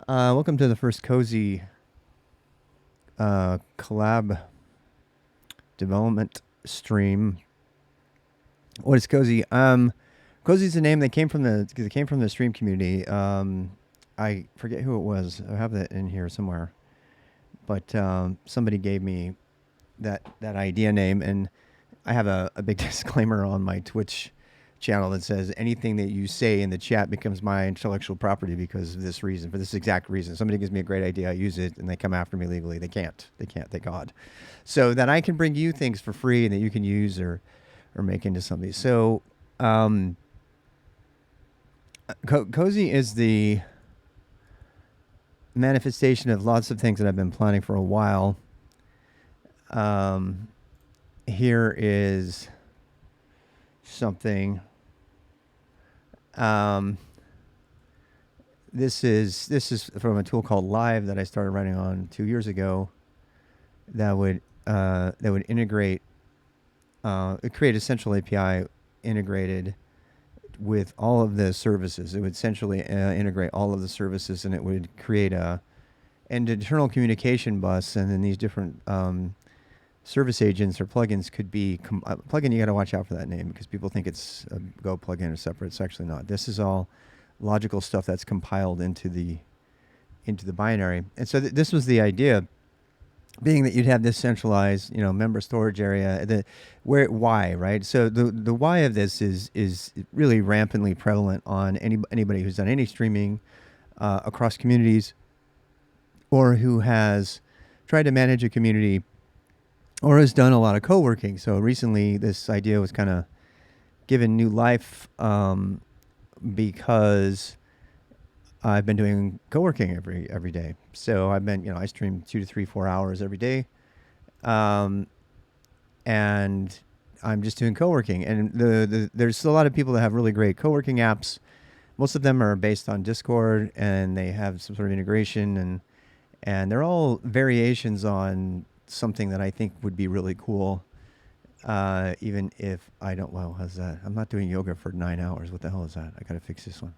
Welcome to the first Cozy collab development stream. What is Cozy? Cozy's a name that came from the stream community. I forget who it was. I have that in here somewhere, but somebody gave me that idea name, and I have a big disclaimer on my Twitch channel that says anything that you say in the chat becomes my intellectual property because of this reason, for this exact reason. Somebody gives me a great idea, I use it, and they come after me legally. They can't. They can't. Thank God. So that I can bring you things for free and that you can use or make into something. So um, Cozy is the manifestation of lots of things that I've been planning for a while. Um, Here is something. Um, this is from a tool called Live that I started writing on 2 years ago. That would integrate, create a central API integrated with all of the services. It would centrally integrate all of the services, and it would create an internal communication bus, and then these different service agents or plugins could be plugin. You got to watch out for that name because people think it's a Go plugin or separate. It's actually not. This is all logical stuff that's compiled into the binary. And so this was the idea, being that you'd have this centralized, member storage area. Why, right? So the why of this is really rampantly prevalent on anybody who's done any streaming across communities, or who has tried to manage a community, or has done a lot of co-working. So recently, this idea was kind of given new life because I've been doing co-working every day. So I stream 2 to 3, 4 hours every day, um, and I'm just doing co-working. And there's a lot of people that have really great co-working apps. Most of them are based on Discord, and they have some sort of integration, and they're all variations on something that I think would be really cool. Even if I don't, well, how's that? I'm not doing yoga for 9 hours. What the hell is that? I gotta fix this one.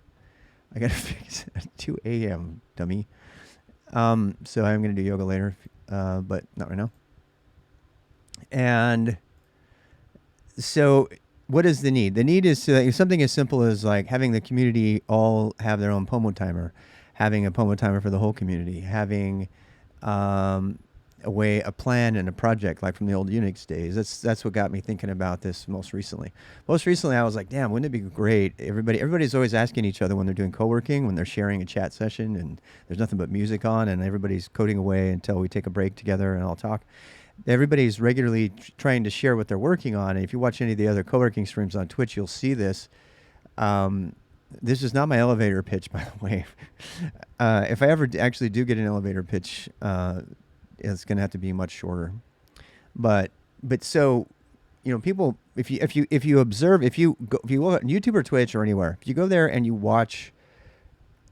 I gotta fix it at 2 a.m., dummy. So I'm gonna do yoga later, but not right now. And so, what is the need? The need is something as simple as like having the community all have their own Pomo timer, having a Pomo timer for the whole community, having um, a plan and a project like from the old Unix days. That's what got me thinking about this most recently. Most recently, I was like, damn, wouldn't it be great? Everybody's always asking each other when they're doing co-working, when they're sharing a chat session, and there's nothing but music on, and everybody's coding away until we take a break together and all talk. Everybody's regularly trying to share what they're working on, and if you watch any of the other co-working streams on Twitch, you'll see this. Um, this is not my elevator pitch, by the way. If I ever actually do get an elevator pitch, it's going to have to be much shorter. But so, people, if you observe, if you look at YouTube or Twitch or anywhere, if you go there and you watch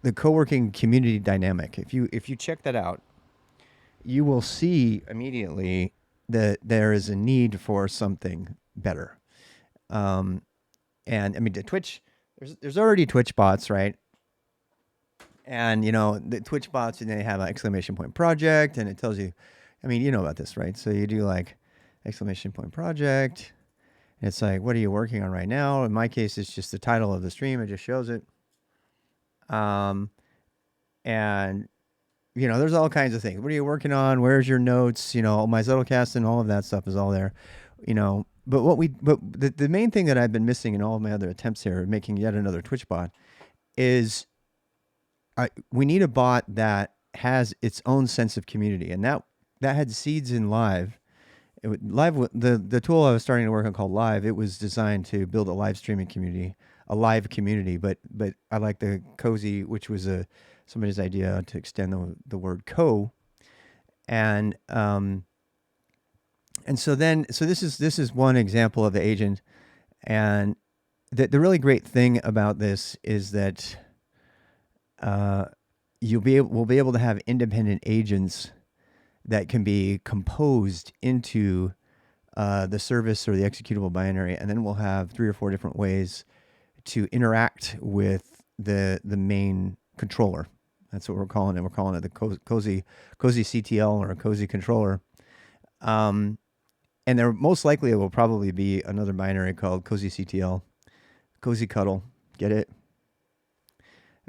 the co-working community dynamic, if you check that out, you will see immediately that there is a need for something better. Um, and I mean, the Twitch, there's already Twitch bots, right? And the Twitch bots, and they have an exclamation point project, and it tells you, I mean, you know about this, right? So you do like exclamation point project, and it's like, what are you working on right now? In my case, it's just the title of the stream. It just shows it. And there's all kinds of things. What are you working on? Where's your notes? My Zettelcast and all of that stuff is all there. But the main thing that I've been missing in all of my other attempts here at making yet another Twitch bot is we need a bot that has its own sense of community, and that had seeds in Live. The tool I was starting to work on called Live. It was designed to build a live streaming community, a live community. But I like the Cozy, which was somebody's idea to extend the word co, and so this is one example of the agent, and the really great thing about this is that we'll be able to have independent agents that can be composed into the service or the executable binary, and then we'll have 3 or 4 different ways to interact with the main controller. That's what we're calling it. We're calling it the Cozy CTL or a Cozy controller. Um, and there most likely it will probably be another binary called Cozy CTL, Cozy Cuddle. Get it?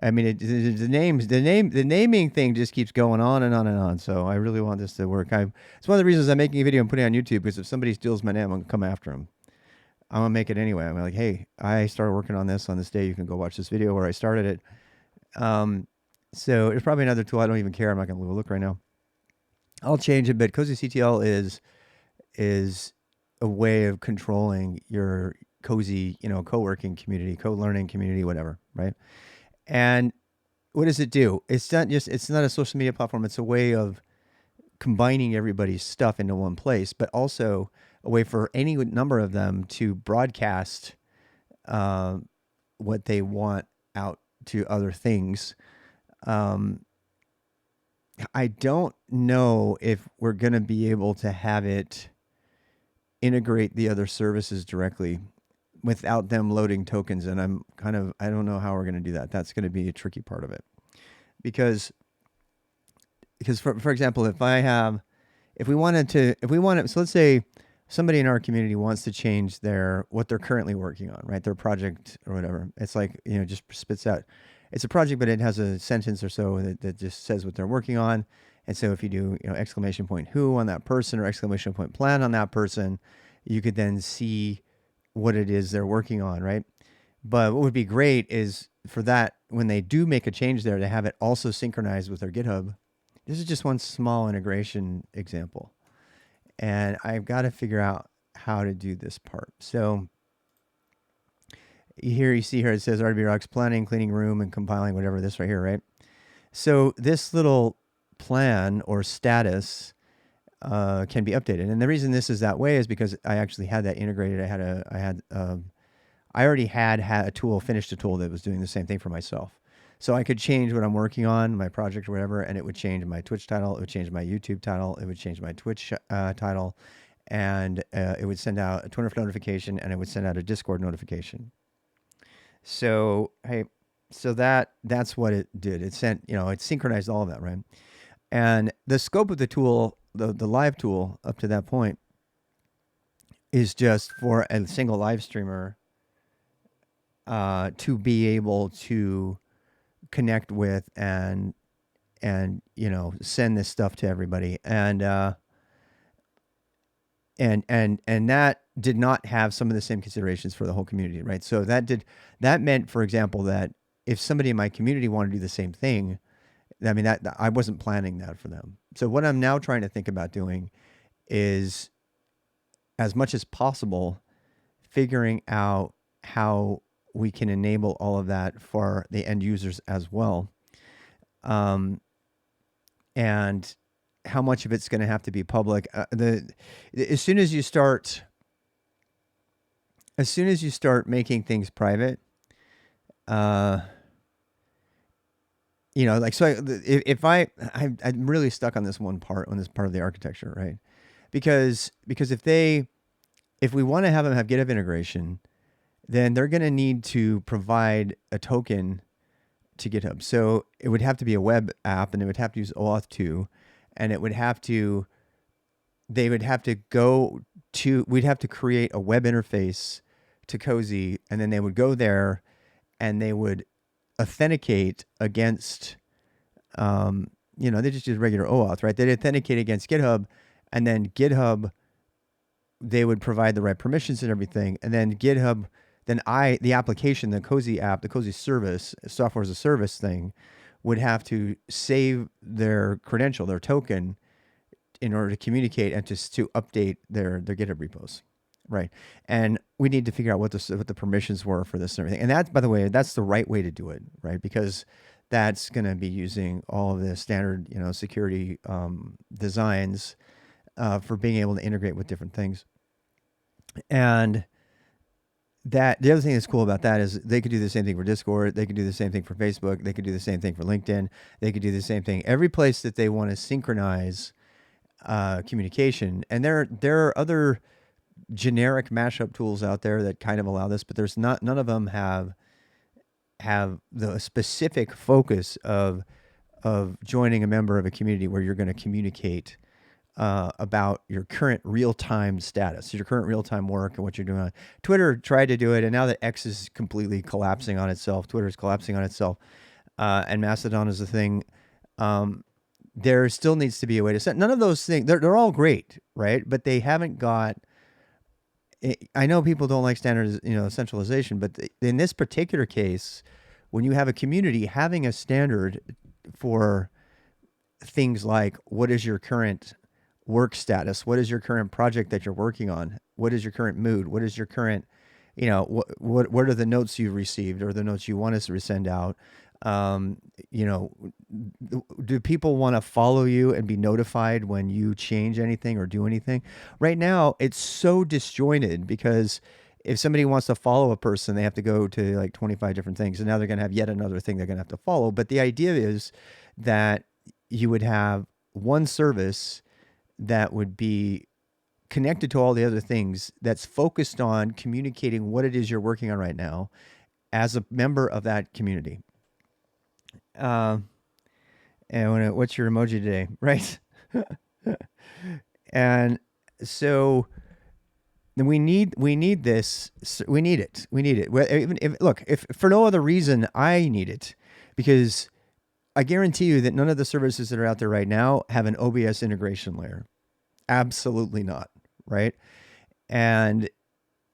I mean, the naming thing just keeps going on and on and on. So I really want this to work. It's one of the reasons I'm making a video and putting it on YouTube, because if somebody steals my name, I'm gonna come after them. I'm gonna make it anyway. I'm like, hey, I started working on this day. You can go watch this video where I started it. So it's probably another tool. I don't even care. I'm not gonna look right now. I'll change it, but Cozy CTL is a way of controlling your cozy, co-working community, co-learning community, whatever, right? And what does it do? It's not a social media platform. It's a way of combining everybody's stuff into one place, but also a way for any number of them to broadcast uh, what they want out to other things. Um, I don't know if we're going to be able to have it integrate the other services directly without them loading tokens. And I don't know how we're going to do that. That's going to be a tricky part of it, because for example, if we want to, so let's say somebody in our community wants to change what they're currently working on, right? Their project or whatever. It's like, just spits out. It's a project, but it has a sentence or so that just says what they're working on. And so if you do, exclamation point who on that person or exclamation point plan on that person, you could then see what it is they're working on, right? But what would be great is for that, when they do make a change there, to have it also synchronized with their GitHub. This is just one small integration example. And I've got to figure out how to do this part. So you see here, it says RDB Rocks planning, cleaning room, and compiling, whatever, this right here, right? So this little plan or status can be updated. And the reason this is that way is because I actually had that integrated. I already had a tool, finished a tool that was doing the same thing for myself. So I could change what I'm working on, my project or whatever, and it would change my Twitch title, it would change my YouTube title, it would change my Twitch title, and it would send out a Twitter notification, and it would send out a Discord notification. So that's what it did. It sent, it synchronized all of that, right? And the scope of the tool, the live tool up to that point, is just for a single live streamer to be able to connect with and send this stuff to everybody, and that did not have some of the same considerations for the whole community, right? So that meant, for example, that if somebody in my community wanted to do the same thing, I mean, that I wasn't planning that for them. So what I'm now trying to think about doing is, as much as possible, figuring out how we can enable all of that for the end users as well. And how much of it's going to have to be public. As soon as you start making things private, like, so if I'm really stuck on this part of the architecture, right? Because if we want to have them have GitHub integration, then they're going to need to provide a token to GitHub. So it would have to be a web app, and it would have to use OAuth 2, and we'd have to create a web interface to Cozy, and then they would go there and they would authenticate against, they just use regular OAuth, right? They'd authenticate against GitHub, and then GitHub, they would provide the right permissions and everything, and then GitHub, the application, the Cozy app, the Cozy service, software as a service thing, would have to save their credential, their token, in order to communicate and to update their GitHub repos, right? And we need to figure out what the permissions were for this and everything. And that, by the way, that's the right way to do it, right? Because that's going to be using all of the standard, security designs for being able to integrate with different things. And the other thing that's cool about that is they could do the same thing for Discord. They could do the same thing for Facebook. They could do the same thing for LinkedIn. They could do the same thing every place that they want to synchronize communication. And there are other generic mashup tools out there that kind of allow this, but none of them have the specific focus of of joining a member of a community where you're going to communicate about your current real-time status, your current real-time work, and what you're doing. Twitter tried to do it, and now that X is completely collapsing on itself, Twitter is collapsing on itself, and Mastodon is a thing. Um, there still needs to be a way to set. None of those things. They're all great, right? But they haven't got. I know people don't like standards, centralization, but in this particular case, when you have a community, having a standard for things like what is your current work status, what is your current project that you're working on, what is your current mood, what is your current, what are the notes you've received or the notes you want us to send out. um, you know, do people want to follow you and be notified when you change anything or do anything? Right now, it's so disjointed because if somebody wants to follow a person, they have to go to like 25 different things. And now they're going to have yet another thing they're going to have to follow. But the idea is that you would have one service that would be connected to all the other things that's focused on communicating what it is you're working on right now as a member of that community. Um, and what's your emoji today, right? And so we need this. We need it. Even if look, if for no other reason, I need it because I guarantee you that none of the services that are out there right now have an OBS integration layer. Absolutely not, right? And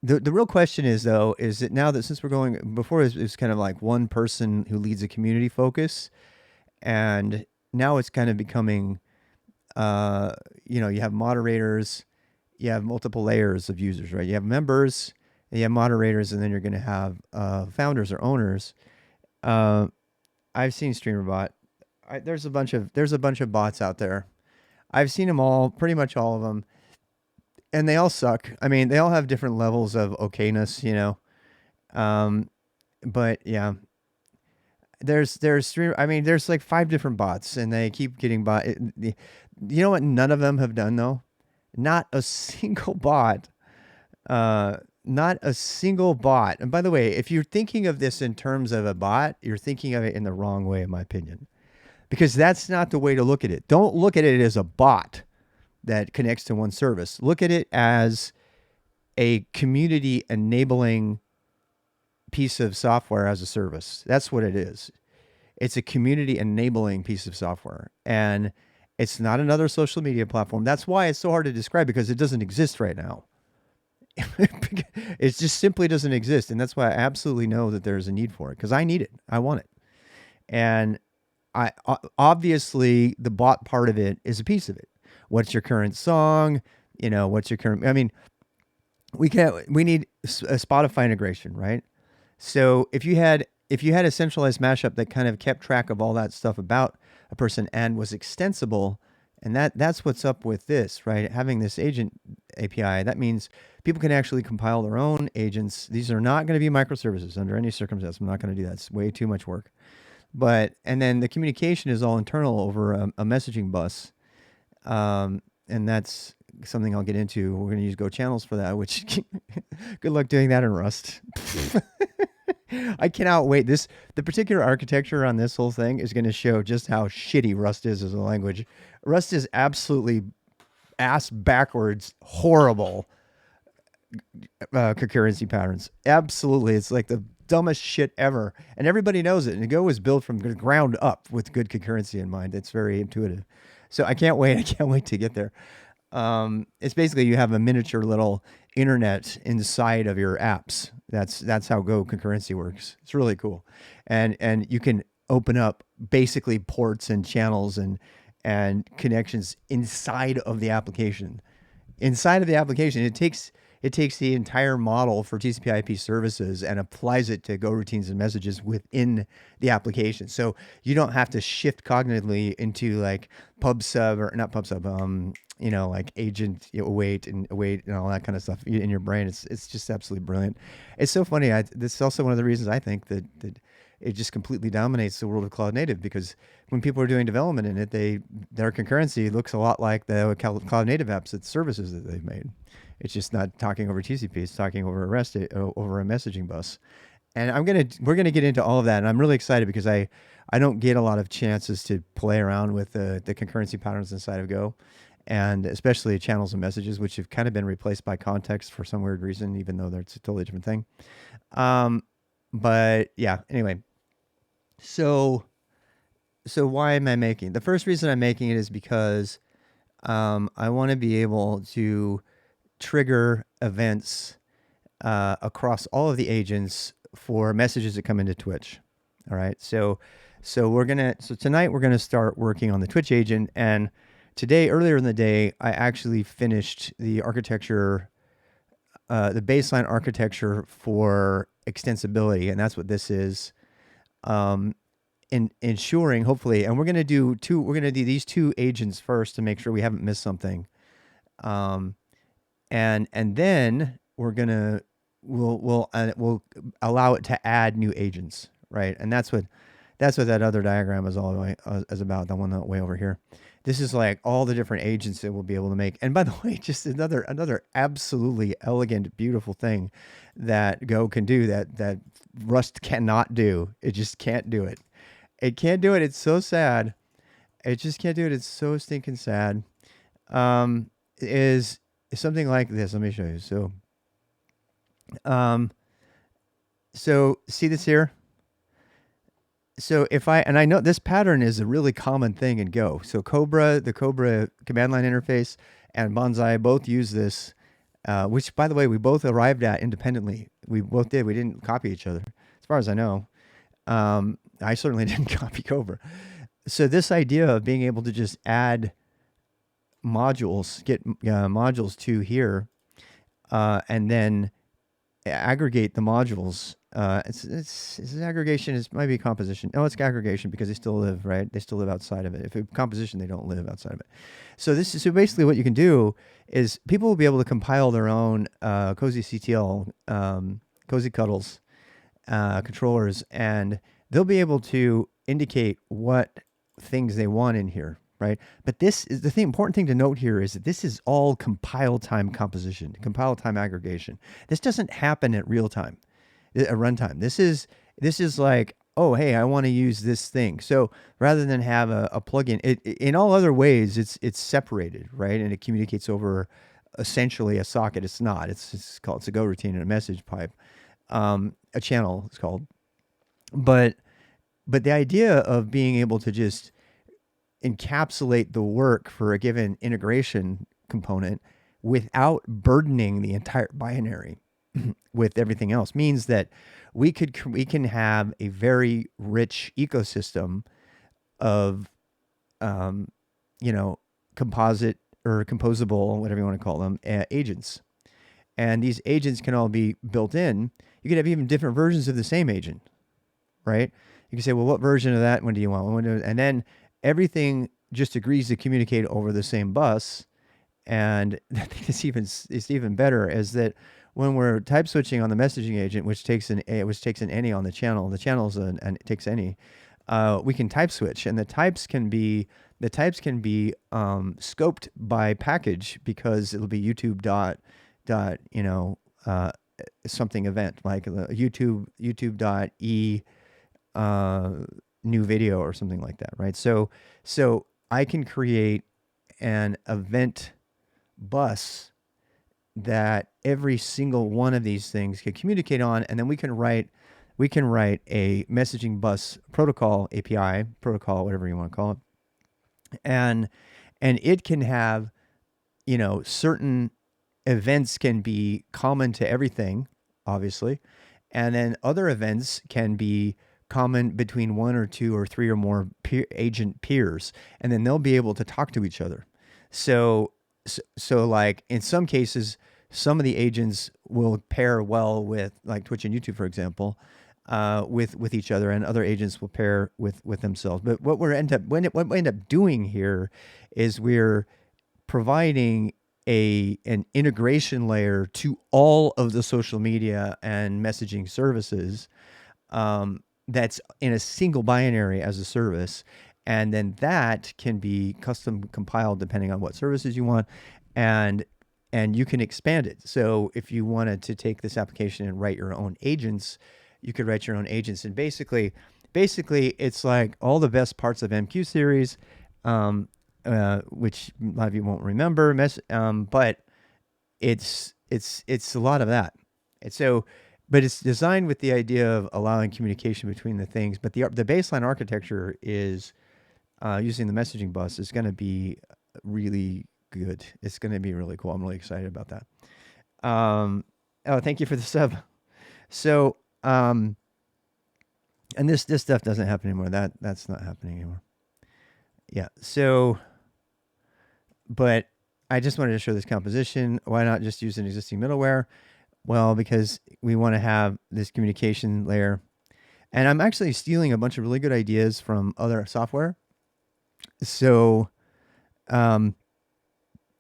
the real question is though, is that now that since we're going before it's kind of like one person who leads a community focus, and now it's kind of becoming, uh, you have moderators, you have multiple layers of users, right? You have members, and you have moderators, and then you're going to have founders or owners. Uh, I've seen StreamerBot. There's a bunch of bots out there. I've seen them all, pretty much all of them, and they all suck. I mean, they all have different levels of okayness. Um, but yeah, there's three. I mean, there's like five different bots, and they keep getting bot. You know what? None of them have done though. Not a single bot. Uh, Not a single bot. And by the way, if you're thinking of this in terms of a bot, you're thinking of it in the wrong way, in my opinion, because that's not the way to look at it. Don't look at it as a bot that connects to one service. Look at it as a community enabling piece of software as a service. That's what it is. It's a community enabling piece of software. And it's not another social media platform. That's why it's so hard to describe, because it doesn't exist right now. It just simply doesn't exist. And that's why I absolutely know that there's a need for it, because I need it. I want it. And obviously the bot part of it is a piece of it. What's your current song? What's your current, I mean, we need a Spotify integration, right? So if you had a centralized mashup that kind of kept track of all that stuff about a person and was extensible, and that's what's up with this, right? Having this agent API, that means people can actually compile their own agents. These are not going to be microservices under any circumstance. I'm not going to do that. It's way too much work. And then the communication is all internal over a messaging bus. And that's something I'll get into. We're going to use Go channels for that, which good luck doing that in Rust. I cannot wait. The particular architecture on this whole thing is going to show just how shitty Rust is as a language. Rust is absolutely ass backwards, horrible concurrency patterns. Absolutely. It's like the dumbest shit ever. And everybody knows it. And Go was built from the ground up with good concurrency in mind. It's very intuitive. So I can't wait. I can't wait to get there. It's basically you have a miniature little internet inside of your apps. That's how Go concurrency works. It's really cool. And you can open up basically ports and channels and connections inside of the application. Inside of the application, it takes the entire model for TCP/IP services and applies it to Go routines and messages within the application. So you don't have to shift cognitively into like pub sub, or not pub sub, like agent await and all that kind of stuff in your brain. It's just absolutely brilliant. It's so funny. This is also one of the reasons I think that it just completely dominates the world of cloud native, because when people are doing development in it, their concurrency looks a lot like the cloud native apps, that services that they've made. It's just not talking over TCP; it's talking over over a messaging bus, And we're gonna get into all of that, and I'm really excited because I don't get a lot of chances to play around with the concurrency patterns inside of Go, and especially channels and messages, which have kind of been replaced by context for some weird reason, even though it's a totally different thing. Um, but yeah, anyway, so why am I making? The first reason I'm making it is because I want to be able to trigger events across all of the agents for messages that come into Twitch. All right. So tonight we're gonna start working on the Twitch agent, and today earlier in the day I actually finished the architecture, the baseline architecture for extensibility, and that's what this is. Um, in ensuring hopefully, and we're gonna do these two agents first to make sure we haven't missed something. Um, and then we'll allow it to add new agents, right? And that's what that other diagram is all the way is about. The one that way over here. This is like all the different agents that we'll be able to make. And by the way, just another absolutely elegant, beautiful thing that Go can do that Rust cannot do. It just can't do it. It can't do it. It's so sad. It just can't do it. It's so stinking sad. Um, is something like this. Let me show you. Um, so see this here. So I know this pattern is a really common thing in Go. So the Cobra command line interface, and Bonsai both use this, which by the way we both arrived at independently. We both did. We didn't copy each other, as far as I know. I certainly didn't copy Cobra. So this idea of being able to just add modules, get modules to here, and then aggregate the modules. It's aggregation. It might be composition. No, it's aggregation because they still live, right? They still live outside of it. If it's composition, they don't live outside of it. So basically what you can do is people will be able to compile their own Cozy CTL, Cozy Cuddles controllers, and they'll be able to indicate what things they want in here, right? But this is the thing. Important thing to note here is that this is all compile time composition, compile time aggregation. This doesn't happen at real time, at runtime. This is like, oh hey, I want to use this thing. So rather than have a plugin, in all other ways, it's separated, right? And it communicates over essentially a socket. It's not. It's a Go routine and a message pipe, a channel. It's called, but the idea of being able to just encapsulate the work for a given integration component without burdening the entire binary with everything else means that we can have a very rich ecosystem of you know, composite or composable, whatever you want to call them, agents. And these agents can all be built in. You could have even different versions of the same agent, right? You can say, well, what version of that one do you want? And then everything just agrees to communicate over the same bus. And I think it's even better is that when we're type switching on the messaging agent, which takes an any on the channel and it takes any, we can type switch, and the types can be scoped by package because it'll be YouTube dot something event like YouTube dot e new video or something like that, right? So I can create an event bus that every single one of these things can communicate on, and then we can write a messaging bus protocol, API protocol, whatever you want to call it, and it can have, certain events can be common to everything, obviously, and then other events can be common between one or two or three or more agent peers, and then they'll be able to talk to each other. So like in some cases, some of the agents will pair well with like Twitch and YouTube, for example, with each other, and other agents will pair with themselves. But what we end up doing here is we're providing an integration layer to all of the social media and messaging services, that's in a single binary as a service. And then that can be custom compiled depending on what services you want. And you can expand it. So if you wanted to take this application and write your own agents, you could write your own agents. And basically, it's like all the best parts of MQ series, um, which a lot of you won't remember, but it's a lot of that. And so, but it's designed with the idea of allowing communication between the things. But the baseline architecture is using the messaging bus is going to be really good. It's going to be really cool. I'm really excited about that. Oh, thank you for the sub. So, and this stuff doesn't happen anymore. That's not happening anymore. Yeah. So, but I just wanted to show this composition. Why not just use an existing middleware? Well, because we want to have this communication layer. And I'm actually stealing a bunch of really good ideas from other software. So, um,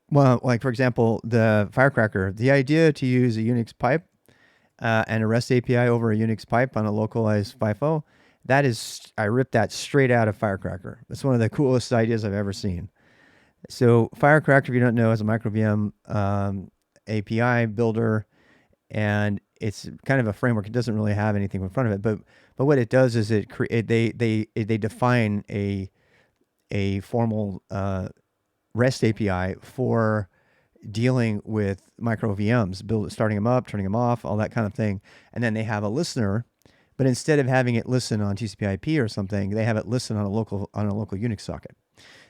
well, like for example, the Firecracker, the idea to use a Unix pipe and a REST API over a Unix pipe on a localized FIFO, that is, I ripped that straight out of Firecracker. It's one of the coolest ideas I've ever seen. So Firecracker, if you don't know, is a micro VM API builder, and it's kind of a framework. It doesn't really have anything in front of it, but what it does is they define a formal REST API for dealing with micro VMs, starting them up, turning them off, all that kind of thing. And then they have a listener, but instead of having it listen on TCP/IP or something, they have it listen on a local Unix socket.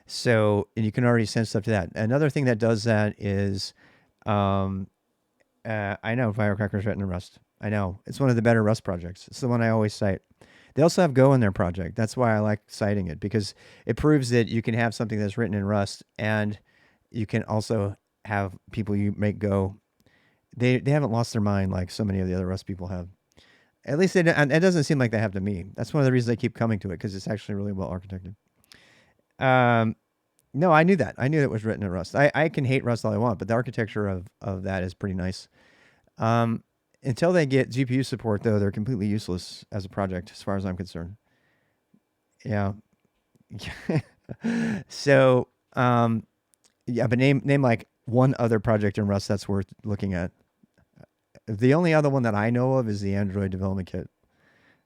So, and you can already send stuff to that. Another thing that does that is, I know Firecracker's written in Rust. I know it's one of the better Rust projects. It's the one I always cite. They also have Go in their project. That's why I like citing it, because it proves that you can have something that's written in Rust, and you can also have people you make Go. They haven't lost their mind like so many of the other Rust people have. At least it doesn't seem like they have to me. That's one of the reasons I keep coming to it, because it's actually really well architected. No, I knew that. I knew it was written in Rust. I can hate Rust all I want, but the architecture of that is pretty nice. Until they get GPU support, though, they're completely useless as a project, as far as I'm concerned. Yeah. So, yeah, but name like one other project in Rust that's worth looking at. The only other one that I know of is the Android development kit.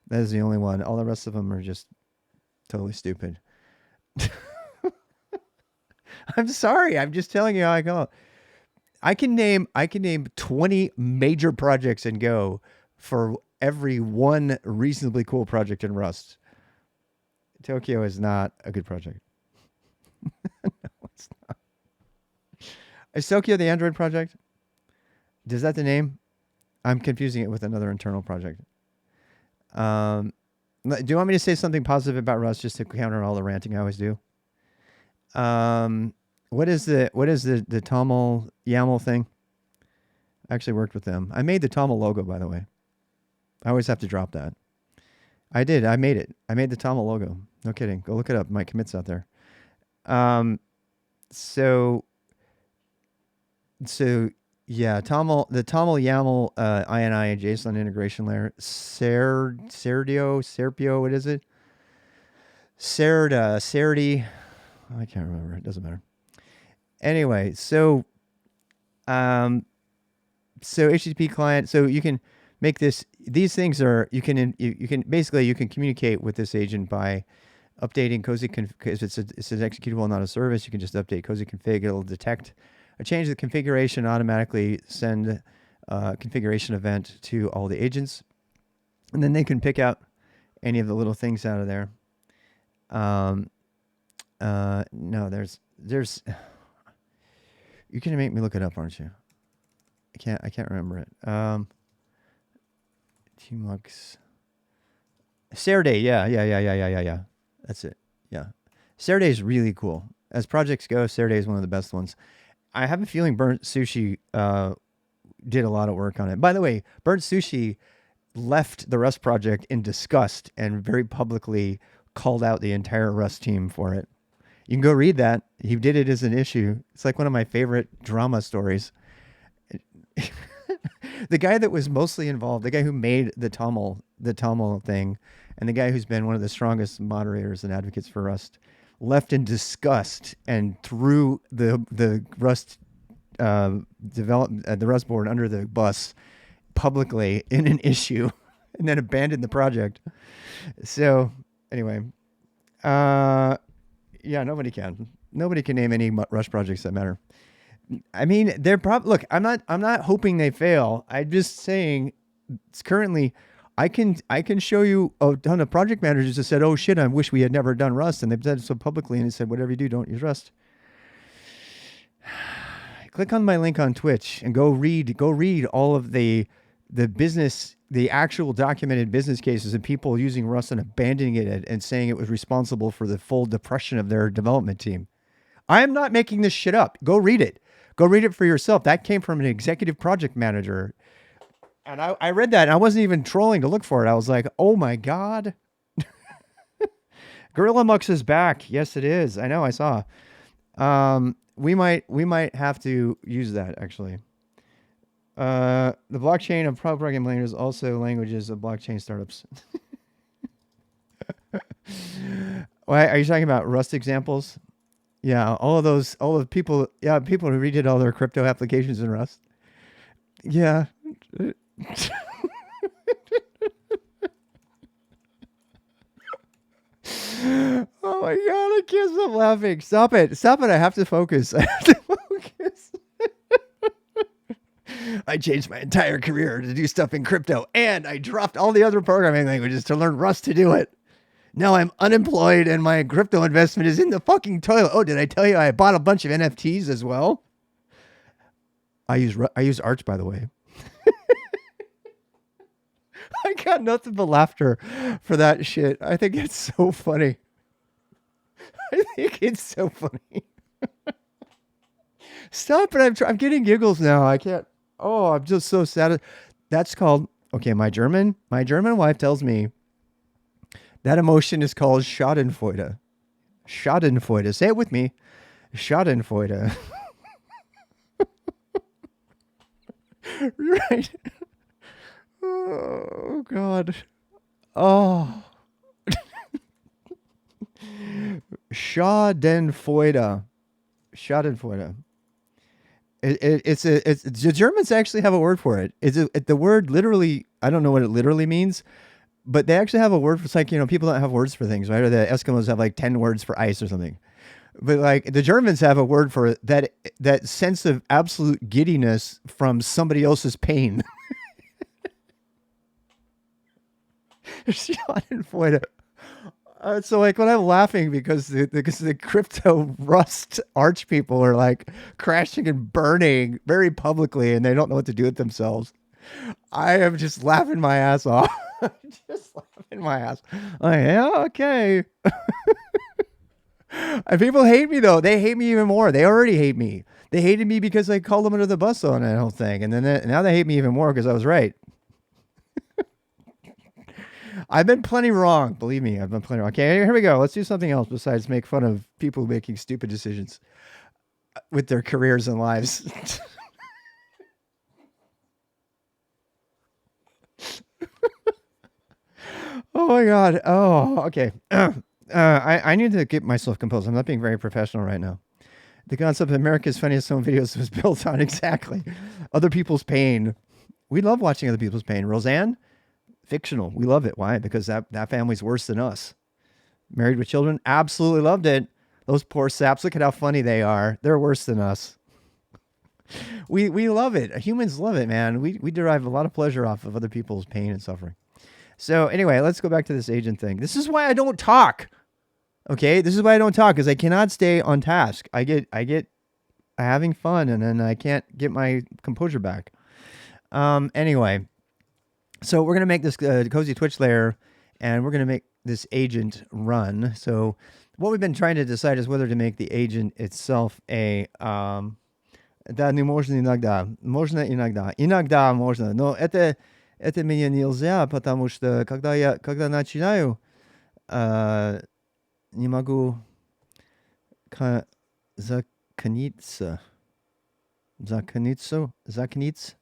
That is the only one. All the rest of them are just totally stupid. I'm sorry. I'm just telling you how I go. I can name 20 major projects in Go for every one reasonably cool project in Rust. Tokyo is not a good project. No, it's not. Is Tokyo the Android project? Is that the name? I'm confusing it with another internal project. Do you want me to say something positive about Rust just to counter all the ranting I always do? What is the Toml YAML thing? I actually worked with them. I made the Toml logo, by the way. I always have to drop that. I did. I made it. I made the Toml logo. No kidding. Go look it up. My commits out there. So yeah, the Toml YAML INI and JSON integration layer. Serpio, what is it? Serdi. I can't remember. It doesn't matter. Anyway, so HTTP client. So you can make this. These things are you can basically you can communicate with this agent by updating Cozy config. If it's an executable, not a service, you can just update Cozy config. It'll detect a change of the configuration, automatically send a configuration event to all the agents, and then they can pick out any of the little things out of there. No, there's. You're gonna make me look it up, aren't you? I can't remember it. Tmux. Serday, yeah. That's it. Yeah. Serday is really cool. As projects go, Serday is one of the best ones. I have a feeling Burnt Sushi did a lot of work on it. By the way, Burnt Sushi left the Rust project in disgust and very publicly called out the entire Rust team for it. You can go read that. He did it as an issue. It's like one of my favorite drama stories. The guy that was mostly involved, the guy who made the Toml thing, and the guy who's been one of the strongest moderators and advocates for Rust, left in disgust and threw the Rust the Rust board under the bus publicly in an issue. and then abandoned the project. So anyway, uh, yeah, nobody can. Nobody can name any Rust projects that matter. I mean, they're probably look. I'm not hoping they fail. I'm just saying, it's currently, I can show you a ton of project managers that said, "Oh shit, I wish we had never done Rust," and they've said it so publicly. And they said, "Whatever you do, don't use Rust." Click on my link on Twitch and go read all of the actual documented business cases of people using Rust and abandoning it and saying it was responsible for the full depression of their development team. I am not making this shit up. Go read it. Go read it for yourself. That came from an executive project manager. And I read that and I wasn't even trolling to look for it. I was like, oh my God. Gorilla Mux is back. Yes, it is. I know, I saw. We might have to use that actually. The blockchain of programming languages also languages of blockchain startups. Why are you talking about Rust examples? Yeah, all of people, yeah, people who redid all their crypto applications in Rust. Yeah. Oh my God, I can't stop laughing. Stop it. Stop it. I have to focus. I have to focus. I changed my entire career to do stuff in crypto, and I dropped all the other programming languages to learn Rust to do it. Now I'm unemployed and my crypto investment is in the fucking toilet. Oh, did I tell you I bought a bunch of NFTs as well? I use Arch, by the way. I got nothing but laughter for that shit. I think it's so funny. I think it's so funny. Stop it! I'm getting giggles now. I can't. Oh, I'm just so sad. That's called, okay. My German wife tells me that emotion is called Schadenfreude. Schadenfreude. Say it with me. Schadenfreude. Right. Oh God. Oh. Schadenfreude. Schadenfreude. It's the Germans actually have a word for it. The word literally, I don't know what it literally means, but they actually have a word for, it's like, people don't have words for things, right? Or the Eskimos have like 10 words for ice or something. But like the Germans have a word for it, that sense of absolute giddiness from somebody else's pain. Schadenfreude. So like when I'm laughing because the crypto Rust Arch people are like crashing and burning very publicly and they don't know what to do with themselves, I am just laughing my ass off. Just laughing my ass. Like, yeah, okay. And people hate me though. They hate me even more. They already hate me. They hated me because I called them under the bus on that whole thing, and then now they hate me even more because I was right. I've been plenty wrong. Believe me, I've been plenty wrong. Okay, here we go. Let's do something else besides make fun of people making stupid decisions with their careers and lives. Oh my God. Oh, okay. I need to get myself composed. I'm not being very professional right now. The concept of America's Funniest Home Videos was built on exactly other people's pain. We love watching other people's pain. Roseanne, fictional. We love it. Why? Because that family's worse than us. Married with Children, absolutely loved it. Those poor saps, look at how funny they are. They're worse than us. We love it. Humans love it, man. We derive a lot of pleasure off of other people's pain and suffering. So anyway, let's go back to this agent thing. This is why I don't talk. Okay, this is why I don't talk, because I cannot stay on task. I get having fun, and then I can't get my composure back. Anyway, so we're gonna make this cozy Twitch layer, and we're gonna make this agent run. So what we've been trying to decide is whether to make the agent itself a да, не можно иногда. Можно иногда. Иногда можно. Но это мне нельзя, потому что когда начинаю, не могу закниться. Закниться.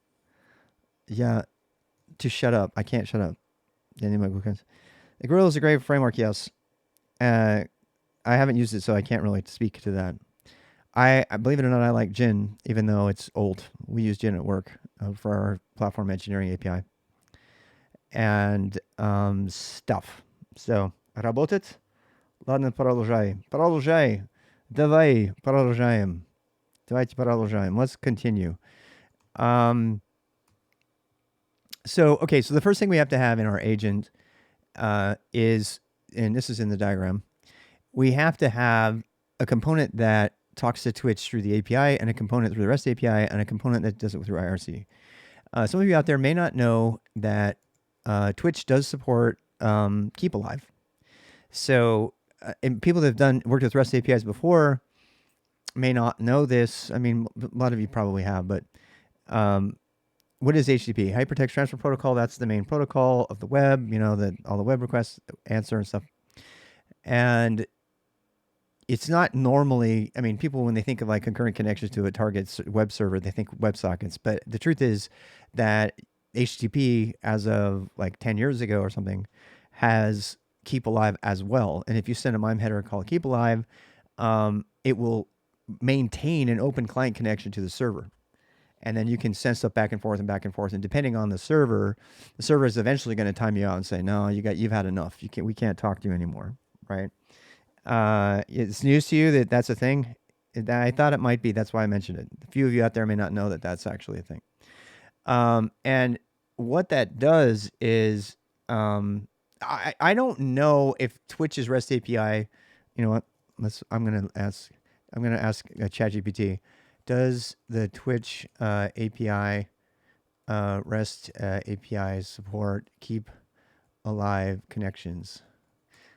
Yeah, to shut up. I can't shut up. Я не могу. The Gorilla is a great framework, yes. I haven't used it, so I can't really speak to that. I believe it or not, I like Gin, even though it's old. We use Gin at work for our platform engineering API. and stuff. So, работать? Ладно, продолжай. Продолжай. Давай, продолжаем. Давайте продолжаем. Let's continue. So the first thing we have to have in our agent is, and this is in the diagram, we have to have a component that talks to Twitch through the API, and a component through the REST API, and a component that does it through IRC. Some of you out there may not know that Twitch does support Keep Alive. So, and people that have worked with REST APIs before may not know this. I mean, a lot of you probably have, but what is HTTP? Hypertext Transfer Protocol. That's the main protocol of the web. You know, that all the web requests answer and stuff. And it's not normally, I mean, people, when they think of like concurrent connections to a target web server, they think WebSockets. But the truth is that HTTP, as of like 10 years ago or something, has Keep Alive as well. And if you send a MIME header called Keep Alive, it will maintain an open client connection to the server. And then you can send stuff back and forth and back and forth. And depending on the server is eventually going to time you out and say, no, you've had enough. We can't talk to you anymore, right? It's news to you that's a thing. I thought it might be. That's why I mentioned it. A few of you out there may not know that that's actually a thing. And what that does is, I don't know if Twitch's REST API, you know what? I'm gonna ask ChatGPT. Does the Twitch API REST API support Keep Alive connections?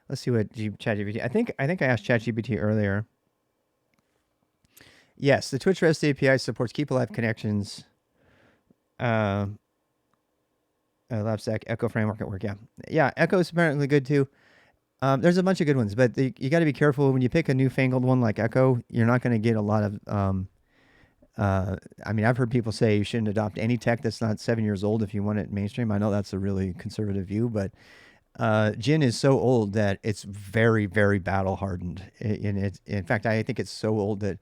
Let's see what ChatGPT. I think I asked ChatGPT earlier. Yes, the Twitch REST API supports Keep Alive connections. LabStack, Echo framework at work. Yeah. Echo is apparently good too. There's a bunch of good ones, but you got to be careful when you pick a newfangled one like Echo. You're not going to get a lot of. I mean, I've heard people say you shouldn't adopt any tech that's not 7 years old if you want it mainstream. I know that's a really conservative view, but Gin is so old that it's very, very battle hardened. In fact, I think it's so old that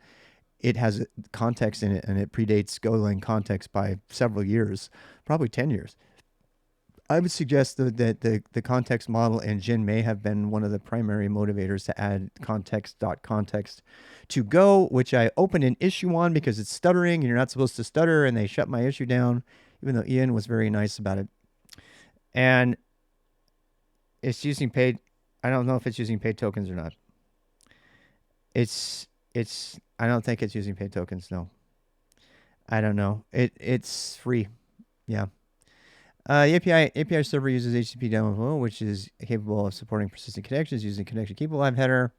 it has context in it, and it predates Golang context by several years, probably 10 years. I would suggest that the context model in Gin may have been one of the primary motivators to add context.context to Go, which I opened an issue on because it's stuttering and you're not supposed to stutter, and they shut my issue down, even though Ian was very nice about it. And it's using paid. I don't know if it's using paid tokens or not. I don't think it's using paid tokens. No. I don't know. It's free. Yeah. The API server uses HTTP demo, which is capable of supporting persistent connections using connection keep alive header.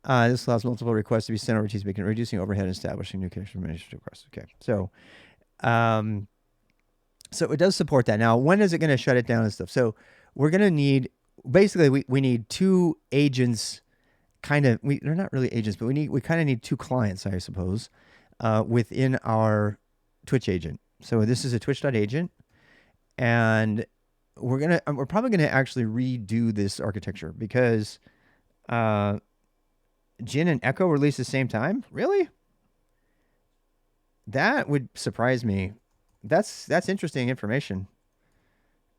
This allows multiple requests to be sent over TCP, reducing overhead and establishing new connection requests. Okay, so it does support that. Now, when is it going to shut it down and stuff? So we're going to need, basically, we need two agents. They're not really agents, but we kind of need two clients, I suppose, within our Twitch agent. So this is a Twitch.agent. And we're probably gonna actually redo this architecture because Gin and Echo released the same time. Really? That would surprise me. That's interesting information.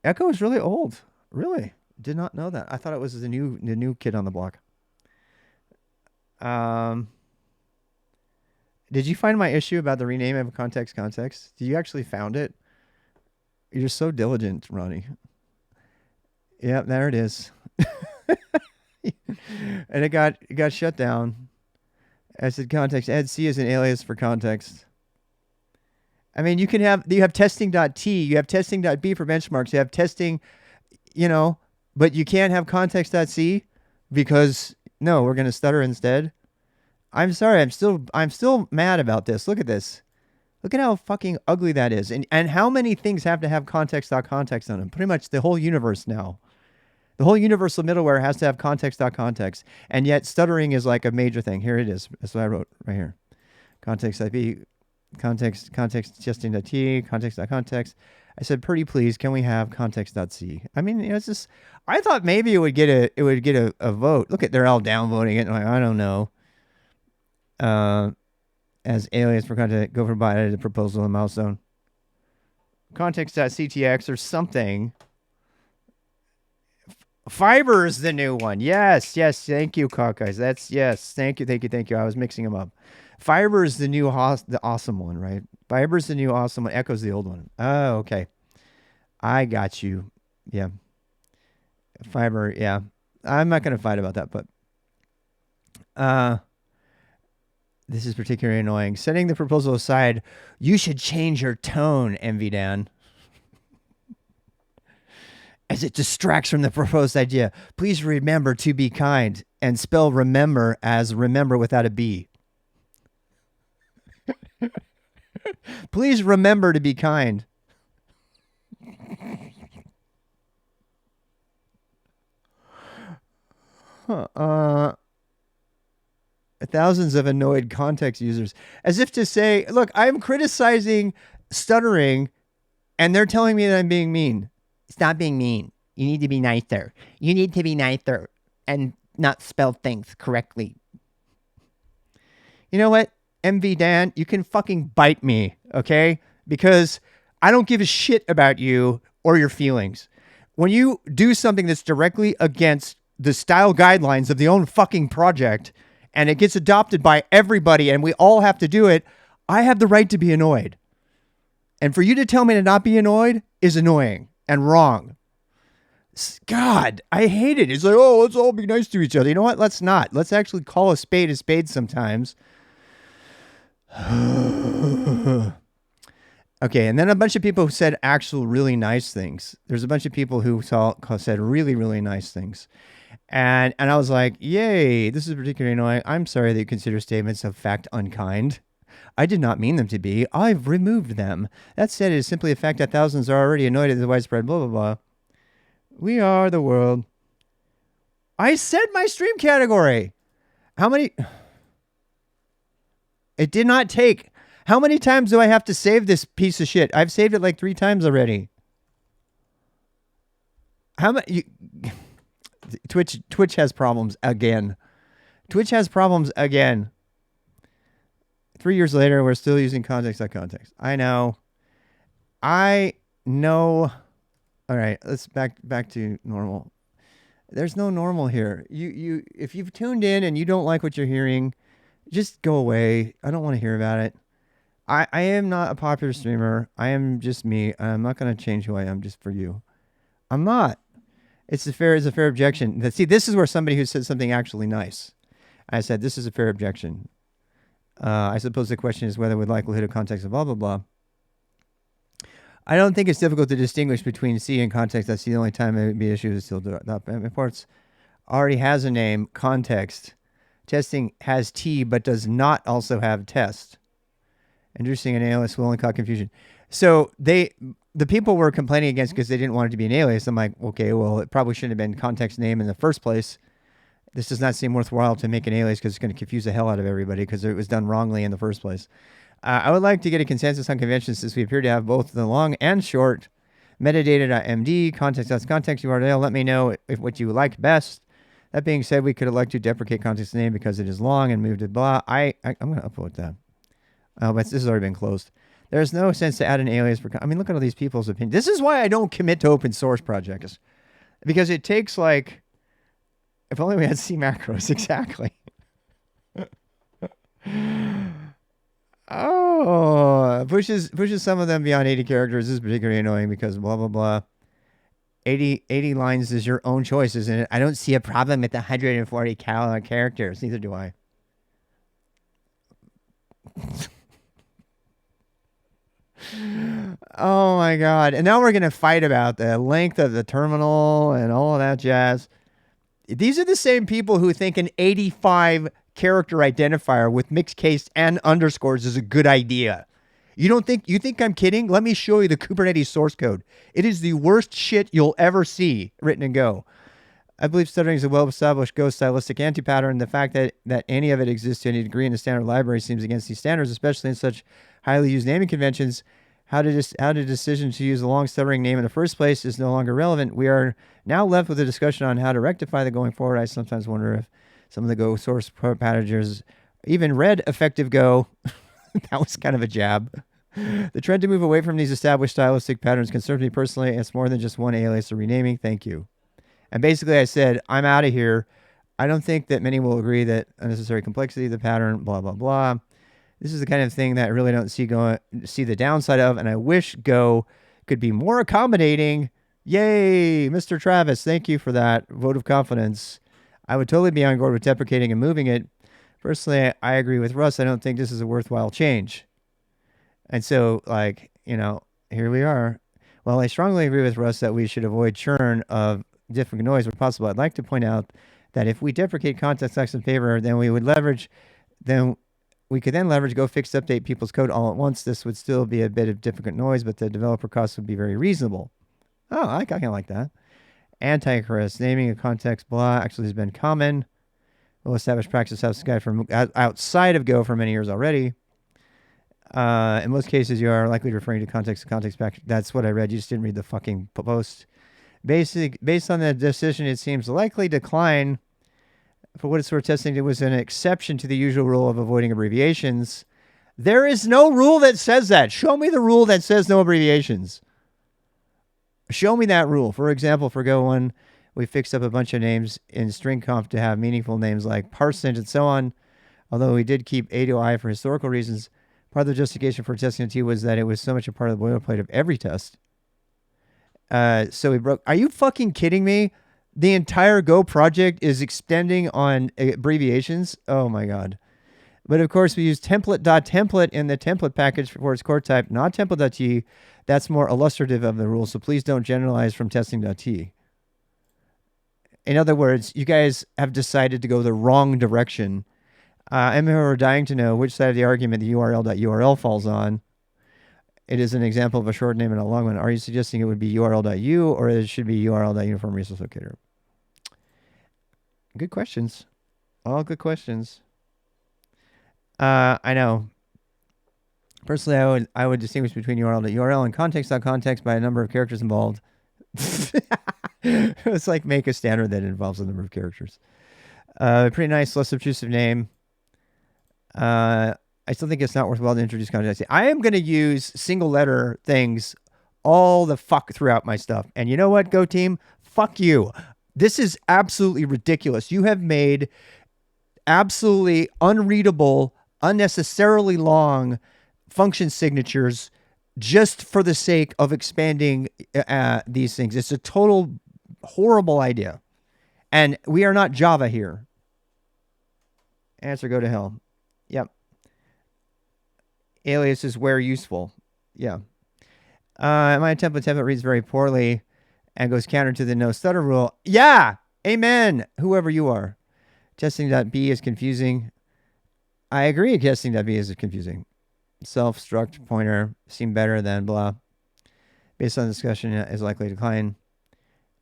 Echo is really old. Really, did not know that. I thought it was the new kid on the block. Did you find my issue about the rename of context? Did you actually found it? You're so diligent, Ronnie. Yep, there it is. And it got shut down. I said context. Add C as an alias for context. I mean, you have testing.t, you have testing.b for benchmarks, you have testing, but you can't have context.c because no, we're going to stutter instead. I'm sorry. I'm still mad about this. Look at this. Look at how fucking ugly that is. And how many things have to have context.context on them? Pretty much the whole universe now. The whole universal middleware has to have context.context. And yet stuttering is like a major thing. Here it is. That's what I wrote right here. Context.b, context testing.t, context.context. I said, pretty please, can we have context.c? I mean, it's just, I thought maybe it would get a vote. Look at, they're all downvoting it. Like, I don't know. As alias for content, go for provided a proposal in milestone. Context.ctx or something. Fiber is the new one. Yes, yes. Thank you, Cockeyes. That's yes. Thank you, thank you, thank you. I was mixing them up. Fiber is the new the awesome one, right? Fiber is the new awesome one. Echo's the old one. Oh, okay. I got you. Yeah. Fiber. Yeah. I'm not going to fight about that, but uh, this is particularly annoying. Setting the proposal aside, you should change your tone, MV Dan, as it distracts from the proposed idea. Please remember to be kind and spell remember as remember without a B. Please remember to be kind. Huh. Thousands of annoyed context users, as if to say, look, I'm criticizing stuttering and they're telling me that I'm being mean. Stop being mean. You need to be nicer. You need to be nicer and not spell things correctly. You know what, MV Dan, you can fucking bite me, okay? Because I don't give a shit about you or your feelings. When you do something that's directly against the style guidelines of the own fucking project and it gets adopted by everybody and we all have to do it, I have the right to be annoyed. And for you to tell me to not be annoyed is annoying and wrong. God, I hate it. It's like, oh, let's all be nice to each other. You know what? Let's not. Let's actually call a spade sometimes. Okay, and then a bunch of people who said actual really nice things. There's a bunch of people who said really, really nice things. And I was like, yay, this is particularly annoying. I'm sorry that you consider statements of fact unkind. I did not mean them to be. I've removed them. That said, it is simply a fact that thousands are already annoyed at the widespread blah, blah, blah. We are the world. I said my stream category. How many? It did not take. How many times do I have to save this piece of shit? I've saved it like 3 times already. How many? Twitch has problems again. Twitch has problems again. 3 years later, we're still using context. I know. All right, let's back to normal. There's no normal here. You if you've tuned in and you don't like what you're hearing, just go away. I don't want to hear about it. I am not a popular streamer. I am just me. I'm not going to change who I am just for you. I'm not. It's a fair objection. See, this is where somebody who said something actually nice. I said, this is a fair objection. I suppose the question is whether with likelihood of context of blah, blah, blah. I don't think it's difficult to distinguish between C and context. That's the only time it would be issued is still reports already has a name, context. Testing has T, but does not also have test. Introducing an alias will only cause confusion. So the people were complaining against because they didn't want it to be an alias. I'm like, okay, well, it probably shouldn't have been context name in the first place. This does not seem worthwhile to make an alias because it's going to confuse the hell out of everybody because it was done wrongly in the first place. I would like to get a consensus on conventions since we appear to have both the long and short metadata.md, context.context URL. Let me know if what you like best. That being said, we could elect to deprecate context name because it is long and move to blah. I'm going to upvote that. But this has already been closed. There's no sense to add an alias for. I mean, look at all these people's opinions. This is why I don't commit to open source projects, because it takes like. If only we had C macros, exactly. Oh, pushes some of them beyond 80 characters. This is particularly annoying because blah, blah, blah. 80 lines is your own choice, isn't it? I don't see a problem with 140 characters. Neither do I. Oh, my God. And now we're going to fight about the length of the terminal and all of that jazz. These are the same people who think an 85 character identifier with mixed case and underscores is a good idea. You think I'm kidding? Let me show you the Kubernetes source code. It is the worst shit you'll ever see written in Go. I believe stuttering is a well-established Go stylistic anti-pattern. The fact that any of it exists to any degree in the standard library seems against these standards, especially in such highly used naming conventions. How the decision to use a long stuttering name in the first place is no longer relevant. We are now left with a discussion on how to rectify that going forward. I sometimes wonder if some of the Go source packages even read effective Go. That was kind of a jab. The trend to move away from these established stylistic patterns concerns me personally. It's more than just one alias or renaming. Thank you. And basically, I said, I'm out of here. I don't think that many will agree that unnecessary complexity of the pattern, blah, blah, blah. This is the kind of thing that I really don't see the downside of, and I wish Go could be more accommodating. Yay, Mr. Travis, thank you for that vote of confidence. I would totally be on board with deprecating and moving it. Personally, I agree with Russ. I don't think this is a worthwhile change. And so, like, here we are. Well, I strongly agree with Russ that we should avoid churn of different noise where possible. I'd like to point out that if we deprecate context X in favor, then we could then leverage go fix update people's code all at once. This would still be a bit of difficult noise, but the developer costs would be very reasonable. Oh, I kind of like that. Anti-Chris, naming a context blah actually has been common. Well established practice outside of Go for many years already. In most cases, you are likely referring to context back. That's what I read. You just didn't read the fucking post. Based on the decision, it seems likely decline. For what it's worth, testing, it was an exception to the usual rule of avoiding abbreviations. There is no rule that says that. Show me the rule that says no abbreviations. Show me that rule. For example, for Go 1, we fixed up a bunch of names in string conf to have meaningful names like parsnage and so on. Although we did keep A to I for historical reasons, part of the justification for testing T was that it was so much a part of the boilerplate of every test. So we broke. Are you fucking kidding me? The entire Go project is extending on abbreviations. Oh my God. But of course, we use template.template in the template package for its core type, not template.t. That's more illustrative of the rule. So please don't generalize from testing.t. In other words, you guys have decided to go the wrong direction. I'm dying to know which side of the argument the URL.url falls on. It is an example of a short name and a long one. Are you suggesting it would be url.u or it should be url.uniform resource locator? Good questions. All good questions. I know. Personally, I would distinguish between URL.url and context.context by a number of characters involved. It's like make a standard that involves a number of characters. Pretty nice, less obtrusive name. I still think it's not worthwhile to introduce context. I am going to use single letter things all the fuck throughout my stuff. And you know what, Go team? Fuck you. This is absolutely ridiculous. You have made absolutely unreadable, unnecessarily long function signatures just for the sake of expanding these things. It's a total horrible idea. And we are not Java here. Answer, go to hell. Yep. Alias is where useful. Yeah. My template reads very poorly and goes counter to the no stutter rule. Yeah. Amen. Whoever you are. Testing.b is confusing. I agree. Testing.b is confusing. Self-struct pointer seem better than blah. Based on discussion is likely to decline.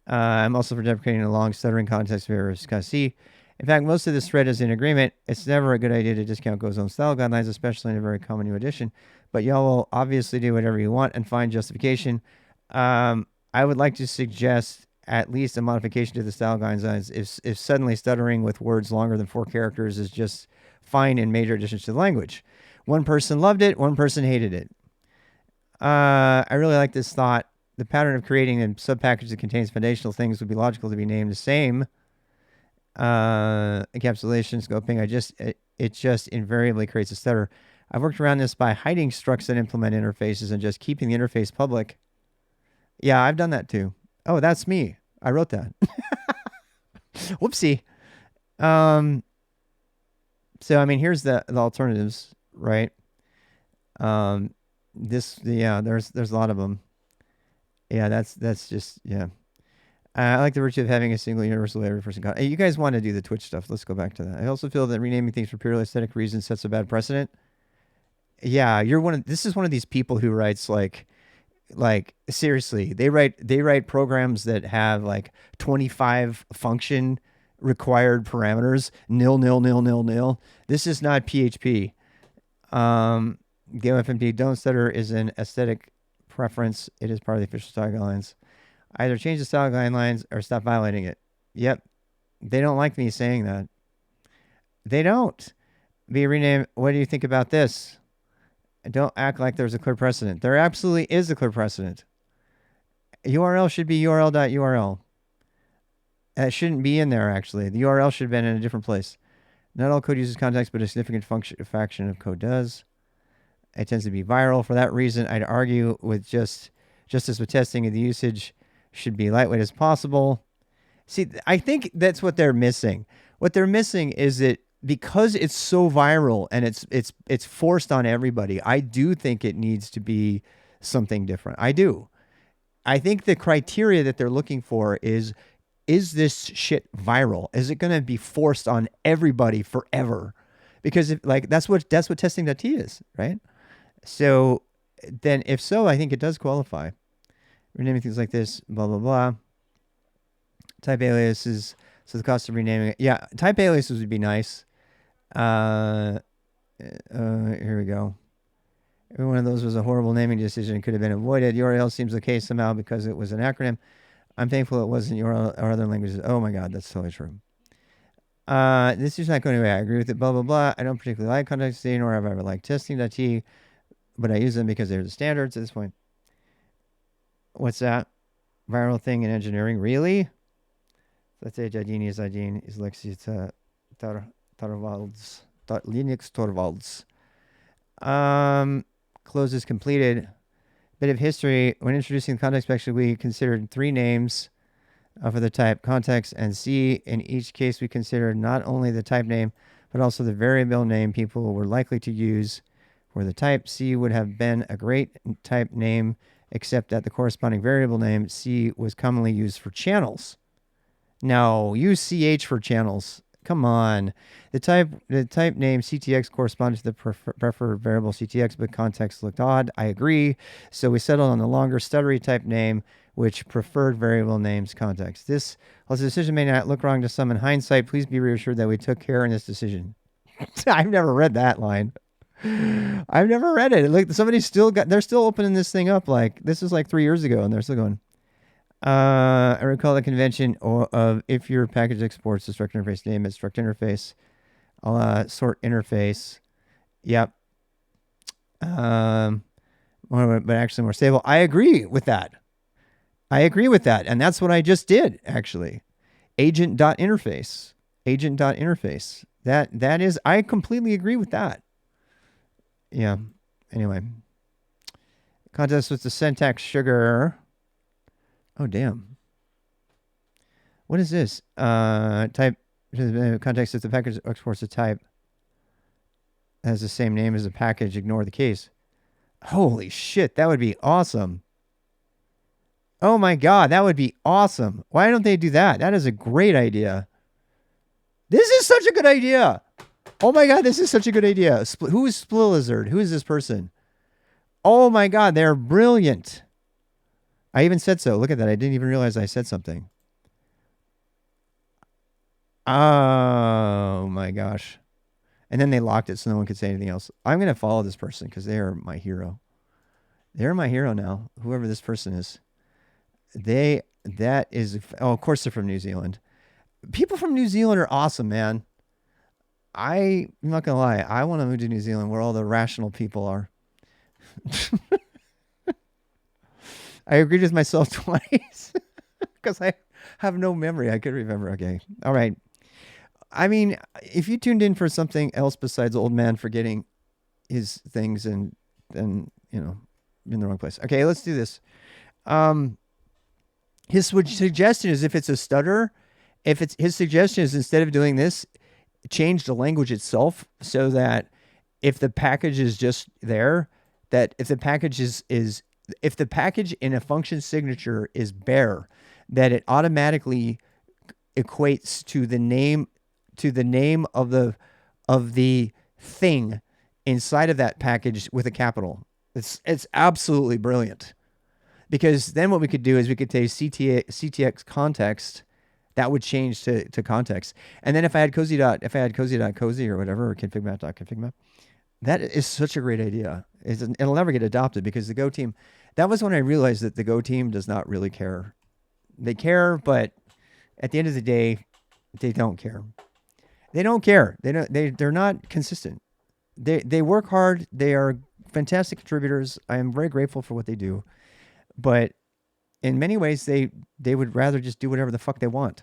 I'm also for deprecating a long stuttering context variables. C. In fact, most of this thread is in agreement. It's never a good idea to discount Go's own style guidelines, especially in a very common new edition. But y'all will obviously do whatever you want and find justification. I would like to suggest at least a modification to the style guidelines if suddenly stuttering with words longer than 4 characters is just fine in major additions to the language. One person loved it, one person hated it. I really like this thought. The pattern of creating a subpackage that contains foundational things would be logical to be named the same. Encapsulation, scoping, it just invariably creates a stutter. I've worked around this by hiding structs that implement interfaces and just keeping the interface public. Yeah, I've done that too. Oh, that's me. I wrote that. Whoopsie. So I mean, here's the alternatives, right? There's a lot of them. Yeah, that's just, yeah. I like the virtue of having a single universal every person. Hey, you guys want to do the Twitch stuff. Let's go back to that. I also feel that renaming things for purely aesthetic reasons sets a bad precedent. Yeah, this is one of these people who writes like seriously, they write programs that have like 25 function required parameters, nil, nil, nil, nil, nil. This is not PHP. GoFMD don't stutter is an aesthetic preference. It is part of the official style guidelines. Either change the style guidelines or stop violating it. Yep. They don't like me saying that. They don't. Be renamed. What do you think about this? Don't act like there's a clear precedent. There absolutely is a clear precedent. URL should be url.url. That shouldn't be in there, actually. The URL should have been in a different place. Not all code uses context, but a significant fraction of code does. It tends to be viral. For that reason, I'd argue with just as with testing, the usage should be lightweight as possible. See, I think that's what they're missing. What they're missing is that because it's so viral and it's forced on everybody, I do think it needs to be something different. I do. I think the criteria that they're looking for is this shit viral? Is it going to be forced on everybody forever? Because if, like that's what testing.t is, right? So then if so, I think it does qualify. Renaming things like this, blah blah blah. Type aliases. So the cost of renaming it. Yeah, type aliases would be nice. Here we go. Every one of those was a horrible naming decision and could have been avoided. URL seems okay somehow because it was an acronym. I'm thankful it wasn't URL or other languages. Oh my God, that's totally true. This is not going away. I agree with it, blah, blah, blah. I don't particularly like context-t, nor have I ever liked testing.t, but I use them because they're the standards at this point. What's that? Viral thing in engineering? Really? Let's say Jadini is Adin is Lexi Torvalds. Linux Torvalds. Close is completed. Bit of history. When introducing the context section, we considered 3 names for the type, context, and C. In each case, we considered not only the type name, but also the variable name people were likely to use for the type. C would have been a great type name, except that the corresponding variable name, C, was commonly used for channels. No, use CH for channels. Come on. The type name CTX corresponded to the preferred variable CTX, but context looked odd. I agree. So we settled on the longer stuttery type name, which preferred variable names context. This, while the decision may not look wrong to some in hindsight, please be reassured that we took care in this decision. I've never read that line. I've never read it. Like somebody's still got, they're still opening this thing up. Like this is like 3 years ago, and they're still going. I recall the convention of if your package exports the struct interface name as struct interface, sort interface. Yep. But actually more stable. I agree with that. And that's what I just did, actually. Agent.interface. Agent.interface. That is, I completely agree with that. Yeah. Anyway. Contest with the syntax sugar. Oh, damn. What is this? Type context if the package exports a type has the same name as the package, ignore the case. Holy shit, that would be awesome. Oh my God, that would be awesome. Why don't they do that? That is a great idea. This is such a good idea. Oh my God, this is such a good idea. Who is Splilizard? Who is this person? Oh my God, they're brilliant. I even said so. Look at that. I didn't even realize I said something. Oh my gosh. And then they locked it so no one could say anything else. I'm going to follow this person because they are my hero. They're my hero now, whoever this person is. Of course they're from New Zealand. People from New Zealand are awesome, man. I'm not going to lie. I want to move to New Zealand where all the rational people are. I agreed with myself twice because I have no memory. I could remember. Okay. All right. I mean, if you tuned in for something else besides old man forgetting his things and then, you're in the wrong place. Okay, let's do this. His suggestion is if it's a stutter, his suggestion is instead of doing this, change the language itself so that if the package is just there, that if the package if the package in a function signature is bare, that it automatically equates to the name of the thing inside of that package with a capital. It's absolutely brilliant. Because then what we could do is we could take CTX context, that would change to context. And then if I had cozy or whatever, or configmap, that is such a great idea. It'll never get adopted because the Go team, that was when I realized that the Go team does not really care. They care, but at the end of the day, they don't care. They don't care. They're not consistent. They work hard. They are fantastic contributors. I am very grateful for what they do. But in many ways, they would rather just do whatever the fuck they want.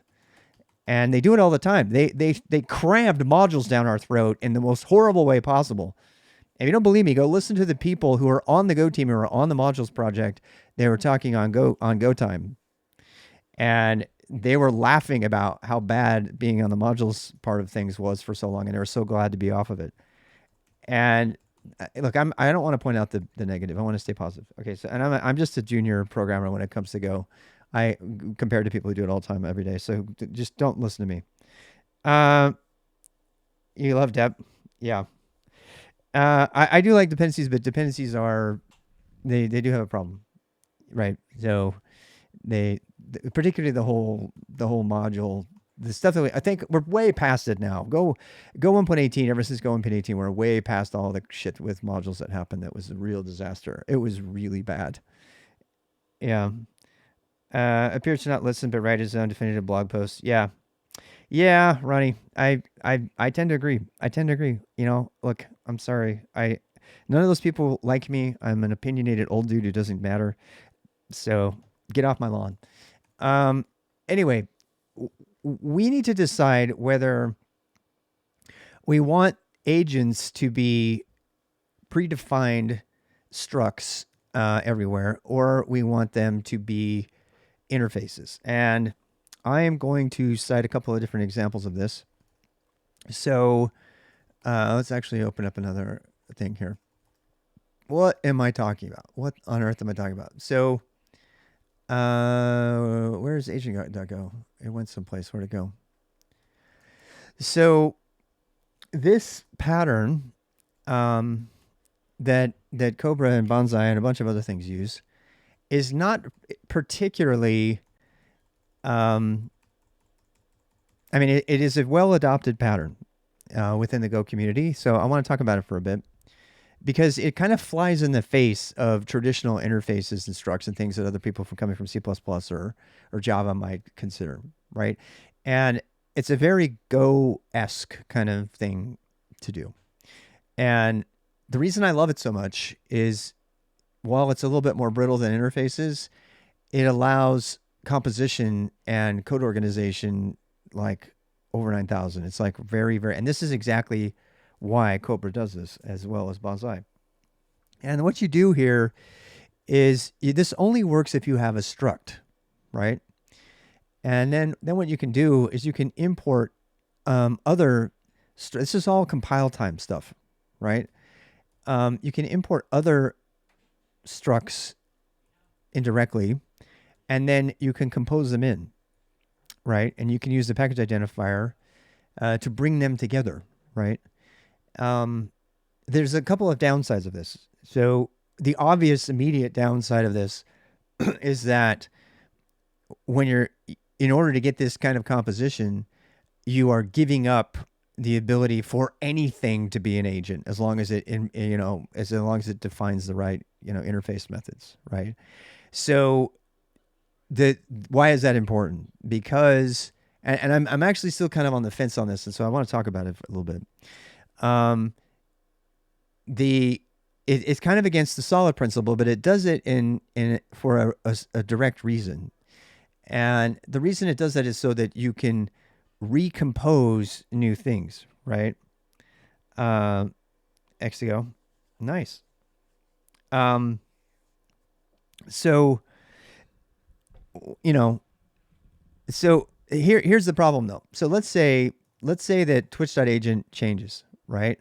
And they do it all the time. They crammed modules down our throat in the most horrible way possible. If you don't believe me, go listen to the people who are on the Go team who are on the modules project. They were talking on Go time, and they were laughing about how bad being on the modules part of things was for so long, and they were so glad to be off of it. And look, I don't want to point out the negative. I want to stay positive. Okay, so and I'm just a junior programmer when it comes to Go. I compared to people who do it all the time every day. So just don't listen to me. Uh, you love Deb, yeah. I do like dependencies, but dependencies are they do have a problem, right? So they particularly the whole module, the stuff that I think we're way past it now. Go 1.18. Ever since Go 1.18, we're way past all the shit with modules that happened. That was a real disaster. It was really bad. Yeah. Appears to not listen, but write his own definitive blog post. Yeah. Yeah, Ronnie. I tend to agree. I tend to agree. Look, I'm sorry. None of those people like me. I'm an opinionated old dude who doesn't matter. So get off my lawn. Um, anyway, we need to decide whether we want agents to be predefined structs everywhere, or we want them to be interfaces. And I am going to cite a couple of different examples of this. So let's actually open up another thing here. What am I talking about? What on earth am I talking about? So where's agent.go? It went someplace. Where'd it go? So this pattern that Cobra and Bonsai and a bunch of other things use is not particularly. I mean, it is a well adopted pattern within the Go community. So I want to talk about it for a bit because it kind of flies in the face of traditional interfaces and structs and things that other people from coming from C++ or Java might consider, right? And it's a very Go-esque kind of thing to do. And the reason I love it so much is while it's a little bit more brittle than interfaces, it allows composition and code organization like over 9,000. It's like very, very, and this is exactly why Cobra does this as well as Bonsai. And what you do here is this only works if you have a struct, right? And then what you can do is you can import other. This is all compile time stuff, right? You can import other structs indirectly, and then you can compose them in, right? And you can use the package identifier to bring them together, right? There's a couple of downsides of this. So the obvious immediate downside of this is that in order to get this kind of composition, you are giving up the ability for anything to be an agent as long as as long as it defines the right, interface methods, right? So why is that important? Because and I'm actually still kind of on the fence on this, and so I want to talk about it for a little bit. It's kind of against the solid principle, but it does it for a direct reason. And the reason it does that is so that you can recompose new things, right? X to go. Nice. So, so here's the problem though. So let's say that Twitch.agent changes, right?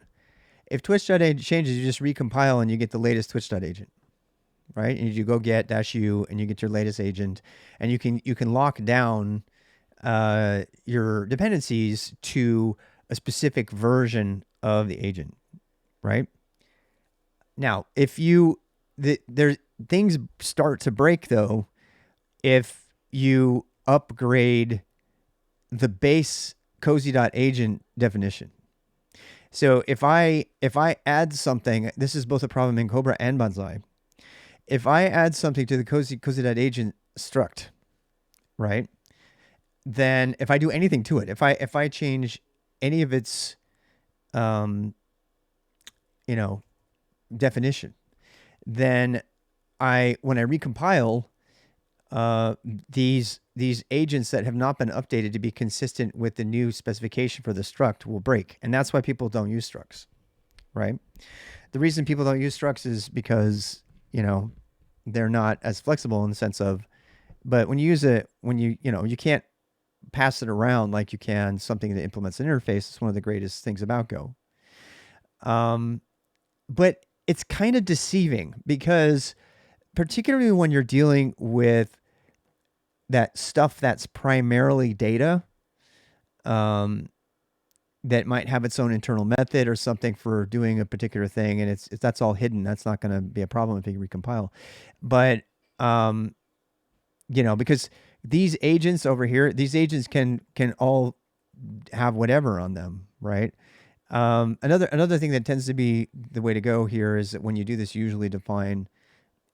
If Twitch.agent changes, you just recompile and you get the latest Twitch.agent, right? And you go get -u and you get your latest agent, and you can lock down your dependencies to a specific version of the agent, right? Now, if things start to break though, if you upgrade the base cozy.agent definition. So if I add something, this is both a problem in Cobra and Bonsai. If I add something to the cozy.agent struct, right? Then if I do anything to it, if I change any of its definition, then when I recompile, uh, these agents that have not been updated to be consistent with the new specification for the struct will break, and that's why people don't use structs, right? The reason people don't use structs is because you know they're not as flexible in the sense of, but when you use it, when you can't pass it around like you can something that implements an interface. It's one of the greatest things about Go. Um, but it's kind of deceiving because particularly when you're dealing with that stuff that's primarily data, um, that might have its own internal method or something for doing a particular thing, and it's that's all hidden. That's not going to be a problem if you recompile. But um, because these agents over here, these agents can all have whatever on them, right? Another thing that tends to be the way to go here is that when you do this, usually define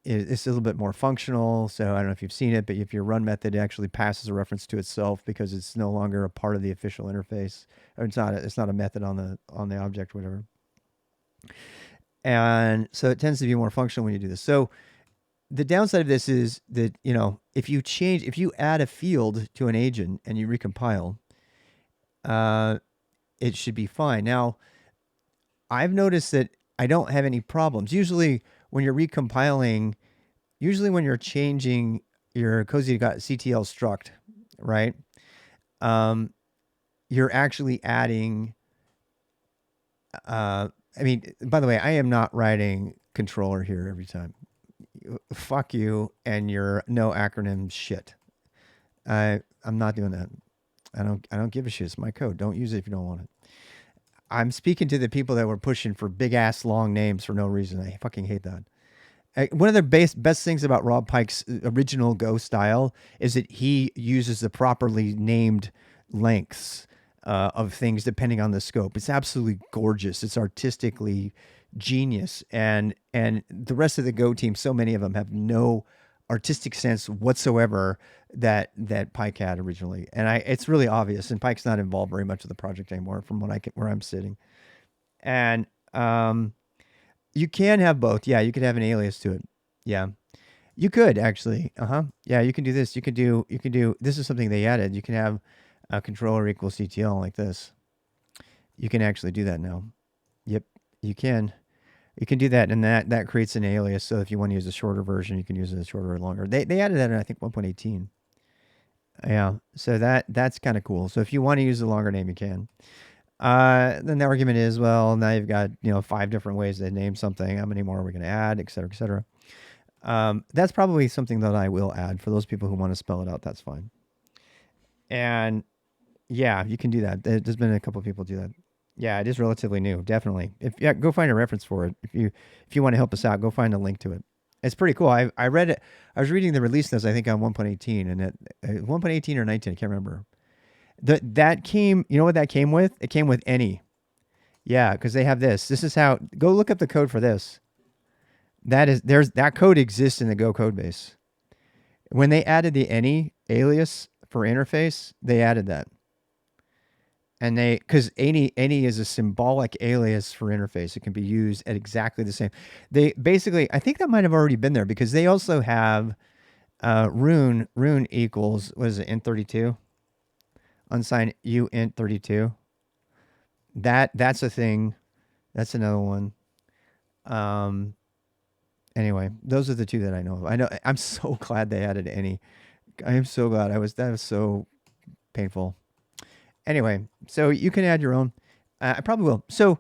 it's a little bit more functional. So I don't know if you've seen it, but if your run method actually passes a reference to itself because it's no longer a part of the official interface, or it's not a method on the object, whatever. And so it tends to be more functional when you do this. So the downside of this is that if you add a field to an agent and you recompile, uh, it should be fine. Now, I've noticed that I don't have any problems. Usually, when you're recompiling, usually when you're changing your Cozy CTL struct, right? Um, you're actually adding. I mean, by the way, I am not writing controller here every time. Fuck you and your no acronym shit. I'm not doing that. I don't give a shit. It's my code. Don't use it if you don't want it. I'm speaking to the people that were pushing for big ass long names for no reason. I fucking hate that. One of the best things about Rob Pike's original Go style is that he uses the properly named lengths of things depending on the scope. It's absolutely gorgeous. It's artistically genius, and the rest of the Go team, so many of them have no artistic sense whatsoever that Pike had originally, and it's really obvious. And Pike's not involved very much with the project anymore, from where I'm sitting, and you can have both. Yeah, you could have an alias to it. Yeah, you could actually. Yeah, you can do this. You can do. This is something they added. You can have a controller equals CTL like this. You can actually do that now. Yep, you can. You can do that, and that creates an alias. So if you want to use a shorter version, you can use a shorter or longer. They added that in I think 1.18. Yeah, so that's kind of cool. So if you want to use a longer name, you can. Then the argument is, well, now you've got 5 different ways to name something. How many more are we going to add, et cetera, et cetera. That's probably something that I will add for those people who want to spell it out. That's fine. And yeah, you can do that. There's been a couple of people do that. Yeah, it is relatively new, definitely. Go find a reference for it. If you want to help us out, go find a link to it. It's pretty cool. I read it. I was reading the release notes, I think, on 1.18, and 1.18 or 19, I can't remember. That came. You know what that came with? It came with any. Yeah, because they have this. This is how. Go look up the code for this. That code exists in the Go code base. When they added the any alias for interface, they added that. And because any is a symbolic alias for interface. It can be used at exactly the same. They basically, I think that might have already been there because they also have rune equals, what is it, int32? Unsigned u int32. That's a thing. That's another one. Anyway, those are the two that I know of. I'm so glad they added any. I am so glad. That was so painful. Anyway, so you can add your own. I probably will. So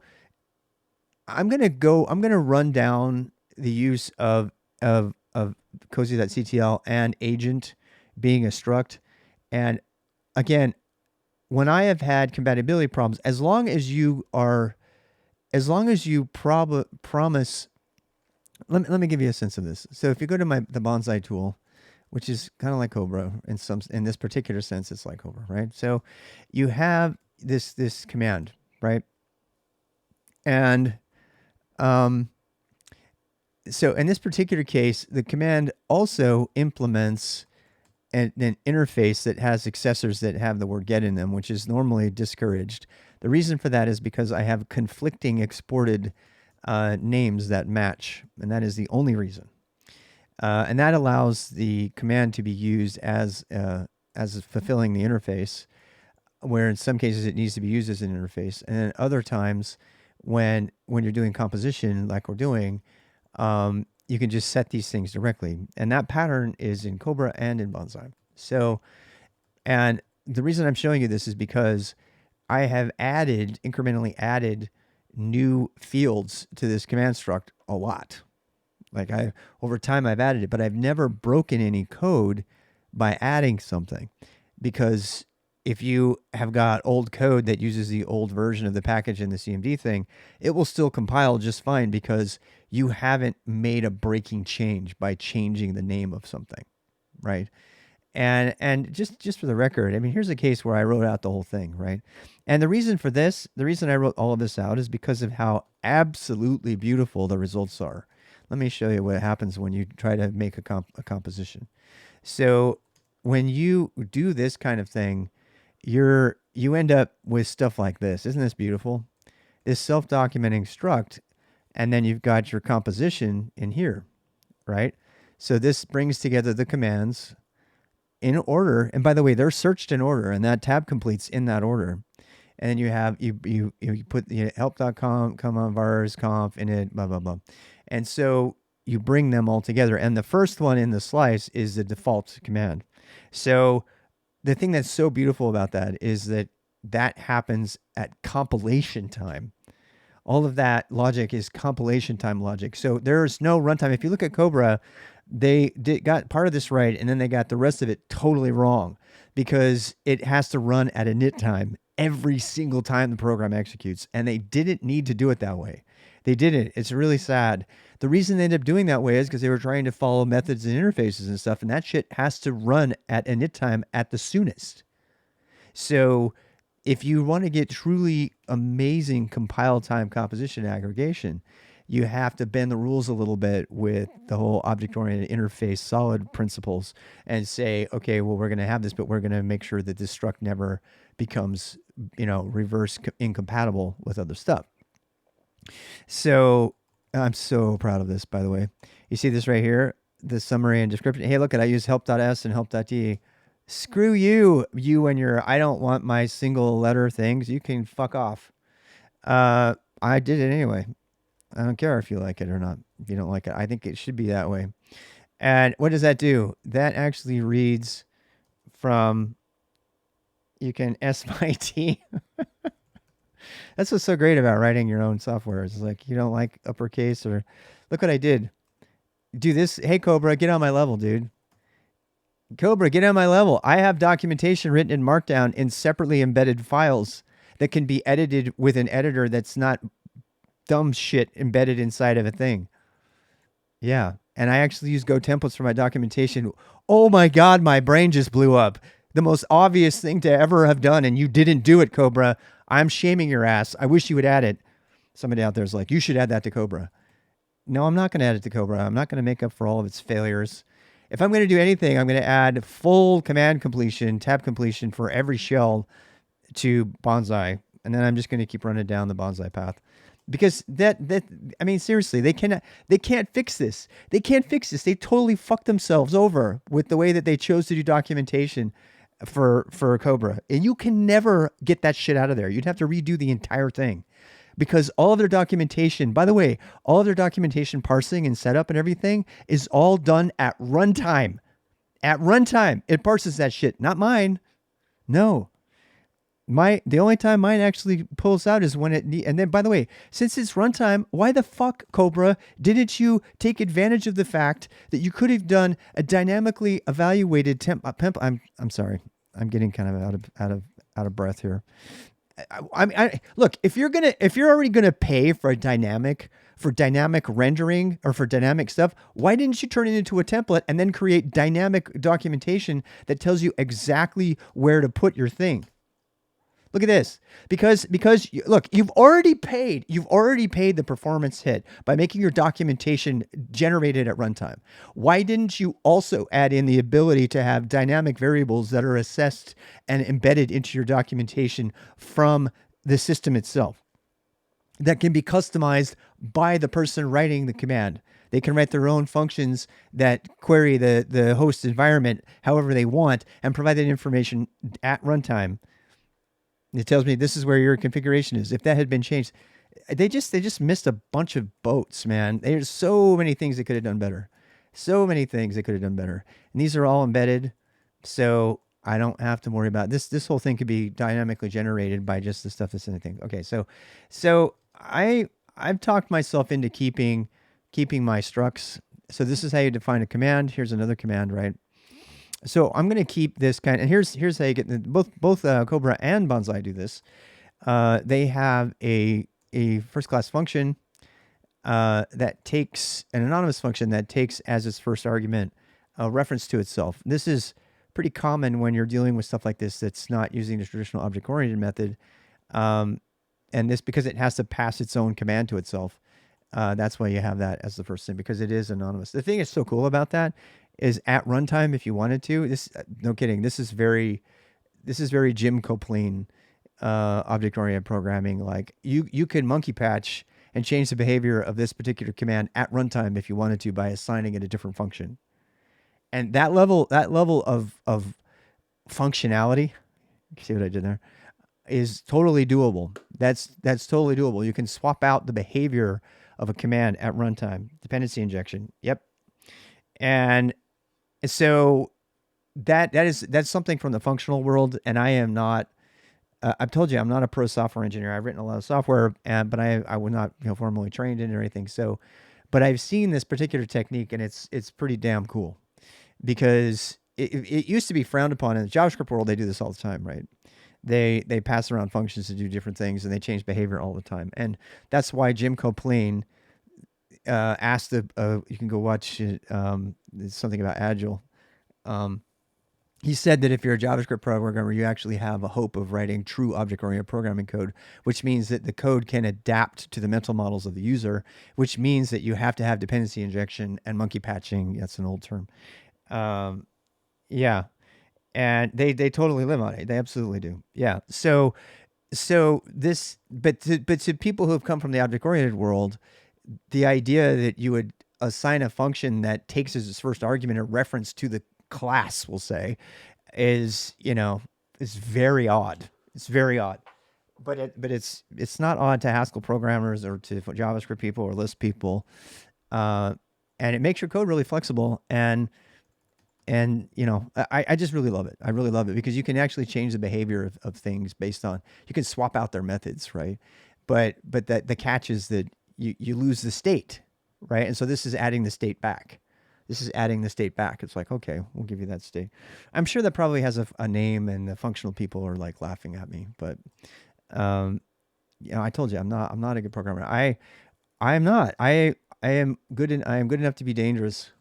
I'm gonna run down the use of Cozy.ctl and agent being a struct. And again, when I have had compatibility problems, as long as you promise, let me give you a sense of this. So if you go to the bonsai tool, which is kind of like Cobra in this particular sense, it's like Cobra, right? So you have this command, right? And so in this particular case, the command also implements an interface that has successors that have the word get in them, which is normally discouraged. The reason for that is because I have conflicting exported names that match, and that is the only reason. And that allows the command to be used as fulfilling the interface, where in some cases it needs to be used as an interface, and then other times when you're doing composition like we're doing, you can just set these things directly, and that pattern is in Cobra and in Bonsai. So, and the reason I'm showing you this is because I have incrementally added new fields to this command struct a lot. Like over time I've added it, but I've never broken any code by adding something, because if you have got old code that uses the old version of the package in the CMD thing, it will still compile just fine because you haven't made a breaking change by changing the name of something, right? And just for the record, I mean, here's a case where I wrote out the whole thing, right? And the reason for this, the reason I wrote all of this out is because of how absolutely beautiful the results are. Let me show you what happens when you try to make a composition. So when you do this kind of thing, you end up with stuff like this. Isn't this beautiful? This self-documenting struct, and then you've got your composition in here, right? So this brings together the commands in order, and by the way, they're searched in order, and that tab completes in that order. And then you have you put help.com, vars, conf, init, blah blah blah, and so you bring them all together. And the first one in the slice is the default command. So the thing that's so beautiful about that is that happens at compilation time. All of that logic is compilation time logic. So there's no runtime. If you look at Cobra, they got part of this right, and then they got the rest of it totally wrong, because it has to run at init time every single time the program executes, and they didn't need to do it that way. They didn't. It's really sad. The reason they ended up doing that way is because they were trying to follow methods and interfaces and stuff, and that shit has to run at init time at the soonest. So if you want to get truly amazing compile time composition aggregation, you have to bend the rules a little bit with the whole object-oriented interface solid principles and say, okay, well, we're going to have this, but we're going to make sure that this struct never becomes, reverse incompatible with other stuff. So I'm so proud of this, by the way. You see this right here, the summary and description. Hey, look, I use help.s and help.d. Screw you, you and your I don't want my single letter things. You can fuck off. I did it anyway. I don't care if you like it or not. If you don't like it, I think it should be that way. And what does that do? That actually reads from, you can SMIT. That's what's so great about writing your own software. It's like, you don't like uppercase, or look what I did. Do this. Hey, Cobra, get on my level, dude. Cobra, get on my level. I have documentation written in Markdown in separately embedded files that can be edited with an editor that's not dumb shit embedded inside of a thing. Yeah. And I actually use Go templates for my documentation. Oh my God, my brain just blew up. The most obvious thing to ever have done, and you didn't do it, Cobra. I'm shaming your ass. I wish you would add it. Somebody out there is like, you should add that to Cobra. No, I'm not going to add it to Cobra. I'm not going to make up for all of its failures. If I'm going to do anything, I'm going to add full command completion, tab completion for every shell to Bonsai. And then I'm just going to keep running down the Bonsai path. Because I mean, seriously, they can't fix this. They can't fix this. They totally fucked themselves over with the way that they chose to do documentation for Cobra. And you can never get that shit out of there. You'd have to redo the entire thing. Because all of their documentation, by the way, all of their documentation parsing and setup and everything is all done at runtime. At runtime, it parses that shit, not mine. No. The only time mine actually pulls out is when and then, by the way, since it's runtime, why the fuck, Cobra, didn't you take advantage of the fact that you could have done a dynamically evaluated I'm sorry, I'm getting kind of out of breath here. Look, if you're already gonna pay for dynamic rendering or for dynamic stuff, why didn't you turn it into a template and then create dynamic documentation that tells you exactly where to put your thing? Look at this. Because look, you've already paid the performance hit by making your documentation generated at runtime. Why didn't you also add in the ability to have dynamic variables that are assessed and embedded into your documentation from the system itself? that can be customized by the person writing the command. They can write their own functions that query the host environment however they want and provide that information at runtime. It tells me this is where your configuration is. If that had been changed, they just missed a bunch of boats, man. There's so many things they could have done better. So many things they could have done better. And these are all embedded, so I don't have to worry about this. This whole thing could be dynamically generated by just the stuff that's in the thing. Okay, so I've talked myself into keeping my structs. So this is how you define a command. Here's another command, right? So I'm going to keep this kind. And here's how you get both Cobra and Bonsai do this. They have a first class function that takes an anonymous function that takes as its first argument a reference to itself. This is pretty common when you're dealing with stuff like this that's not using the traditional object oriented method. Um, and this because it has to pass its own command to itself. That's why you have that as the first thing because it is anonymous. The thing that's so cool about that is at runtime, if you wanted to, this no kidding, this is very Jim Coplane object oriented programming. Like you could monkey patch and change the behavior of this particular command at runtime if you wanted to by assigning it a different function. And that level of functionality, you see what I did there, is totally doable. That's totally doable. You can swap out the behavior of a command at runtime. Dependency injection. Yep. And so that's something from the functional world, and I am not. I've told you I'm not a pro software engineer. I've written a lot of software, but I was not formally trained in it or anything. So, but I've seen this particular technique, and it's pretty damn cool because it used to be frowned upon in the JavaScript world. They do this all the time, right? They pass around functions to do different things, and they change behavior all the time. And that's why Jim Coplane asked you can go watch it, it's something about Agile. Um, he said that if you're a JavaScript programmer, you actually have a hope of writing true object-oriented programming code, which means that the code can adapt to the mental models of the user, which means that you have to have dependency injection and monkey patching. That's an old term. Um, yeah, and they totally live on it. They absolutely do. Yeah. So this, but to people who have come from the object-oriented world, the idea that you would assign a function that takes as its first argument a reference to the class, we'll say, is very odd. It's very odd, but it's not odd to Haskell programmers or to JavaScript people or Lisp people, uh, and it makes your code really flexible. And I just really love it. I really love it because you can actually change the behavior of things based on you can swap out their methods, right? But that the catch is that you lose the state, right? And so this is adding the state back. This is adding the state back. It's like, okay, we'll give you that state. I'm sure that probably has a name, and the functional people are like laughing at me. But um, I told you I'm not a good programmer. I'm not. I am good enough to be dangerous.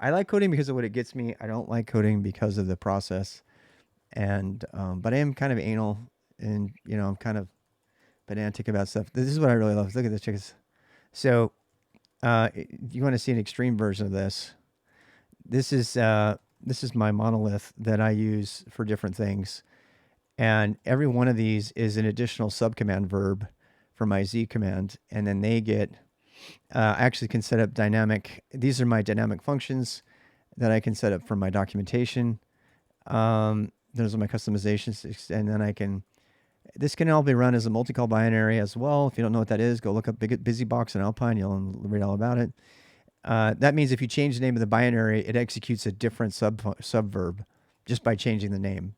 I like coding because of what it gets me. I don't like coding because of the process. And but I am kind of anal, and I'm kind of pedantic about stuff. This is what I really love. Look at this, chickens. So you want to see an extreme version of this? This is my monolith that I use for different things, and every one of these is an additional subcommand verb for my Z command, and then they get. I actually can set up dynamic. These are my dynamic functions that I can set up from my documentation. Those are my customizations, and then I can. This can all be run as a multi-call binary as well. If you don't know what that is, go look up BusyBox and Alpine. You'll read all about it. That means if you change the name of the binary, it executes a different subverb just by changing the name.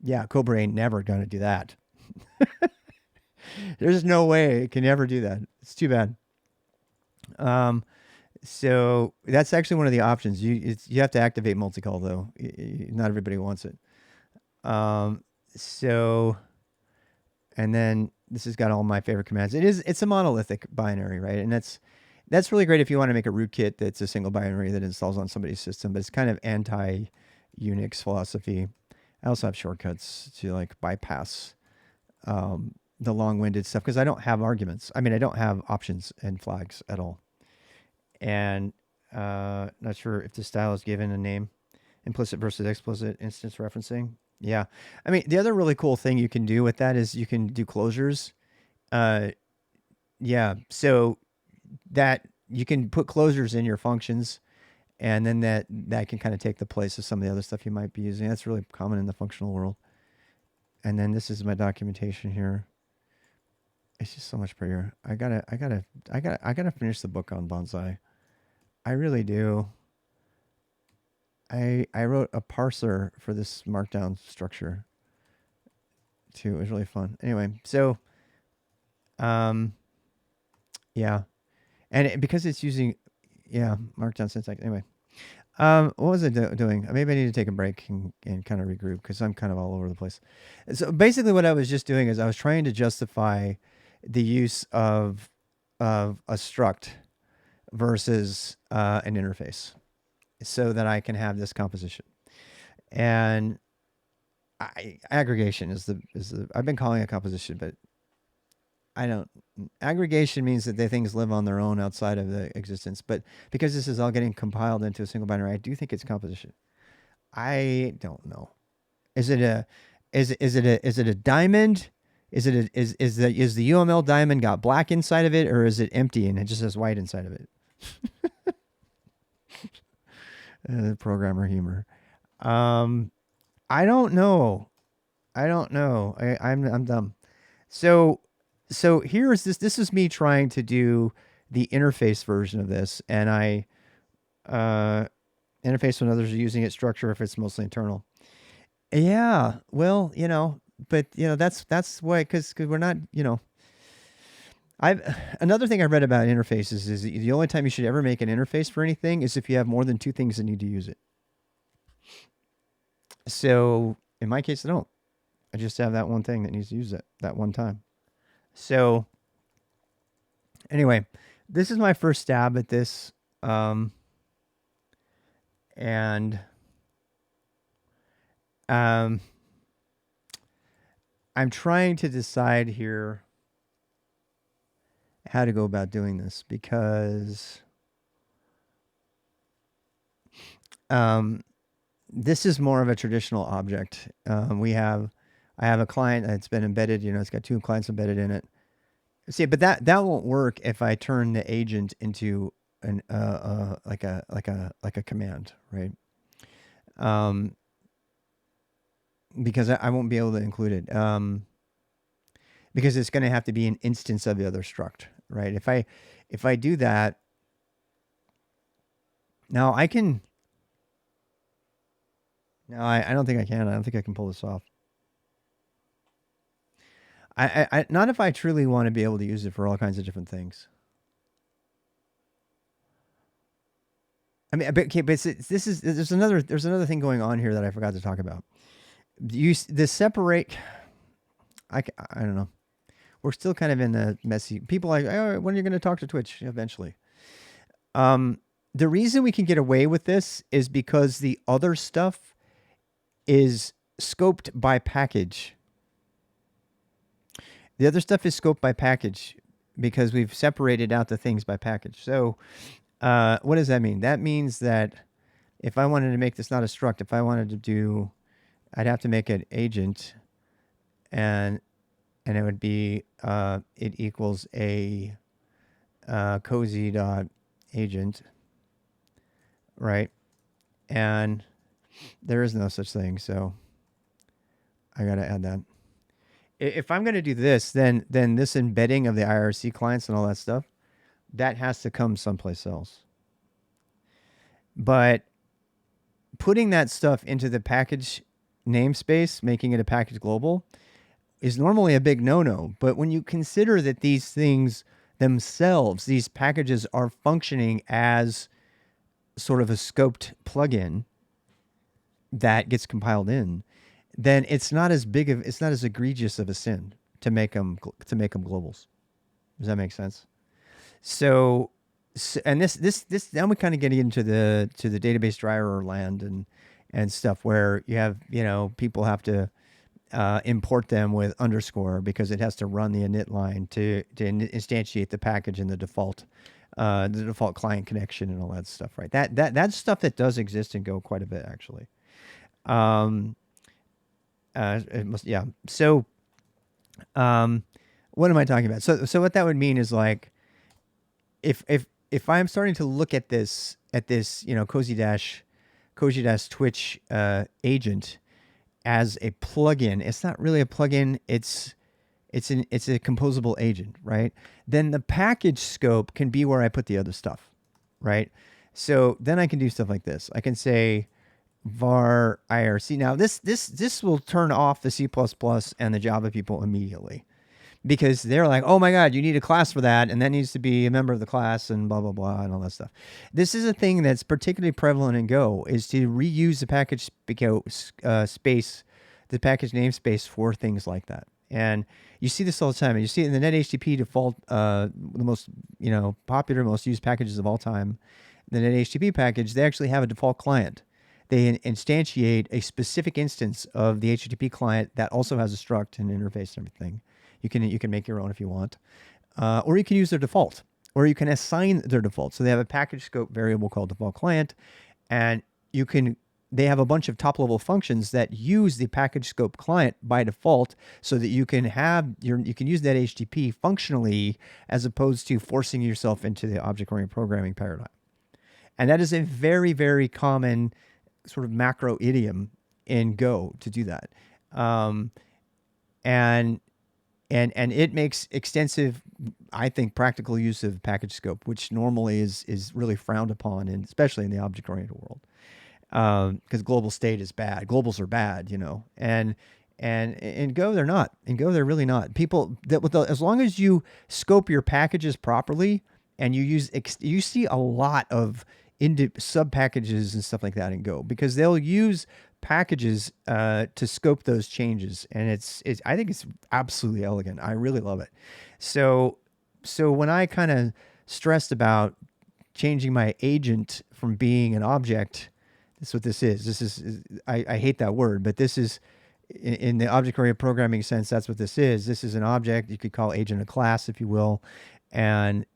Yeah, Cobra ain't never going to do that. There's no way it can ever do that. It's too bad. Um, so that's actually one of the options. You have to activate multi-call though. Not everybody wants it. Um, so and then this has got all my favorite commands. It's a monolithic binary, right? And that's really great if you want to make a rootkit that's a single binary that installs on somebody's system, but it's kind of anti Unix philosophy. I also have shortcuts to like bypass the long-winded stuff because I don't have arguments. I mean, I don't have options and flags at all. And not sure if the style is given a name. Implicit versus explicit instance referencing. Yeah. I mean, the other really cool thing you can do with that is you can do closures. Uh, yeah. So that you can put closures in your functions, and then that can kind of take the place of some of the other stuff you might be using. That's really common in the functional world. And then this is my documentation here. It's just so much prettier. I gotta finish the book on bonsai. I really do. I wrote a parser for this markdown structure too. It was really fun. Anyway, so um yeah, and because it's using yeah markdown syntax. Anyway, what was I doing? Maybe I need to take a break and kind of regroup because I'm kind of all over the place. So basically, what I was just doing is I was trying to justify the use of a struct versus an interface, so that I can have this composition. And aggregation is the I've been calling it composition, but I don't. Aggregation means that the things live on their own outside of the existence. But because this is all getting compiled into a single binary, I do think it's composition. I don't know. Is it a is it a diamond? Is it a, is the UML diamond got black inside of it, or is it empty and it just has white inside of it? Programmer humor. Um, I don't know. I don't know. I'm dumb. So here's this. This is me trying to do the interface version of this, and I uh, interface when others are using it. Structure if it's mostly internal. Yeah. Well, but that's why because we're not I've another thing I read about interfaces is the only time you should ever make an interface for anything is if you have more than two things that need to use it. So in my case, I don't. I just have that one thing that needs to use it that one time. So anyway, this is my first stab at this, and um, I'm trying to decide here how to go about doing this because um, this is more of a traditional object. I have a client that's been embedded. It's got two clients embedded in it. See, but that won't work if I turn the agent into an like a command, right? Um, because I won't be able to include it. Because it's going to have to be an instance of the other struct, right? If I do that, now I can. No, I don't think I can. I don't think I can pull this off. I not if I truly want to be able to use it for all kinds of different things. I mean, but, okay, but this is there's another thing going on here that I forgot to talk about. The separate. I don't know. We're still kind of in the messy. People are like, oh, when are you going to talk to Twitch eventually? The reason we can get away with this is because the other stuff is scoped by package. The other stuff is scoped by package because we've separated out the things by package. So, what does that mean? That means that if I wanted to make this not a struct, if I wanted to do, I'd have to make an agent, and it would be it equals a cozy dot agent, right? And there is no such thing, so I got to add that. If I'm going to do this, then this embedding of the IRC clients and all that stuff, that has to come someplace else. But putting that stuff into the package namespace, making it a package global, is normally a big no-no. But when you consider that these things themselves, these packages are functioning as sort of a scoped plugin that gets compiled in, then it's not as egregious of a sin to make them globals. Does that make sense? So and this now we kind of get into the database driver land and stuff where you have people have to import them with underscore because it has to run the init line to instantiate the package in the default client connection and all that stuff, right? That's stuff that does exist in Go quite a bit actually. It must, yeah. So, What am I talking about? So what that would mean is like if I'm starting to look at this Cozy Dash Twitch agent as a plugin, it's not really a plugin. It's a composable agent, right? Then the package scope can be where I put the other stuff, right? So then I can do stuff like this. I can say var IRC. Now this will turn off the C++ and the Java people immediately because they're like, oh my God, you need a class for that, and that needs to be a member of the class, and blah blah blah, and all that stuff. This is a thing that's particularly prevalent in Go, is to reuse the package space, the package namespace for things like that. And you see this all the time. And you see it in the NetHTTP default, the most popular, most used packages of all time. The NetHTTP package, they actually have a default client. They instantiate a specific instance of the HTTP client that also has a struct and interface and everything. You can make your own if you want, or you can use their default, or you can assign their default. So they have a package scope variable called default client, and you can. They have a bunch of top level functions that use the package scope client by default, so that you can you can use that HTTP functionally as opposed to forcing yourself into the object oriented programming paradigm. And that is a very very common sort of macro idiom in Go to do that. Um, and and it makes extensive, I think, practical use of package scope, which normally is really frowned upon, and especially in the object oriented world, because global state is bad. Globals are bad, and in Go they're not. In Go they're really not. People that as long as you scope your packages properly and you you see a lot of into sub packages and stuff like that in Go, because they'll use packages to scope those changes, and it's I think it's absolutely elegant. I really love it. So when I kind of stressed about changing my agent from being an object, that's what this is. I hate that word, but this is in the object-oriented programming sense. That's what this is. This is an object. You could call agent a class, if you will, and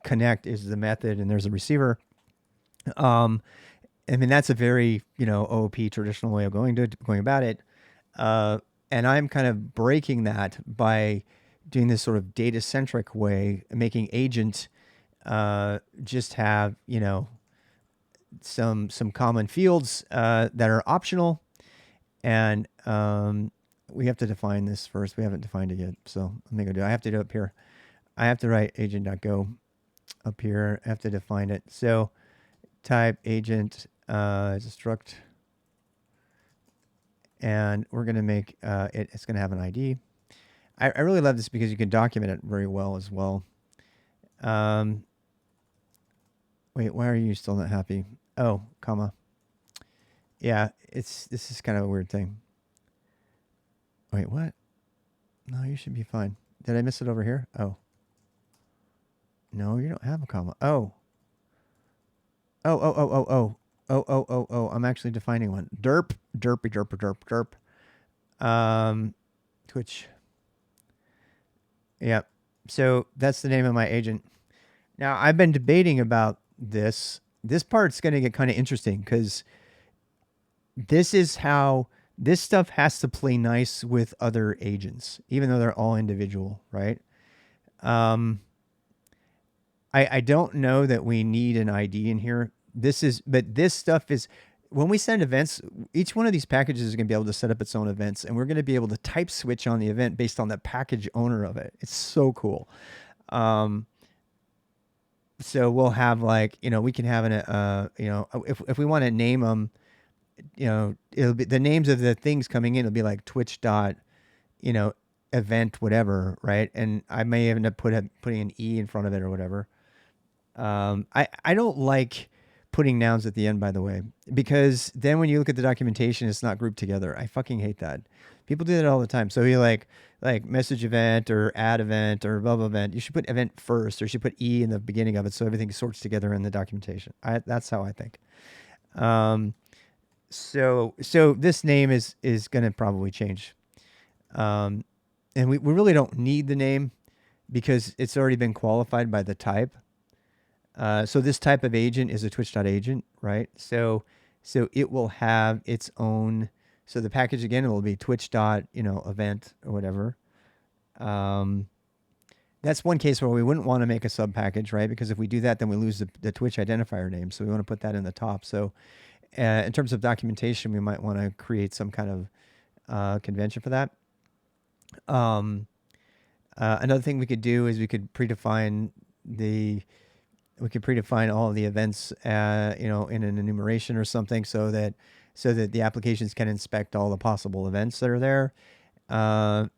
connect is the method, and there's a receiver. I mean, that's a very OOP traditional way of going about it, and I'm kind of breaking that by doing this sort of data centric way, making agent just have some common fields that are optional, and we have to define this first. We haven't defined it yet, so let me go do. I have to do it up here. I have to write agent.go up here. I have to define it. So type agent is a struct, and we're going to make it's going to have an ID. I really love this because you can document it very well as well. Wait, why are you still not happy? Oh, comma. Yeah, this is kind of a weird thing. Wait, what? No, you should be fine. Did I miss it over here? Oh. No, you don't have a comma. Oh. Oh. I'm actually defining one. Derp. Twitch. Yeah. So that's the name of my agent. Now, I've been debating about this. This part's going to get kind of interesting because this is how this stuff has to play nice with other agents, even though they're all individual, right? I don't know that we need an ID in here. But this stuff is, when we send events, each one of these packages is going to be able to set up its own events, and we're going to be able to type switch on the event based on the package owner of it. It's so cool. So we'll have we can have if we want to name them, it'll be the names of the things coming in. It'll be like Twitch dot, event whatever, right? And I may end up putting an E in front of it or whatever. I don't like putting nouns at the end, by the way, because then when you look at the documentation, it's not grouped together. I fucking hate that. People do that all the time. So you like message event or add event or blah blah event. You should put event first, or you should put E in the beginning of it, so everything sorts together in the documentation. That's how I think. So this name is going to probably change, and we really don't need the name because it's already been qualified by the type. So this type of agent is a Twitch.agent, right? So it will have its own. So the package again, it will be Twitch. Event or whatever. That's one case where we wouldn't want to make a sub package, right? Because if we do that, then we lose the Twitch identifier name. So we want to put that in the top. So in terms of documentation, we might want to create some kind of convention for that. Um, another thing we could do is the we could predefine all of the events, in an enumeration or something, so that the applications can inspect all the possible events that are there, uh,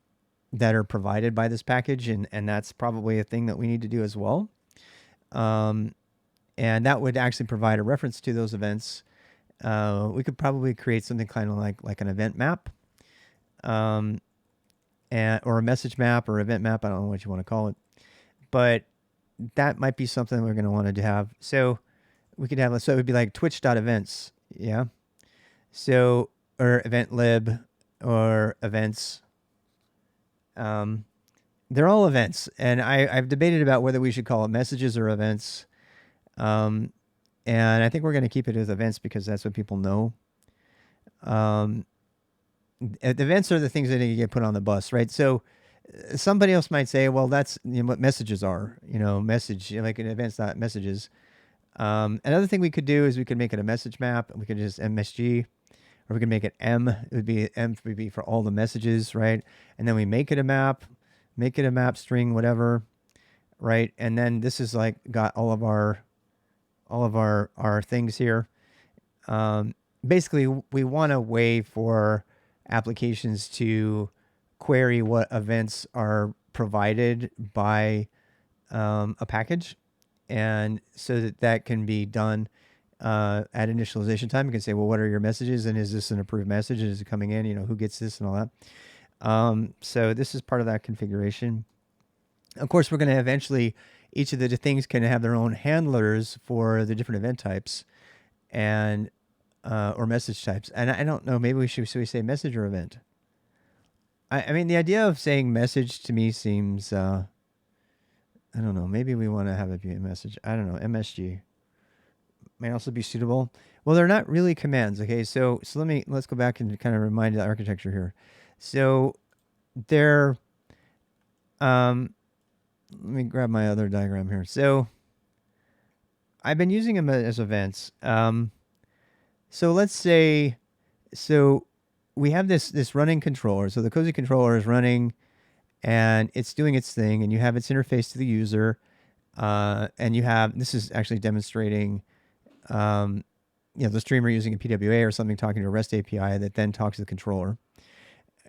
that are provided by this package, and that's probably a thing that we need to do as well. Um, and that would actually provide a reference to those events. We could probably create something kind of like an event map, um, or a message map or event map. I don't know what you want to call it, but that might be something we're going to want to have. So we could have, so it would be like twitch.events. Yeah. So, or event lib or events. Um, they're all events. And I've debated about whether we should call it messages or events. Um, and I think we're going to keep it as events because that's what people know. Um, the events are the things that get put on the bus, right? So somebody else might say, well, that's what messages are, message, like an event's not messages. Another thing we could do is we could make it a message map. We could just MSG, or we could make it M. It would be M would be for all the messages, right? And then we make it a map string, whatever, right? And then this is like got all of our things here. Um, Basically, we want a way for applications to query what events are provided by a package, and so that can be done at initialization time. You can say, well, what are your messages, and is this an approved message? And is it coming in? Who gets this and all that. So this is part of that configuration. Of course, we're going to eventually, each of the things can have their own handlers for the different event types and or message types. And I don't know, maybe should we say message or event? I mean, the idea of saying message to me seems, I don't know, maybe we want to have it be a message. I don't know, MSG may also be suitable. Well, they're not really commands. Okay, so let's go back and kind of remind the architecture here. So they're, let me grab my other diagram here. So I've been using them as events. So let's say, so we have this running controller. So the Cozy controller is running, and it's doing its thing, and you have its interface to the user, and you have, this is actually demonstrating, the streamer using a PWA or something talking to a REST API that then talks to the controller.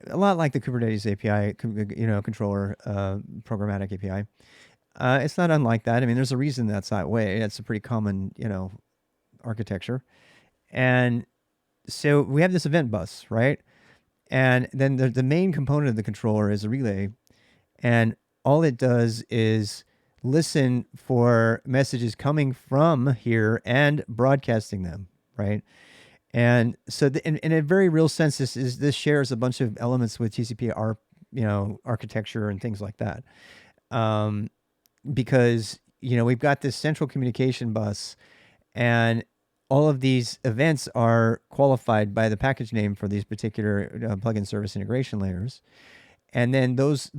A lot like the Kubernetes API, controller, programmatic API. It's not unlike that. I mean, there's a reason that's that way. It's a pretty common, architecture. And so we have this event bus, right? And then the main component of the controller is a relay. And all it does is listen for messages coming from here and broadcasting them, right? And so in a very real sense, this shares a bunch of elements with TCP architecture and things like that. Because, we've got this central communication bus, and all of these events are qualified by the package name for these particular plugin service integration layers. And then those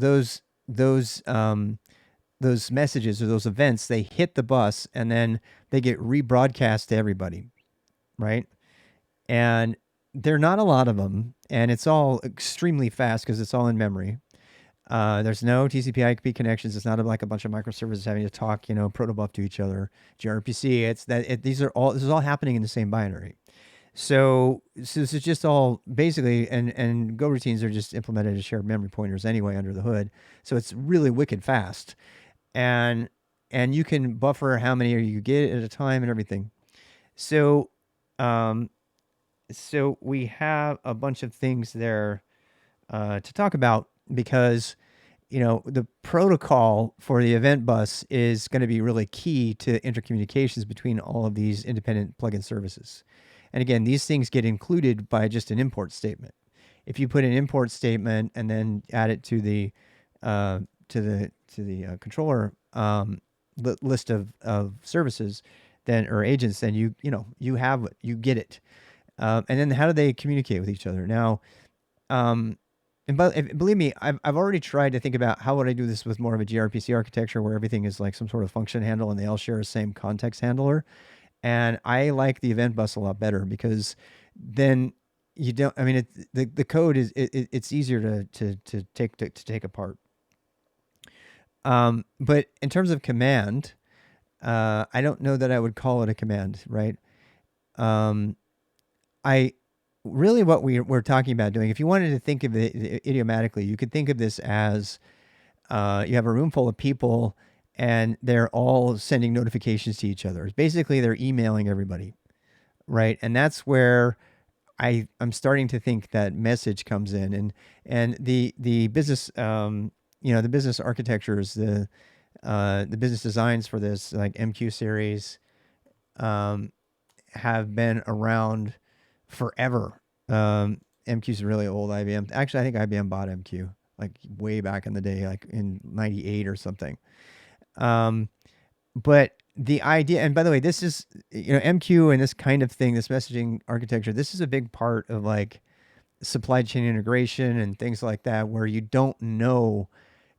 messages or those events, they hit the bus and then they get rebroadcast to everybody, right? And there are not a lot of them, and it's all extremely fast because it's all in memory. There's no TCP/IP connections. It's not like a bunch of microservices having to talk, protobuf to each other. gRPC. It's that this is all happening in the same binary. So this is just all basically, and Go routines are just implemented as shared memory pointers anyway under the hood. So it's really wicked fast, and you can buffer how many you get at a time and everything. So, so we have a bunch of things there to talk about, because the protocol for the event bus is going to be really key to intercommunications between all of these independent plugin services. And again, these things get included by just an import statement. If you put an import statement and then add it to the controller list of services, then, or agents, then you get it. And then how do they communicate with each other? Now, And but believe me, I've already tried to think about how would I do this with more of a gRPC architecture where everything is like some sort of function handle and they all share the same context handler. And I like the event bus a lot better because then you don't. I mean, the code is it's easier to take apart. But in terms of command, I don't know that I would call it a command, right? Um, I really what we're talking about doing. If you wanted to think of it idiomatically, you could think of this as you have a room full of people and they're all sending notifications to each other. Basically, they're emailing everybody, right? And that's where I'm starting to think that message comes in, and the business the business architectures, the business designs for this like MQ series um, have been around forever. MQ is really old IBM. Actually, I think IBM bought MQ like way back in the day, like in '98 or something. Um, but the idea, and by the way, this is MQ and this kind of thing, this messaging architecture. This is a big part of like supply chain integration and things like that, where you don't know,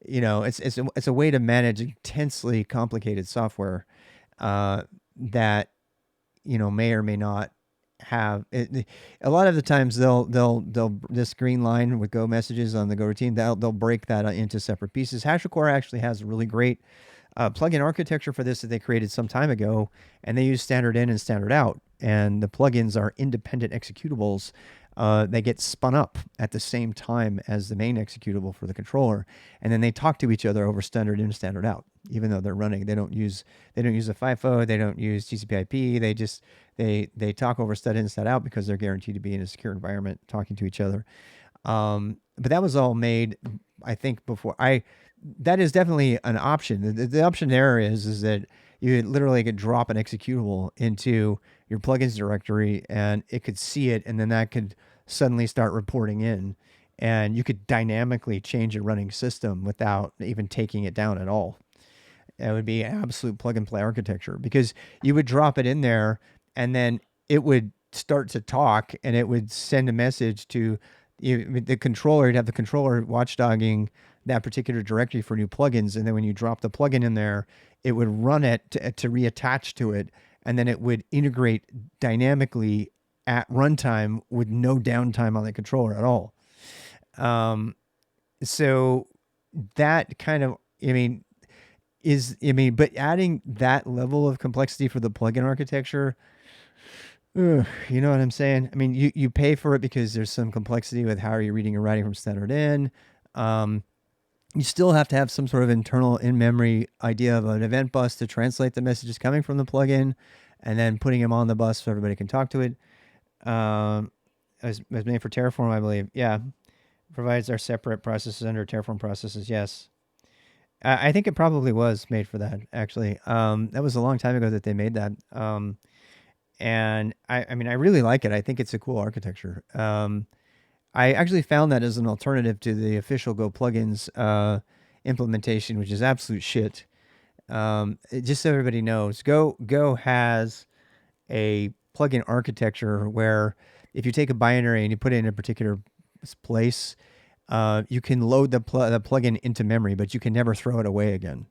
it's a way to manage intensely complicated software that may or may not have it. A lot of the times they'll this green line with Go messages on the Go routine, they'll break that into separate pieces. HashiCorp actually has a really great plugin architecture for this that they created some time ago, and they use standard in and standard out, and the plugins are independent executables. They get spun up at the same time as the main executable for the controller, and then they talk to each other over standard in and standard out. Even though they're running, they don't use a FIFO, they don't use TCP/IP. They talk over stud in stud out because they're guaranteed to be in a secure environment talking to each other. But that was all made, I think, before I. That is definitely an option. The option there is that you literally could drop an executable into your plugins directory and it could see it, and then that could suddenly start reporting in, and you could dynamically change your running system without even taking it down at all. It would be absolute plug and play architecture because you would drop it in there and then it would start to talk and it would send a message to the controller. You'd have the controller watchdogging that particular directory for new plugins. And then when you drop the plugin in there, it would run it to reattach to it. And then it would integrate dynamically at runtime with no downtime on the controller at all. Um, so that kind of, but adding that level of complexity for the plugin architecture, you know what I'm saying? I mean, you pay for it because there's some complexity with how are you reading and writing from standard in. Um, you still have to have some sort of internal in-memory idea of an event bus to translate the messages coming from the plugin, and then putting them on the bus so everybody can talk to it. As made for Terraform, I believe. Yeah, provides our separate processes under Terraform processes. Yes. I think it probably was made for that, actually. That was a long time ago that they made that. And I mean, I really like it. I think it's a cool architecture. I actually found that as an alternative to the official Go plugins implementation, which is absolute shit. Just so everybody knows, Go has a plugin architecture where if you take a binary and you put it in a particular place, you can load the plugin into memory, but you can never throw it away again.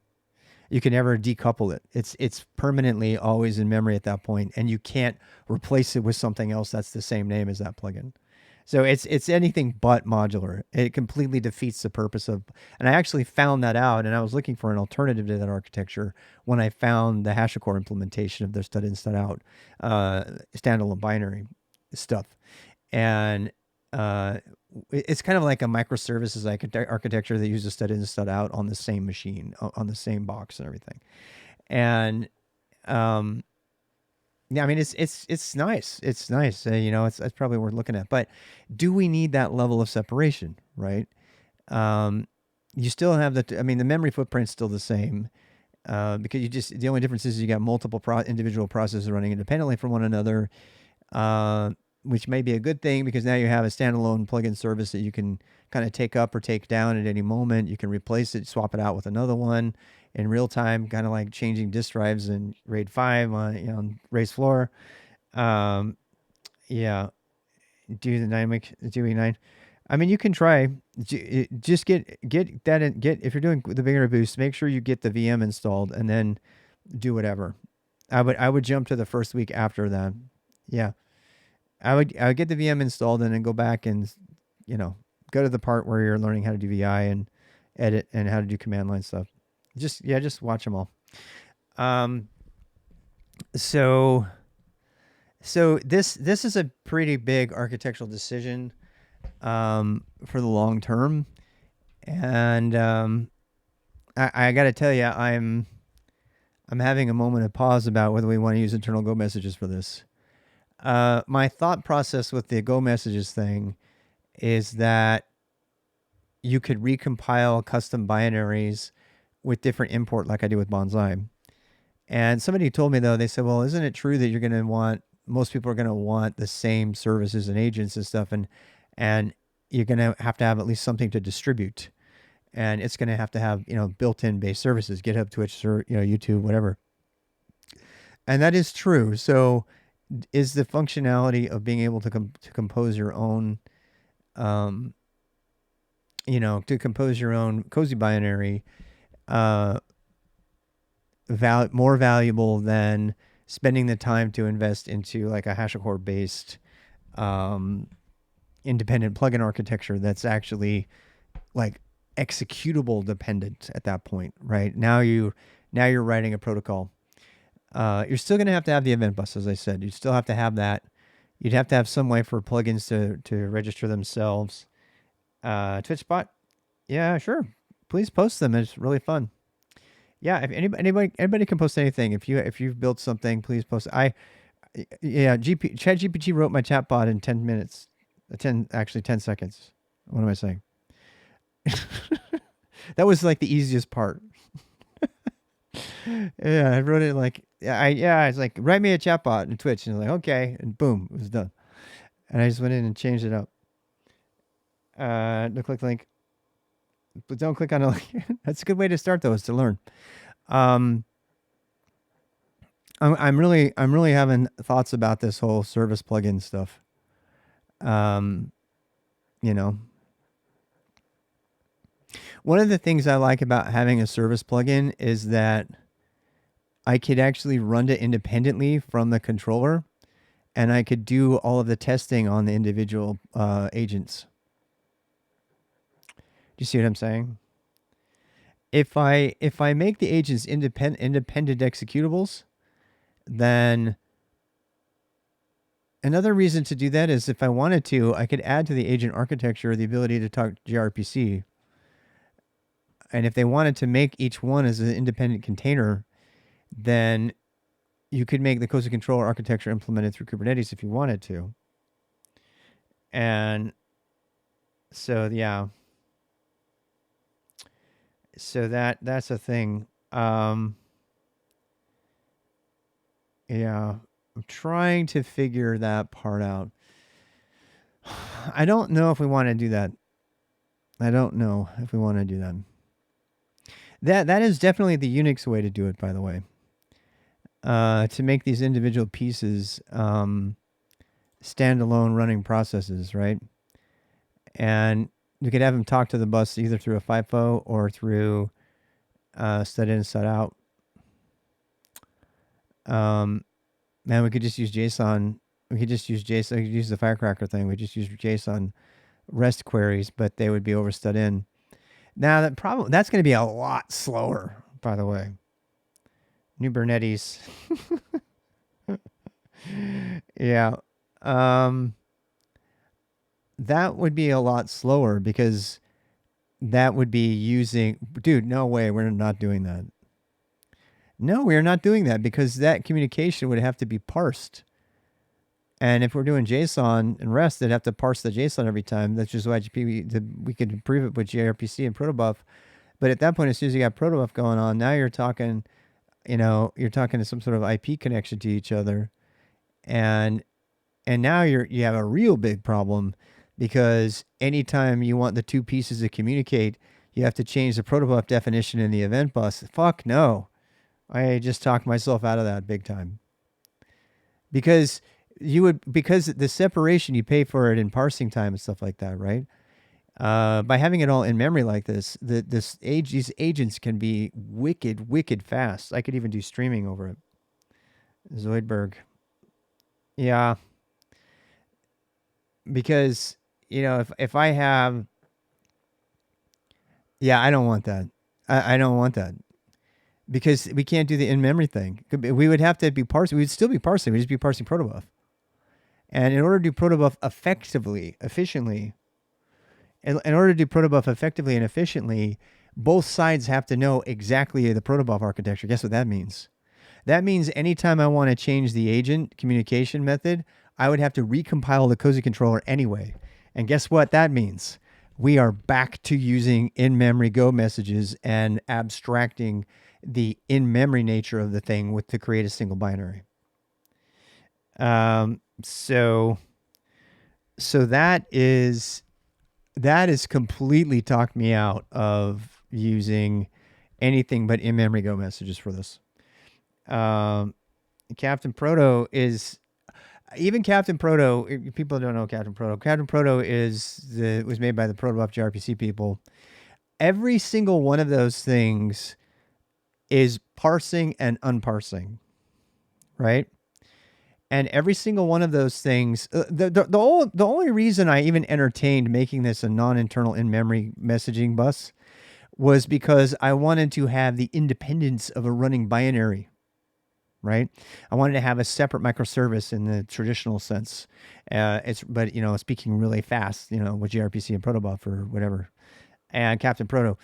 You can never decouple it. It's permanently always in memory at that point, and you can't replace it with something else that's the same name as that plugin. So it's anything but modular. It completely defeats the purpose of. And I actually found that out, and I was looking for an alternative to that architecture when I found the HashiCorp implementation of their stud in stud out standalone binary stuff, and uh, it's kind of like a microservices architecture that uses stud in stud out on the same machine, on the same box and everything. And um, yeah, I mean it's nice. It's nice. It's probably worth looking at. But do we need that level of separation, right? Um, you still have the. I mean, the memory footprint's still the same. Because the only difference is you got multiple individual processes running independently from one another, uh, which may be a good thing because now you have a standalone plugin service that you can kind of take up or take down at any moment. You can replace it, swap it out with another one in real time, kind of like changing disk drives in RAID 5 on raised floor. Um, yeah, do the dynamic, doing 9. I mean, you can try. Just get that in, get if you're doing the bigger boost, make sure you get the VM installed and then do whatever. I would jump to the first week after that. Yeah, I would get the VM installed and then go back and you know go to the part where you're learning how to do VI and edit and how to do command line stuff. Just watch them all. Um, so this is a pretty big architectural decision for the long term, and I got to tell you, I'm having a moment of pause about whether we want to use internal Go messages for this. My thought process with the Go messages thing is that you could recompile custom binaries with different import, like I do with Bonsai. And somebody told me though, they said, "Well, isn't it true that you're going to want most people are going to want the same services and agents and stuff, and you're going to have at least something to distribute, and it's going to have built-in based services, GitHub, Twitch, or YouTube, whatever." And that is true. So, is the functionality of being able to compose your own, um, to compose your own cozy binary, uh, more valuable than spending the time to invest into like a HashiCorp based um, independent plugin architecture that's actually like executable dependent at that point, right? Now you're writing a protocol. You're still going to have the event bus, as I said. You still have to have that. You'd have to have some way for plugins to register themselves. TwitchBot, yeah, sure. Please post them. It's really fun. Yeah, if anybody can post anything. If you've built something, please post. ChatGPT wrote my chatbot in 10 minutes. 10 seconds. What am I saying? That was like the easiest part. Yeah, I wrote it like it's like write me a chatbot in Twitch, and I was like okay, and boom, it was done. And I just went in and changed it up. Click link, but don't click on a link. That's a good way to start though, is to learn. Um, I'm really having thoughts about this whole service plugin stuff. Um, you know, one of the things I like about having a service plugin is that I could actually run it independently from the controller, and I could do all of the testing on the individual agents. Do you see what I'm saying? If I make the agents independent executables, then another reason to do that is if I wanted to, I could add to the agent architecture the ability to talk gRPC. And if they wanted to make each one as an independent container, then you could make the Cozy controller architecture implemented through Kubernetes if you wanted to. And so yeah, so that's a thing. Yeah, I'm trying to figure that part out. I don't know if we want to do that. I don't know if we want to do that. That is definitely the Unix way to do it, by the way. To make these individual pieces standalone running processes, right? And you could have them talk to the bus either through a FIFO or through stud in, stud out. Man, we could just use JSON. We could just use JSON. We could use the Firecracker thing. We just use JSON REST queries, but they would be over stud in. Now that's going to be a lot slower, by the way. New Bernettis. Yeah. That would be a lot slower because that would be using. Dude, no way. We're not doing that. No, we are not doing that because that communication would have to be parsed. And if we're doing JSON and REST, they'd have to parse the JSON every time. That's just why we could improve it with gRPC and protobuf. But at that point, as soon as you got protobuf going on, now you're talking, you're talking to some sort of IP connection to each other, and now you have a real big problem because anytime you want the two pieces to communicate, you have to change the protobuf definition in the event bus. Fuck no. I just talked myself out of that big time. Because the separation, you pay for it in parsing time and stuff like that, right? By having it all in memory like this, these agents can be wicked, wicked fast. I could even do streaming over it. Zoidberg. Yeah, because if I have, yeah, I don't want that. I don't want that because we can't do the in memory thing. We would have to be parsing. We'd still be parsing. We'd just be parsing protobuf. And in order to do protobuf effectively, efficiently, in order to do protobuf effectively and efficiently, both sides have to know exactly the protobuf architecture. Guess what that means? That means anytime I want to change the agent communication method, I would have to recompile the Cozy controller anyway. And guess what that means? We are back to using in-memory Go messages and abstracting the in-memory nature of the thing to create a single binary. So that is completely talked me out of using anything but in-memory Go messages for this. Captain Proto is even Captain Proto. People don't know Captain Proto. Captain Proto was made by the Protobuf gRPC people. Every single one of those things is parsing and unparsing, right? And every single one of those things, the only reason I even entertained making this a non-internal in-memory messaging bus was because I wanted to have the independence of a running binary, right? I wanted to have a separate microservice in the traditional sense. But speaking really fast, with gRPC and protobuf or whatever, and Captain Proto,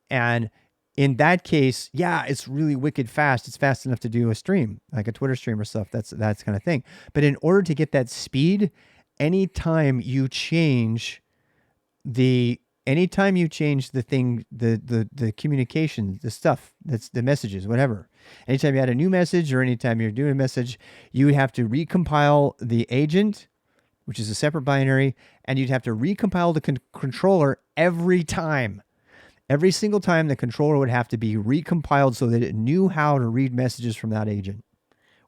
and in that case, yeah, it's really wicked fast. It's fast enough to do a stream, like a Twitter stream or stuff. That's kind of thing. But in order to get that speed, anytime you change the thing, the communication, the stuff, that's the messages, whatever. Anytime you add a new message or anytime you're doing a message, you would have to recompile the agent, which is a separate binary, and you'd have to recompile the controller every time. Every single time the controller would have to be recompiled so that it knew how to read messages from that agent,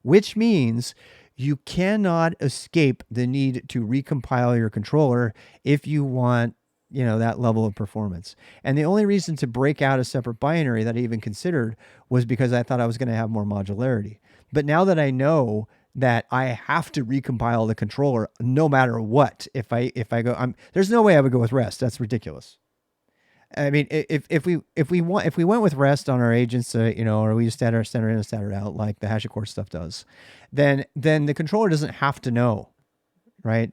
which means you cannot escape the need to recompile your controller if you want, that level of performance. And the only reason to break out a separate binary that I even considered was because I thought I was going to have more modularity. But now that I know that I have to recompile the controller no matter what, if I go, there's no way I would go with REST. That's ridiculous. I mean, if we went with REST on our agents, or we just standard in and standard out like the HashiCorp stuff does, then the controller doesn't have to know, right?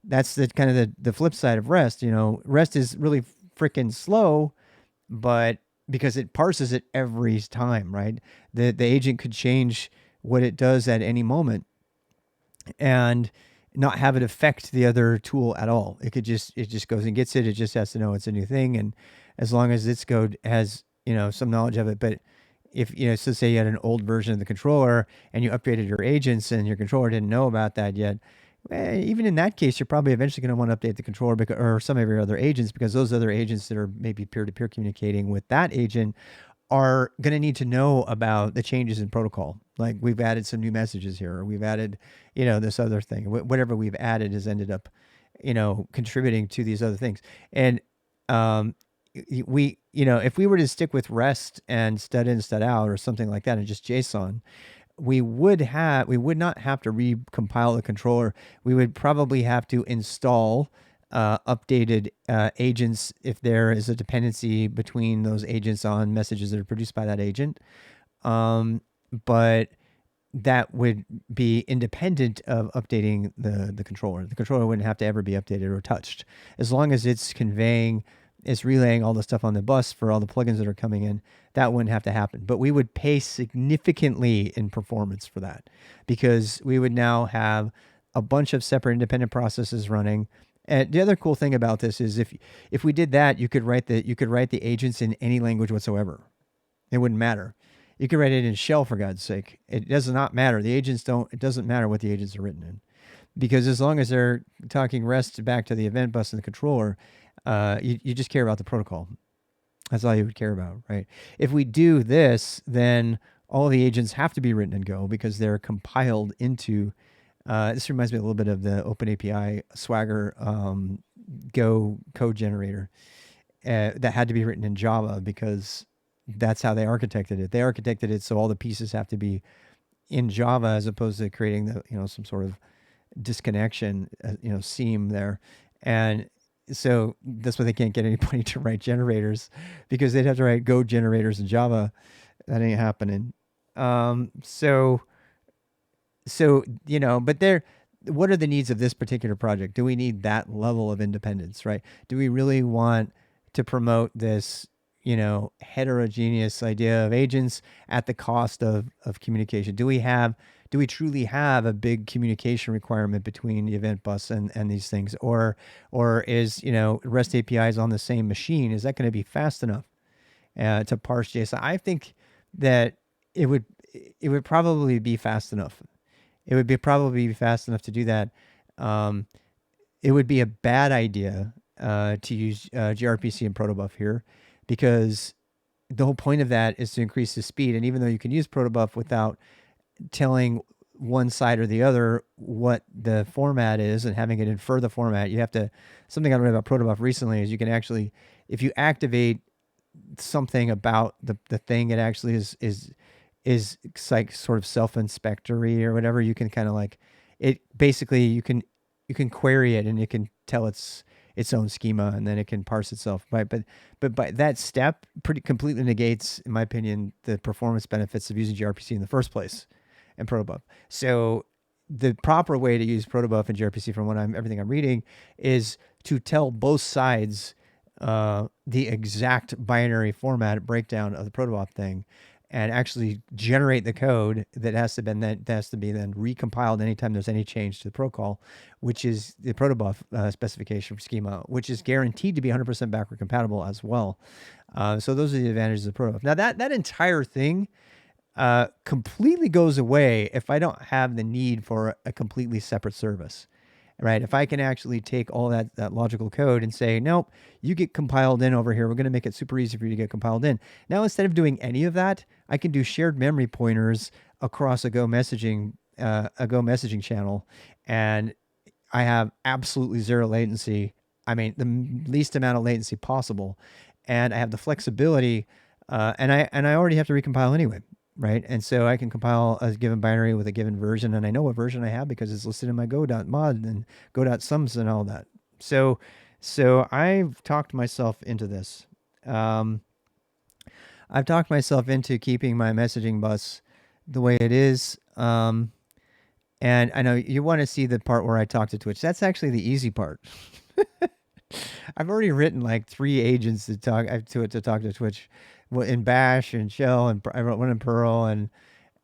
That's the kind of the flip side of REST. REST is really freaking slow, but because it parses it every time, right? The agent could change what it does at any moment, and not have it affect the other tool at all. It just goes and gets it. It just has to know it's a new thing, and as long as its code has some knowledge of it. But if so say you had an old version of the controller and you upgraded your agents and your controller didn't know about that yet, even in that case, you're probably eventually going to want to update the controller or some of your other agents, because those other agents that are maybe peer-to-peer communicating with that agent are going to need to know about the changes in protocol. Like, we've added some new messages here, or we've added, this other thing. Whatever we've added has ended up, contributing to these other things. And if we were to stick with REST and stud in, stud out, or something like that, and just JSON, we would not have to recompile the controller. We would probably have to install updated agents if there is a dependency between those agents on messages that are produced by that agent. But that would be independent of updating the controller. The controller wouldn't have to ever be updated or touched, as long as it's relaying all the stuff on the bus for all the plugins that are coming in. That wouldn't have to happen. But we would pay significantly in performance for that, because we would now have a bunch of separate independent processes running. And the other cool thing about this is if we did that, you could write the agents in any language whatsoever. It wouldn't matter. You could write it in shell, for God's sake. It does not matter. It doesn't matter what the agents are written in, because as long as they're talking REST back to the event bus and the controller, you just care about the protocol. That's all you would care about, right? If we do this, then all the agents have to be written in Go, because they're compiled into. This reminds me a little bit of the OpenAPI Swagger Go code generator that had to be written in Java because that's how they architected it. They architected it so all the pieces have to be in Java as opposed to creating the some sort of disconnection seam there, and so that's why they can't get anybody to write generators because they'd have to write Go generators in Java. That ain't happening. So but what are the needs of this particular project? Do we need that level of independence, right? Do we really want to promote this heterogeneous idea of agents at the cost of communication? Do we truly have a big communication requirement between the event bus and these things, or is REST APIs on the same machine? Is that going to be fast enough to parse JSON? I think that it would it would probably be fast enough. It would be probably fast enough to do that. Um, it would be a bad idea to use gRPC and protobuf here, because the whole point of that is to increase the speed. And even though you can use protobuf without telling one side or the other what the format is and having it infer the format, you have to. Something I read about protobuf recently is you can actually, if you activate something about the thing, it actually is like sort of self-inspectory or whatever. You can kind of like it. Basically, you can query it and it can tell its own schema, and then it can parse itself. Right, but by that step, pretty completely negates, in my opinion, the performance benefits of using gRPC in the first place and protobuf. So the proper way to use protobuf and gRPC, from everything I'm reading, is to tell both sides the exact binary format breakdown of the protobuf thing, and actually generate the code that has to be then recompiled anytime there's any change to the protocol, which is the protobuf specification for schema, which is guaranteed to be 100% backward compatible as well. So those are the advantages of protobuf. Now that entire thing completely goes away if I don't have the need for a completely separate service. Right? If I can actually take all that logical code and say, nope, you get compiled in over here. We're going to make it super easy for you to get compiled in. Now, instead of doing any of that, I can do shared memory pointers across a Go messaging channel, and I have absolutely zero latency. I mean, the least amount of latency possible, and I have the flexibility, and I already have to recompile anyway, right? And so I can compile a given binary with a given version, and I know what version I have because it's listed in my go.mod and go.sums and all that. So I've talked myself into this. I've talked myself into keeping my messaging bus the way it is. And I know you want to see the part where I talk to Twitch. That's actually the easy part. I've already written like 3 agents to talk to Twitch, in Bash and Shell, and I wrote one in Perl, and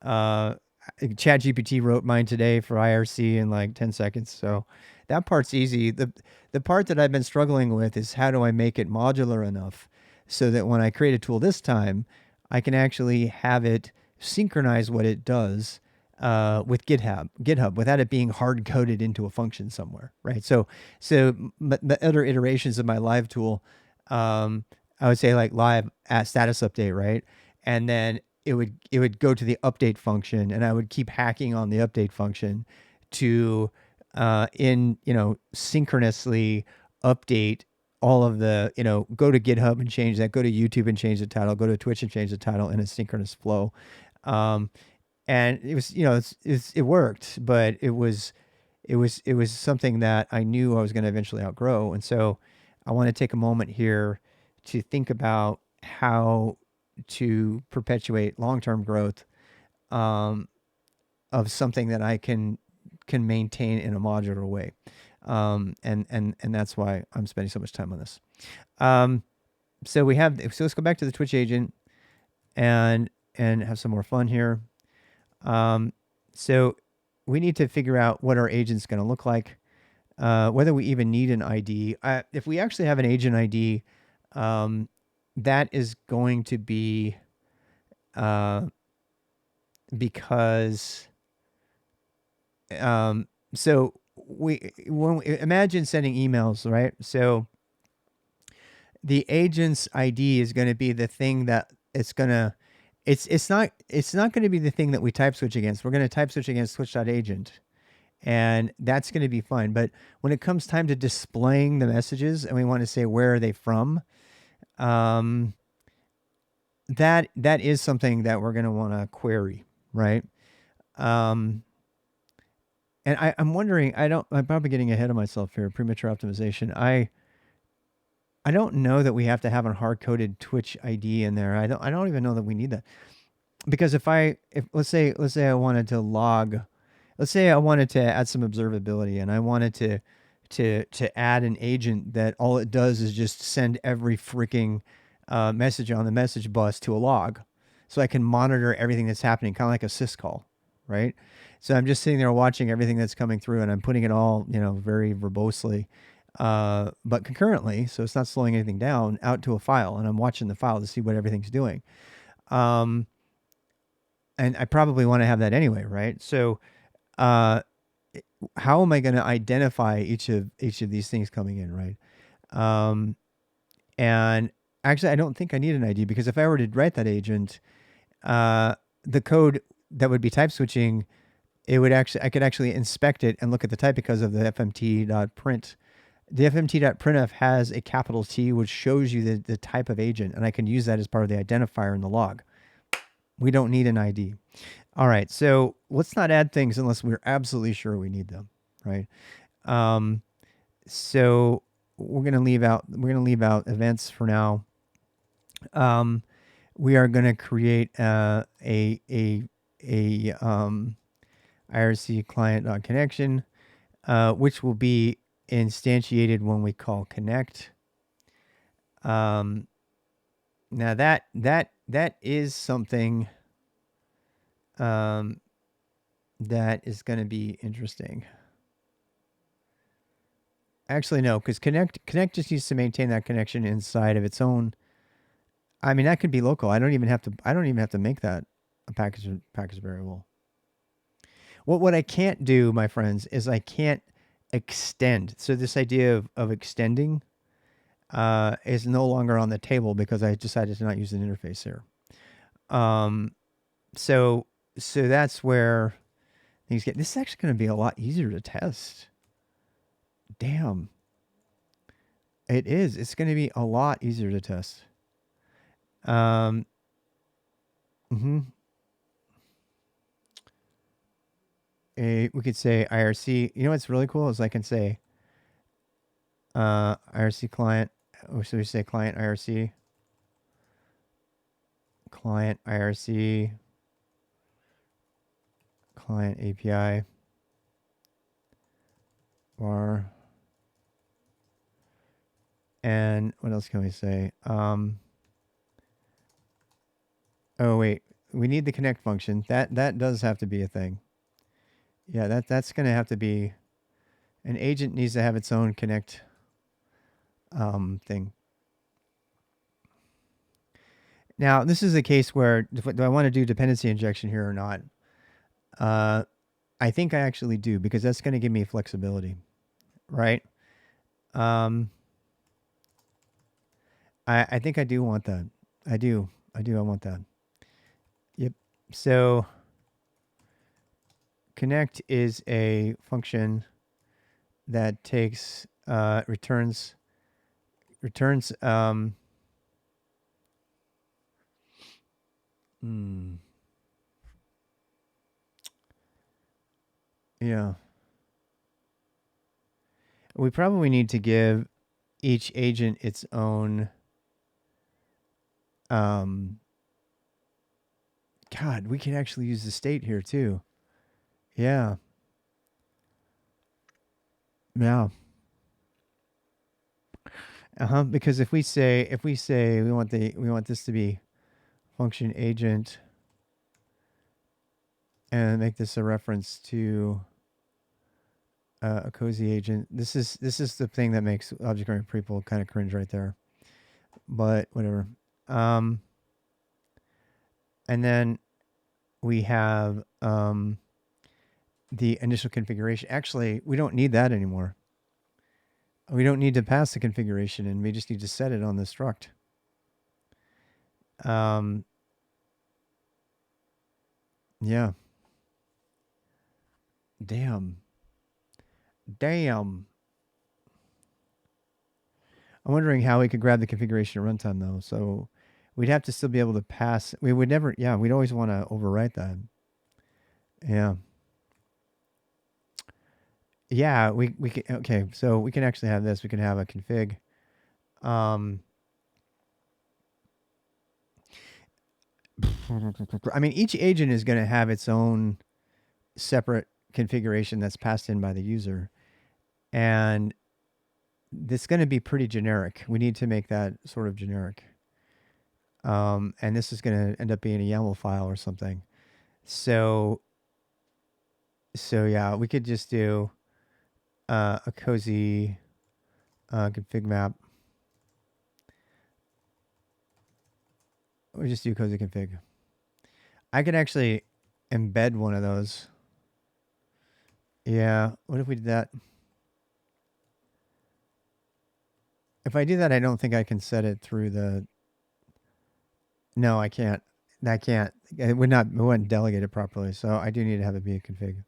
ChatGPT wrote mine today for IRC in like 10 seconds. So that part's easy. The part that I've been struggling with is how do I make it modular enough so that when I create a tool this time, I can actually have it synchronize what it does with GitHub without it being hard coded into a function somewhere, right? So the other iterations of my live tool, I would say like live at status update, right? And then it would go to the update function, and I would keep hacking on the update function to synchronously update all of the, go to GitHub and change that, go to YouTube and change the title, go to Twitch and change the title in a synchronous flow. And it was, it worked, but it was something that I knew I was going to eventually outgrow. And so I want to take a moment here to think about how to perpetuate long-term growth of something that I can maintain in a modular way. And that's why I'm spending so much time on this. So let's go back to the Twitch agent and have some more fun here. So we need to figure out what our agent's going to look like, whether we even need an ID. If we actually have an agent ID, that is going to be because so imagine sending emails, right? So the agent's ID is going to be the thing that it's not going to be the thing that we type switch against. We're going to type switch against switch.agent, and that's going to be fine. But when it comes time to displaying the messages and we want to say where are they from, um, that is something that we're going to want to query, right? Um, and I'm wondering, I'm probably getting ahead of myself here, premature optimization. I don't know that we have to have a hard coded Twitch ID in there. I don't even know that we need that. Because if let's say I wanted to log, let's say I wanted to add some observability and I wanted to add an agent that all it does is just send every freaking message on the message bus to a log, so I can monitor everything that's happening, kind of like a syscall, right? So I'm just sitting there watching everything that's coming through, and I'm putting it all, very verbosely, but concurrently, so it's not slowing anything down, out to a file, and I'm watching the file to see what everything's doing. Um, and I probably want to have that anyway, right? So, uh, how am I going to identify each of these things coming in, right? Um, and actually, I don't think I need an ID, because if I were to write that agent, uh, the code that would be type switching, I could actually inspect it and look at the type because of the fmt.print. The fmt.printf has a capital T, which shows you the type of agent, and I can use that as part of the identifier in the log. We don't need an ID. All right, so let's not add things unless we're absolutely sure we need them, right? Um, so we're gonna leave out events for now. Um, we are gonna create a IRC client connection, which will be instantiated when we call connect. Um, now that is something um, that is going to be interesting. Actually, no, because connect just needs to maintain that connection inside of its own. I mean, that could be local. I don't even have to make that a package variable. What I can't do, my friends, is I can't extend. So this idea of extending is no longer on the table because I decided to not use an interface here. Um, so that's where things get. This is actually going to be a lot easier to test. Damn, it is. It's going to be a lot easier to test. Um, mm-hmm. We could say IRC. You know what's really cool is I can say IRC client. Or should we say client IRC? Client IRC. Client API. Var. And what else can we say? Oh wait, we need the connect function. That does have to be a thing. Yeah, that's going to have to be. An agent needs to have its own connect thing. Now, this is a case where do I want to do dependency injection here or not? I think I actually do, because that's going to give me flexibility, right? Um, I think I do want that. I do. I want that. Yep. So connect is a function that takes returns hmm, yeah. We probably need to give each agent its own um God, we can actually use the state here too. Yeah. Yeah. Uh-huh. Because if we say we want this to be function agent and make this a reference to a cozy agent. This is the thing that makes object-oriented prequel kind of cringe right there. But whatever. Um, and then we have the initial configuration. Actually, we don't need that anymore. We don't need to pass the configuration, and we just need to set it on the struct. Um, yeah. Damn. Damn. I'm wondering how we could grab the configuration at runtime though. So we'd have to still be able to pass. We would never. Yeah, we'd always want to overwrite that. Yeah. Yeah. We can. Okay. So we can actually have this. We can have a config. Um. I mean, each agent is going to have its own separate configuration that's passed in by the user, and it's going to be pretty generic. We need to make that sort of generic. And this is going to end up being a YAML file or something. So, so yeah, we could just do a cozy config map. We just do cozy config. I could actually embed one of those. Yeah. What if we did that? If I do that, I don't think I can set it through the. No, I can't. I can't. It would not. It wouldn't delegate it properly. So I do need to have it be a config.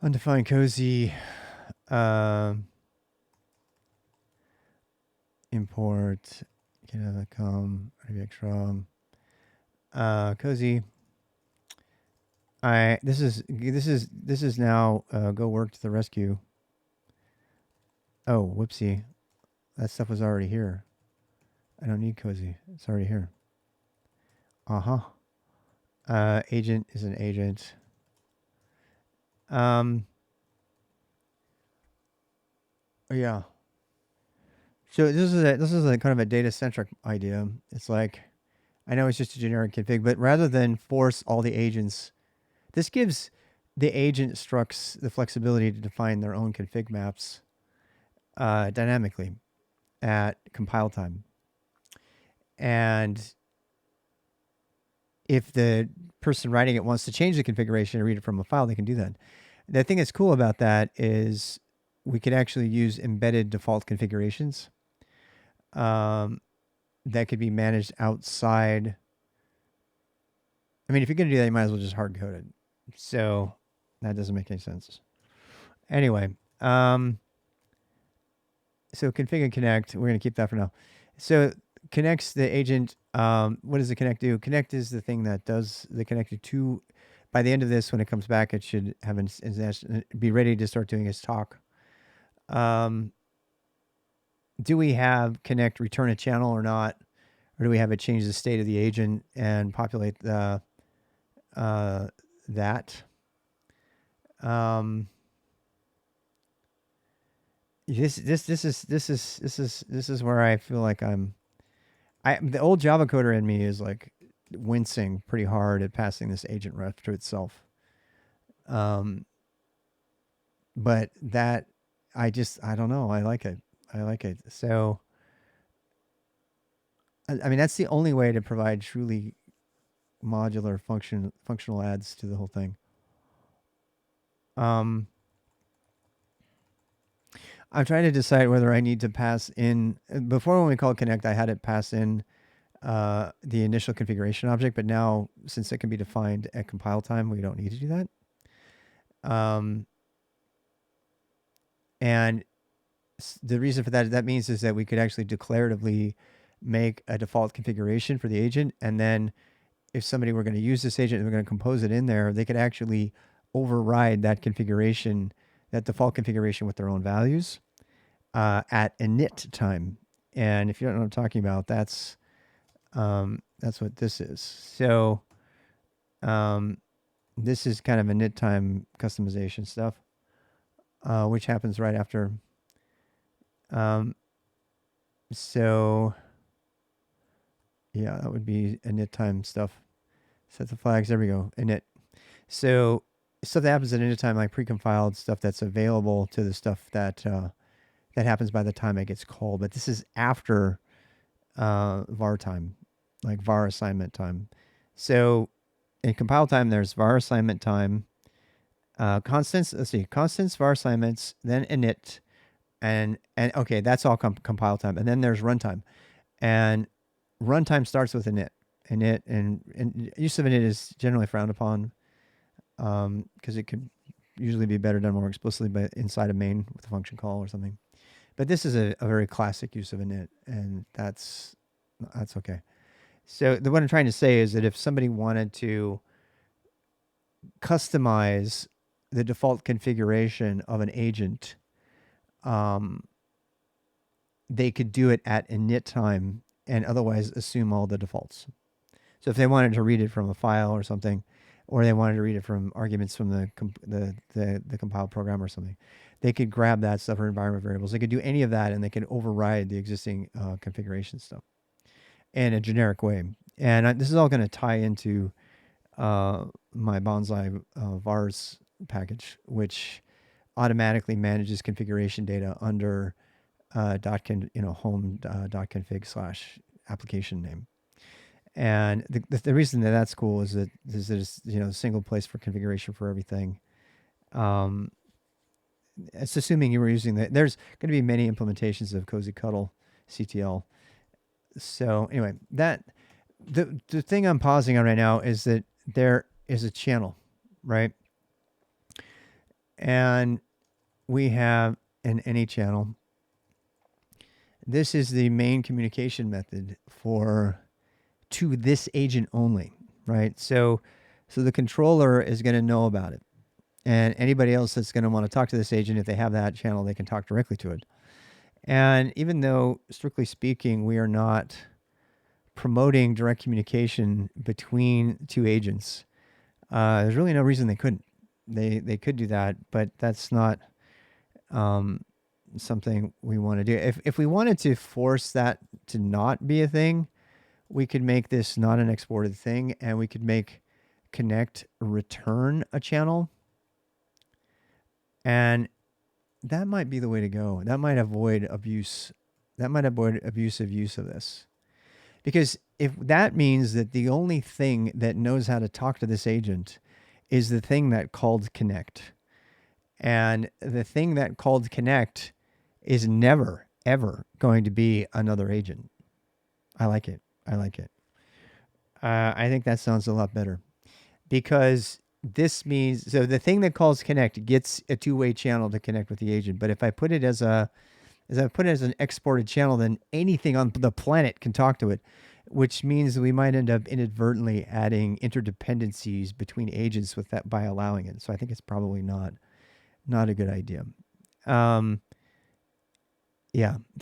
Undefined cozy. Import. Canada.com. RVX cozy. This is now go work to the rescue. Oh, whoopsie. That stuff was already here. I don't need cozy. It's already here. Agent is an agent. Yeah. So this is a kind of a data centric idea. It's like I know it's just a generic config, but rather than force all the agents, this gives the agent structs the flexibility to define their own config maps dynamically at compile time. And if the person writing it wants to change the configuration and read it from a file, they can do that. The thing that's cool about that is we could actually use embedded default configurations that could be managed outside. I mean, if you're going to do that, you might as well just hard code it. So that doesn't make any sense. Anyway, so config and connect, we're going to keep that for now. So connects the agent. What does the connect do? Connect is the thing that does the connector to. By the end of this, when it comes back, it should have be ready to start doing its talk. Do we have connect return a channel or not, or do we have it change the state of the agent and populate the that? This is where I feel like the old Java coder in me is like wincing pretty hard at passing this agent ref to itself. But that I don't know. I like it. So I mean that's the only way to provide truly modular functional adds to the whole thing. I'm trying to decide whether I need to pass in before when we called connect, I had it pass in the initial configuration object, but now since it can be defined at compile time, we don't need to do that. And the reason for that means is that we could actually declaratively make a default configuration for the agent, and then if somebody were going to use this agent and we're going to compose it in there, they could actually override that configuration, that default configuration with their own values at init time. And if you don't know what I'm talking about, that's what this is. So this is kind of init time customization stuff, which happens right after. So yeah, that would be init time stuff. Set the flags. There we go. Init. So stuff that happens at init time, like precompiled stuff that's available to the stuff that that happens by the time it gets called. But this is after var time, like var assignment time. So in compile time, there's var assignment time, constants. Let's see, constants, var assignments, then init, and okay, that's all compile time. And then there's runtime, and runtime starts with init. And use of init is generally frowned upon. because it could usually be better done more explicitly by inside a main with a function call or something. But this is a very classic use of init, and that's okay. So what I'm trying to say is that if somebody wanted to customize the default configuration of an agent, um, they could do it at init time and otherwise assume all the defaults. So if they wanted to read it from a file or something, or they wanted to read it from arguments from the compiled program or something, they could grab that stuff or environment variables. They could do any of that, and they could override the existing configuration stuff in a generic way. And this is all going to tie into my Bonsai vars package, which automatically manages configuration data under home .config slash application name. And the reason that that's cool is that there's a single place for configuration for everything. It's assuming you were using that. There's going to be many implementations of Cozy Cuddle CTL. So anyway, the thing I'm pausing on right now is that there is a channel, right? And we have an any channel. This is the main communication method to this agent only, right? So the controller is going to know about it. And anybody else that's going to want to talk to this agent, if they have that channel, they can talk directly to it. And even though, strictly speaking, we are not promoting direct communication between two agents, there's really no reason they couldn't. They could do that, but that's not something we want to do. If we wanted to force that to not be a thing, we could make this not an exported thing, and we could make connect return a channel. And that might be the way to go. That might avoid abuse. That might avoid abusive use of this. Because if that means that the only thing that knows how to talk to this agent is the thing that called connect, and the thing that called connect is never, ever going to be another agent. I like it. I think that sounds a lot better, because this means, so the thing that calls connect gets a two-way channel to connect with the agent. But if I put it as an exported channel, then anything on the planet can talk to it, which means we might end up inadvertently adding interdependencies between agents with that by allowing it. So I think it's probably not a good idea. Yeah.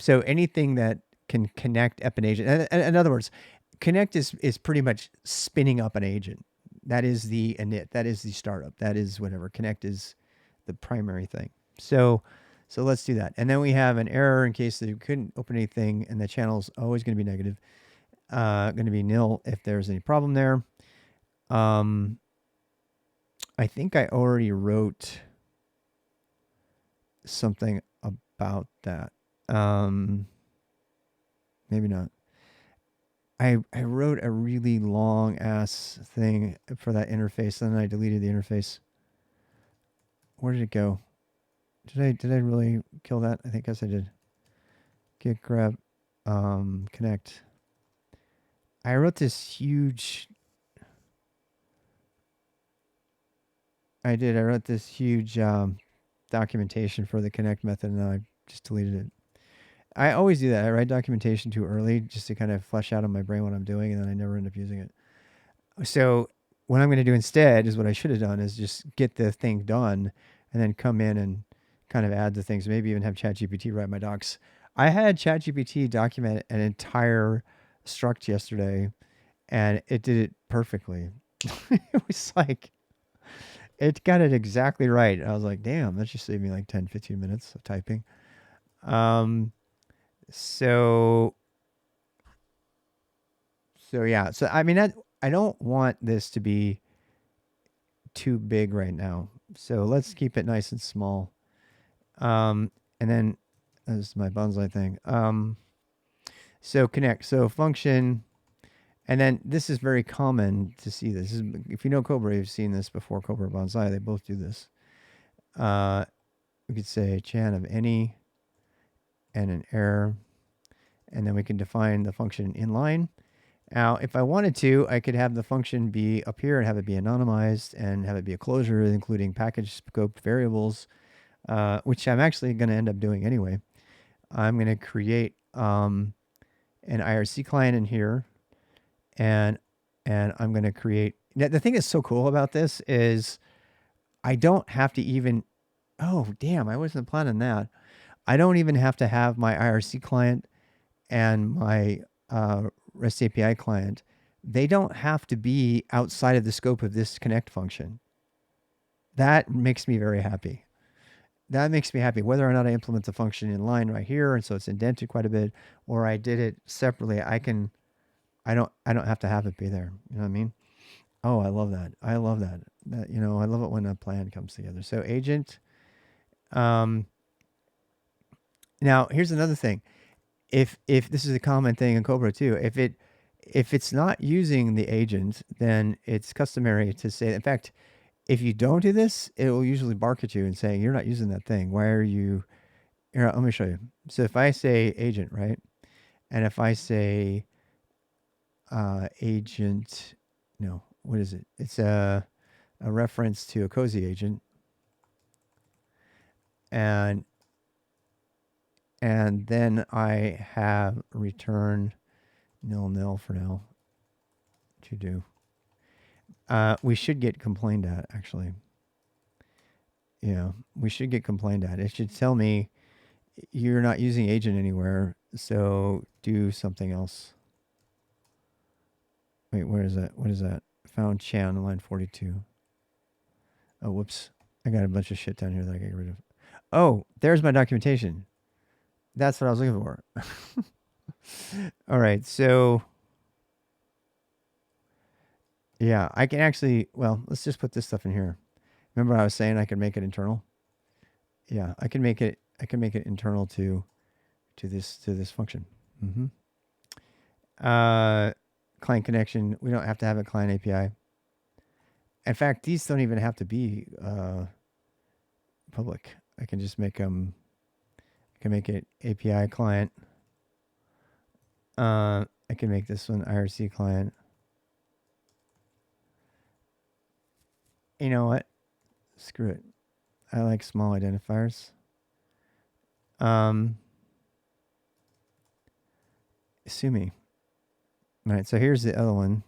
So anything that can connect up an agent, in other words, connect is pretty much spinning up an agent. That is the init. That is the startup. That is whatever. Connect is the primary thing. So let's do that. And then we have an error in case that you couldn't open anything, and the channel's always going to be negative. Going to be nil if there's any problem there. I think I already wrote something about that. Maybe not. I wrote a really long ass thing for that interface, and then I deleted the interface. Where did it go? Did I really kill that? I think yes I did. Git grep connect. I wrote this huge I wrote this huge documentation for the connect method, and I just deleted it. I always do that. I write documentation too early just to kind of flesh out in my brain what I'm doing, and then I never end up using it. So what I'm going to do instead is what I should have done is just get the thing done and then come in and kind of add the things, maybe even have ChatGPT write my docs. I had ChatGPT document an entire struct yesterday, and it did it perfectly. It was like, it got it exactly right. I was like, damn, that just saved me like 10, 15 minutes of typing. So yeah. So I mean, I don't want this to be too big right now. So let's keep it nice and small. And then this is my bonsai thing. So connect. So function. And then this is very common to see this. If you know Cobra, you've seen this before. Cobra Bonsai, they both do this. We could say chan of any and an error. And then we can define the function inline. Now, if I wanted to, I could have the function be up here and have it be anonymized and have it be a closure, including package scope variables, which I'm actually going to end up doing anyway. I'm going to create an IRC client in here, and I'm going to create. Now, the thing that's so cool about this is I don't have to even. Oh, damn! I wasn't planning that. I don't even have to have my IRC client and my REST API client. They don't have to be outside of the scope of this connect function. That makes me very happy. That makes me happy. Whether or not I implement the function in line right here, and so it's indented quite a bit, or I did it separately, I can. I don't have to have it be there. You know what I mean? Oh, I love that. I love that. I love it when a plan comes together. So agent. Um, Now here's another thing. If this is a common thing in Cobra too, if it's not using the agent, then it's customary to say. In fact, if you don't do this, it will usually bark at you and say you're not using that thing. Why are you? Here, let me show you. So if I say agent, right, and if I say agent, no, what is it? It's a reference to a Cozy agent, and then I have return nil for now to do. We should get complained at, actually. Yeah, we should get complained at. It should tell me you're not using agent anywhere, so do something else. Wait, where is that? What is that? Found Chan on line 42. Oh, whoops. I got a bunch of shit down here that I get rid of. Oh, there's my documentation. That's what I was looking for. All right, so yeah, I can actually, well, let's just put this stuff in here. Remember I was saying I could make it internal? Yeah, I can make it internal to this function. Mm-hmm. Client connection, we don't have to have a client API. In fact, these don't even have to be public. I can just make them, I can make it API client. I can make this one IRC client. You know what? Screw it. I like small identifiers. Sue me. All right, so here's the other one,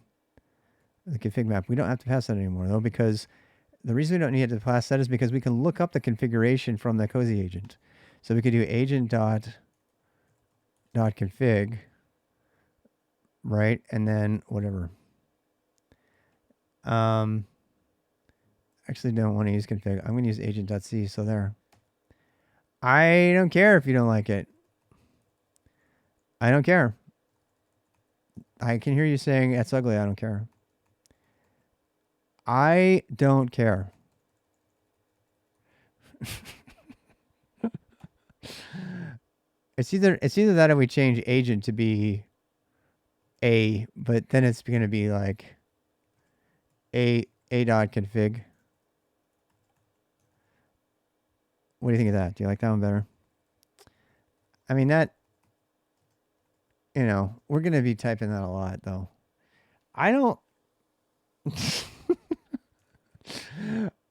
the config map. We don't have to pass that anymore, though, because the reason we don't need to pass that is because we can look up the configuration from the Cozy agent. So we could do agent dot config, right? And then whatever. Actually don't want to use config. I'm going to use agent.c, so there. I don't care if you don't like it. I don't care. I can hear you saying that's ugly. I don't care. I don't care. It's either that or we change agent to be a, but then it's going to be like a dot config. What do you think of that? Do you like that one better? I mean, that, we're going to be typing that a lot, though. I don't.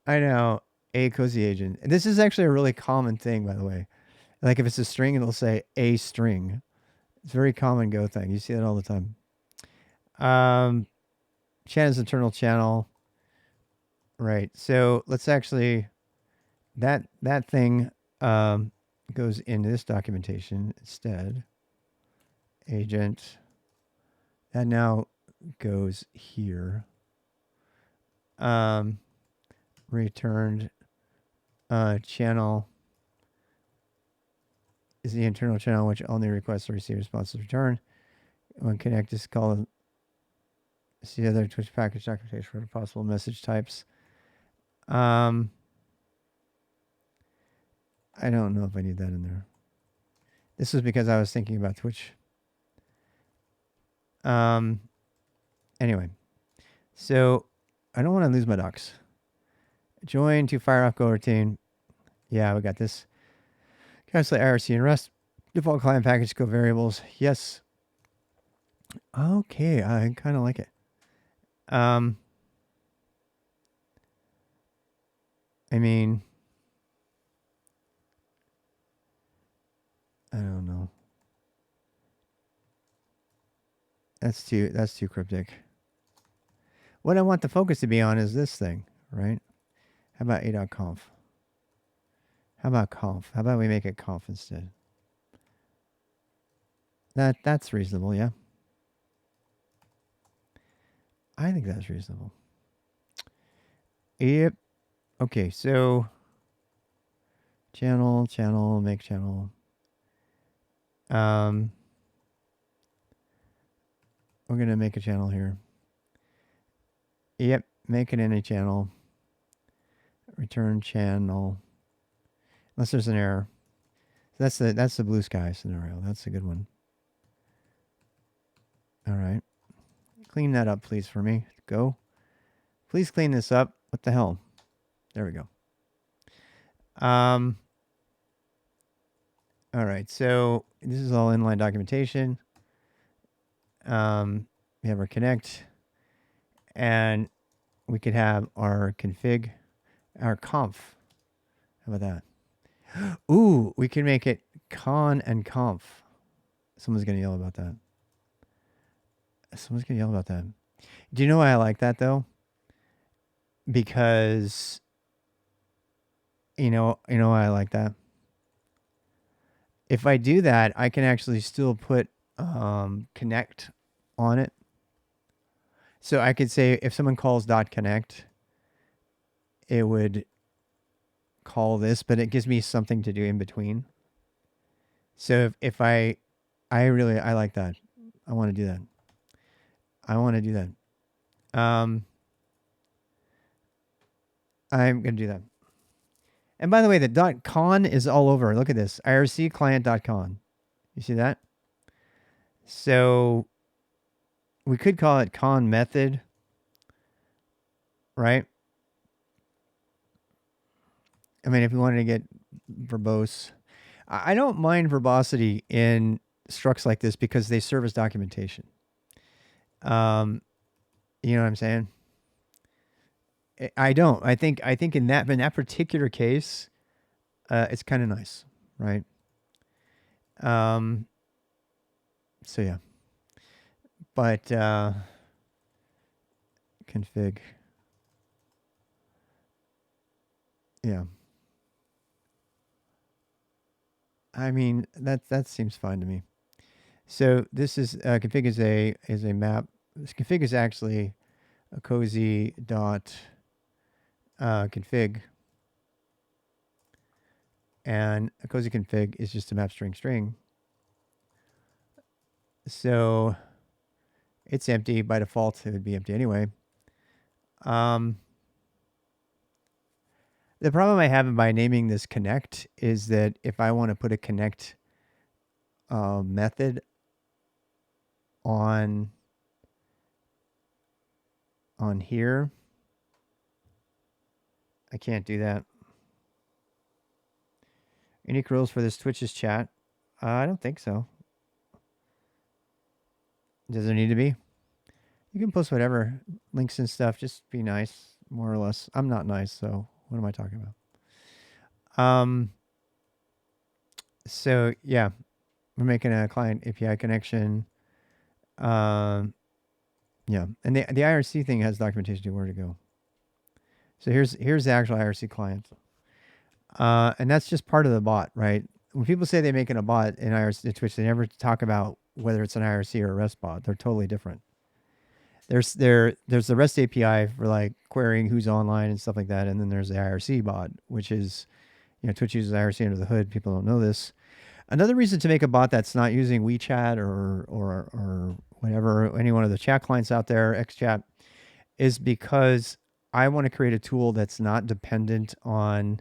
I know. A Cozy agent. This is actually a really common thing, by the way. Like if it's a string, it'll say a string. It's a very common Go thing. You see that all the time. Chan is internal channel. Right. So let's actually, that thing goes into this documentation instead. Agent. That now goes here. Returned channel is the internal channel which only requests to receive responses return. When connect is called, see other Twitch package documentation for possible message types. I don't know if I need that in there. This was because I was thinking about Twitch. Anyway, so I don't want to lose my docs. Join to fire off Go routine. Yeah, we got this. Calculate IRC and REST. Default client package scope variables. Yes. Okay, I kind of like it. Um, I mean, I don't know. That's too cryptic. What I want the focus to be on is this thing, right? How about a.conf? How about conf? How about we make it conf instead? That's reasonable, yeah. I think that's reasonable. Yep. Okay, so channel, make channel. Um, we're gonna make a channel here. Yep, make it any channel. Return channel. Unless there's an error. That's the blue sky scenario. That's a good one. All right. Clean that up, please, for me. Go. Please clean this up. What the hell? There we go. Um. All right. So this is all inline documentation. We have our connect, and we could have our config, our conf. How about that? Ooh, we can make it con and conf. Someone's gonna yell about that. Someone's gonna yell about that. Do you know why I like that though? Because you know why I like that. If I do that, I can actually still put connect on it. So I could say if someone calls dot connect, it would call this, but it gives me something to do in between. So if I like that. I want to do that. I want to do that. I'm gonna do that. And by the way, the .con is all over. Look at this. ircclient.con. You see that? So we could call it con method, right? I mean, if we wanted to get verbose, I don't mind verbosity in structs like this because they serve as documentation. Um, you know what I'm saying? I don't. I think in that particular case, it's kind of nice, right? Um, so yeah, but config, yeah. I mean that seems fine to me. So this is config is a map. This config is actually a cozy dot config, and a cozy config is just a map string. So it's empty by default. It would be empty anyway. Um, the problem I have by naming this connect is that if I want to put a connect method on here, I can't do that. Unique rules for this Twitch's chat? I don't think so. Does there need to be? You can post whatever links and stuff. Just be nice, more or less. I'm not nice, so what am I talking about? So yeah, we're making a client API connection. Yeah, and the IRC thing has documentation to where to go. So here's the actual IRC client, and that's just part of the bot, right? When people say they're making a bot in IRC Twitch, they never talk about whether it's an IRC or a REST bot. They're totally different. There's the REST API for like querying who's online and stuff like that, and then there's the IRC bot, which is Twitch uses IRC under the hood. People don't know this. Another reason to make a bot that's not using WeChat or whatever, any one of the chat clients out there, XChat, is because I want to create a tool that's not dependent on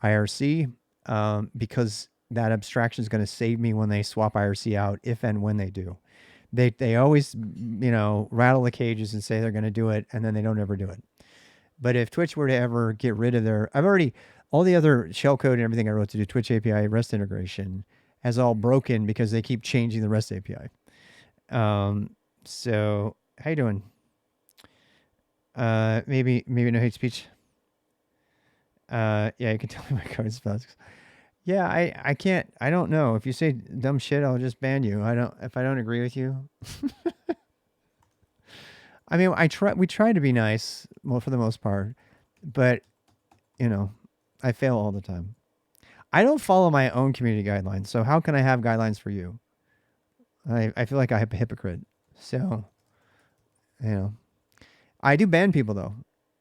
IRC, because that abstraction is going to save me when they swap IRC out, if and when they do. They always rattle the cages and say they're going to do it, and then they don't ever do it. But if Twitch were to ever get rid of all the other shellcode and everything I wrote to do Twitch API REST integration has all broken because they keep changing the REST API. Um, so how you doing? Maybe no hate speech. Yeah, you can tell me my card spells. Yeah, I can't. I don't know. If you say dumb shit, I'll just ban you. I don't. If I don't agree with you, I mean, I try. We try to be nice, well, for the most part, but you know, I fail all the time. I don't follow my own community guidelines, so how can I have guidelines for you? I feel like I'm a hypocrite. So you know, I do ban people though.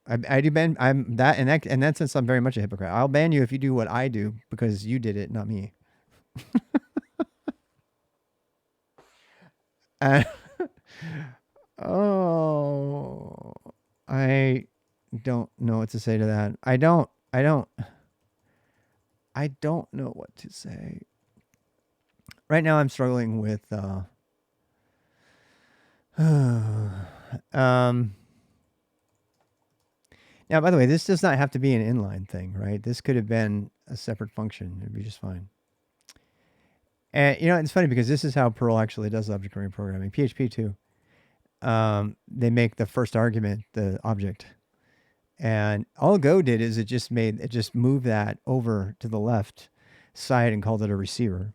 I do ban. I'm that in that sense. I'm very much a hypocrite. I'll ban you if you do what I do because you did it, not me. Uh, oh, I don't know what to say to that. I don't know what to say. Right now, I'm struggling with. Um. Now, by the way, this does not have to be an inline thing, right? This could have been a separate function. It'd be just fine. And you know, it's funny because this is how Perl actually does object-oriented programming. PHP too. They make the first argument the object, and all Go did is it just moved that over to the left side and called it a receiver.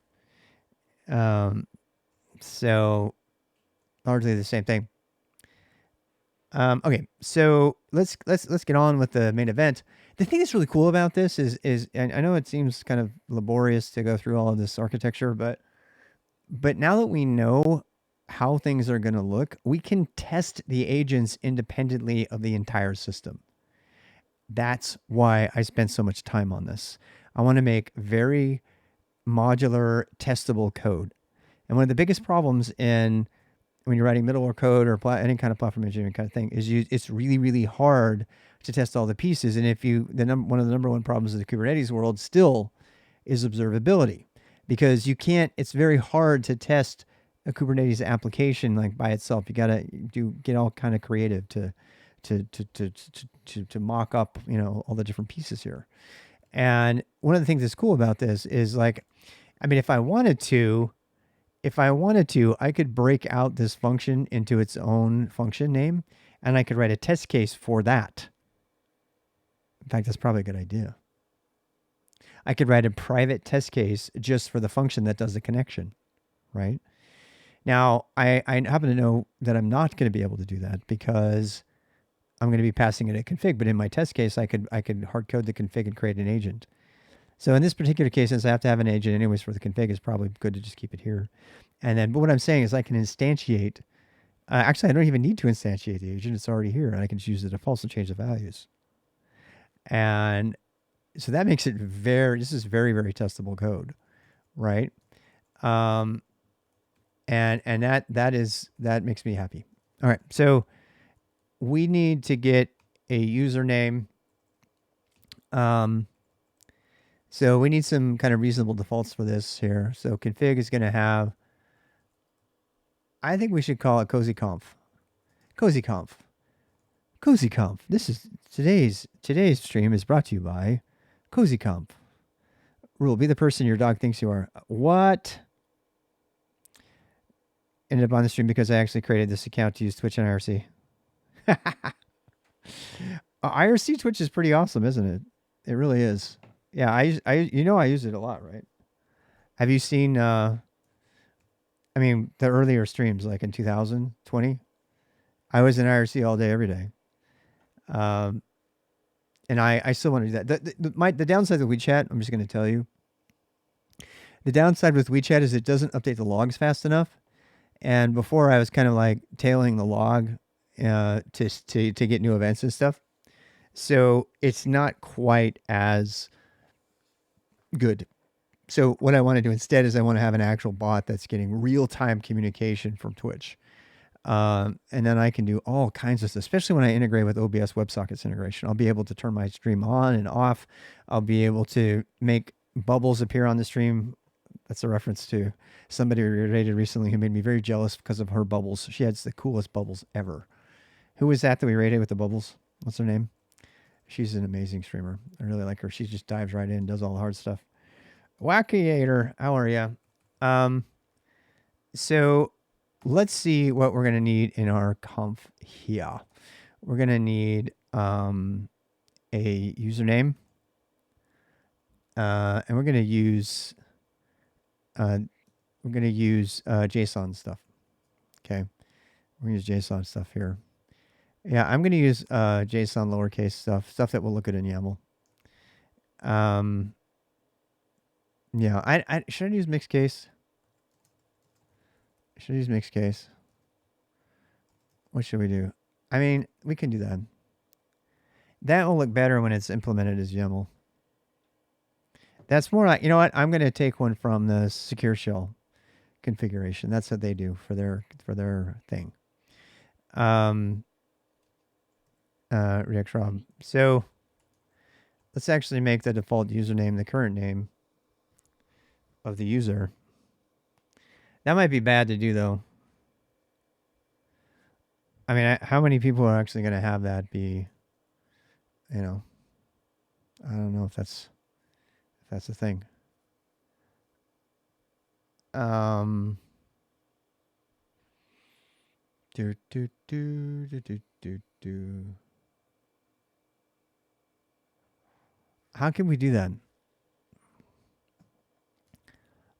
Um, so largely the same thing. Okay, so let's get on with the main event. The thing that's really cool about this is and I know it seems kind of laborious to go through all of this architecture, but now that we know how things are going to look, we can test the agents independently of the entire system. That's why I spent so much time on this. I want to make very modular, testable code. And one of the biggest problems in when you're writing middleware code or any kind of platform engineering kind of thing is it's really really hard to test all the pieces. And if you one of the number one problems of the Kubernetes world still is observability, because you can't. It's very hard to test a Kubernetes application like by itself. You gotta get all kind of creative to mock up all the different pieces here. And one of the things that's cool about this is like, I mean, if I wanted to, I could break out this function into its own function name, and I could write a test case for that. In fact, that's probably a good idea. I could write a private test case just for the function that does the connection, right? Now, I happen to know that I'm not going to be able to do that because I'm going to be passing it a config. But in my test case, I could hard code the config and create an agent. So in this particular case, since I have to have an agent anyways for the config, it's probably good to just keep it here. And then, but what I'm saying is I can instantiate. Actually, I don't even need to instantiate the agent. It's already here, and I can just use the defaults and change the values. And so that makes it this is very, very testable code, right? Um, and that makes me happy. All right, so we need to get a username. So we need some kind of reasonable defaults for this here. So config is going to have, I think we should call it Cozy Conf. Cozy Conf. Cozy Conf. This is today's stream is brought to you by Cozy Conf. Rule: be the person your dog thinks you are. What? Ended up on the stream because I actually created this account to use Twitch and IRC. IRC Twitch is pretty awesome, isn't it? It really is. Yeah, I use it a lot, right? Have you seen? I mean, the earlier streams, like in 2020, I was in IRC all day, every day. And I still want to do that. The downside of WeChat, I'm just going to tell you. The downside with WeChat is it doesn't update the logs fast enough. And before I was kind of like tailing the log to get new events and stuff. So it's not quite as good. So what I want to do instead is I want to have an actual bot that's getting real-time communication from Twitch. And then I can do all kinds of stuff, especially when I integrate with OBS WebSockets integration. I'll be able to turn my stream on and off. I'll be able to make bubbles appear on the stream. That's a reference to somebody we rated recently who made me very jealous because of her bubbles. She has the coolest bubbles ever. Who was that we rated with the bubbles? What's her name? She's an amazing streamer. I really like her. She just dives right in, does all the hard stuff. Wackiator, how are you? So let's see what we're going to need in our conf here. We're going to need a username, and we're going to use uh, JSON stuff. Okay, we're going to use JSON stuff here. Yeah, I'm going to use JSON lowercase stuff that will look good in YAML. Yeah, I should I use mixed case? Should I use mixed case? What should we do? I mean, we can do that. That will look better when it's implemented as YAML. That's more like, you know what? I'm going to take one from the secure shell configuration. That's what they do for their thing. React ROM. So let's actually make the default username the current name of the user. That might be bad to do though. I mean, how many people are actually going to have that be, you know, I don't know if that's the thing. Do do do do do do do. How can we do that?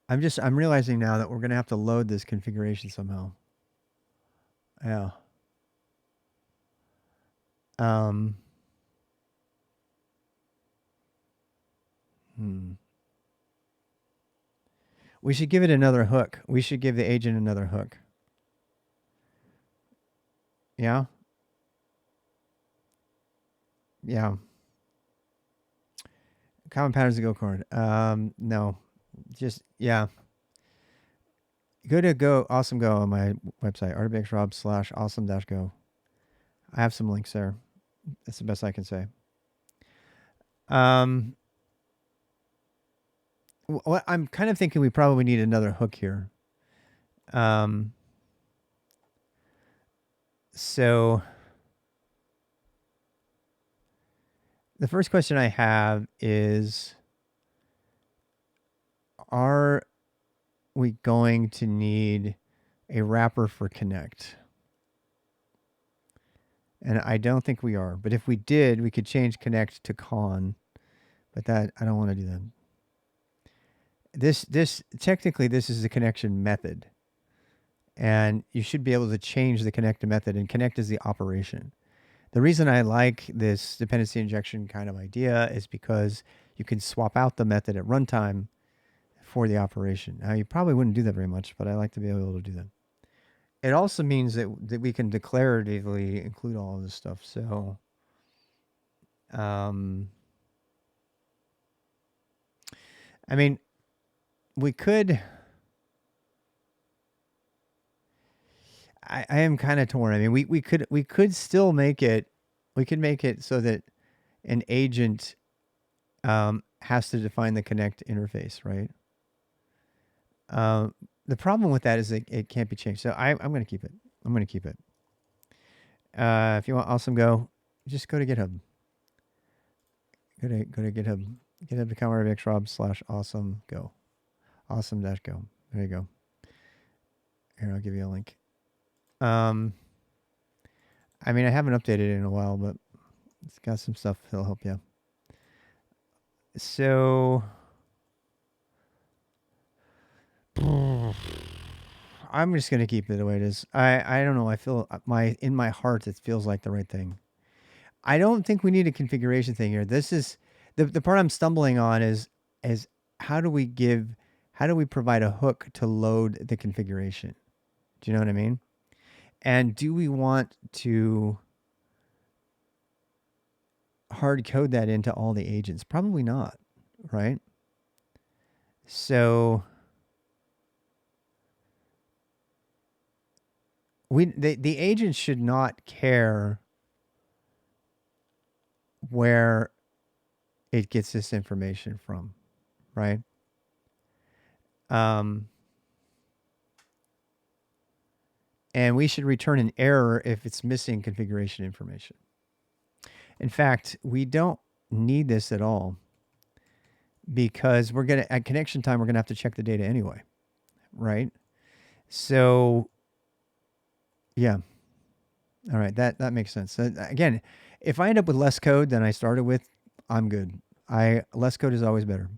I'm realizing now that we're gonna have to load this configuration somehow. Yeah. Um. Hmm. We should give it another hook. We should give the agent another hook. Yeah. Yeah. Common patterns to go card. No. Just yeah. Go to go awesome go on my website rbxrob/awesome-go. I have some links there. That's the best I can say. Well, I'm kind of thinking we probably need another hook here. So the first question I have is, are we going to need a wrapper for connect? And I don't think we are. But if we did, we could change connect to con. But that I don't want to do that. This technically this is a connection method. And you should be able to change the connect method, and connect is the operation. The reason I like this dependency injection kind of idea is because you can swap out the method at runtime for the operation. Now, you probably wouldn't do that very much, but I like to be able to do that. It also means that we can declaratively include all of this stuff. So, I mean, we could. I am kind of torn. I mean, we could still make it. We could make it so that an agent has to define the connect interface, right? The problem with that is it can't be changed. So I'm going to keep it. I'm going to keep it. If you want awesome go, just go to GitHub. Go to GitHub. GitHub.com /awesome go. Awesome-go. There you go. Here, I'll give you a link. I mean, I haven't updated it in a while, but it's got some stuff that'll help you. So I'm just gonna keep it the way it is. I don't know. I feel in my heart it feels like the right thing. I don't think we need a configuration thing here. This is the part I'm stumbling on is how do we provide a hook to load the configuration? Do you know what I mean? And do we want to hard code that into all the agents? Probably not, right? So the agent should not care where it gets this information from, right? And we should return an error if it's missing configuration information. In fact, we don't need this at all because we're going to, at connection time, we're going to have to check the data anyway, right? So Yeah. All right. That makes sense. Again, if I end up with less code than I started with, I'm good. I less code is always better.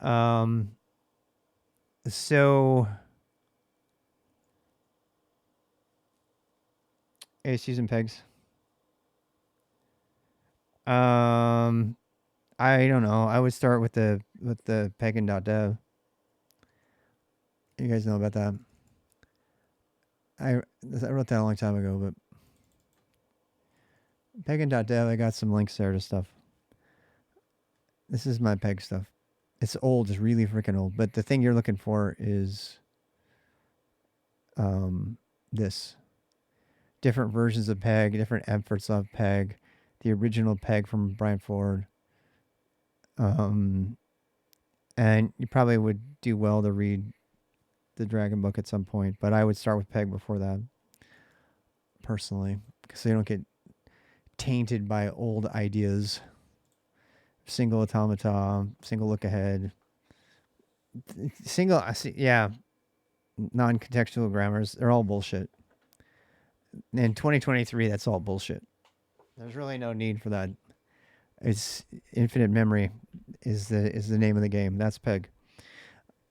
Um. So ASUs and pegs. Um. I don't know. I would start with the pagan.dev. You guys know about that. I I wrote that a long time ago, but pagan.dev. I got some links there to stuff. This is my peg stuff. It's old. It's really freaking old. But the thing you're looking for is um this different versions of peg, different efforts of peg, the original peg from Brian Ford. Um, and you probably would do well to read the Dragon Book at some point, but I would start with peg before that, personally, because they don't get tainted by old ideas. Single automata, single look ahead, single, yeah, non contextual grammars, they're all bullshit. In 2023, that's all bullshit. There's really no need for that. It's infinite memory is the name of the game. That's peg.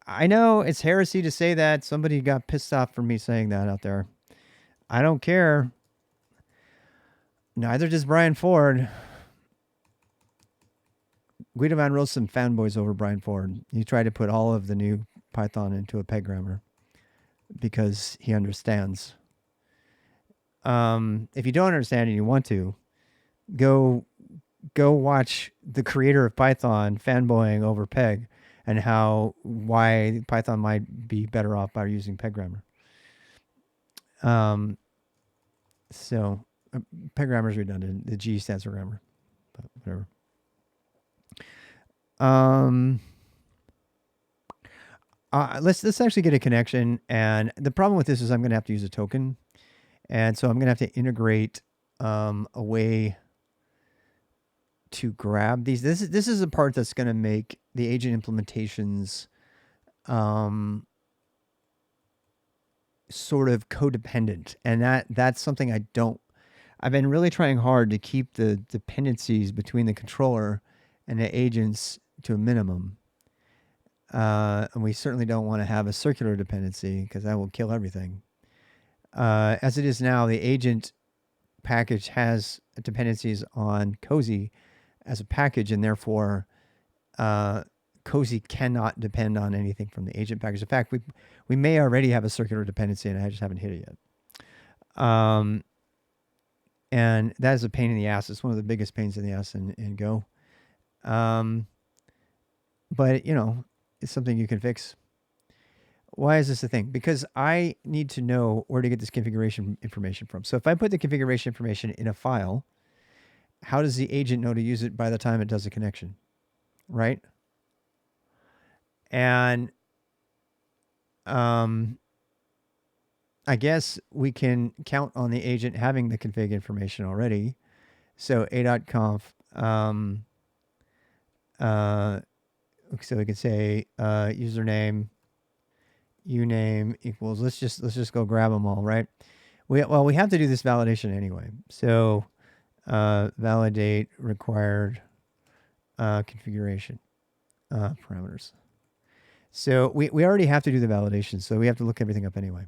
I know it's heresy to say that. Somebody got pissed off for me saying that out there. I don't care. Neither does Brian Ford. Guido van Rossum fanboys over Brian Ford. He tried to put all of the new Python into a peg grammar because he understands. If you don't understand and you want to, go go watch the creator of Python fanboying over peg and how why Python might be better off by using peg grammar. Um, so peg grammar is redundant. The G stands for grammar, but whatever. Um, let's actually get a connection. And the problem with this is I'm going to have to use a token, and so I'm going to have to integrate a way to grab these. This is a part that's going to make the agent implementations um, sort of codependent, and that's something I don't. I've been really trying hard to keep the dependencies between the controller and the agents to a minimum. And we certainly don't want to have a circular dependency because that will kill everything. As it is now, the agent package has dependencies on Cozy as a package, and therefore uh, Cozy cannot depend on anything from the agent package. In fact, we may already have a circular dependency, and I just haven't hit it yet. And that is a pain in the ass. It's one of the biggest pains in the ass in Go. Um, but you know, it's something you can fix. Why is this a thing? Because I need to know where to get this configuration information from. So if I put the configuration information in a file, how does the agent know to use it by the time it does a connection, right? And I guess we can count on the agent having the config information already. So a.conf, so we can say username, uname equals. Let's just go grab them all, right? We have to do this validation anyway. So validate required configuration parameters. So we already have to do the validation, so we have to look everything up anyway.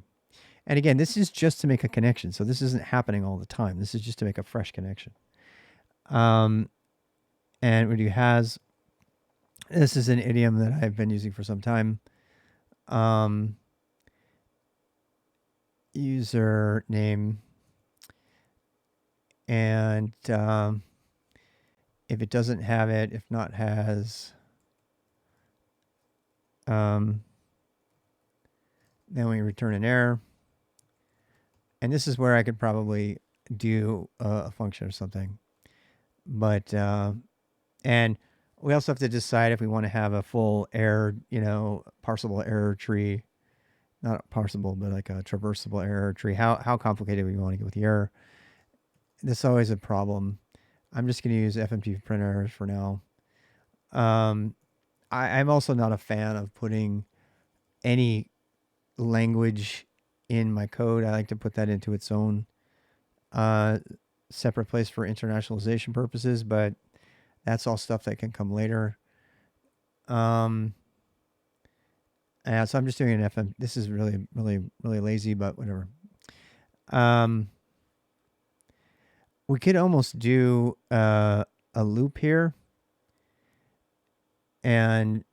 And again, this is just to make a connection. So this isn't happening all the time. This is just to make a fresh connection. And we do has. This is an idiom that I've been using for some time. User name. And if it doesn't have it, if not has, then we return an error. And this is where I could probably do a function or something. But, and we also have to decide if we want to have a full error, parsable error tree. Not parsable, but like a traversable error tree. How complicated we want to get with the error. This is always a problem. I'm just going to use FMT print errors for now. I'm also not a fan of putting any language in my code. I like to put that into its own uh, separate place for internationalization purposes, but that's all stuff that can come later. Um, so I'm just doing an FM. This is really, really, really lazy, but whatever. Um, we could almost do a loop here and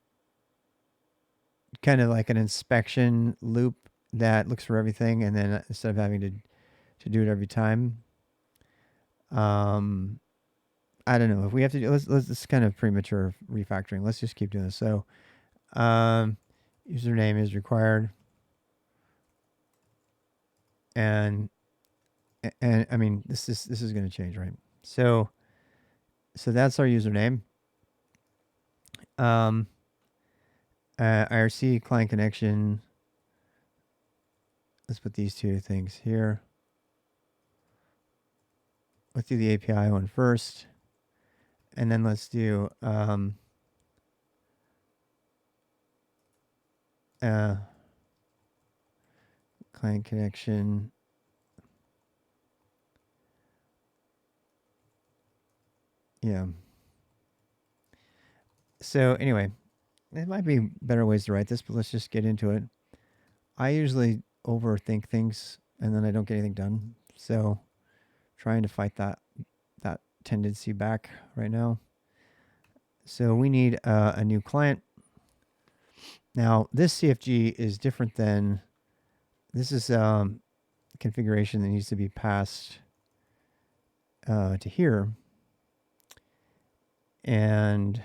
kind of like an inspection loop that looks for everything, and then instead of having to do it every time, um, I don't know if we have to do. Let's this is kind of premature refactoring. Let's just keep doing this. So, um, username is required, and and I mean this is going to change, right? So that's our username. Um, IRC client connection. Let's put these two things here. Let's do the API one first, and then let's do client connection. Yeah. So anyway, there might be better ways to write this, but let's just get into it. I usually overthink things and then I don't get anything done. So trying to fight that tendency back right now. So we need a new client. Now this CFG is different than this is configuration that needs to be passed to here, and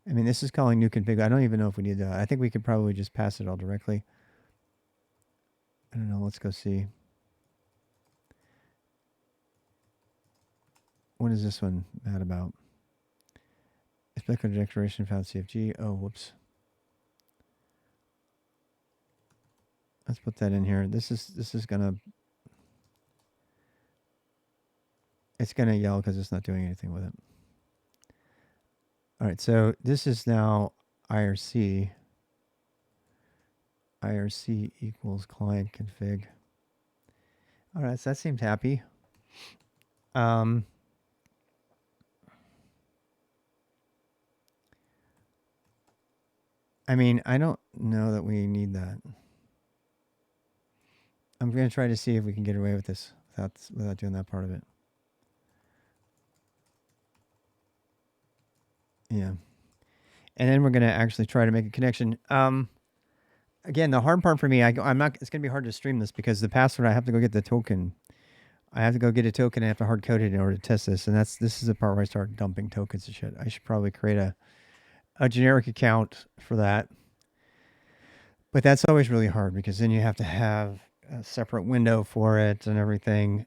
I mean this is calling new config. I don't even know if we need that. I think we could probably just pass it all directly. I don't know. Let's go see. What is this one mad about? Expected declaration found CFG. Oh, whoops. Let's put that in here. This is gonna. It's gonna yell because it's not doing anything with it. All right, so this is now IRC. IRC equals client config. All right, so that seemed happy. I mean, I don't know that we need that. I'm going to try to see if we can get away with this without doing that part of it. Yeah. And then we're going to actually try to make a connection. Again, the hard part for me, I'm not. It's going to be hard to stream this because the password, I have to go get the token. I have to go get a token and I have to hard code it in order to test this. And this is the part where I start dumping tokens and shit. I should probably create a generic account for that. But that's always really hard because then you have to have a separate window for it and everything.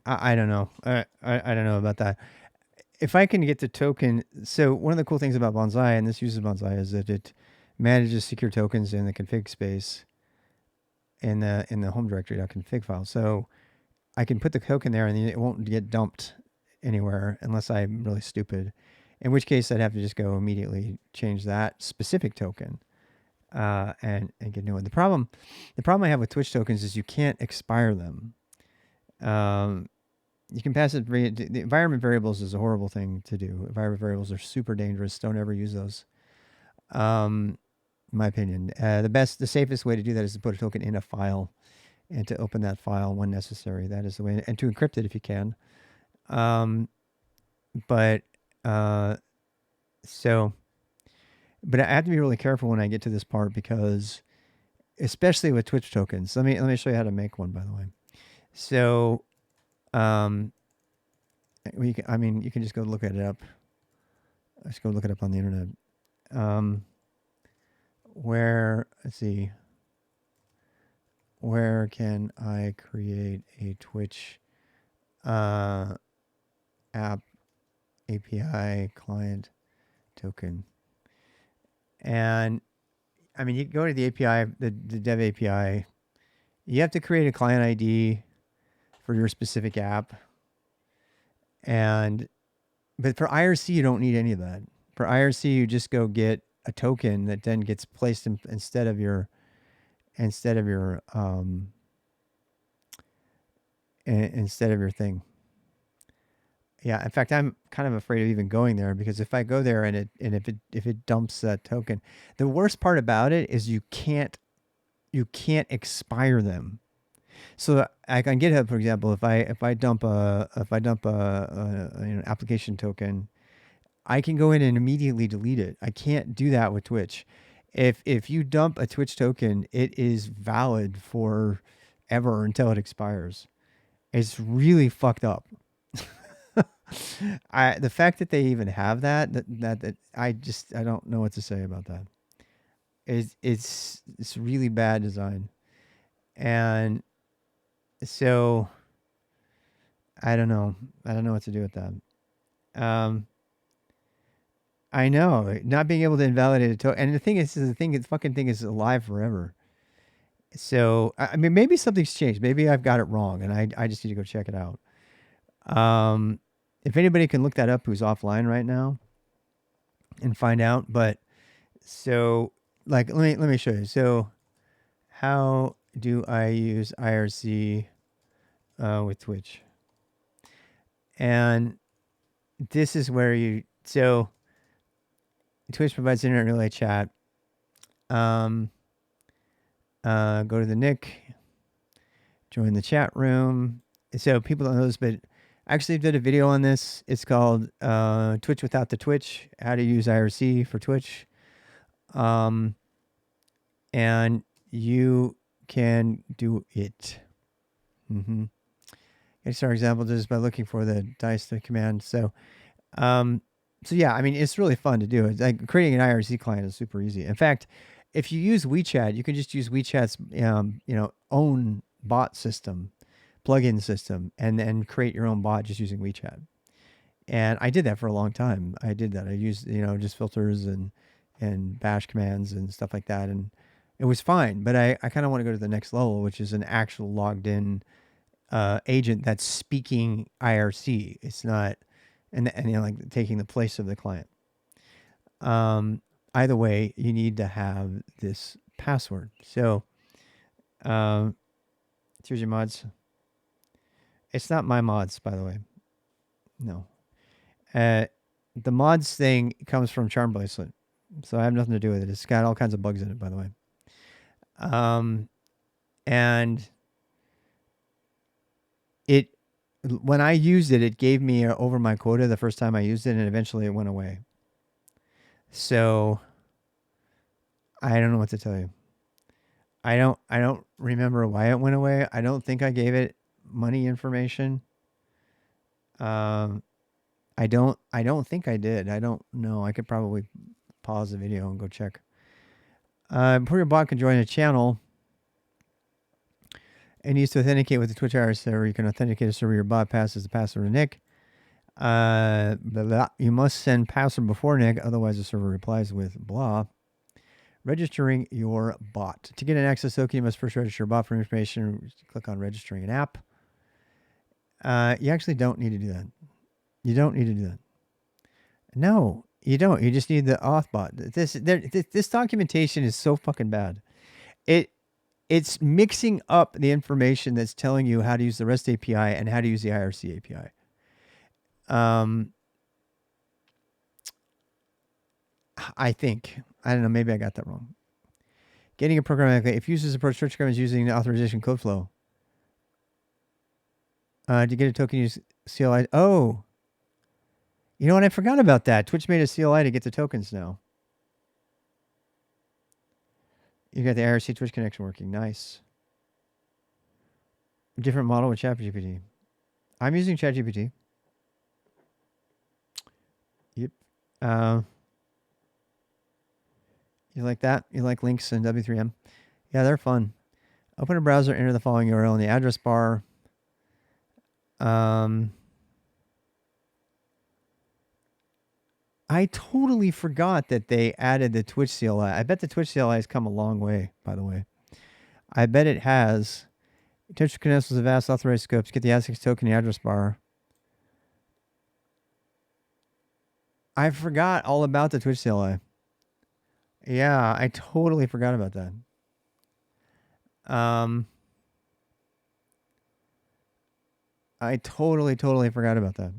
I don't know. I don't know about that. If I can get the token, so one of the cool things about Bonsai, and this uses Bonsai, is that it manages secure tokens in the config space in the home directory.config file. So I can put the token there and it won't get dumped anywhere unless I'm really stupid. In which case, I'd have to just go immediately change that specific token and get new one. The problem I have with Twitch tokens is you can't expire them. You can pass it. The environment variables is a horrible thing to do. Environment variables are super dangerous. Don't ever use those. In my opinion, the safest way to do that is to put a token in a file and to open that file when necessary. That is the way, and to encrypt it if you can. But I have to be really careful when I get to this part because, especially with Twitch tokens. Let me show you how to make one, by the way. So, you can just go look it up. Let's go look it up on the internet. Let's see. Where can I create a Twitch app API client token? And I mean, you can go to the API, the dev API. You have to create a client ID for your specific app. But for IRC, you don't need any of that. For IRC, you just go get a token that then gets placed instead of your instead of your instead of your thing. Yeah, in fact, I'm kind of afraid of even going there because if I go there and if it dumps that token, the worst part about it is you can't expire them. So like on GitHub, for example, if I dump a application token, I can go in and immediately delete it. I can't do that with Twitch. If you dump a Twitch token, it is valid for ever until it expires. It's really fucked up. The fact that they even have that I don't know what to say about that. It's really bad design, and so I don't know. I don't know what to do with that. Um, I know not being able to invalidate a token, and the fucking thing is alive forever. So I mean, maybe something's changed. Maybe I've got it wrong, and I just need to go check it out. Um, if anybody can look that up, who's offline right now, and find out. But so like let me show you. So how do I use IRC with Twitch? And this is where Twitch provides internet relay chat. Go to the nick, join the chat room. So people don't know this, but I actually did a video on this. It's called Twitch Without the Twitch, how to use IRC for Twitch. And you can do it. Mm-hmm. I start example just by looking for the dice command. So yeah, I mean, it's really fun to do. It's like creating an IRC client is super easy. In fact, if you use WeChat, you can just use WeChat's own bot system, plugin system, and then create your own bot just using WeChat. And I did that for a long time. I did that. I used just filters and bash commands and stuff like that, and it was fine. But I kind of want to go to the next level, which is an actual logged in agent that's speaking IRC. It's not and like taking the place of the client. Either way, you need to have this password. So here's your mods. It's not my mods, by the way. No. The mods thing comes from Charm Bracelet, so I have nothing to do with it. It's got all kinds of bugs in it, by the way. And when I used it, it gave me over my quota the first time I used it, and eventually it went away. So I don't know what to tell you. I don't remember why it went away. I don't think I gave it money information. I don't think I did. I don't know. I could probably pause the video and go check. Before your bot can join a channel, it needs to authenticate with the Twitch IRC server. You can authenticate a server your bot passes the password to Nick. Blah, blah. You must send password before Nick, otherwise the server replies with blah. Registering your bot. To get an access token, you must first register your bot for information. Click on registering an app. You actually don't need to do that. You don't need to do that. No, you don't. You just need the auth bot. This documentation is so fucking bad. It's mixing up the information that's telling you how to use the REST API and how to use the IRC API. I think. I don't know. Maybe I got that wrong. Getting a program, if users approach Twitch programs using the authorization code flow. To get a token, use CLI. Oh. You know what? I forgot about that. Twitch made a CLI to get the tokens now. You got the IRC Twitch connection working. Nice. Different model with ChatGPT. I'm using ChatGPT. Yep. You like that? You like links in W3M? Yeah, they're fun. Open a browser, enter the following URL in the address bar. I totally forgot that they added the Twitch CLI. I bet the Twitch CLI has come a long way, by the way. I bet it has. Twitch credentials of vast authorized scopes. Get the ASIC token in the address bar. I forgot all about the Twitch CLI. Yeah, I totally forgot about that. Um, I totally forgot about that.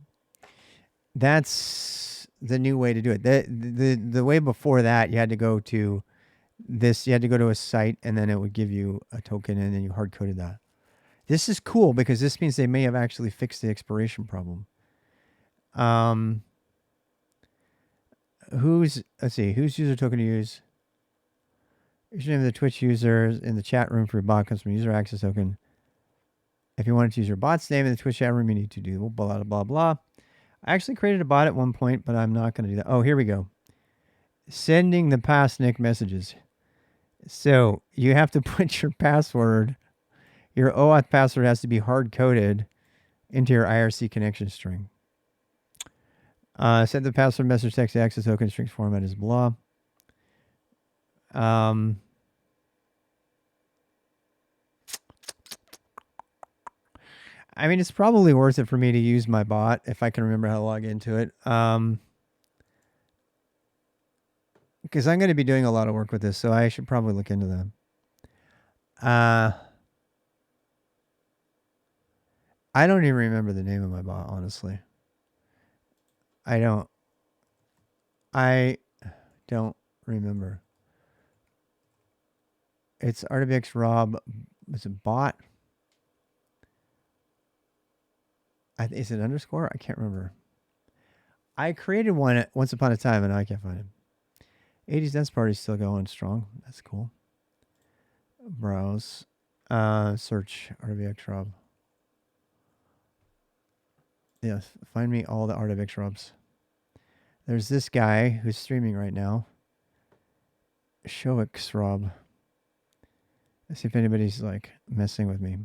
That's the new way to do it. The way before that, you had to go to this. You had to go to a site, and then it would give you a token, and then you hard coded that. This is cool because this means they may have actually fixed the expiration problem. Let's see, whose user token to use? Username of the Twitch user in the chat room for your bot comes from user access token. If you wanted to use your bot's name in the Twitch chat room, you need to do blah, blah, blah, blah. I actually created a bot at one point, but I'm not going to do that. Oh, here we go. Sending the past Nick messages. So you have to put your password, your OAuth password has to be hard coded into your IRC connection string. Send the password message text to access token strings format is blah. I mean, it's probably worth it for me to use my bot if I can remember how to log into it. Because I'm going to be doing a lot of work with this, so I should probably look into that. I don't even remember the name of my bot, honestly. I don't remember. It's RWX Rob. Is it bot? Is it underscore? I can't remember. I created one once upon a time, and I can't find it. 80s Dance Party's still going strong. That's cool. Browse. Search RWX Rob. Yes, find me all the RWX Robs. There's this guy who's streaming right now. Showix Rob. Let's see if anybody's like messing with me.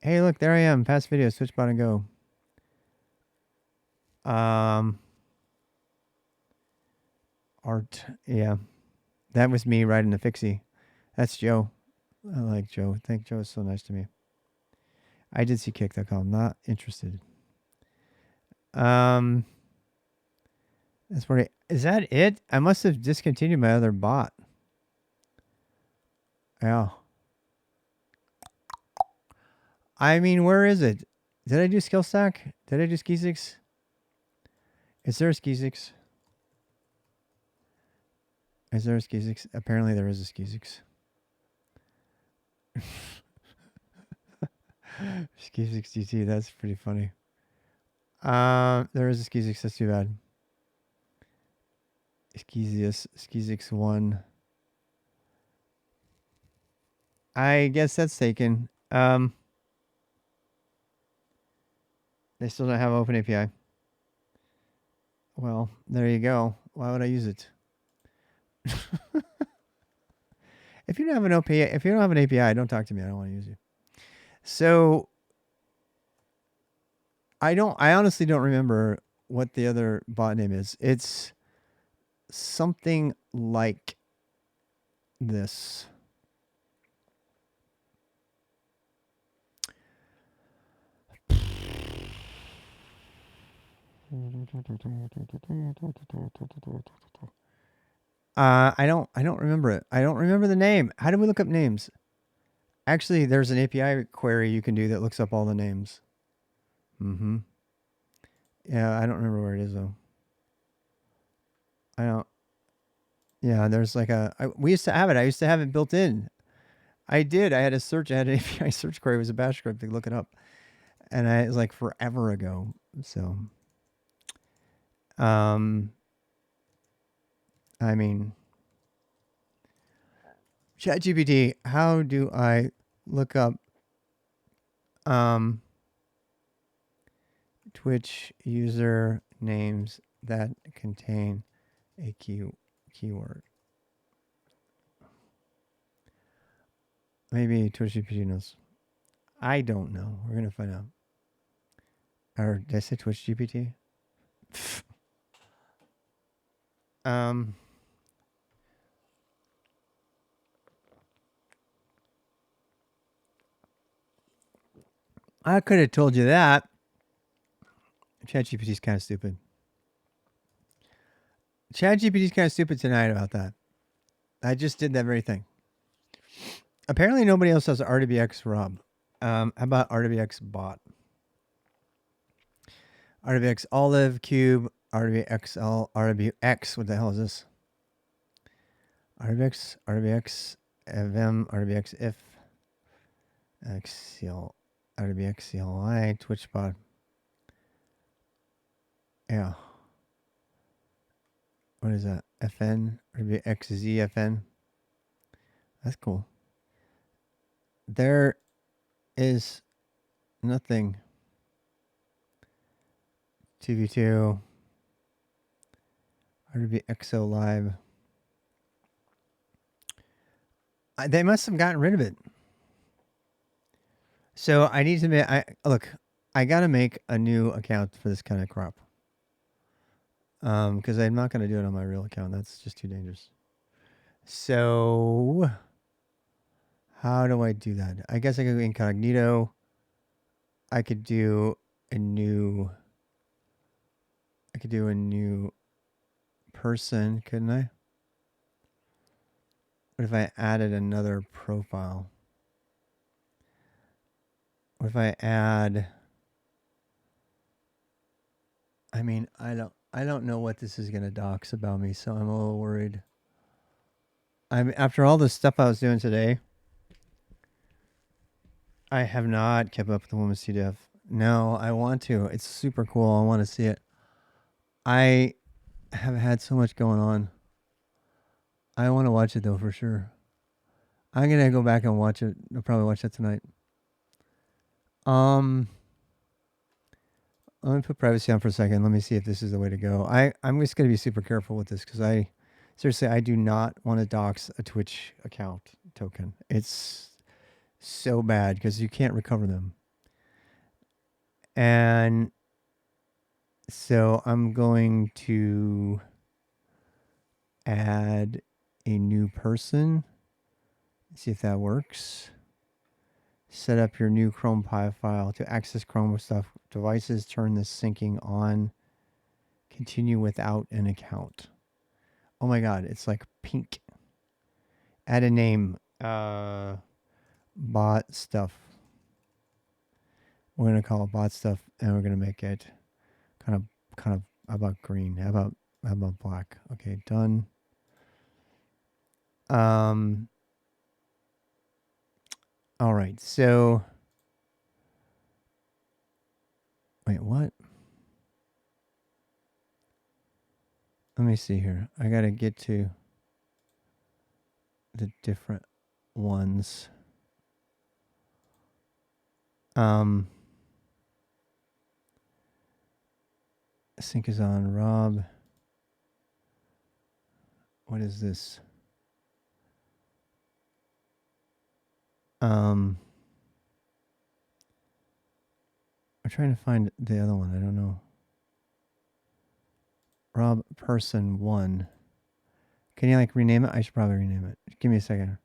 Hey, look, there I am. Past videos, switch bot and go. Art, yeah. That was me riding the fixie. That's Joe. I like Joe. I think Joe is so nice to me. I did see kick.com. Not interested. That's pretty. Is that it? I must have discontinued my other bot. Yeah. I mean, where is it? Did I do skill stack? Did I do Skizix? Is there a Skizix? Is there a Skizix? Apparently there is a Skizix. Skizix DT, that's pretty funny. There is a Skizix, that's too bad. Skizix 1. I guess that's taken. They still don't have open API. Well, there you go. Why would I use it? If you don't have an API, don't talk to me. I don't want to use you. So I honestly don't remember what the other bot name is. It's something like this. I don't remember it. I don't remember the name. How do we look up names? Actually, there's an API query you can do that looks up all the names. Yeah, I don't remember where it is though. I don't. Yeah, there's like we used to have it. I used to have it built in. I did. I had a search. I had an API search query. It was a bash script to look it up, and it was like forever ago. So, I mean, ChatGPT. How do I look up Twitch user names that contain a keyword? Maybe Twitch GPT knows. I don't know. We're gonna find out. Or did I say Twitch GPT? I could have told you that. ChatGPT is kind of stupid. ChatGPT's kind of stupid tonight about that. I just did that very thing. Apparently, nobody else has RWX Rob. How about RWX Bot? RWX Olive Cube, RWXL, RWX. What the hell is this? RWX, RWX, FM, RWX if, XCL, RWX CLI, TwitchBot. Yeah. What is that? FN, RWX ZFN. That's cool. There is nothing. TV2, RWXO Live. They must have gotten rid of it. So I need to make. I gotta make a new account for this kind of crap. Because I'm not gonna do it on my real account. That's just too dangerous. So how do I do that? I guess I could go incognito. I could do a new. I could do a new person, couldn't I? What if I added another profile? What if I add? I mean, I don't know what this is gonna dox about me, so I'm a little worried. After all the stuff I was doing today, I have not kept up with the Women's CDF. No, I want to. It's super cool. I want to see it. I have had so much going on. I want to watch it though for sure. I'm gonna go back and watch it. I'll probably watch that tonight. Let me put privacy on for a second. Let me see if this is the way to go. I'm just gonna be super careful with this because I do not want to dox a Twitch account token. It's so bad because you can't recover them. And so I'm going to add a new person. See if that works. Set up your new Chrome Pi file to access Chrome stuff devices. Turn the syncing on. Continue without an account. Oh my god, it's like pink. Add a name. Bot stuff. We're gonna call it bot stuff, and we're gonna make it kind of how about green? How about black? Okay, done. All right, so wait, what? Let me see here. I gotta get to the different ones. Sync is on. Rob. What is this? I'm trying to find the other one. I don't know. Rob person 1. Can you like rename it? I should probably rename it. Give me a second.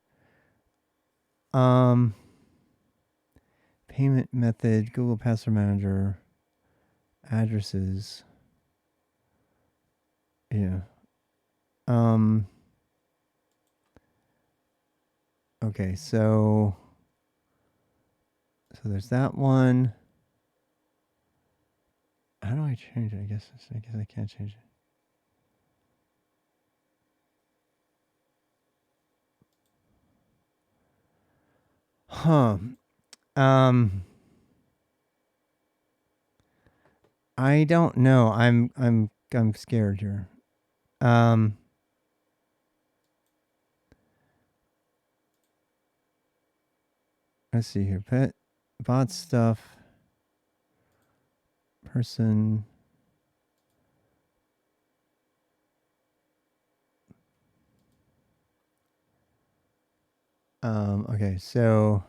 Payment method, Google Password Manager, addresses. Yeah. Okay, so there's that one. How do I change it? I guess I can't change it. Huh. I don't know. I'm scared here. Let's see here. Pet bot stuff. Person. Okay, so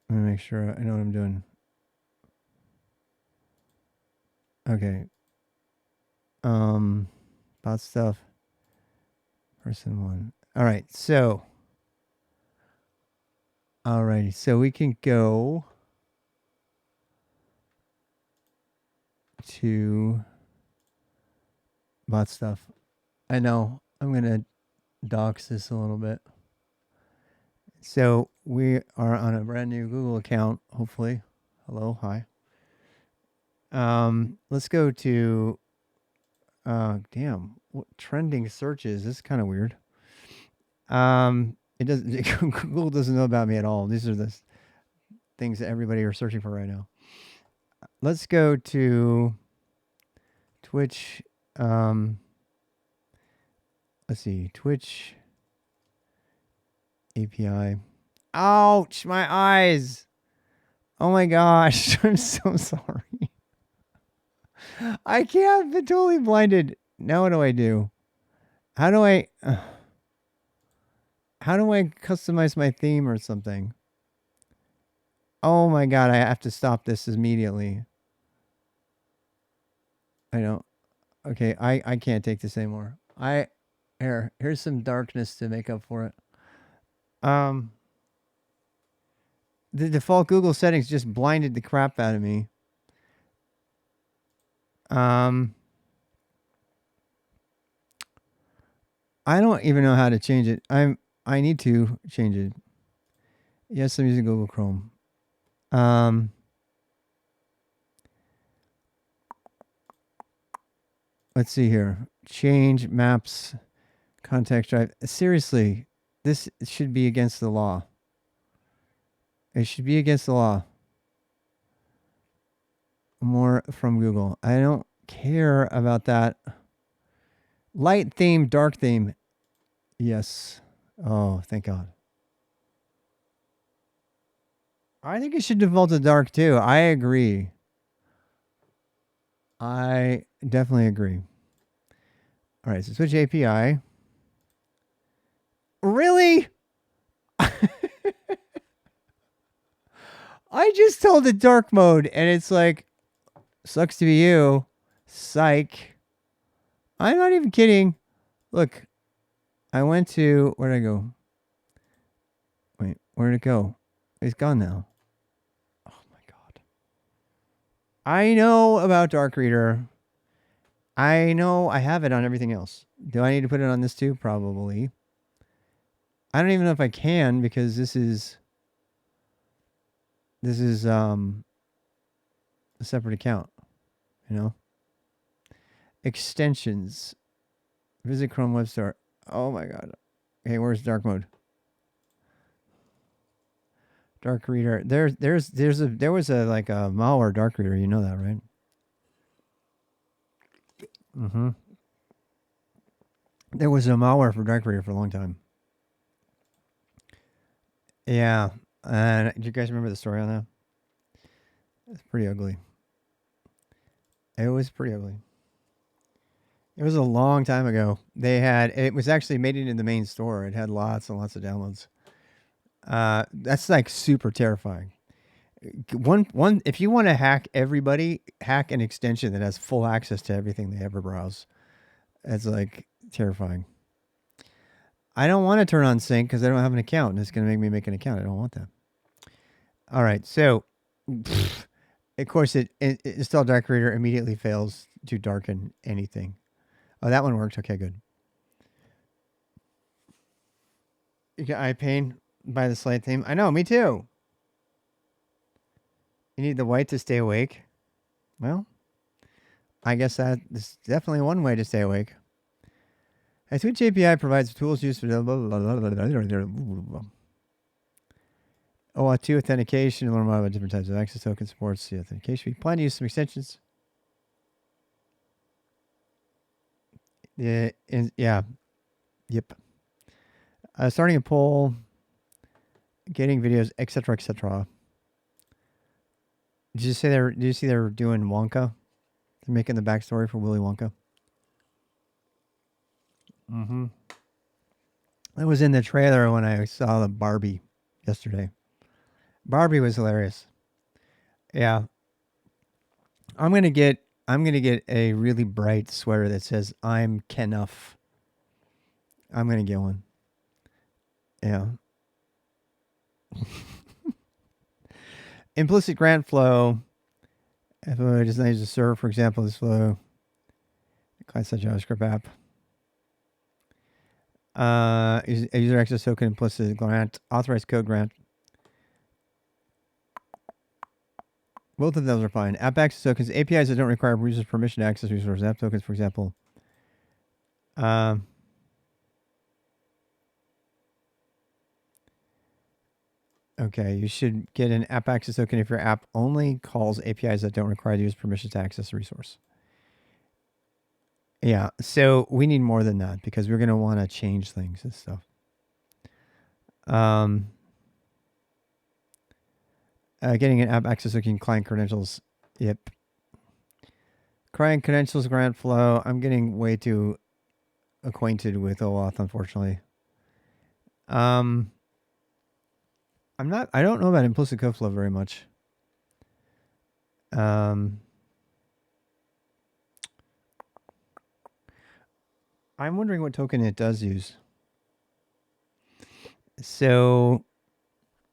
let me make sure I know what I'm doing. Okay. Bot stuff. Person 1. All right, so alrighty, so we can go to bot stuff. I know. I'm going to dox this a little bit. So we are on a brand new Google account, hopefully. Hello, hi. Let's go to damn, what trending searches. This is kind of weird. It doesn't Google doesn't know about me at all. These are the things that everybody are searching for right now. Let's go to Twitch. Let's see, Twitch API. Ouch, my eyes. Oh my gosh, I'm so sorry. I can't. I've been totally blinded. Now what do I do? How do I customize my theme or something? Oh my god, I have to stop this immediately. I don't. Okay, I can't take this anymore. Here's some darkness to make up for it. The default Google settings just blinded the crap out of me. I don't even know how to change it. I need to change it. Yes, I'm using Google Chrome. Let's see here. Change maps, context drive. Seriously, this should be against the law. It should be against the law. More from Google. I don't care about that. Light theme, dark theme. Yes. Oh, thank God. I think it should default to dark too. I agree. I definitely agree. All right, so switch API. Really? I just told it dark mode and it's like, sucks to be you. Psych. I'm not even kidding. Look, I went to, where'd I go? Wait, where'd it go? It's gone now. Oh my God. I know about Dark Reader. I know I have it on everything else. Do I need to put it on this too? Probably. I don't even know if I can because this is a separate account, you know? Extensions. Visit Chrome Web Store. Oh my God. Okay, where's dark mode? Dark Reader. There was a like a malware Dark Reader. You know that, right? Mm-hmm. There was a malware for Dark Reader for a long time. Yeah. And do you guys remember the story on that? It's pretty ugly. It was pretty ugly. It was a long time ago. It was actually made it in the main store. It had lots and lots of downloads. That's like super terrifying. One if you want to hack everybody, hack an extension that has full access to everything they ever browse. That's like terrifying. I don't want to turn on sync because I don't have an account and it's going to make me make an account. I don't want that. All right. So, of course, it install Dark Reader immediately fails to darken anything. Oh, that one worked. Okay, good. You get eye pain by the slight theme. I know, me too. You need the white to stay awake. Well, I guess that is definitely one way to stay awake. A Twitch API provides tools used for OAuth 2 authentication. Learn more about different types of access token supports the authentication. We plan to use some extensions. Yeah. Yep. Starting a poll, getting videos, etc., etc. Did you see they're doing Wonka? They're making the backstory for Willy Wonka. Mm-hmm. That was in the trailer when I saw the Barbie yesterday. Barbie was hilarious. Yeah. I'm gonna get a really bright sweater that says "I'm Kenuff." I'm gonna get one. Yeah. Implicit grant flow FOA does not use a server, for example, this flow. Client-side JavaScript app. A user access token implicit grant. Authorized code grant. Both of those are fine. App access tokens. APIs that don't require users' permission to access resources. App tokens, for example. Okay, you should get an app access token if your app only calls APIs that don't require the user permission to access a resource. Yeah, so we need more than that because we're going to want to change things and stuff. Getting an app access token, client credentials. Yep. Client credentials, grant flow. I'm getting way too acquainted with OAuth, unfortunately. I don't know about implicit code flow very much. I'm wondering what token it does use. So,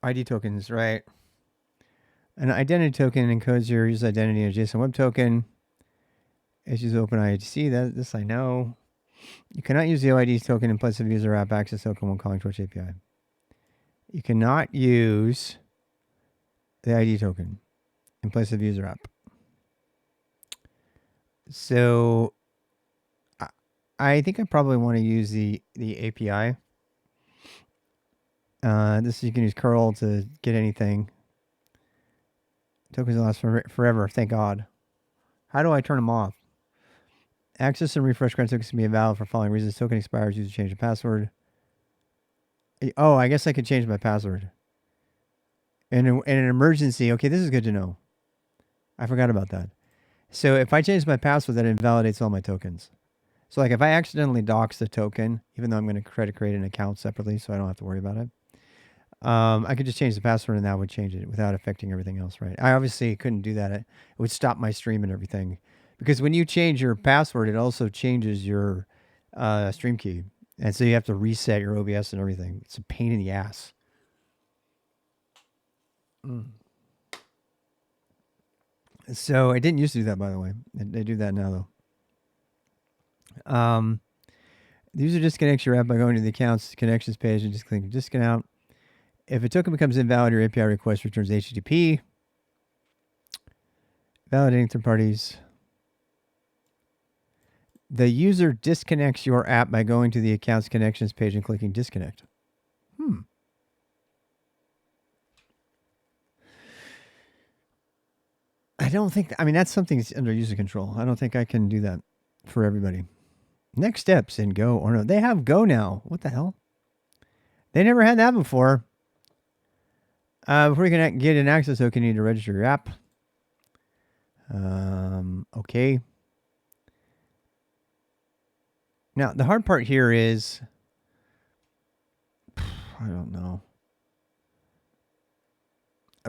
ID tokens, right? An identity token encodes your user identity in a JSON web token. Issues OpenIDC. This I know. You cannot use the OID token in place of user app access token when calling Twitch API. You cannot use the ID token in place of user app. So I think I probably want to use the API. This you can use curl to get anything. Tokens last forever, thank God. How do I turn them off? Access and refresh grant tokens can be invalid for following reasons. Token expires, user change the password. Oh, I guess I could change my password. In an emergency, okay, this is good to know. I forgot about that. So if I change my password, that invalidates all my tokens. So like if I accidentally dox the token, even though I'm going to create an account separately so I don't have to worry about it, I could just change the password and that would change it without affecting everything else, right? I obviously couldn't do that. It would stop my stream and everything. Because when you change your password, it also changes your stream key. And so you have to reset your OBS and everything. It's a pain in the ass. So I didn't used to do that, by the way. They do that now, though. The user disconnects your app by going to the accounts connections page and just clicking disconnect. If a token becomes invalid, your API request returns HTTP. Validating third parties. The user disconnects your app by going to the accounts connections page and clicking disconnect. I don't think, that's something that's under user control. I don't think I can do that for everybody. Next steps in Go or no. They have Go now. What the hell? They never had that before. Before you can get an access token, you need to register your app. Okay. Now, the hard part here is, I don't know.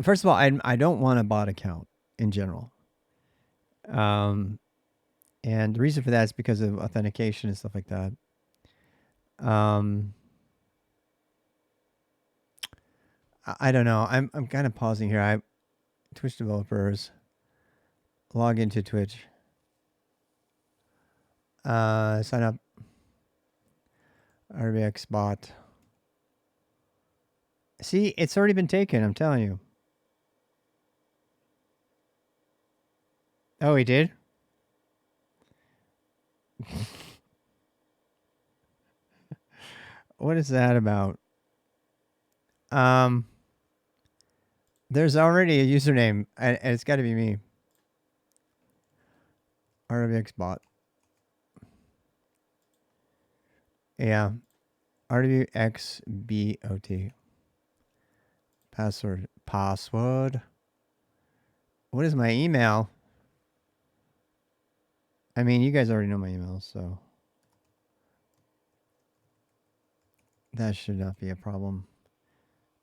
First of all, I don't want a bot account in general. And the reason for that is because of authentication and stuff like that. I don't know. I'm kind of pausing here. Twitch developers log into Twitch. Sign up. RBX bot. See, it's already been taken. I'm telling you. Oh, he did? What is that about? There's already a username, and it's got to be me. RWX bot. Yeah. RWXBOT. Password. What is my email? You guys already know my email, so that should not be a problem.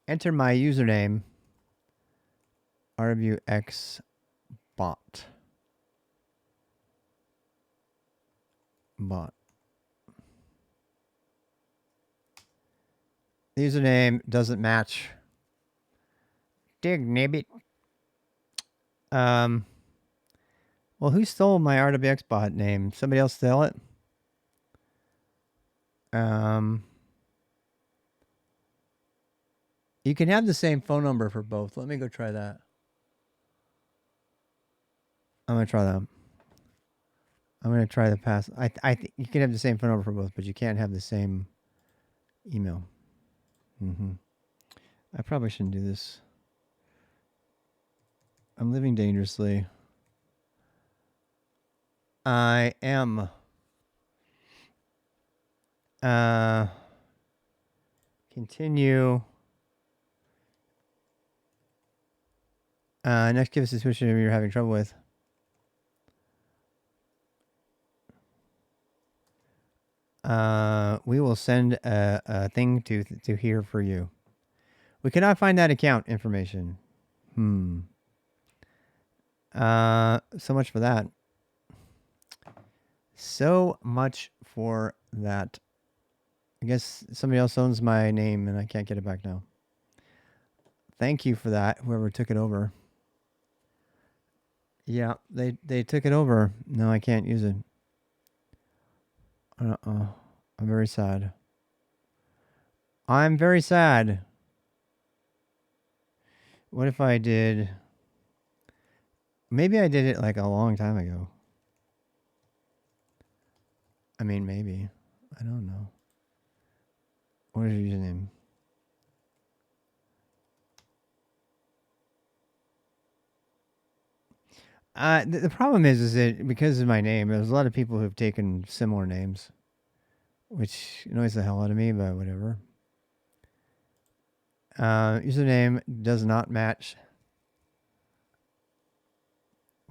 Enter my username. RWX bot. The username doesn't match. Dig nibbit. Well, who stole my RWX bot name? Somebody else stole it? You can have the same phone number for both. Let me go try that. I'm going to try that. I'm going to try the pass. I think you can have the same phone number for both, but you can't have the same email. I probably shouldn't do this. I'm living dangerously. I am. Continue. Next, give us a description of you're having trouble with. We will send a thing to here for you. We cannot find that account information. So much for that. So much for that. I guess somebody else owns my name and I can't get it back now. Thank you for that, whoever took it over. Yeah, they took it over. No, I can't use it. I'm very sad. I'm very sad. What if I did... Maybe I did it like a long time ago. I mean, maybe. I don't know. What is your username? The problem is that because of my name, there's a lot of people who've taken similar names, which annoys the hell out of me, but whatever. Username does not match.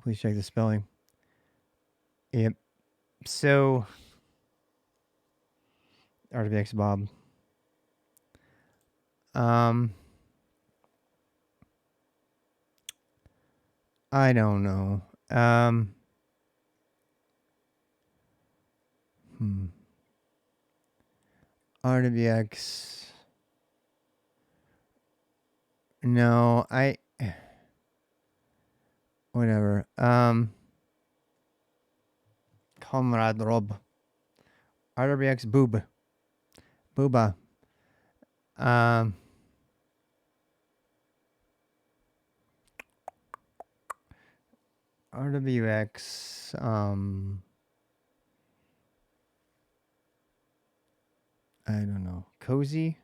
Please check the spelling. Yep. So, RWX Bob. I don't know. RWX. No, whatever. Comrade Rob. RWX Boob. Booba. RWX. I don't know. Cozy?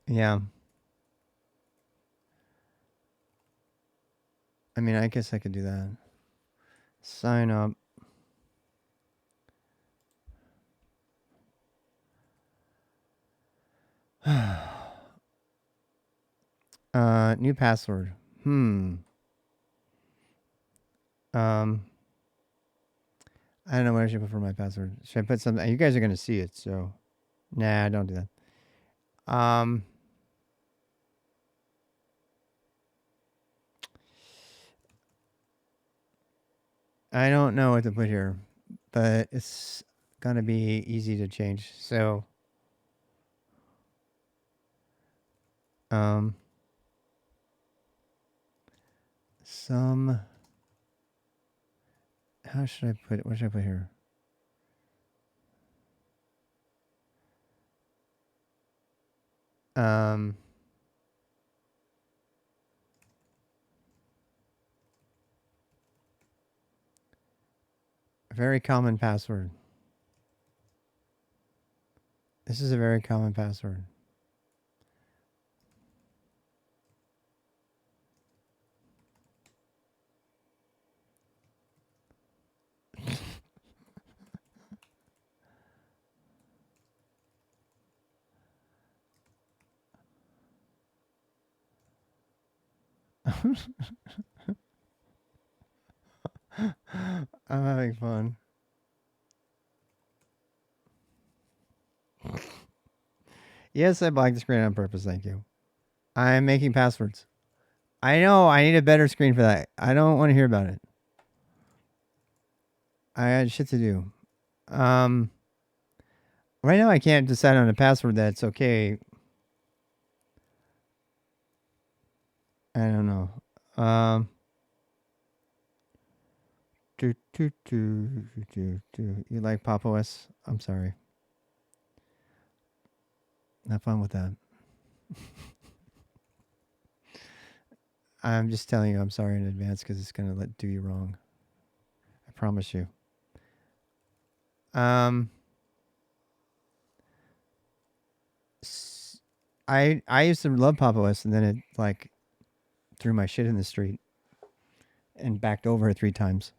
Yeah. I mean, I guess I could do that. Sign up. New password. I don't know what I should put for my password. Should I put something? You guys are gonna see it, so nah, don't do that. I don't know what to put here, but it's gonna be easy to change. So, how should I put it? What should I put here? Very common password. This is a very common password. I'm having fun. Yes, I blacked the screen on purpose. Thank you. I'm making passwords. I know. I need a better screen for that. I don't want to hear about it. I had shit to do. Right now, I can't decide on a password that's okay. I don't know. Um, do. You like Pop OS? I'm sorry. Have fun with that. I'm just telling you, I'm sorry in advance because it's gonna do you wrong. I promise you. Um, I used to love Pop OS, and then it like threw my shit in the street and backed over it 3 times.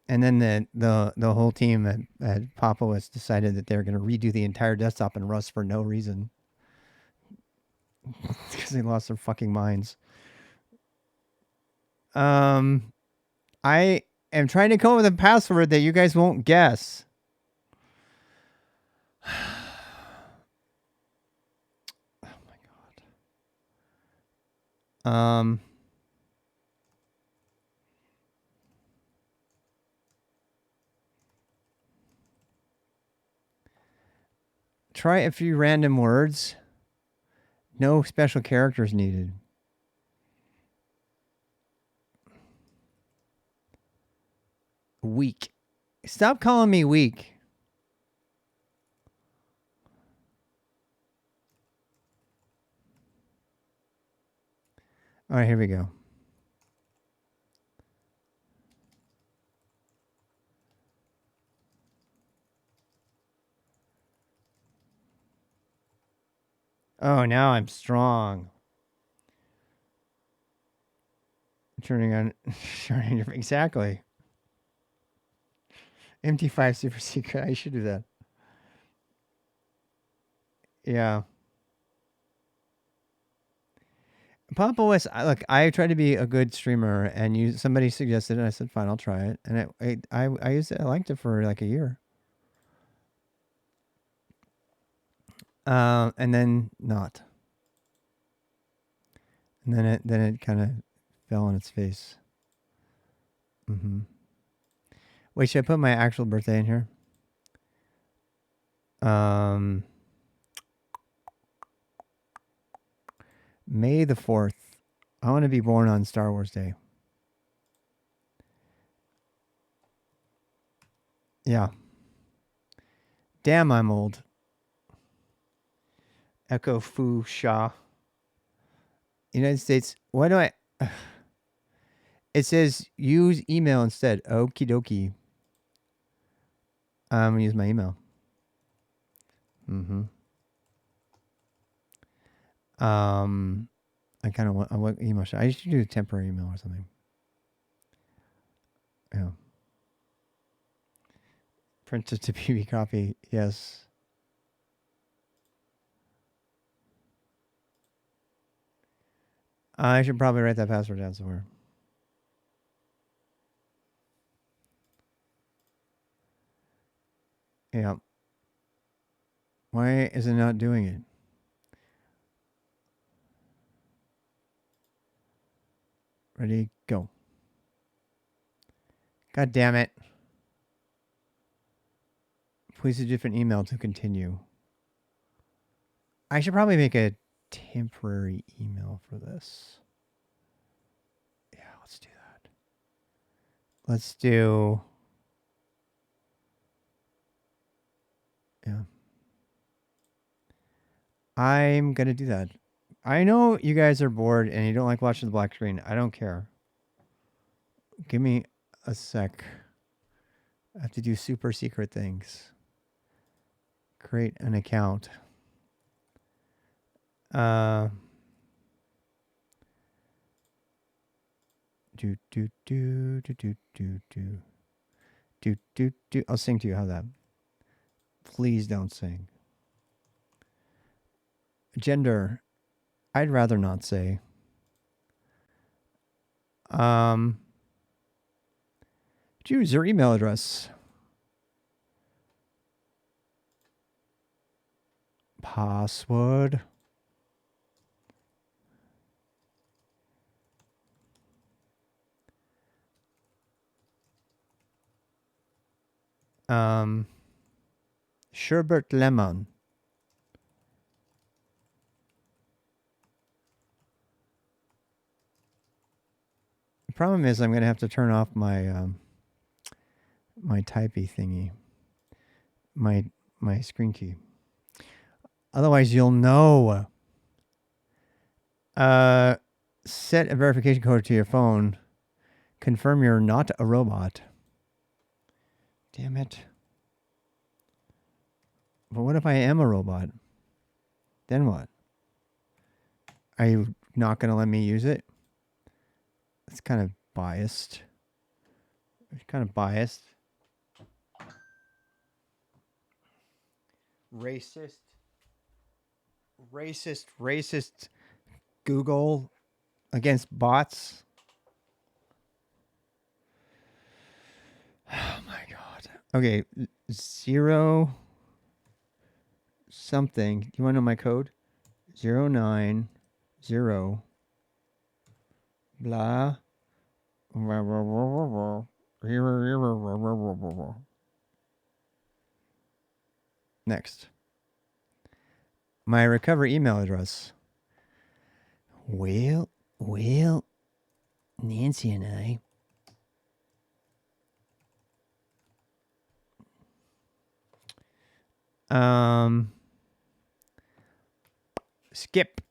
And then the whole team at Pop OS decided that they were going to redo the entire desktop in Rust for no reason because they lost their fucking minds. I am trying to come up with a password that you guys won't guess. Oh my god. Try a few random words. No special characters needed. Weak. Stop calling me weak. All right, here we go. Oh, now I'm strong. Turning on, exactly. MT5 super secret. I should do that. Yeah. Pop OS. Look, I tried to be a good streamer, and somebody suggested it. And I said, "Fine, I'll try it." And I used it. I liked it for like a year. And then not. And then it kind of fell on its face. Mm-hmm. Wait, should I put my actual birthday in here? May the 4th. I want to be born on Star Wars Day. Yeah. Damn, I'm old. Echo Fu Sha. United States. Why do I? It says use email instead. Okie dokie. I'm gonna use my email. Mm-hmm. I kind of want. What email should I should do a temporary email or something. Yeah. Print it to PB copy. Yes. I should probably write that password down somewhere. Yeah. Why is it not doing it? Ready, go. God damn it. Please a different email to continue. I should probably make a temporary email for this. Yeah, let's do that. Let's do. Yeah. I'm going to do that. I know you guys are bored and you don't like watching the black screen. I don't care. Give me a sec. I have to do super secret things. Create an account. Do do do do do do do do do do. I'll sing to you. How's that? Please don't sing. Gender. I'd rather not say. Choose your email address. Password. Sherbet lemon. Problem is, I'm gonna have to turn off my my typey thingy, my screen key. Otherwise, you'll know. Set a verification code to your phone. Confirm you're not a robot. Damn it. But what if I am a robot? Then what? Are you not going to let me use it? It's kind of biased. It's kind of biased. Racist. Racist Google against bots. Oh my God. Okay. 0 something. Do you want to know my code? 090 blah. Next. My recovery email address. Well, Nancy and I. Skip.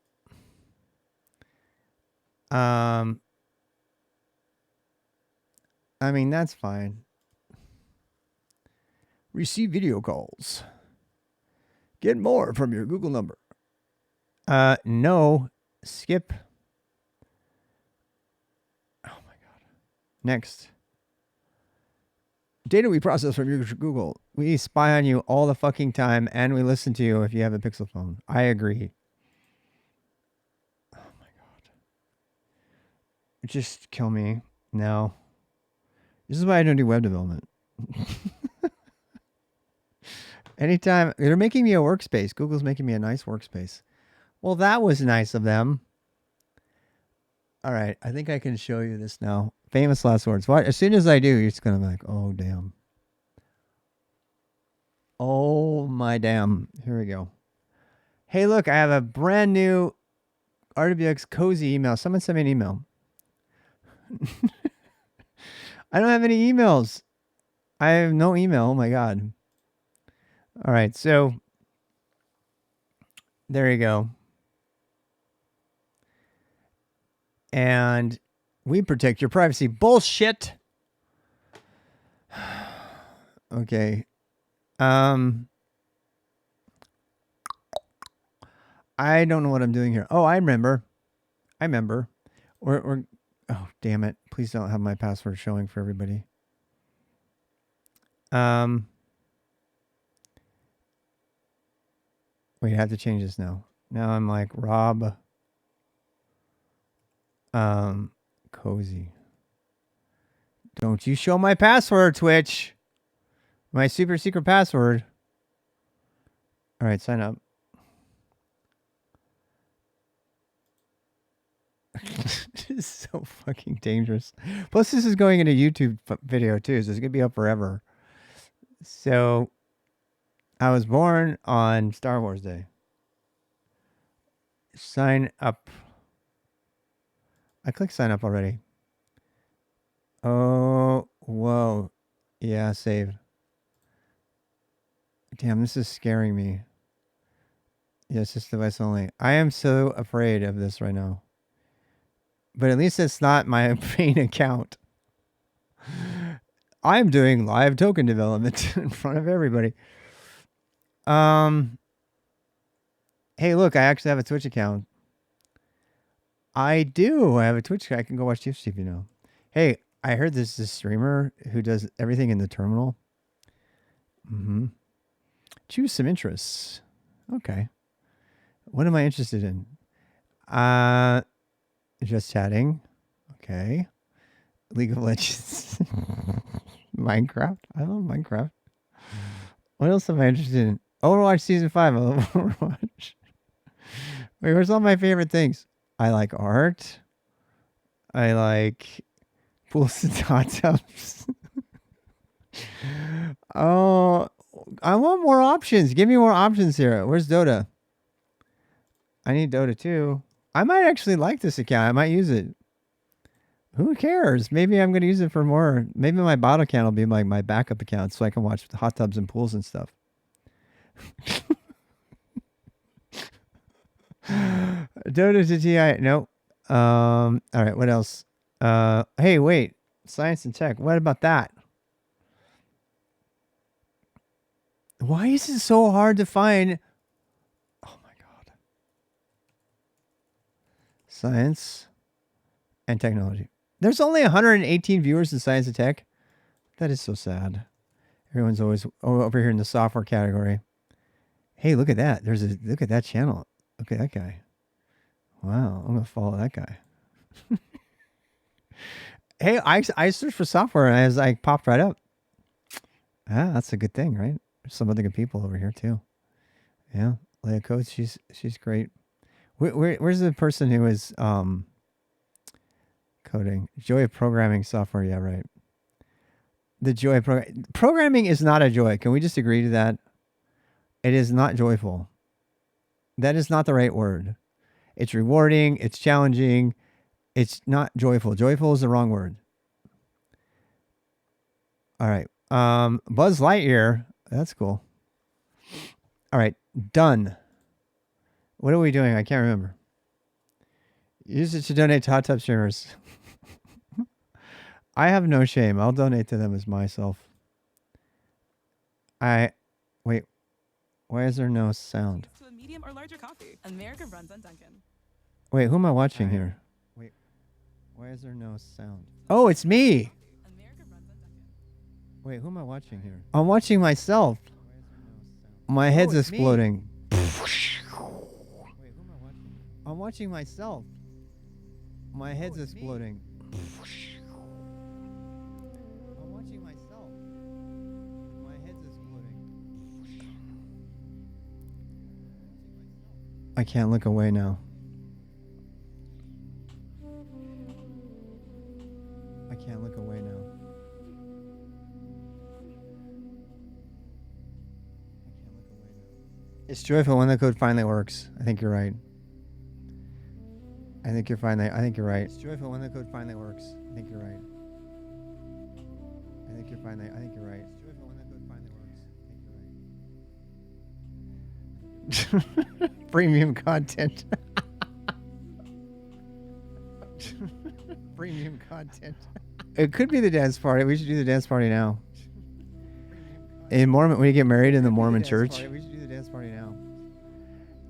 I mean, that's fine. Receive video calls. Get more from your Google number. No. Skip. Oh my God. Next. Data we process from your Google. We spy on you all the fucking time, and we listen to you if you have a Pixel phone. I agree. Oh my God. Just kill me. No. This is why I don't do web development. Anytime. They're making me a workspace. Google's making me a nice workspace. Well, that was nice of them. All right. I think I can show you this now. Famous last words. What? As soon as I do, you're just going to be like, oh, damn. Oh, my damn. Here we go. Hey, look, I have a brand new RWX Cozy email. Someone sent me an email. I don't have any emails. I have no email. Oh, my God. All right. So there you go. And we protect your privacy. Bullshit. Okay. I don't know what I'm doing here. Oh, I remember. Or oh, damn it. Please don't have my password showing for everybody. Wait, I have to change this now. Now I'm like Rob Cozy. Don't you show my password, Twitch. My super secret password. All right, sign up. This is so fucking dangerous. Plus, this is going into YouTube video too, so it's gonna be up forever. So, I was born on Star Wars Day. Sign up. I clicked sign up already. Oh, whoa. Yeah, save. Damn, this is scaring me. Yes, this device only. I am so afraid of this right now. But at least it's not my main account. I'm doing live token development in front of everybody. Hey, look, I actually have a Twitch account. I do. I have a Twitch. I can go watch Twitch TV now. Hey, I heard there's this streamer who does everything in the terminal. Choose some interests. Okay. What am I interested in? Just chatting. Okay. League of Legends. Minecraft. I love Minecraft. What else am I interested in? Overwatch Season 5. I love Overwatch. Wait, where's all my favorite things? I like art. I like pools and hot tubs. Oh, I want more options. Give me more options here. Where's Dota? I need Dota too. I might actually like this account. I might use it. Who cares? Maybe I'm going to use it for more. Maybe my bottle account will be like my backup account so I can watch hot tubs and pools and stuff. Dota to TI. Nope. All right. What else? Hey, wait. Science and tech. What about that? Why is it so hard to find? Oh my God. Science and technology. There's only 118 viewers in science and tech. That is so sad. Everyone's always over here in the software category. Hey, look at that. Look at that channel. Look at that guy. Wow, I'm gonna follow that guy. Hey, I searched for software and as I popped right up. Ah, that's a good thing, right? There's some other good people over here too. Yeah, Leah Coates, she's great. Where's the person who is coding? Joy of programming software. Yeah, right. The joy of programming is not a joy. Can we just agree to that? It is not joyful. That is not the right word. It's rewarding. It's challenging. It's not joyful. Joyful is the wrong word. All right. Buzz Lightyear. That's cool. All right. Done. What are we doing? I can't remember. Use it to donate to hot tub streamers. I have no shame. I'll donate to them as myself. Wait. Why is there no sound? To a medium or larger coffee. America runs on Dunkin'. Wait, who am I watching here? Wait. Why is there no sound? Oh, it's me. America runs on Dunkin'. Wait, who am I watching here? I'm watching myself. My head's exploding. Wait, who am I watching? I'm watching myself. My head's exploding. I'm watching myself. My head's exploding. I can't look away now. I can't look away now. It's joyful when the code finally works. I think you're right. I think you're right. It's joyful when the code finally works. I think you're right. I think you're right. It's joyful when the code finally works. I think you're right. Premium content. Premium content. It could be the dance party. We should do the dance party now. In Mormon, when you get married in the Mormon church, we should do the dance party now.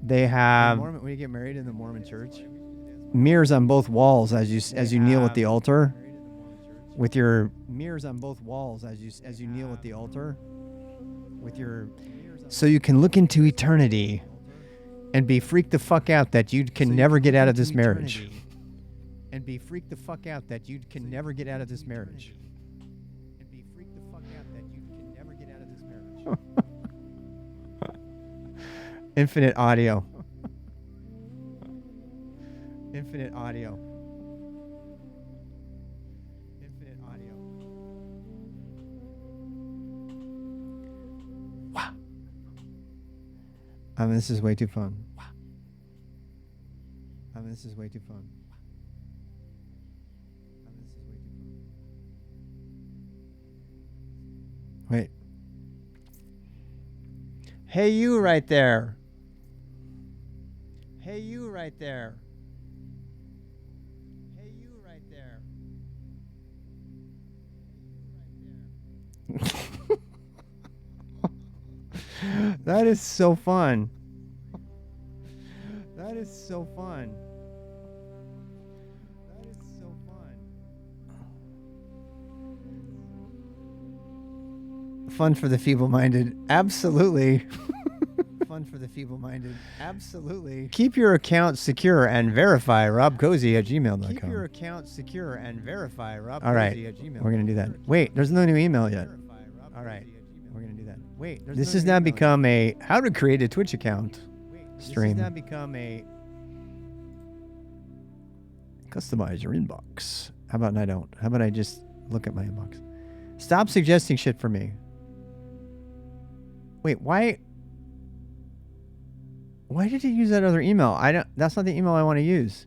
They have when you get married in the Mormon church, mirrors on both walls as you kneel at the altar. With your mirrors on both walls as you kneel at the altar. With your so you can look into eternity and be freaked the fuck out that you can never get out of this marriage. And be freaked the fuck out that you can never get out of this marriage. And be freaked the fuck out that you can never get out of this marriage. Infinite audio. Infinite audio. Infinite audio. Wow. I mean, this is way too fun. Wow. I mean, this is way too fun. Wait. Hey, you right there. Hey, you right there. Hey, you right there. That is so fun. That is so fun. That is so fun. Fun for the feeble-minded. Absolutely. Fun for the feeble-minded. Absolutely. Keep your account secure and verify robcozy@gmail.com. Keep your account secure and verify robcozy@gmail.com. All right. We're going to do that. Wait, there's no new email yet. All right. We're going to do that. Wait, this has now become a how to create a Twitch account stream. This has now become a customize your inbox. How about I don't? How about I just look at my inbox? Stop suggesting shit for me. Wait, why did you use that other email? That's not the email I want to use.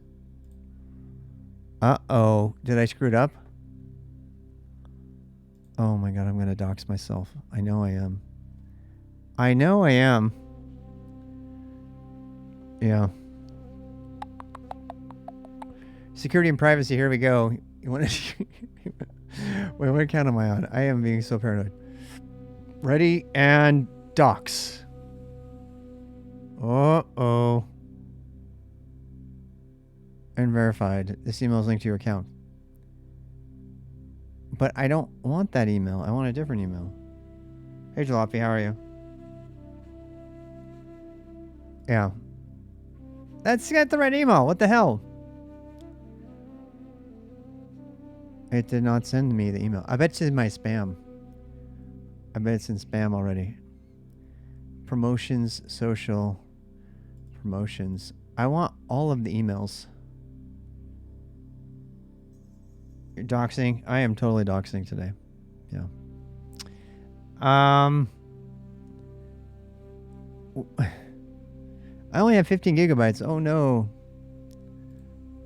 Uh-oh. Did I screw it up? Oh my god, I'm going to dox myself. I know I am. I know I am. Yeah. Security and privacy, here we go. You want to... Wait, what account am I on? I am being so paranoid. Ready and dox. Uh-oh. And verified. This email is linked to your account. But I don't want that email. I want a different email. Hey, Jalopy, how are you? Yeah. That's got the right email. What the hell? It did not send me the email. I bet it's in my spam. I bet it's in spam already. Promotions, social, promotions. I want all of the emails. You're doxing? I am totally doxing today. Yeah. I only have 15 gigabytes. Oh no.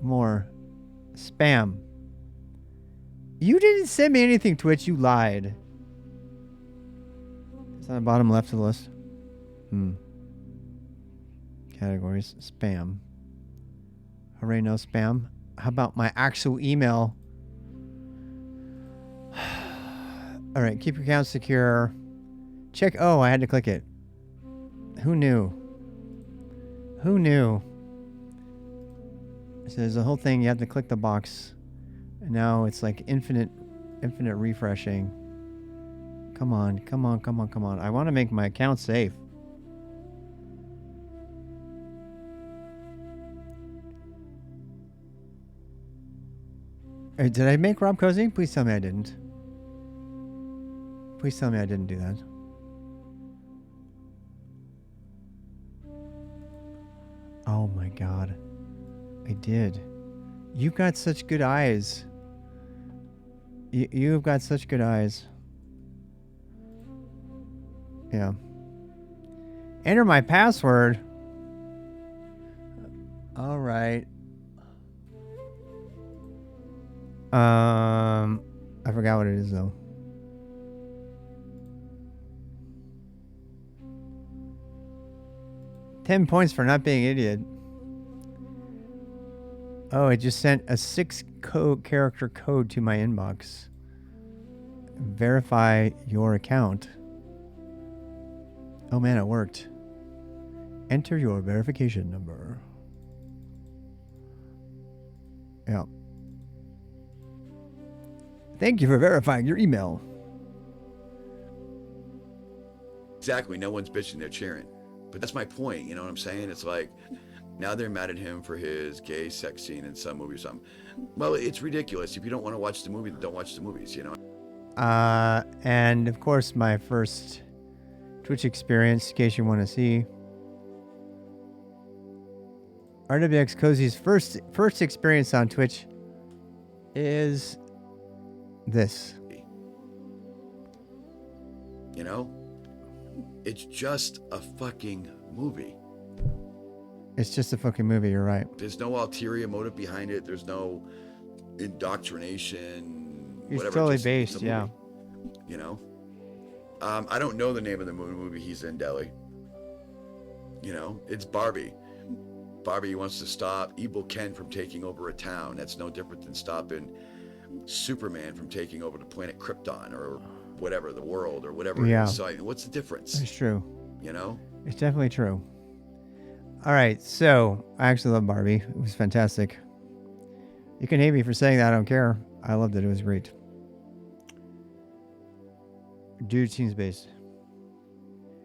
More. Spam. You didn't send me anything, Twitch. You lied. It's on the bottom left of the list. Categories. Spam. Hooray, no spam. How about my actual email? All right, keep your account secure. Check. Oh, I had to click it. Who knew? Who knew? So there's a whole thing. You have to click the box. And now it's like infinite refreshing. Come on, come on, come on, come on. I want to make my account safe. Did I make Rob Cozy? Please tell me I didn't. Please tell me I didn't do that. Oh my god. I did. You've got such good eyes. You've got such good eyes. Yeah. Enter my password. All right. I forgot what it is though. $10 points for not being an idiot. Oh, it just sent a 6-character code to my inbox. Verify your account. Oh man, it worked. Enter your verification number. Yeah. Thank you for verifying your email. Exactly. No one's bitching, they're cheering. But that's my point. You know what I'm saying? It's like, now they're mad at him for his gay sex scene in some movie or something. Well, it's ridiculous. If you don't want to watch the movie, then don't watch the movies, you know? And of course, my first Twitch experience, in case you want to see. RWX Cozy's first experience on Twitch is this. You know? It's just a fucking movie. It's just a fucking movie, you're right. There's no ulterior motive behind it. There's no indoctrination. It's whatever. totally Just, based, yeah. You know? I don't know the name of the movie he's in, Deli. You know? It's Barbie. Barbie wants to stop Evil Ken from taking over a town. That's no different than stopping Superman from taking over the planet Krypton or whatever, the world or whatever it is. So what's the difference? It's true. You know? It's definitely true. All right, so I actually love Barbie. It was fantastic. You can hate me for saying that. I don't care. I loved it. It was great. Dude seems based.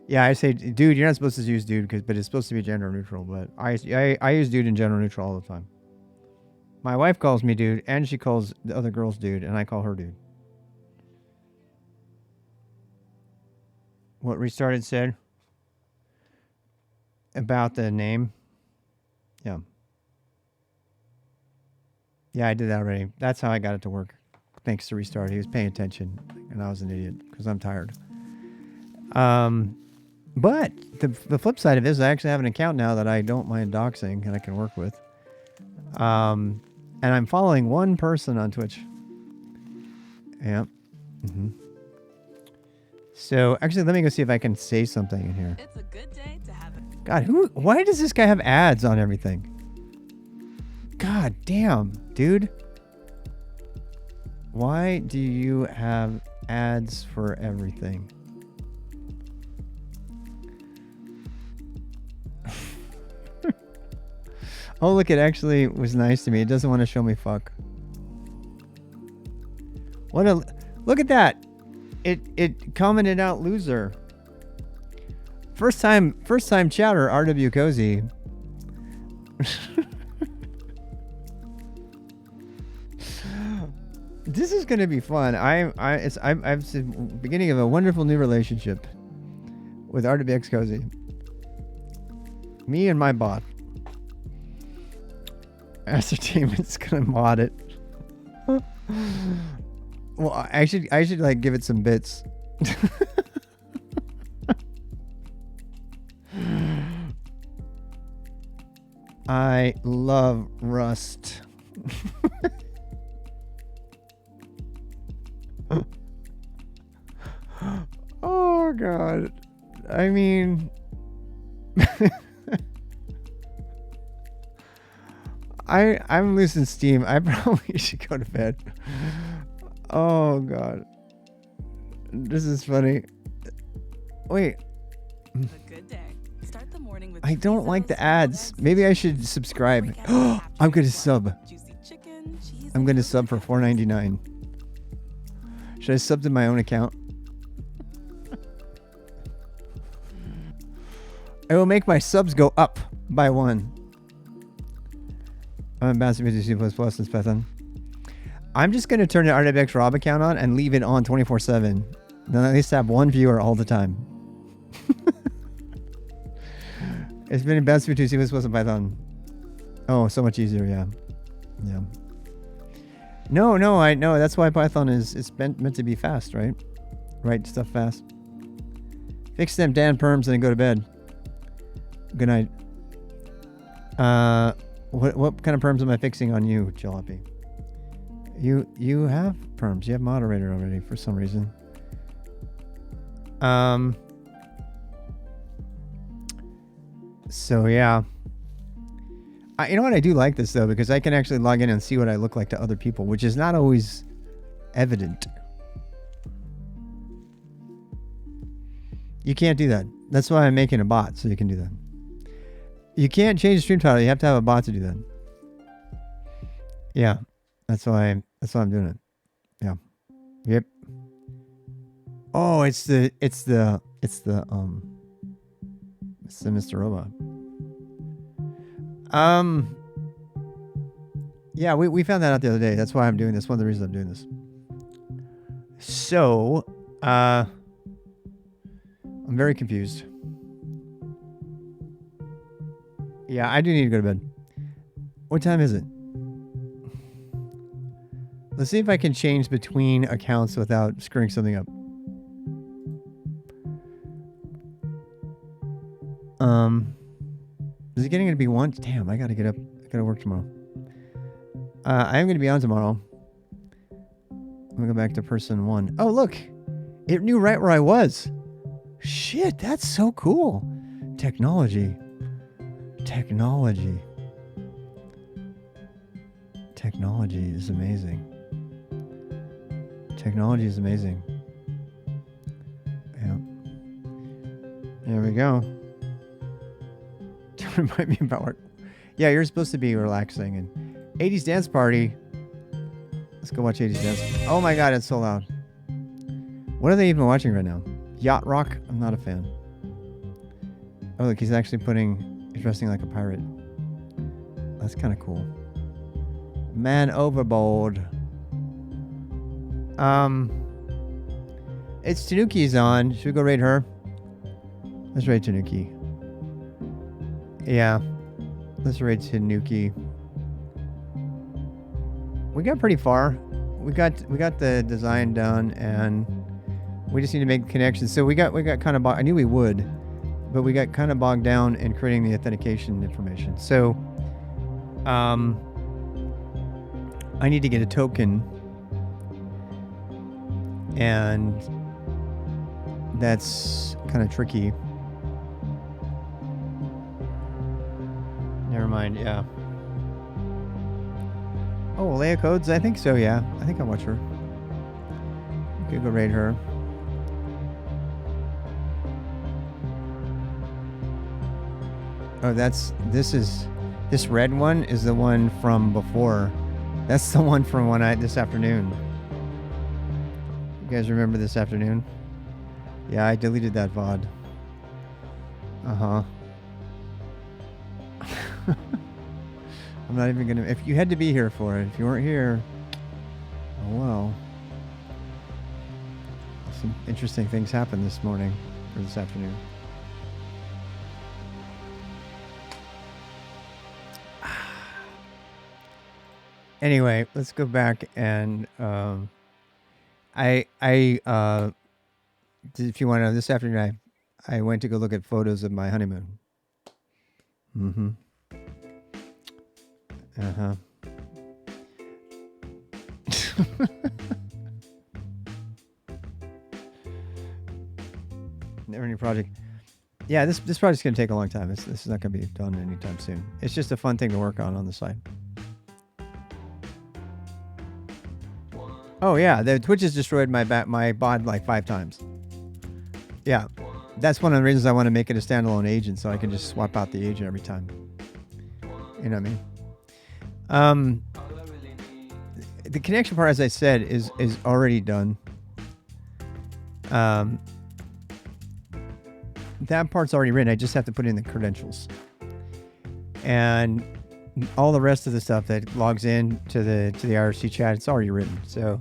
Yeah, I say dude. You're not supposed to use dude, but it's supposed to be gender neutral. But I use dude and gender neutral all the time. My wife calls me dude, and she calls the other girls dude, and I call her dude. What Restarted said about the name. Yeah. Yeah, I did that already. That's how I got it to work. Thanks to Restart. He was paying attention, and I was an idiot because I'm tired. But the flip side of it is I actually have an account now that I don't mind doxing and I can work with. And I'm following one person on Twitch. Yep. So actually, let me go see if I can say something in here. It's a good day to have it. God, why does this guy have ads on everything? God damn, dude. Why do you have ads for everything? Oh, look, it actually was nice to me. It doesn't want to show me fuck. Look at that. It commented out loser. First time chatter, RW Cozy. This is gonna be fun. I'm the beginning of a wonderful new relationship with RWX Cozy. Me and my bot. Ascertainment's gonna mod it. Well, I should like give it some bits. I love Rust. Oh God. I mean I'm losing steam. I probably should go to bed. Oh God. This is funny. Wait. A good day. Start the morning with I don't like the ads. eggs, Maybe I should subscribe. I'm gonna sub. juicy chicken, cheese, I'm gonna sub for $4.99. Should I sub to my own account? I will make my subs go up by 1. I'm Ambassador to C++ and Python. I'm just going to turn the RWX Rob account on and leave it on 24/7. Then at least have one viewer all the time. It's been Ambassador to C++ and Python. Oh, so much easier, yeah. Yeah. No, I know. That's why Python is meant to be fast, right? Write stuff fast. Fix them damn perms and then go to bed. Good night. What kind of perms am I fixing on you, Jalopy? You have perms. You have moderator already for some reason. So yeah. You know what? I do like this though, because I can actually log in and see what I look like to other people, which is not always evident. You can't do that. That's why I'm making a bot, so you can do that. You can't change the stream title. You have to have a bot to do that. Yeah, that's why I'm doing it. Yeah. Yep. Oh, it's the Mr. Robot. Yeah, we found that out the other day. That's why I'm doing this. One of the reasons I'm doing this. So, I'm very confused. Yeah, I do need to go to bed. What time is it? Let's see if I can change between accounts without screwing something up. Is it getting to be 1? Damn, I gotta get up. I gotta work tomorrow. I am gonna be on tomorrow. I'm gonna go back to person 1. Oh, look! It knew right where I was. Shit, that's so cool. Technology. Technology is amazing. Technology is amazing. Yeah. There we go. Don't remind me about work. Yeah, you're supposed to be relaxing. And 80s Dance Party. Let's go watch 80s Dance. Oh my God, it's so loud. What are they even watching right now? Yacht Rock? I'm not a fan. Oh, look, he's actually he's dressing like a pirate. That's kind of cool. Man overboard. It's Tanuki's on. Should we go raid her? Let's raid Tanuki. Yeah. Let's raid Tanuki. We got pretty far. We got the design done, and we just need to make connections. So we got kind of I knew we would, but we got kind of bogged down in creating the authentication information. So I need to get a token, and that's kind of tricky. Never mind. Yeah. Oh, Leia Codes? I think so, yeah. I think I'll watch her. We could go raid her. Oh, this red one is the one from before. That's the one from this afternoon. You guys remember this afternoon? Yeah, I deleted that VOD. Uh-huh. I'm not even gonna. If you had to be here for it, if you weren't here, oh well. Some interesting things happened this morning or this afternoon. Anyway, let's go back and if you want to know, this afternoon I went to go look at photos of my honeymoon. Mm-hmm. Uh-huh. Never any project. Yeah, this project's gonna take a long time. This is not gonna be done anytime soon. It's just a fun thing to work on the side. Oh yeah, the Twitch has destroyed my bod like 5 times. Yeah, that's one of the reasons I want to make it a standalone agent, so I can just swap out the agent every time. You know what I mean? The connection part, as I said, is already done. That part's already written. I just have to put in the credentials, and all the rest of the stuff that logs in to the IRC chat, it's already written. So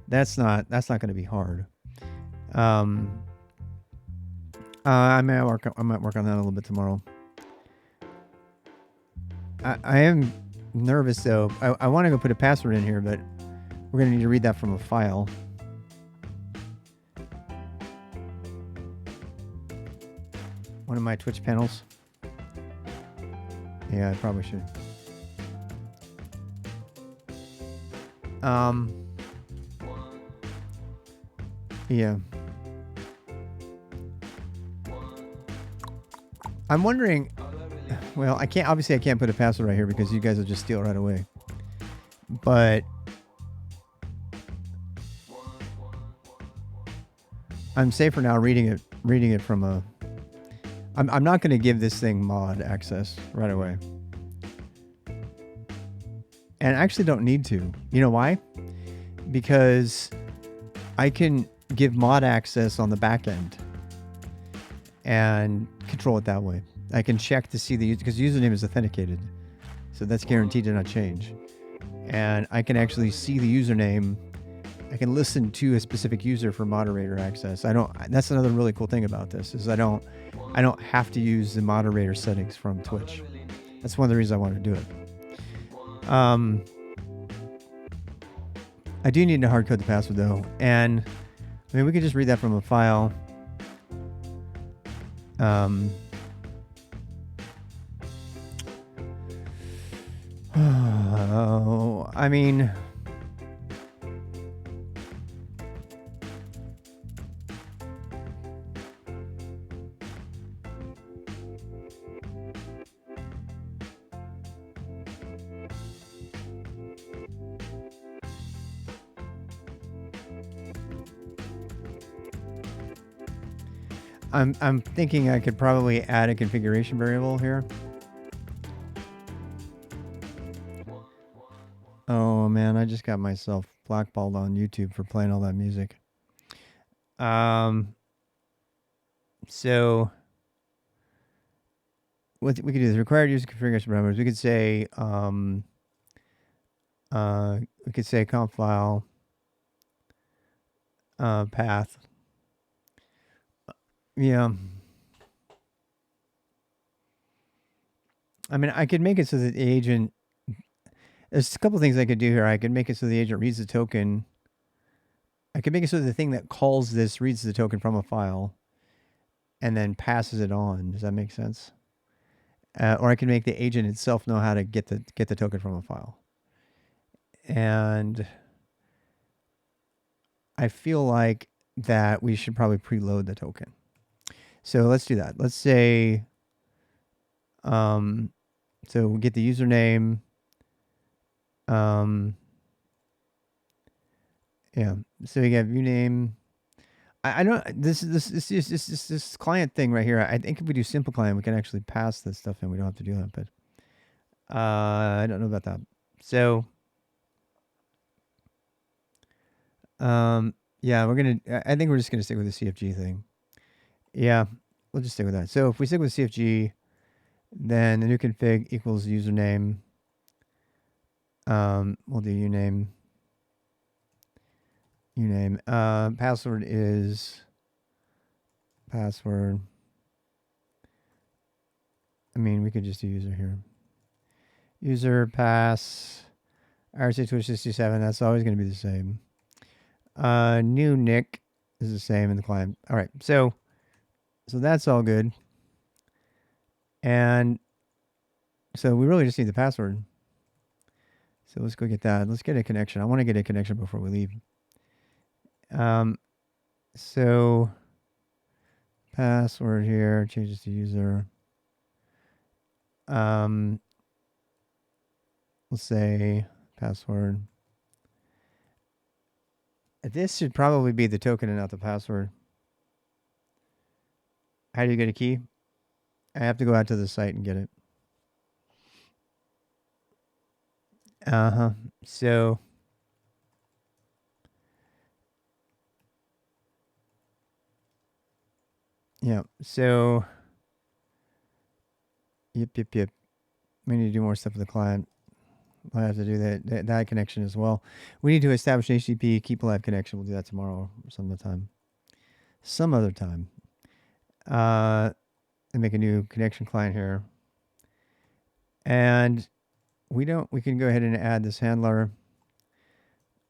that's not going to be hard. I might work on that a little bit tomorrow. I am nervous though. I want to go put a password in here, but we're going to need to read that from a file. One of my Twitch panels. Yeah, I probably should. Yeah. I'm wondering. Well, I can't put a password right here because you guys will just steal it right away. But I'm safer now reading it from a. I'm not going to give this thing mod access right away. And I actually don't need to. You know why? Because I can give mod access on the back end and control it that way. I can check to see the user, because the username is authenticated. So that's guaranteed to not change. And I can actually see the username. I can listen to a specific user for moderator access. That's another really cool thing about this is I don't have to use the moderator settings from Twitch. That's one of the reasons I want to do it. I do need to hard code the password though. And I mean, we could just read that from a file. I mean, I'm thinking I could probably add a configuration variable here. Oh man, I just got myself blackballed on YouTube for playing all that music. So what we could do is required user configuration parameters. We could say conf file path. Yeah. I mean, I could make it so that the agent. There's a couple things I could do here. I could make it so the agent reads the token. I could make it so the thing that calls this reads the token from a file and then passes it on. Does that make sense? Or I can make the agent itself know how to get the token from a file. And I feel like that we should probably preload the token. So let's do that. Let's say, so we get the username. Yeah. So you have username. I don't. This client thing right here. I think if we do simple client, we can actually pass this stuff in. We don't have to do that. But I don't know about that. So yeah, we're gonna. I think we're just gonna stick with the CFG thing. Yeah, we'll just stick with that. So if we stick with CFG, then the new config equals username. We'll do uname. Password is password. I mean, we could just do user here. User pass RC Twitch 67. That's always going to be the same. New nick is the same in the client. All right, so that's all good. And so we really just need the password. So let's go get that. Let's get a connection. I want to get a connection before we leave. So password here changes to user. Let's say password. This should probably be the token and not the password. How do you get a key? I have to go out to the site and get it. So yeah. So yep. We need to do more stuff with the client. I have to do that connection as well. We need to establish an HTTP keep alive connection. We'll do that tomorrow or some other time. And make a new connection client here. And we can go ahead and add this handler.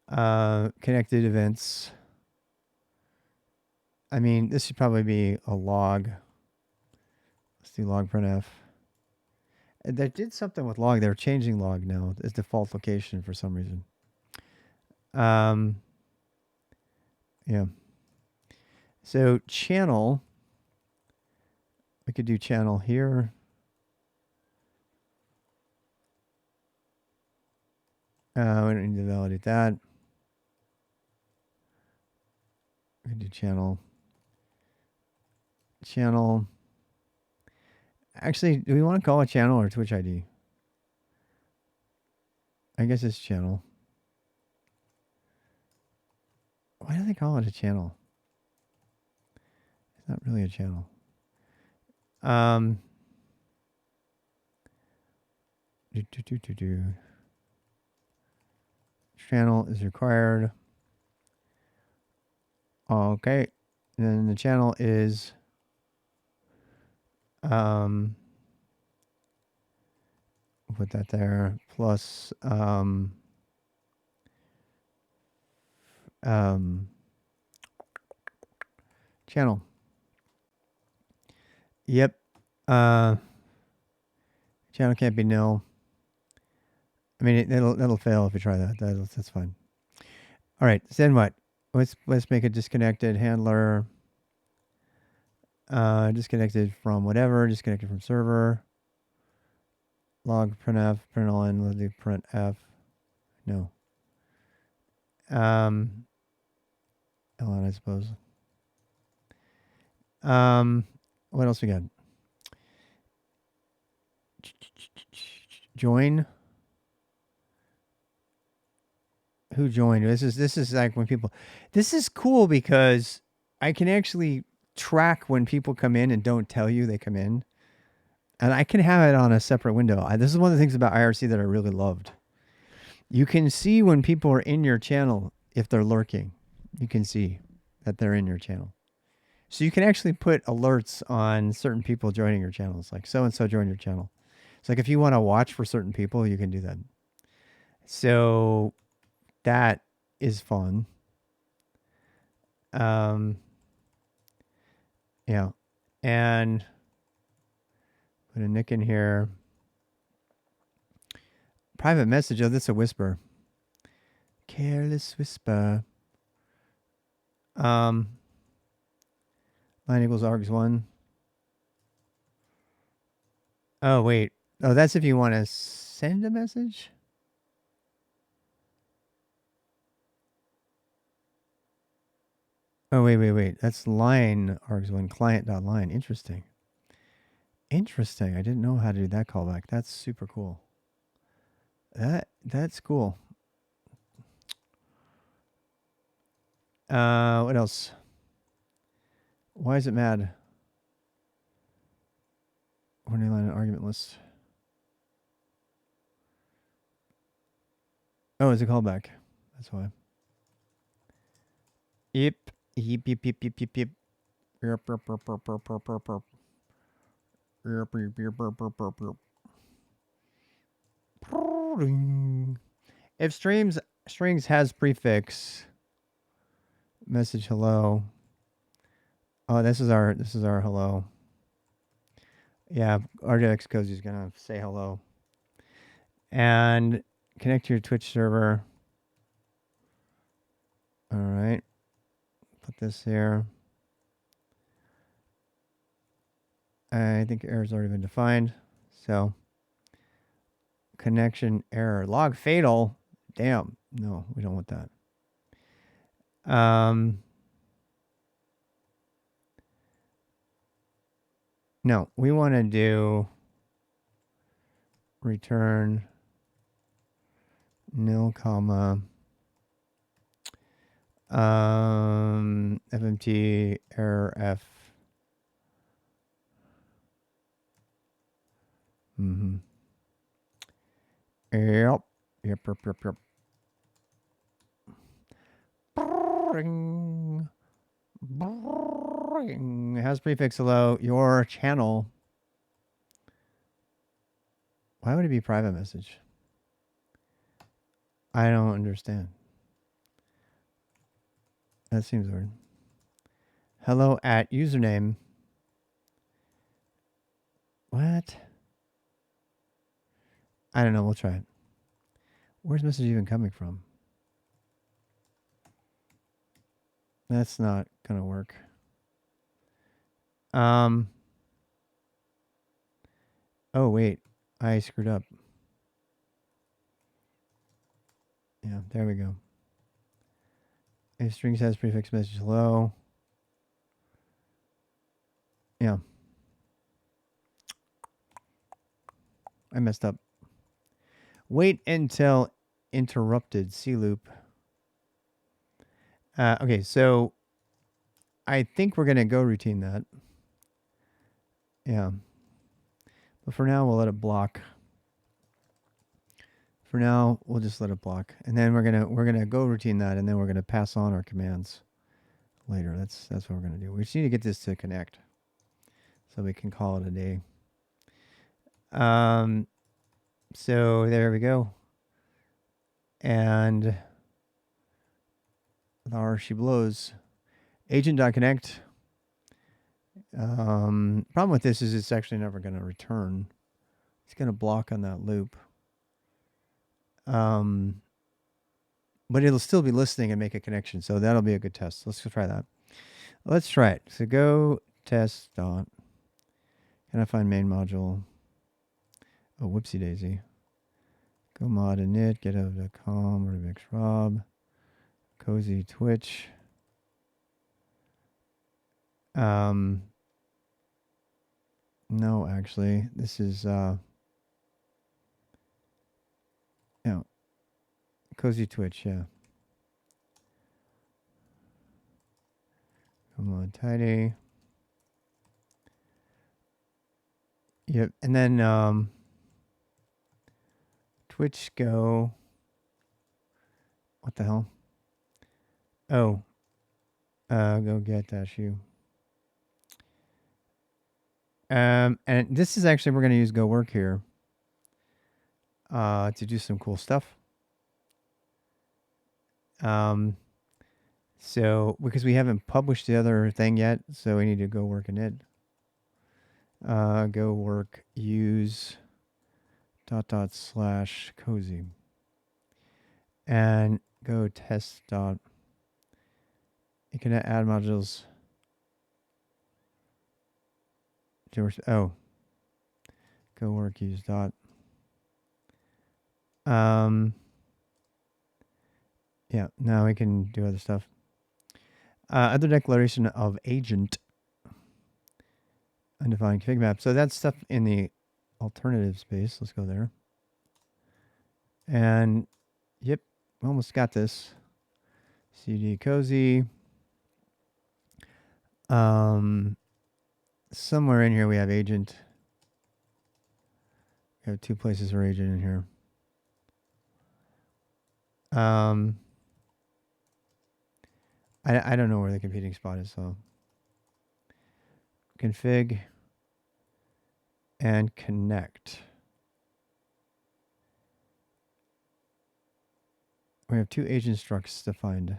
Connected events. I mean, this should probably be a log. Let's do log printf. They did something with log. They're changing log now as default location for some reason. Yeah. So channel. We could do channel here. We don't need to validate that. We could do channel. Channel. Actually, do we want to call it channel or Twitch ID? I guess it's channel. Why do they call it a channel? It's not really a channel. Channel is required. Okay. And then the channel is put that there plus channel. Yep. Channel can't be nil. I mean, it'll fail if you try that. That's fine. All right. So then what? Let's make a disconnected handler. Disconnected from whatever. Disconnected from server. Log printf println. Let's do printf. No. Ln, I suppose. What else we got? Join. Who joined? This is like when people. This is cool because I can actually track when people come in and don't tell you they come in, and I can have it on a separate window. This is one of the things about IRC that I really loved. You can see when people are in your channel if they're lurking. You can see that they're in your channel. So you can actually put alerts on certain people joining your channels, like so-and-so joined your channel. It's like if you want to watch for certain people, you can do that. So that is fun. Yeah. And put a nick in here. Private message. Oh, that's a whisper. Careless whisper. Line equals args1. Oh, wait. Oh, that's if you want to send a message? Oh, wait. That's line args1 client.line. Interesting. Interesting. I didn't know how to do that callback. That's super cool. That's cool. What else? Why is it mad? Warning line and argument list. Oh, it's a callback. That's why. Yep. Yep. Yep. Yep. Yep. Yep. Yep. Yep. Yep. Yep. Yep. Yep. Yep. Yep. Yep. Yep. Yep. Yep. Yep. If strings has prefix message hello. Oh, this is our hello. Yeah, RJX Cozy is gonna say hello. And connect to your Twitch server. All right. Put this here. I think error's already been defined. So connection error. Log fatal. Damn. No, we don't want that. No, we want to do return nil comma FMT error F. Mm-hmm. Yep. Bring. It has prefix hello. Your channel. Why would it be private message? I don't understand. That seems weird. Hello at username. What? I don't know. We'll try it. Where's message even coming from? That's not gonna work. Oh wait, I screwed up. Yeah, there we go. If strings has prefix message hello. Yeah. I messed up. Wait until interrupted C loop. Okay, so I think we're gonna go routine that. Yeah. But for now, we'll let it block. For now, we'll just let it block, and then we're gonna go routine that, and then we're gonna pass on our commands later. That's what we're gonna do. We just need to get this to connect, so we can call it a day. So there we go, and there she blows. Agent.connect. Problem with this is it's actually never gonna return. It's gonna block on that loop. But it'll still be listening and make a connection. So that'll be a good test. Let's go try that. Let's try it. So go test dot. Can I find main module? Oh, whoopsie daisy. Go mod init, github.com, remix Rob, Cozy Twitch. No, actually, this is no, Cozy Twitch, yeah. Come on, tidy. Yep, and then Twitch go. What the hell? Oh, go get dash u. And this is actually we're gonna use go work here. To do some cool stuff. So because we haven't published the other thing yet, so we need to go work in it. Go work use // cozy. And go test dot. You can add modules. Oh, go work use dot. Yeah, now we can do other stuff. Other declaration of agent. Undefined config map. So that's stuff in the alternative space. Let's go there. And yep, almost got this. CD cozy. Somewhere in here we have agent. We have two places for agent in here. I don't know where the competing spot is, so config and connect. We have two agent structs defined.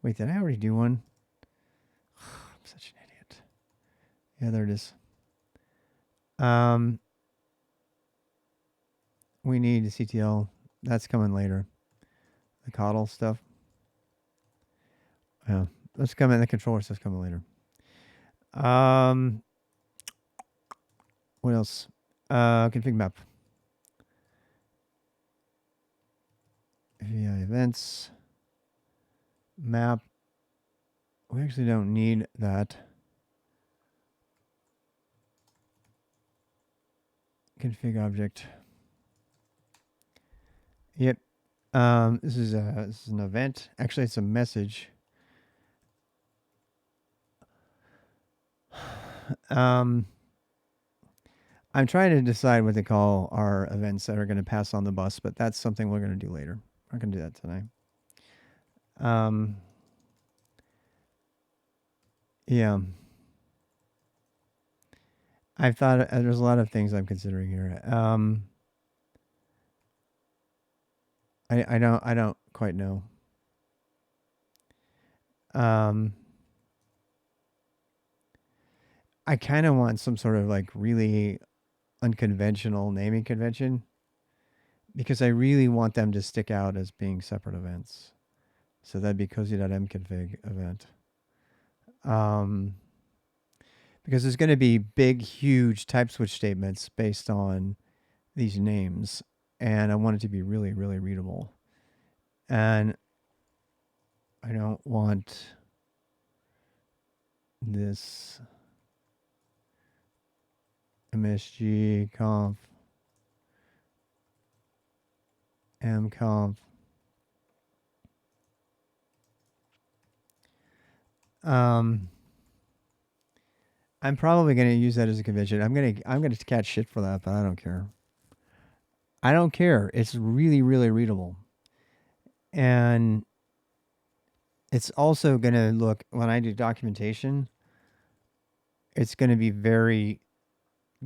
Wait, did I already do one? I'm such an idiot. Yeah, there it is. We need CTL. That's coming later. The coddle stuff. Yeah, that's coming. The controller stuff's coming later. What else? Config map. VI events. Map. We actually don't need that. Config object. Yep. This is an event. Actually, it's a message. I'm trying to decide what to call our events that are going to pass on the bus, but that's something we're going to do later. We're not going to do that tonight. Yeah. I've thought there's a lot of things I'm considering here. I don't quite know. I kind of want some sort of like really unconventional naming convention because I really want them to stick out as being separate events. So that'd be cozy.mconfig event. Because there's going to be big, huge type switch statements based on these names, and I want it to be really, really readable. And I don't want this MSG conf mconf. I'm probably going to use that as a convention. I'm gonna catch shit for that, but I don't care. I don't care. It's really, really readable. And it's also going to look, when I do documentation, it's going to be very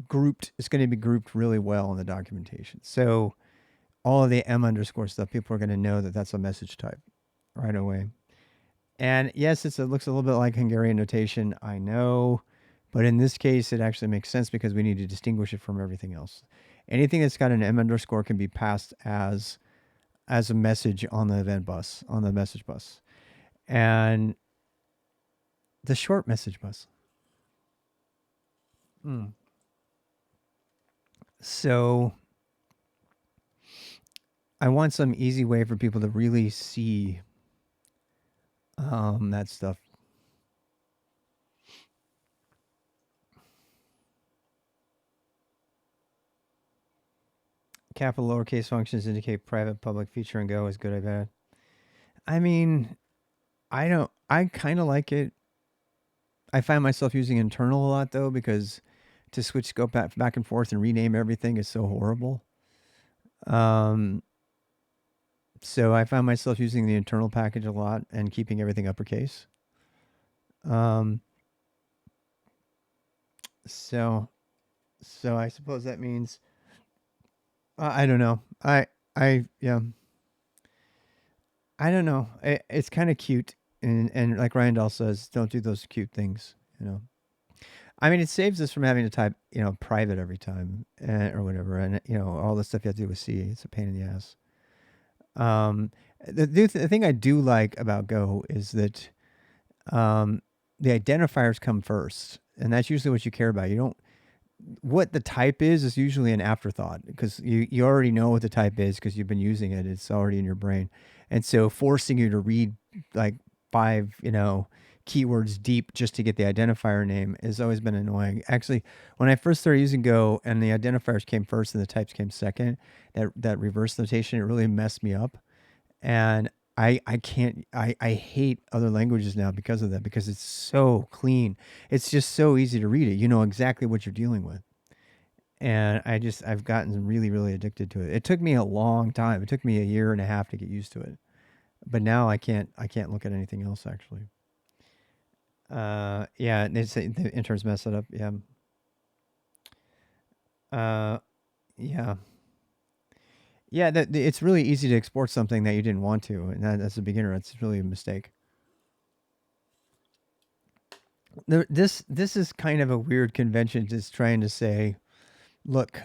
grouped. It's going to be grouped really well in the documentation. So all of the M underscore stuff, people are going to know that that's a message type right away. And yes, it looks a little bit like Hungarian notation, I know. But in this case, it actually makes sense because we need to distinguish it from everything else. Anything that's got an M underscore can be passed as a message on the event bus, on the message bus. And the short message bus. So I want some easy way for people to really see that stuff. Capital lowercase functions indicate private, public, feature, and go is good or bad. I mean, I kind of like it. I find myself using internal a lot though because to switch scope back and forth and rename everything is so horrible. So I find myself using the internal package a lot and keeping everything uppercase. So I suppose that means I don't know. Yeah. I don't know. It's kind of cute, and like Ryan says, don't do those cute things. You know. I mean, it saves us from having to type, private every time or whatever, and all the stuff you have to do with C. It's a pain in the ass. Um, the thing I do like about Go is that um, the identifiers come first, and that's usually what you care about. You don't what the type is usually an afterthought because you already know what the type is because you've been using it. It's already in your brain. And so forcing you to read like five, keywords deep just to get the identifier name has always been annoying. Actually, when I first started using Go and the identifiers came first and the types came second, that reverse notation, it really messed me up. And I can't I hate other languages now because of that because it's so clean. It's just so easy to read it. You know exactly what you're dealing with. And I've gotten really really addicted to it. It took me a long time. It took me a year and a half to get used to it. But now I can't look at anything else actually. Yeah, and they say the interns mess it up. Yeah. Uh yeah. Yeah, it's really easy to export something that you didn't want to, and as a beginner, it's really a mistake. This is kind of a weird convention, just trying to say, look,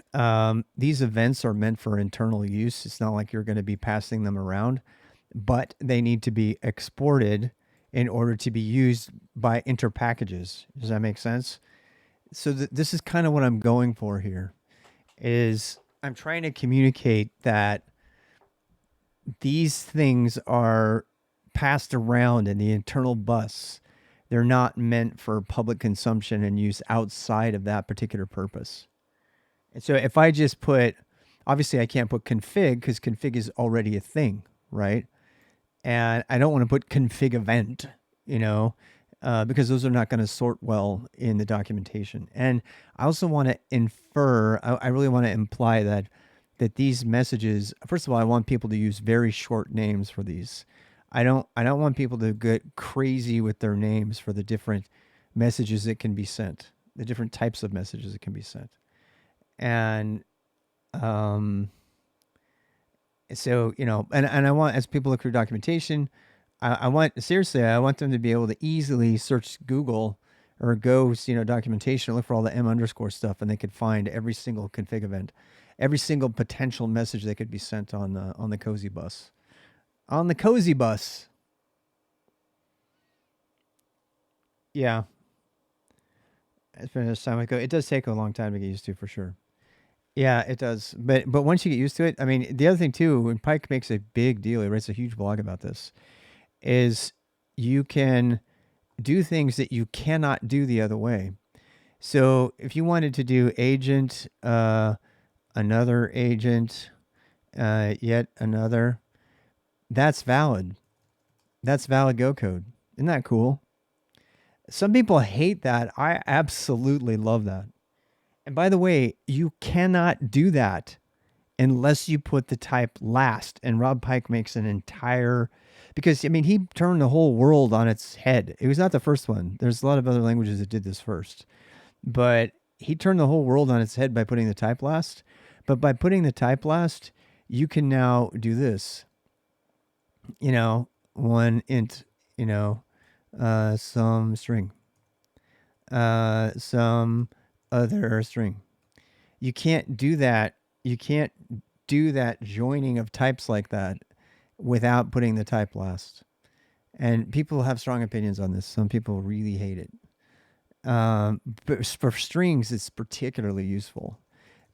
these events are meant for internal use. It's not like you're going to be passing them around, but they need to be exported in order to be used by interpackages. Does that make sense? So this is kind of what I'm going for here. Is I'm trying to communicate that these things are passed around in the internal bus. They're not meant for public consumption and use outside of that particular purpose. And so if I just put, obviously I can't put config because config is already a thing, right? And I don't want to put config event, you know, because those are not going to sort well in the documentation. And I also want to infer, I really want to imply that these messages, first of all, I want people to use very short names for these. I don't want people to get crazy with their names for the different messages that can be sent, the different types of messages that can be sent. And um so and I want, as people look through documentation, I want, seriously, I want them to be able to easily search Google or Go, documentation, look for all the M underscore stuff, and they could find every single config event, every single potential message that could be sent on the Cozy bus. On the Cozy bus, yeah, it's been a time ago. It does take a long time to get used to, for sure. Yeah, it does. But once you get used to it, I mean, the other thing too, when Pike makes a big deal, he writes a huge blog about this, is you can do things that you cannot do the other way. So if you wanted to do agent, another agent, yet another, that's valid. That's valid Go code. Isn't that cool? Some people hate that. I absolutely love that. And by the way, you cannot do that unless you put the type last. And Rob Pike makes an entire, because I mean, he turned the whole world on its head. It was not the first one. There's a lot of other languages that did this first, but he turned the whole world on its head by putting the type last. But by putting the type last, you can now do this. One int, some string, some other string. You can't do that. You can't do that joining of types like that without putting the type last. And people have strong opinions on this. Some people really hate it. But for strings, it's particularly useful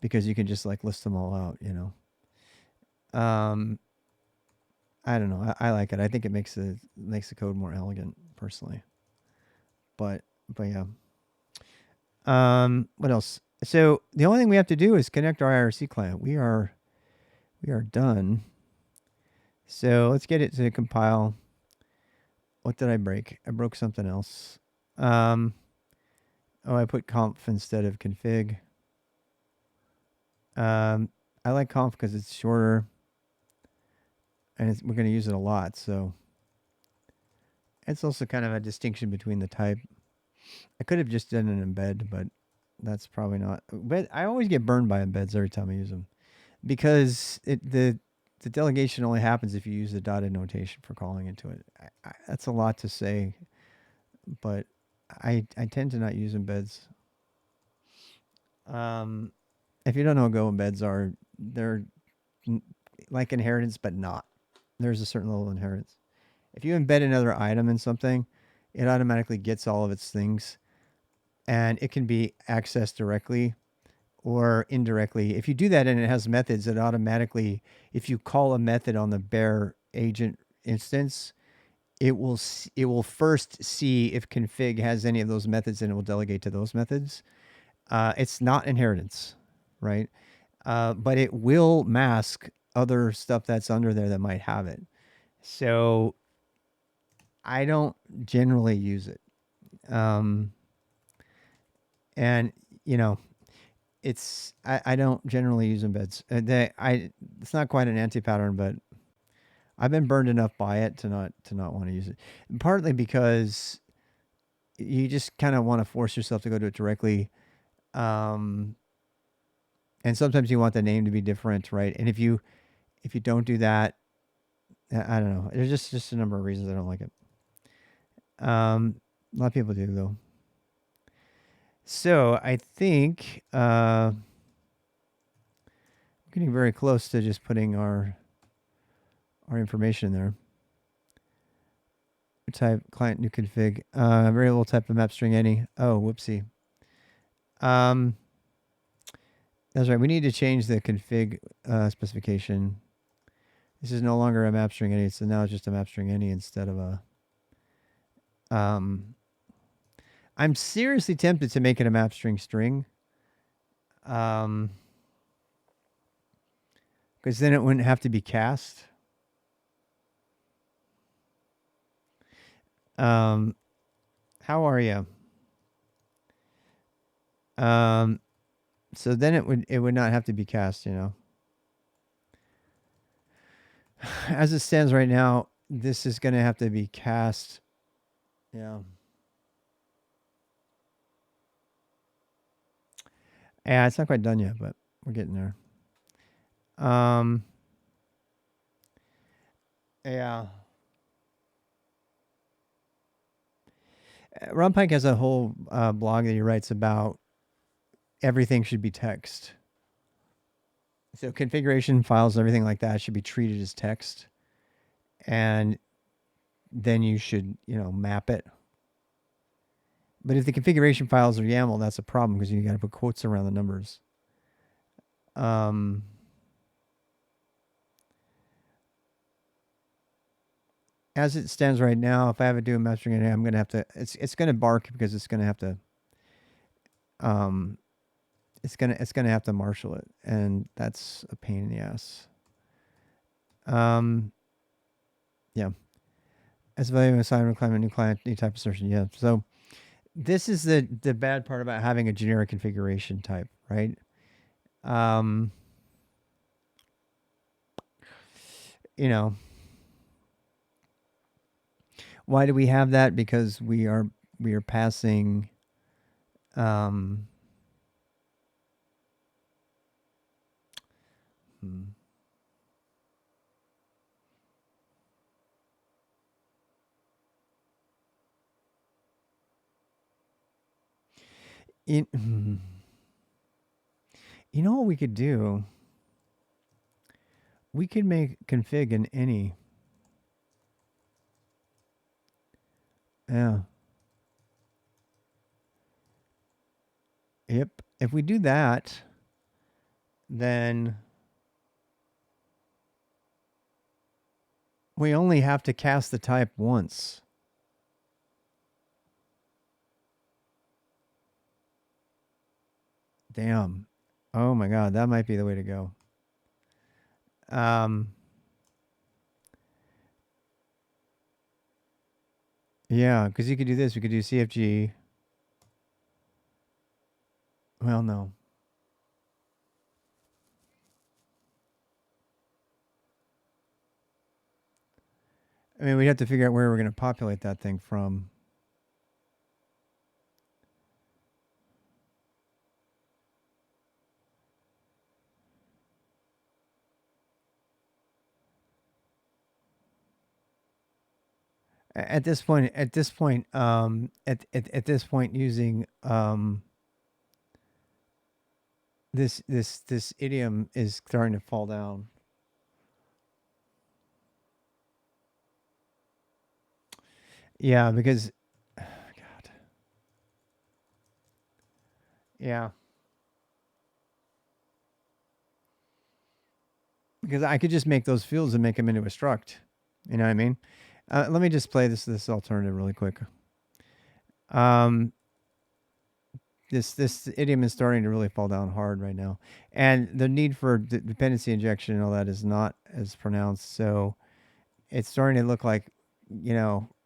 because you can just like list them all out. Um, I don't know. I like it. I think it makes the code more elegant, personally. But yeah. What else? So the only thing we have to do is connect our IRC client. We are done. So let's get it to compile. What did I break? I broke something else. Um, I put conf instead of config. I like conf because it's shorter, and we're going to use it a lot. So it's also kind of a distinction between the type. I could have just done an embed, but that's probably not. But I always get burned by embeds every time I use them because the delegation only happens if you use the dotted notation for calling into it. That's a lot to say, but I tend to not use embeds. Um, if you don't know what Go embeds are, they're like inheritance, but not. There's a certain level of inheritance. If you embed another item in something, it automatically gets all of its things, and it can be accessed directly or indirectly. If you do that and it has methods, it automatically, if you call a method on the bare agent instance, it will first see if config has any of those methods, and it will delegate to those methods. It's not inheritance, right? But it will mask other stuff that's under there that might have it. So I don't generally use it. Um, and you know, I don't generally use embeds. It's not quite an anti pattern, but I've been burned enough by it to not want to use it. Partly because you just kind of want to force yourself to go to it directly. Um, and sometimes you want the name to be different, right? And if you don't do that, I don't know. There's just a number of reasons I don't like it. A lot of people do though. So I think we're getting very close to just putting our information in there. Type client new config. Variable type of map string any. Oh, whoopsie. Um, that's right. We need to change the config specification. This is no longer a map string any, so now it's just a map string any instead of a. I'm seriously tempted to make it a map string string. Because then it wouldn't have to be cast. How are you? So then it would not have to be cast, you know. As it stands right now, this is going to have to be cast. Yeah. Yeah, it's not quite done yet, but we're getting there. Yeah. Ron Pike has a whole blog that he writes about everything should be text. So configuration files, everything like that should be treated as text, and then you should, you know, map it. But if the configuration files are YAML, that's a problem because you got to put quotes around the numbers. As it stands right now, if I have to do a map string, I'm gonna have to. It's gonna bark because it's gonna have to. It's gonna have to marshal it, and that's a pain in the ass. Yeah. As value assignment requirement, new client, new type assertion. Yeah. So this is the bad part about having a generic configuration type, right? You know, why do we have that? Because we are passing. Hmm. You, you know what we could do? We could make config in any. Yeah. Yep. If we do that, then we only have to cast the type once. Damn. Oh my god, that might be the way to go. Yeah, because you could do this. We could do CFG. Well, no. I mean, we'd have to figure out where we're going to populate that thing from. At this point, at this point, using this idiom is starting to fall down. Yeah, because God. Yeah. Because I could just make those fields and make them into a struct. You know what I mean? Let me just play this alternative really quick. Um, this idiom is starting to really fall down hard right now, and the need for dependency injection and all that is not as pronounced. So it's starting to look like,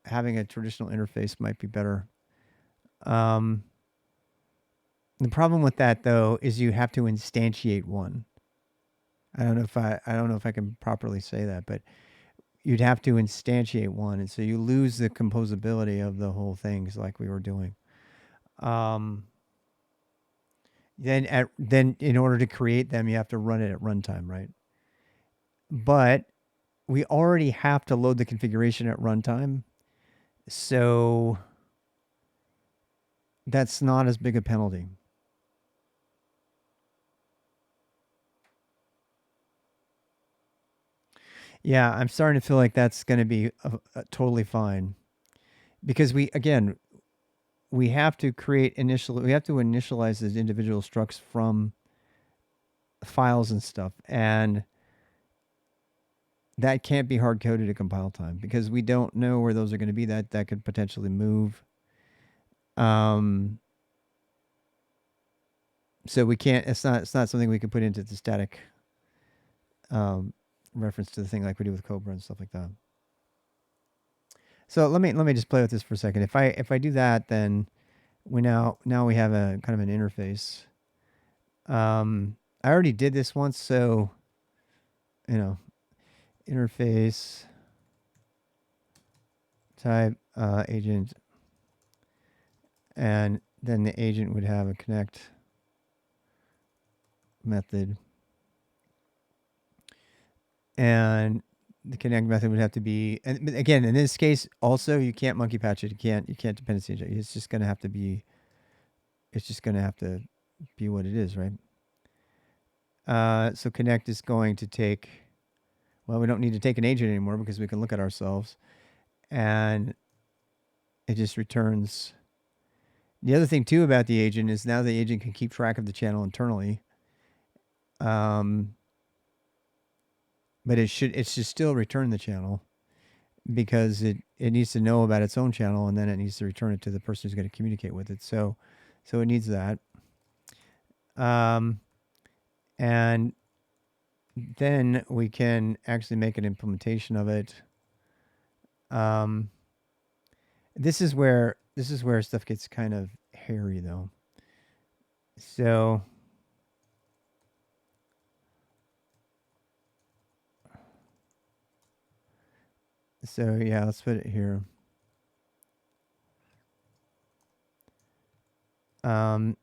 having a traditional interface might be better. Um, the problem with that though is you have to instantiate one. I don't know if I can properly say that, but you'd have to instantiate one, and so you lose the composability of the whole things like we were doing. Um, then in order to create them, you have to run it at runtime, right? But we already have to load the configuration at runtime, so that's not as big a penalty. Yeah, I'm starting to feel like that's going to be totally fine because we have to we have to initialize these individual structs from files and stuff, and that can't be hard coded at compile time because we don't know where those are going to be. That could potentially move. Um, so we can't. It's not something we can put into the static um, reference to the thing like we do with Cobra and stuff like that. So let me just play with this for a second. If I do that, then now we have a kind of an interface. I already did this once, so you know, interface type agent, and then the agent would have a connect method, and the connect method would have to be. And but again, in this case, also you can't monkey patch it. You can't dependency inject. It's just gonna have to be. It's just gonna have to be what it is, right? So connect is going to take. Well, we don't need to take an agent anymore because we can look at ourselves, and it just returns. The other thing too about the agent is now the agent can keep track of the channel internally. Um, but it should still return the channel because it needs to know about its own channel, and then it needs to return it to the person who's going to communicate with it. So it needs that. Um, and then we can actually make an implementation of it. Um, this is where stuff gets kind of hairy though. So yeah, let's put it here. Um,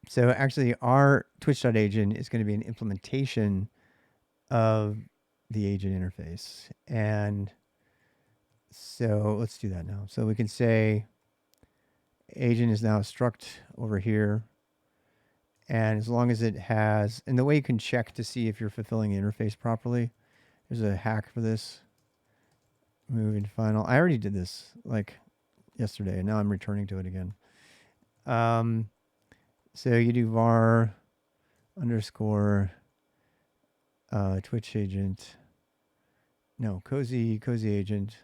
so actually, our Twitch.agent is going to be an implementation of the agent interface, and so let's do that now. So we can say agent is now a struct over here, and as long as it has, and the way you can check to see if you're fulfilling the interface properly, there's a hack for this. Move into final. I already did this like yesterday, and now I'm returning to it again. Um, so you do var underscore Twitch agent. No, cozy agent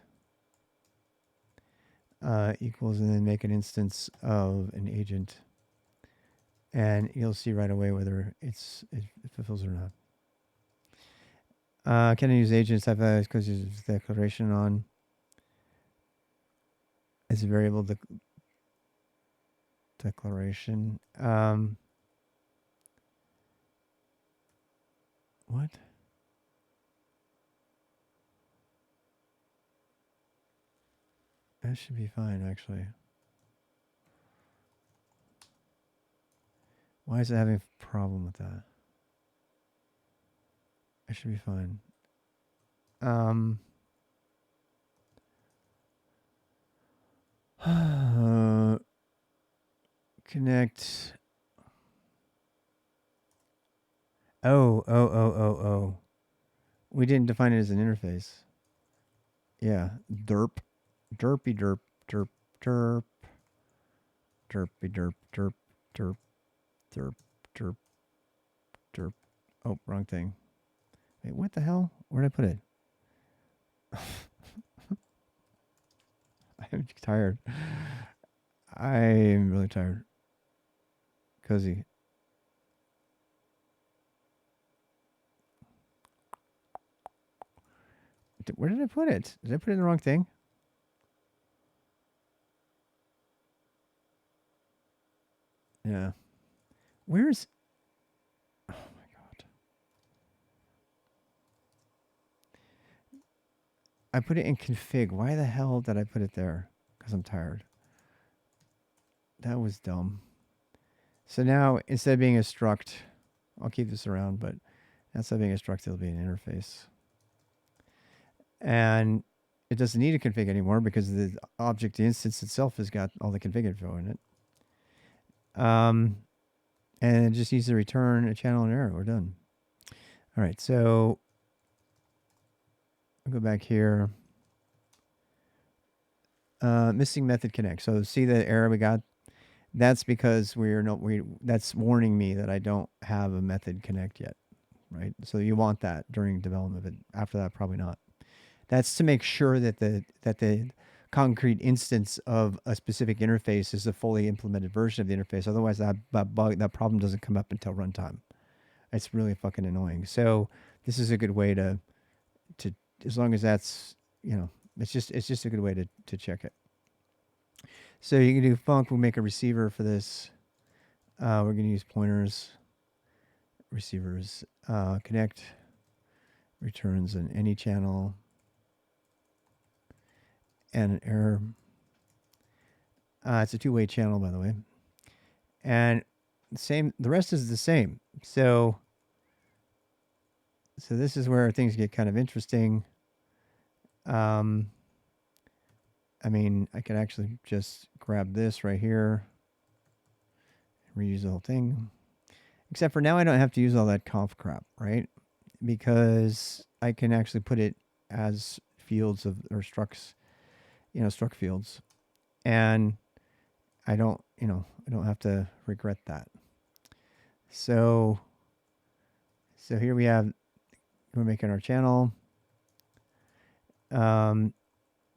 equals, and then make an instance of an agent, and you'll see right away whether it fulfills or not. Can I use agents? Have a cozy declaration on as a variable declaration. What? That should be fine, actually. Why is it having a problem with that? It should be fine. Connect. Oh. We didn't define it as an interface. Yeah, derp. Derpy derp. derp, derp, derpy, derp, derp, derp, derp, derp, derp. Oh, wrong thing. Wait, what the hell? Where did I put it? I'm tired. I'm really tired. Cozy. Where did I put it? Did I put it in the wrong thing? Yeah. Where's. Oh my god. I put it in config. Why the hell did I put it there? Because I'm tired. That was dumb. So now, instead of being a struct, I'll keep this around, but instead of being a struct, it'll be an interface. And it doesn't need a config anymore because the object instance itself has got all the config info in it. And it just needs to return a channel and error. We're done. All right, so I'll go back here. Missing method connect. So see the error we got? That's because that's warning me that I don't have a method connect yet, right? So you want that during development, but after that, probably not. That's to make sure that the concrete instance of a specific interface is a fully implemented version of the interface. Otherwise, that problem doesn't come up until runtime. It's really fucking annoying. So this is a good way to as long as that's it's just a good way to check it. So you can do func. We'll make a receiver for this. We're going to use pointers, receivers, connect, returns an any channel, and an error. It's a two-way channel, by the way. And the rest is the same. So this is where things get kind of interesting. I mean, I could actually just grab this right here, reuse the whole thing. Except for now I don't have to use all that conf crap, right? Because I can actually put it as fields or structs, struct fields. And I don't have to regret that. So here we're making our channel.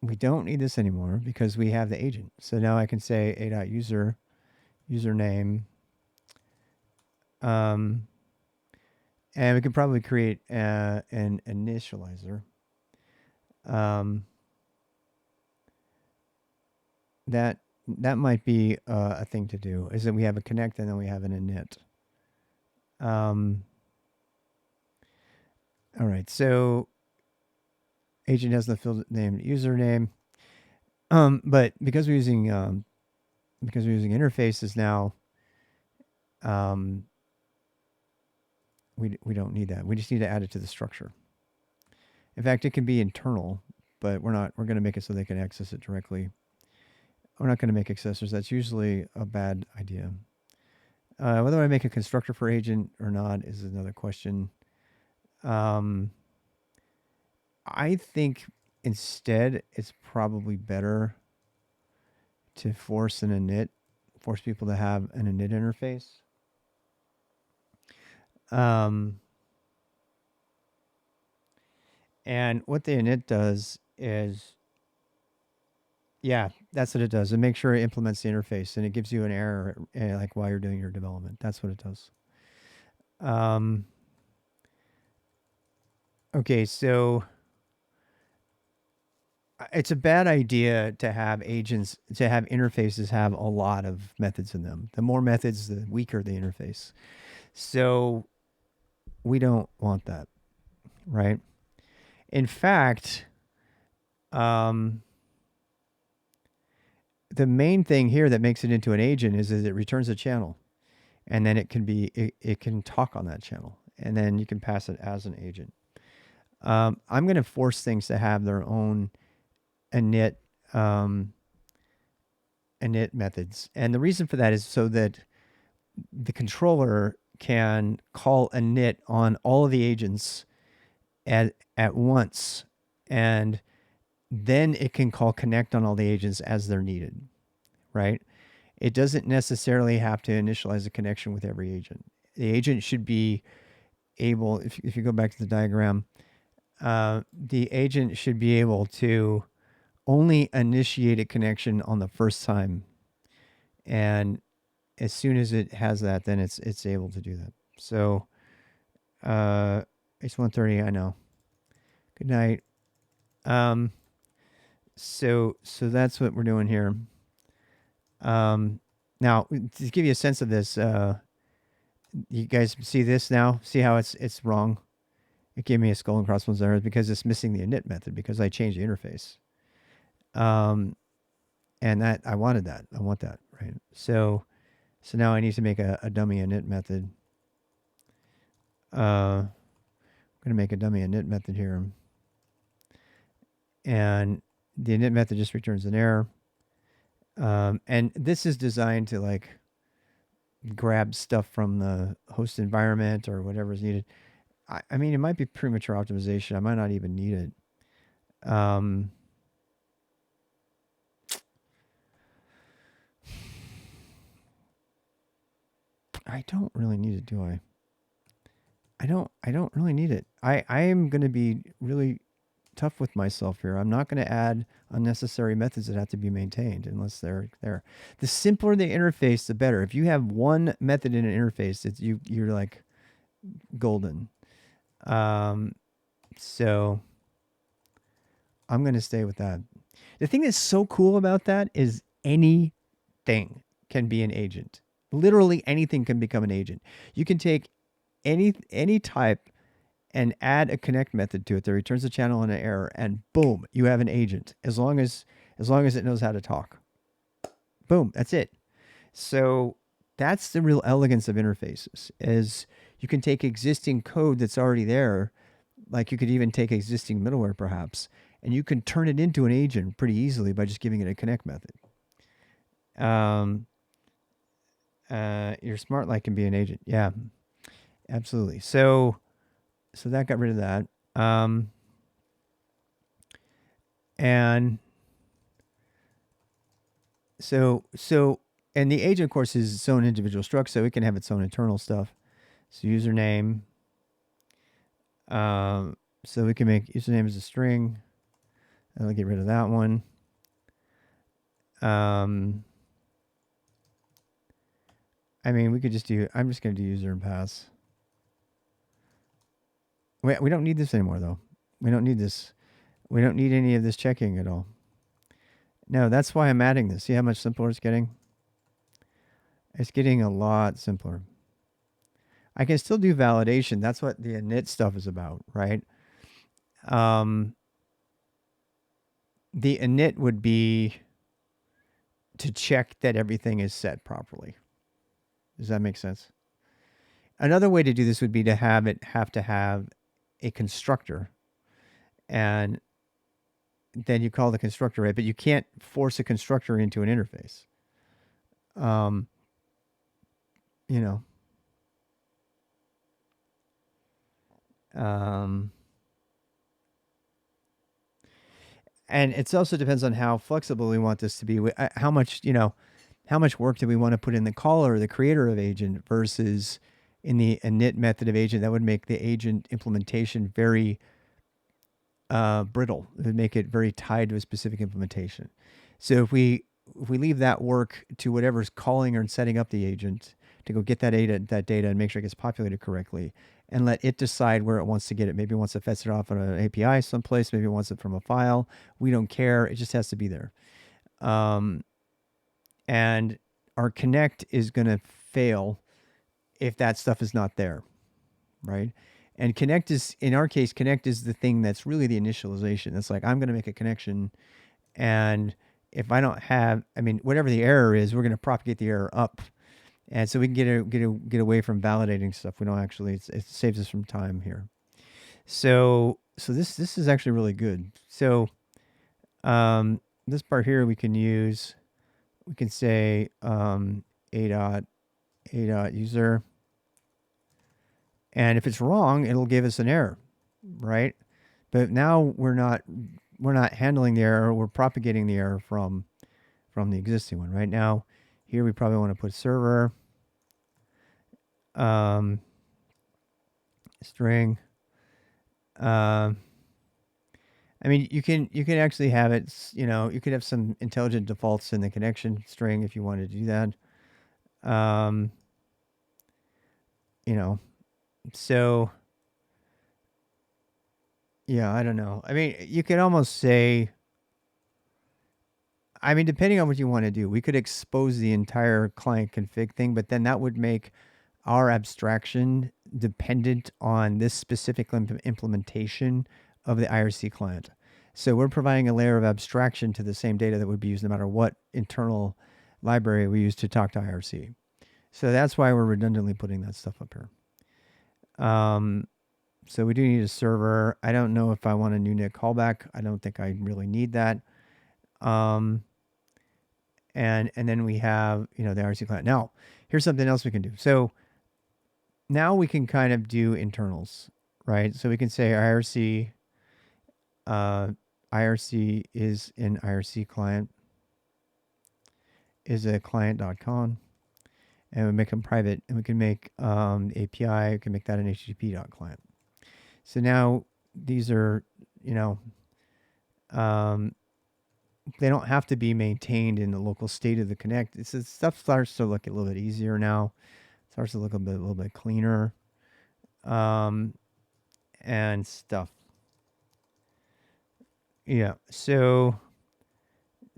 We don't need this anymore because we have the agent. So now I can say a.user, username, and we could probably create an initializer. That might be a thing to do. Is that we have a connect and then we have an init. All right, so agent has the field named username, but because we're using interfaces now, we don't need that. We just need to add it to the structure. In fact, it can be internal, but we're going to make it so they can access it directly. We're not going to make accessors. That's usually a bad idea. Whether I make a constructor for agent or not is another question. I think instead it's probably better to force people to have an init interface. And what the init does is, yeah, that's what it does. It makes sure it implements the interface and it gives you an error like while you're doing your development. That's what it does. Okay, so it's a bad idea to have interfaces have a lot of methods in them. The more methods, the weaker the interface. So we don't want that, right? In fact, the main thing here that makes it into an agent is it returns a channel, and then it can talk on that channel, and then you can pass it as an agent. I'm going to force things to have their own init methods, and the reason for that is so that the controller can call init on all of the agents at once, and then it can call connect on all the agents as they're needed, right? It doesn't necessarily have to initialize a connection with every agent. The agent should be able, if you go back to the diagram, the agent should be able to only initiate a connection on the first time. And as soon as it has that, then it's able to do that. So it's 1:30. I know. Good night. Um, so that's what we're doing here. Now to give you a sense of this, you guys see this now? See how it's wrong? It gave me a skull and crossbones error because it's missing the init method because I changed the interface. And that I wanted that. I want that, right? So now I need to make a dummy init method. I'm gonna make a dummy init method here. And the init method just returns an error. And this is designed to like grab stuff from the host environment or whatever is needed. I mean, it might be premature optimization. I might not even need it. I don't really need it, do I? I don't really need it. I am going to be really tough with myself here. I'm not going to add unnecessary methods that have to be maintained unless they're there. The simpler the interface, the better. If you have one method in an interface, you're like golden. So I'm going to stay with that. The thing that's so cool about that is anything can be an agent. Literally anything can become an agent. You can take any type and add a connect method to it that returns a channel and an error, and boom, you have an agent. As long as it knows how to talk. Boom, that's it. So that's the real elegance of interfaces. Is you can take existing code that's already there, like you could even take existing middleware perhaps, and you can turn it into an agent pretty easily by just giving it a connect method. Your smart light can be an agent. Yeah, absolutely. So that got rid of that. And and the agent, of course, is its own individual struct, so it can have its own internal stuff. So username. So we can make username as a string. I'll get rid of that one. I mean, we could just do. I'm just going to do user and pass. We don't need this anymore, though. We don't need this. We don't need any of this checking at all. No, that's why I'm adding this. See how much simpler it's getting? It's getting a lot simpler. I can still do validation. That's what the init stuff is about, right? The init would be to check that everything is set properly. Does that make sense? Another way to do this would be to have a constructor, and then you call the constructor, right? But you can't force a constructor into an interface. You know. And it also depends on how flexible we want this to be. How much work do we want to put in the caller, the creator of agent, versus in the init method of agent? That would make the agent implementation very brittle. It would make it very tied to a specific implementation. So if we leave that work to whatever's calling or setting up the agent to go get that data and make sure it gets populated correctly, and let it decide where it wants to get it. Maybe it wants to fetch it off on an API someplace. Maybe it wants it from a file. We don't care. It just has to be there. And our connect is going to fail if that stuff is not there, right? And connect is, in our case, connect is the thing that's really the initialization. It's like, I'm going to make a connection, and if I don't have, whatever the error is, we're going to propagate the error up. And so we can get away from validating stuff. We don't actually. It saves us from time here. So this is actually really good. So this part here we can use. We can say a dot user, and if it's wrong, it'll give us an error, right? But now we're not we're not handling the error. We're propagating the error from the existing one. Right now, here we probably want to put server um, string. Um, I mean, you can actually have it. You could have some intelligent defaults in the connection string if you wanted to do that. Um, you know, so yeah, I don't know. I mean, you could almost say. I mean, depending on what you want to do, we could expose the entire client config thing, but then that would make our abstraction dependent on this specific implementation of the IRC client. So we're providing a layer of abstraction to the same data that would be used no matter what internal library we use to talk to IRC. So that's why we're redundantly putting that stuff up here. So we do need a server. I don't know if I want a new NIC callback. I don't think I really need that. Um, and then we have the IRC client. Now, here's something else we can do. So now we can kind of do internals, right? So we can say IRC is an IRC client is a client.conf, and we make them private, and we can make the API. We can make that an HTTP.client. So now these are, um, they don't have to be maintained in the local state of the connect. Stuff starts to look a little bit easier now. Starts to look a little bit cleaner, and stuff. Yeah. So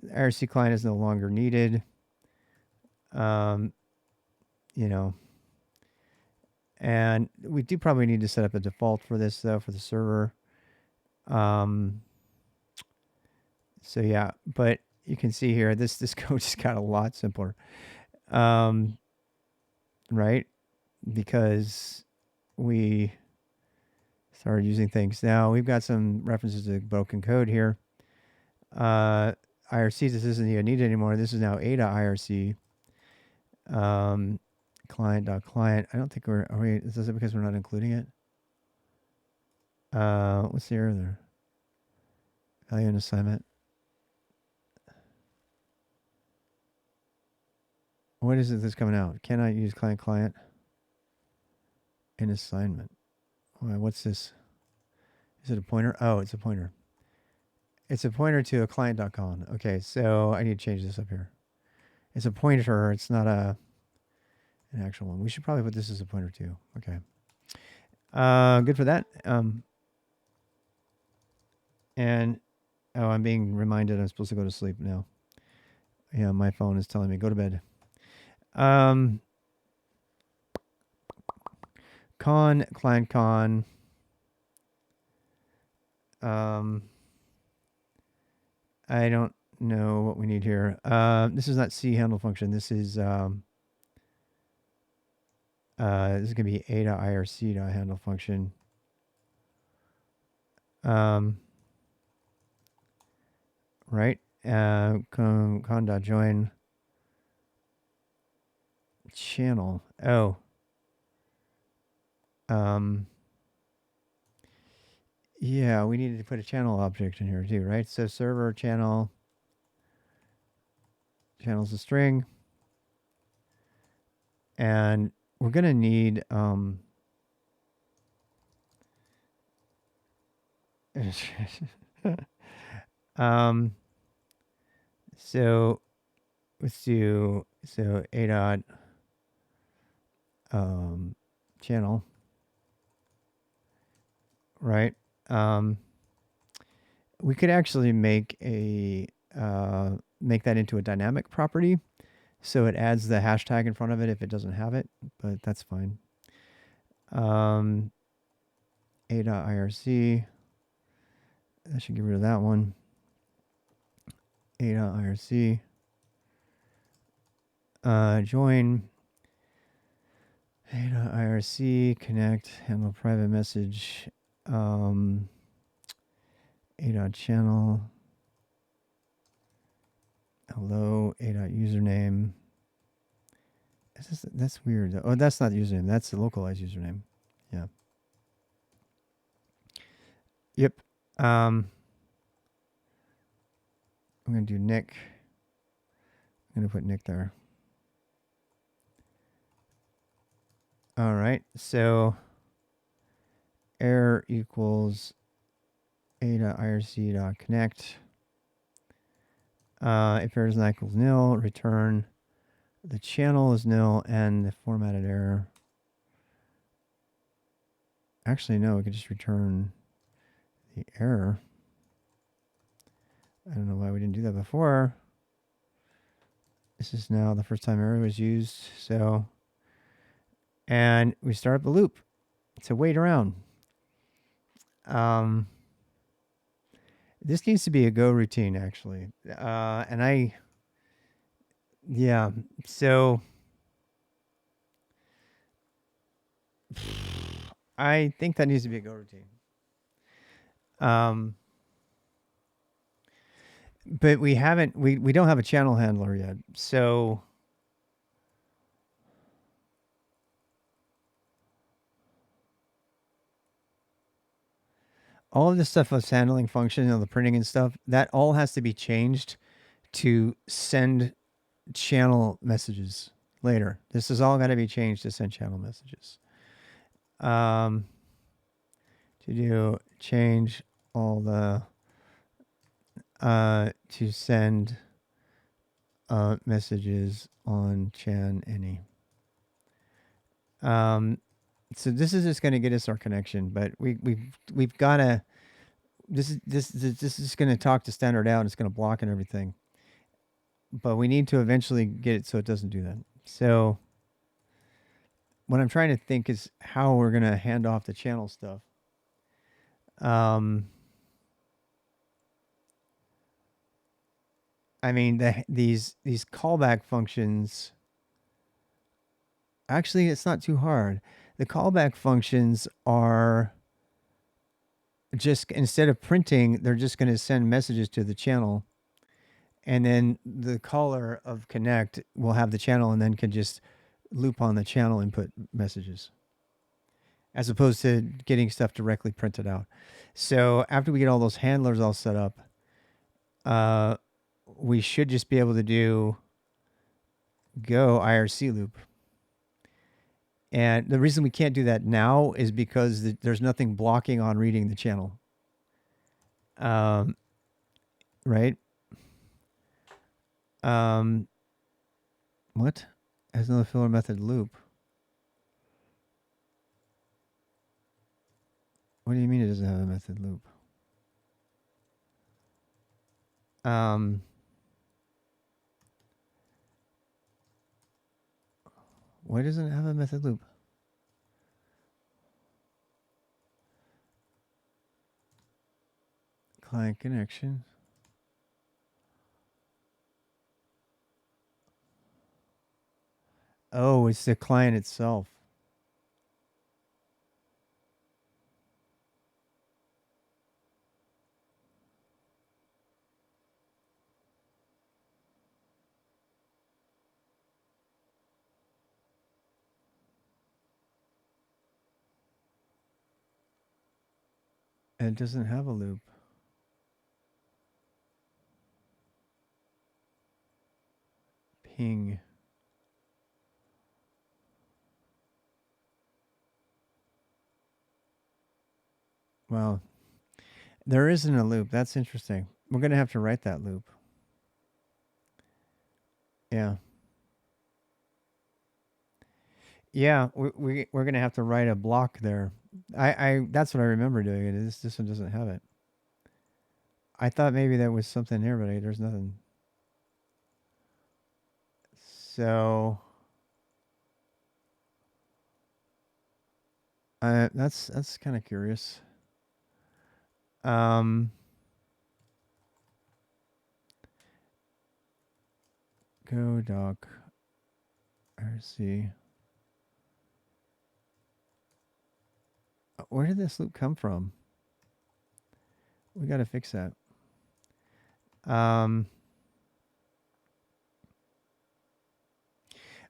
IRC client is no longer needed. Um, you know, and we do probably need to set up a default for this though for the server. Um, so yeah, but you can see here this code just got a lot simpler, right? Because we started using things. Now we've got some references to broken code here. IRC, this isn't even needed anymore. This is now a.irc. Client.client. I don't think are we, is this because we're not including it? What's the error there? Value and assignment. What is it that's coming out? Cannot use client in assignment. What's this? Is it a pointer? Oh, it's a pointer. It's a pointer to a client.conf. Okay, so I need to change this up here. It's a pointer. It's not an actual one. We should probably put this as a pointer too. Okay. Good for that. And I'm being reminded I'm supposed to go to sleep now. Yeah, my phone is telling me go to bed. Client con. I don't know what we need here. This is not C handle function. This is going to be a.irc handle function. Right. Con.join channel. Oh. Yeah, we needed to put a channel object in here too, right? So server channel. Channel's a string. And we're going to need so let's do a dot channel, right? We could actually make that into a dynamic property, so it adds the hashtag in front of it if it doesn't have it, but that's fine. A.irc. I should get rid of that one. A.irc. Join. A.irc. Connect. Handle private message. A.channel. Hello. A.username. That's weird. Oh, that's not the username. That's the localized username. Yeah. Yep. I'm going to do Nick. I'm going to put Nick there. All right. So error equals a.irc.connect. If error is not equals nil, return the channel is nil and the formatted error. Actually, no, we could just return the error. I don't know why we didn't do that before. This is now the first time error was used. So, and we start up the loop to wait around. This needs to be a go routine, actually. Yeah. So I think that needs to be a go routine. But we haven't, we don't have a channel handler yet. So all of this stuff was handling function, the printing and stuff, that all has to be changed to send channel messages later. This is all got to be changed to send channel messages. To do change all the to send messages on chan any. So this is just going to get us our connection, but we've got to. This is going to talk to standard out. It's going to block and everything, but we need to eventually get it so it doesn't do that. So what I'm trying to think is how we're going to hand off the channel stuff. I mean, these callback functions. Actually, it's not too hard. The callback functions are just instead of printing, they're just going to send messages to the channel, and then the caller of connect will have the channel, and then can just loop on the channel and put messages, as opposed to getting stuff directly printed out. So after we get all those handlers all set up, we should just be able to do go IRC loop. And the reason we can't do that now is because there's nothing blocking on reading the channel. Right? What? Has no filler method loop. What do you mean it doesn't have a method loop? Why doesn't it have a method loop? Client connection. Oh, it's the client itself. And it doesn't have a loop. Ping. Well, there isn't a loop. That's interesting. We're going to have to write that loop. Yeah. Yeah, we're going to have to write a block there. I that's what I remember doing it. This one doesn't have it. I thought maybe there was something there, but there's nothing. So that's kind of curious. Go doc RC. Where did this loop come from? We got to fix that.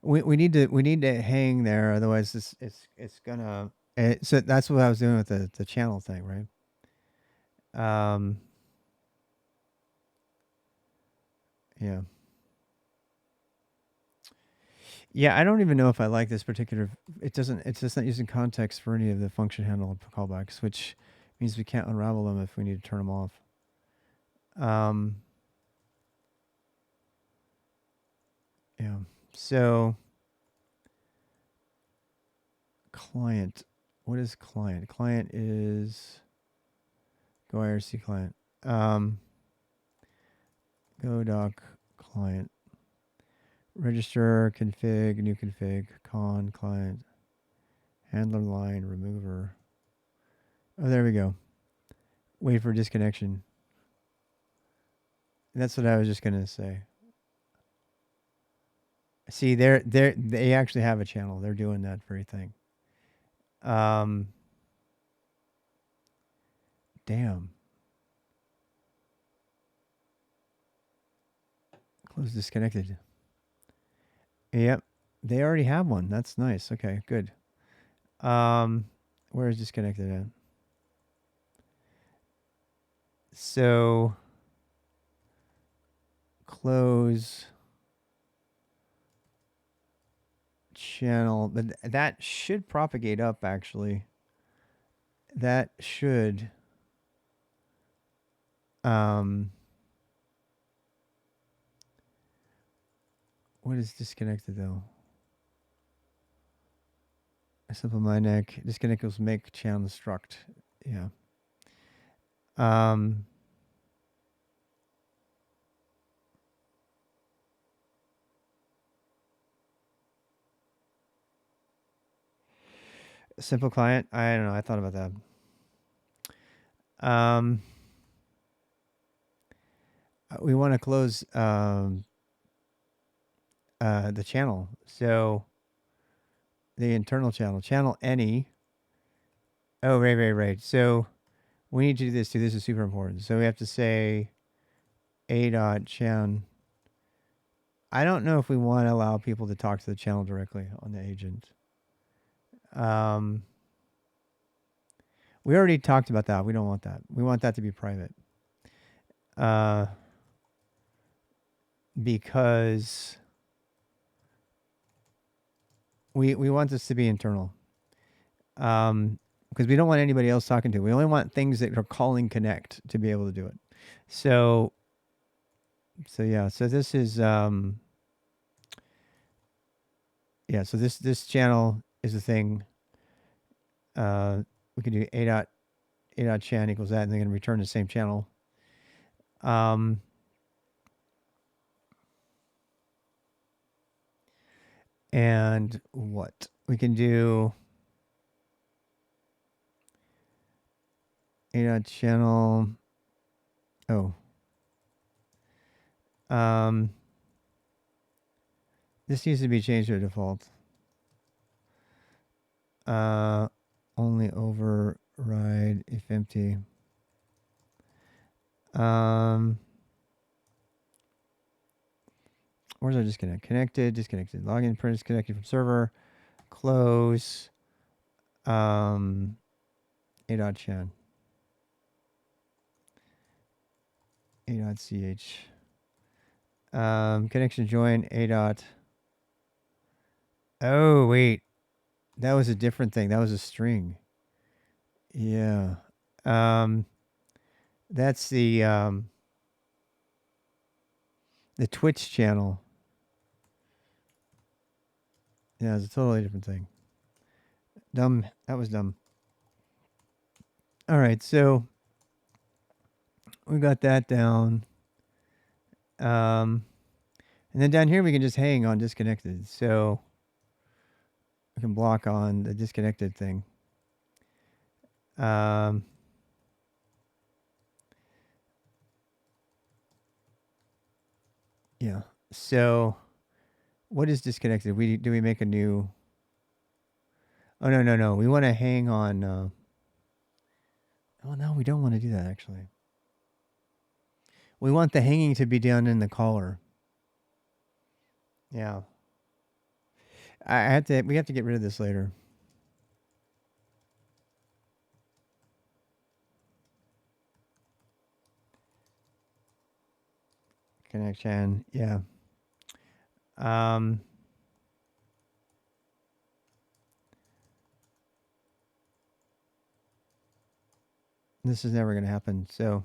We need to hang there, otherwise it's gonna. So that's what I was doing with the channel thing, right? Yeah. Yeah, I don't even know if I like this particular. It doesn't. It's just not using context for any of the function handle callbacks, which means we can't unravel them if we need to turn them off. Um, yeah. So client. What is client? Client is go IRC client. Um, go doc client. Register config new config con client handler line remover. Oh, there we go. Wait for disconnection. That's what I was just gonna say. See, they actually have a channel. They're doing that very thing. Um, damn. Close disconnected. Yep, they already have one. That's nice. Okay, good. Um, where is disconnected at? So close channel, but that should propagate up actually. That should um what is disconnected though? A simple my neck. Disconnect equals make channel struct. Yeah. Um simple client. I don't know. I thought about that. Um we want to close the channel. So the internal channel. Channel any. Oh, right. So we need to do this too. This is super important. So we have to say a dot chan. I don't know if we want to allow people to talk to the channel directly on the agent. We already talked about that. We don't want that. We want that to be private. Uh, because we want this to be internal. Because we don't want anybody else talking to it. We only want things that are calling connect to be able to do it. So yeah. So this is yeah. So this channel is a thing. We can do a dot chan equals that, and they're going to return the same channel. And what we can do a dot channel. Oh, this needs to be changed to default. Only override if empty. Where's our disconnect? Connected, disconnected. Login print is connected from server. Close. A.chan. A.ch. Connection join A dot. Oh wait, that was a different thing. That was a string. Yeah. That's the Twitch channel. Yeah, it's a totally different thing. Dumb. That was dumb. All right, so we got that down. And then down here we can just hang on disconnected. So we can block on the disconnected thing. Yeah. So what is disconnected? Do we make a new? Oh no. We want to hang on. Oh no, we don't want to do that actually. We want the hanging to be done in the caller. Yeah. I have to. We have to get rid of this later. connection. Yeah. Um, this is never going to happen. So,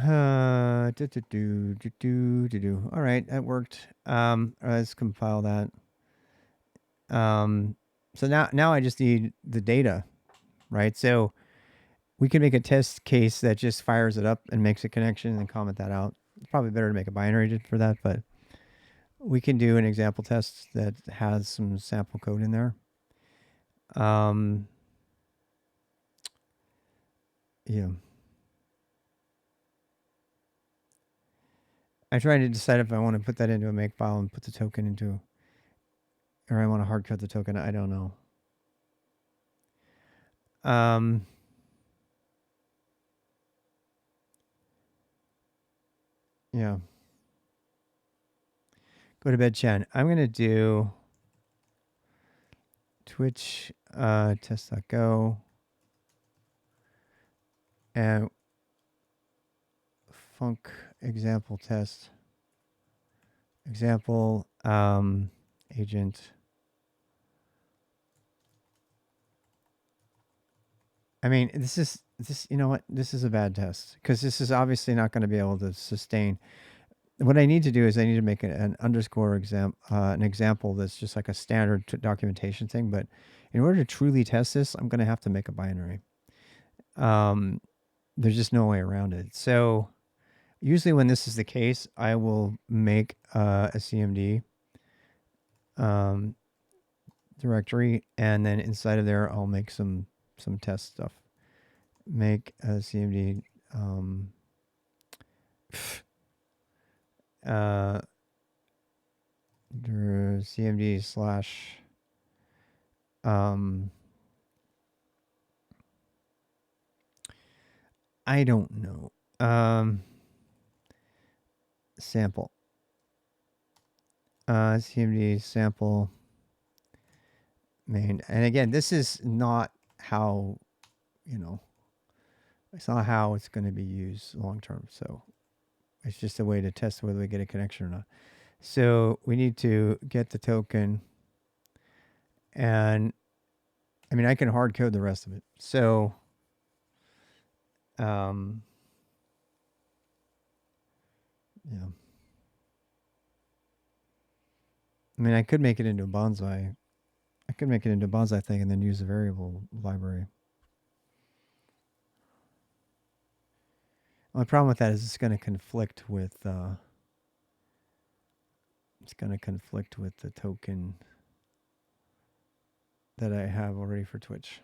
all right, that worked. Let's compile that. So now I just need the data, right? So we can make a test case that just fires it up and makes a connection and then comment that out. It's probably better to make a binary for that, but we can do an example test that has some sample code in there. Yeah. I tried to decide if I want to put that into a makefile and put the token into, or I want to hard code the token. I don't know. Yeah. Go to bed, Chen. I'm going to do Twitch test.go and func example test. Example agent. I mean, this. You know what? This is a bad test because this is obviously not going to be able to sustain. What I need to do is I need to make an underscore an example that's just like a standard documentation thing. But in order to truly test this, I'm going to have to make a binary. There's just no way around it. So usually when this is the case, I will make a CMD directory, and then inside of there, I'll make some test stuff. Make a CMD CMD slash I don't know. Sample. CMD sample main. And again, this is not how, it's not how it's going to be used long term. So it's just a way to test whether we get a connection or not. So we need to get the token, and I mean, I can hard code the rest of it. So, yeah. I mean, I could make it into a bonsai. I could make it into a bonsai thing and then use a variable library. Well, the problem with that is it's going to conflict with the token that I have already for Twitch.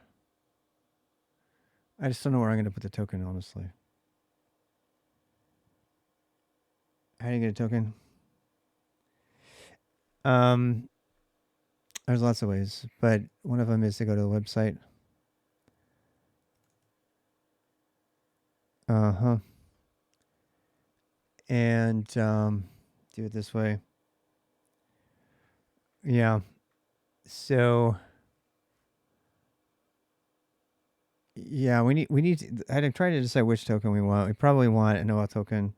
I just don't know where I'm going to put the token, honestly. How do you get a token? There's lots of ways, but one of them is to go to the website. And do it this way. Yeah. So yeah, we need to, I'm trying to decide which token we want. We probably want a Noah token.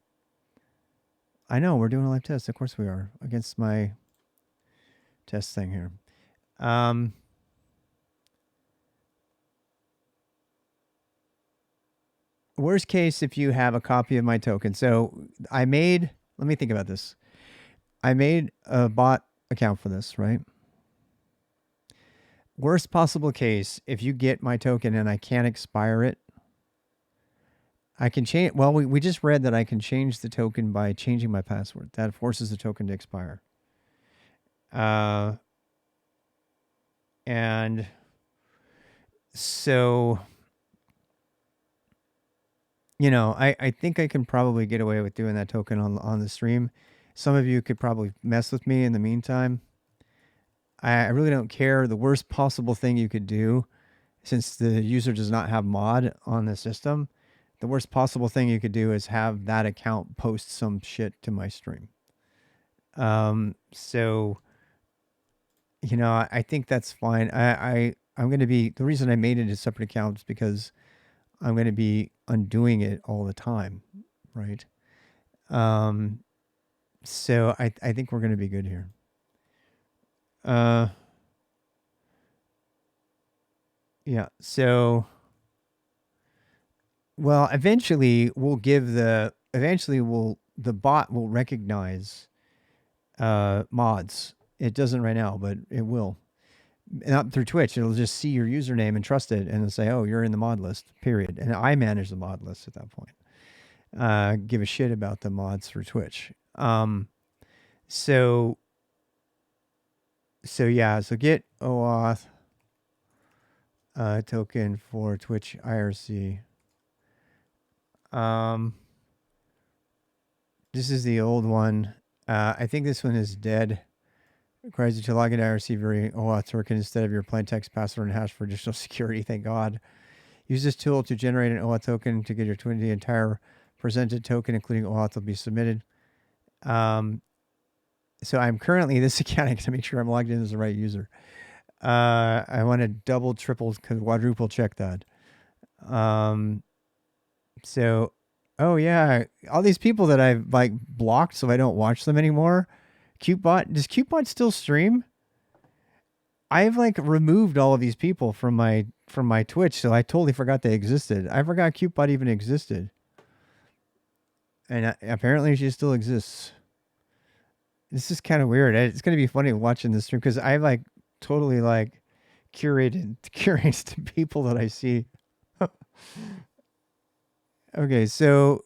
I know, we're doing a live test. Of course we are, against my test thing here. Worst case, if you have a copy of my token. So let me think about this. I made a bot account for this, right? Worst possible case, if you get my token and I can't expire it, I can change. Well, we just read that I can change the token by changing my password. That forces the token to expire. And so, I think I can probably get away with doing that token on the stream. Some of you could probably mess with me in the meantime. I really don't care. The worst possible thing you could do, since the user does not have mod on the system, the worst possible thing you could do is have that account post some shit to my stream. So, I think that's fine. I'm going to be, the reason I made it a separate account is because I'm going to be undoing it all the time, right? Um, so I think we're going to be good here. Uh, yeah. So, well, eventually the bot will recognize mods. It doesn't right now, but it will. Not through Twitch. It'll just see your username and trust it, and it'll say, "Oh, you're in the mod list." Period. And I manage the mod list at that point. Give a shit about the mods for Twitch. So yeah. So get OAuth token for Twitch IRC. This is the old one. I think this one is dead. Requires you to log into IRC via OAuth token instead of your plain text password and hash for additional security. Thank God. Use this tool to generate an OAuth token to get your Twitch. The entire presented token, including OAuth, will be submitted. So I'm currently this account. I got to make sure I'm logged in as the right user. I want to double, triple, quadruple check that. So, oh yeah, all these people that I've like blocked so I don't watch them anymore. Does CuteBot still stream? I've like removed all of these people from my Twitch, so I totally forgot they existed. I forgot CuteBot even existed, and apparently she still exists. This is kind of weird. It's gonna be funny watching this stream because I like totally like curated the people that I see. Okay, so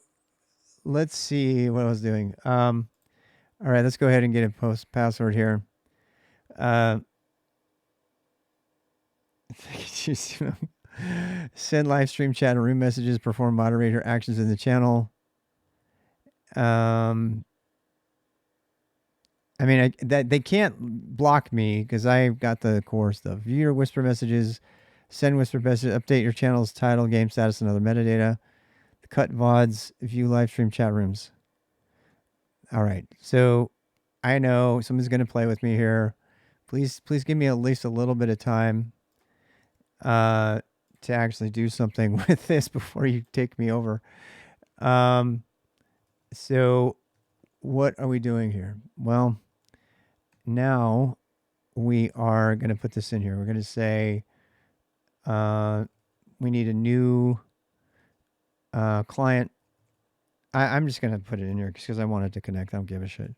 let's see what I was doing. All right, let's go ahead and get a password here. Send live stream chat and room messages. Perform moderator actions in the channel. I mean, that they can't block me because I've got the core stuff. View your whisper messages. Send whisper messages. Update your channel's title, game status, and other metadata. Cut VODs. View live stream chat rooms. All right. So I know someone's going to play with me here. Please give me at least a little bit of time to actually do something with this before you take me over. So what are we doing here? Well, now we are going to put this in here. We're going to say we need a new client. I'm just going to put it in here because I want it to connect. I don't give a shit.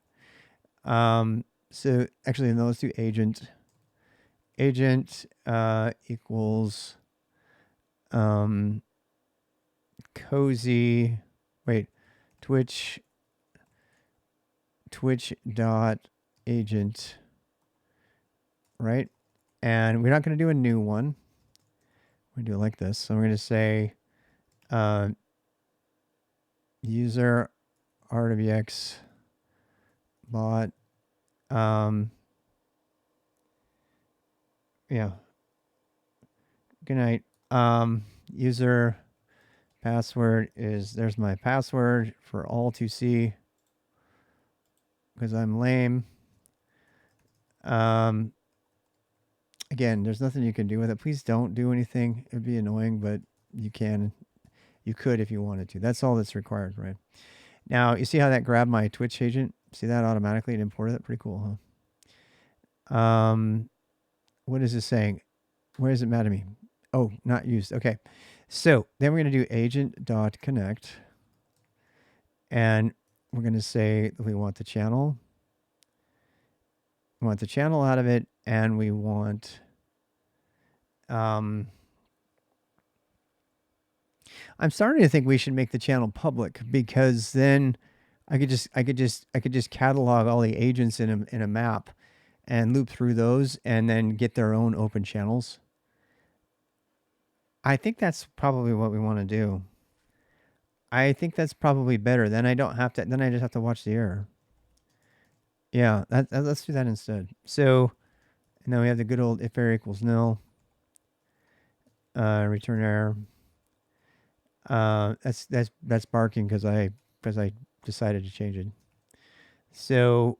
So actually, no, let's do agent. Agent equals cozy. Wait, Twitch dot agent, right? And we're not going to do a new one. We're going to do it like this. So we're going to say user RWX bot. Yeah. Good night. User password is, there's my password for all to see because I'm lame. Again, there's nothing you can do with it. Please don't do anything. It'd be annoying, but you could if you wanted to. That's all that's required, right? Now, you see how that grabbed my Twitch agent? See that automatically? It imported it? Pretty cool, huh? What is this saying? Where is it mad at me? Oh, not used. Okay. So then we're going to do agent.connect. And we're going to say that we want the channel. We want the channel out of it. And we want... I'm starting to think we should make the channel public because then I could just catalog all the agents in a map and loop through those and then get their own open channels. I think that's probably what we want to do. I think that's probably better. Then I don't have to. Then I just have to watch the error. Yeah, let's do that instead. So now we have the good old if error equals nil. Return error. That's barking because I decided to change it. So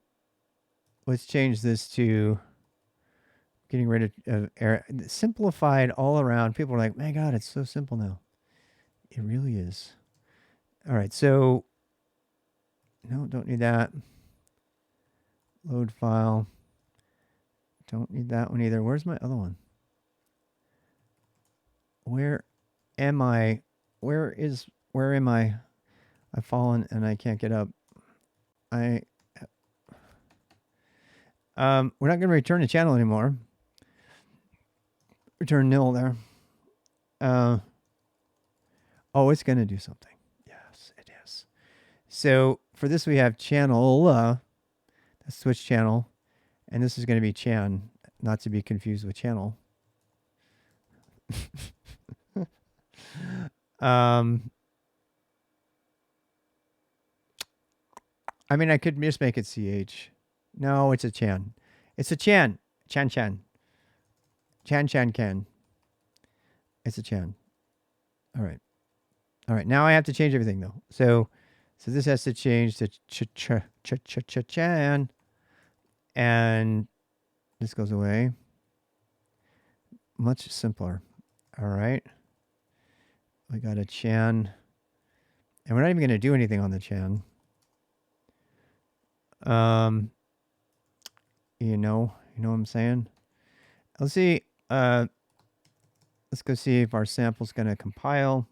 let's change this to getting rid of error. Simplified all around. People are like, my God, it's so simple now. It really is. All right, so No, don't need that. Load file. Don't need that one either. Where's my other one? Where am I? Where am I? I've fallen and I can't get up. I we're not going to return the channel anymore. Return nil there. Oh, it's going to do something. Yes, it is. So for this we have channel, the switch channel, and this is going to be Chan, not to be confused with channel. I mean, I could just make it CH. No, it's a Chan. It's a Chan. Chan Chan. Chan Chan Can. It's a Chan. All right. All right. Now I have to change everything though. So this has to change to Chan, and this goes away. Much simpler. All right. We got a Chan, and we're not even going to do anything on the Chan. You know what I'm saying? Let's see. Let's go see if our sample's going to compile.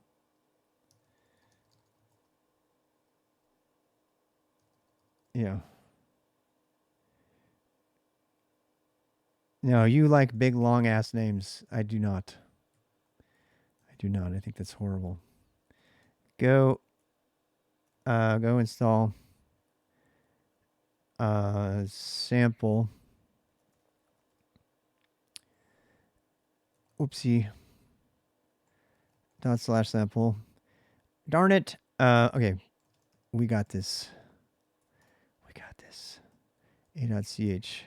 Yeah. No, you like big long ass names. I do not. I do not. I think that's horrible. Go install sample. Oopsie. ./sample. Darn it. Okay. We got this. We got this. A.ch.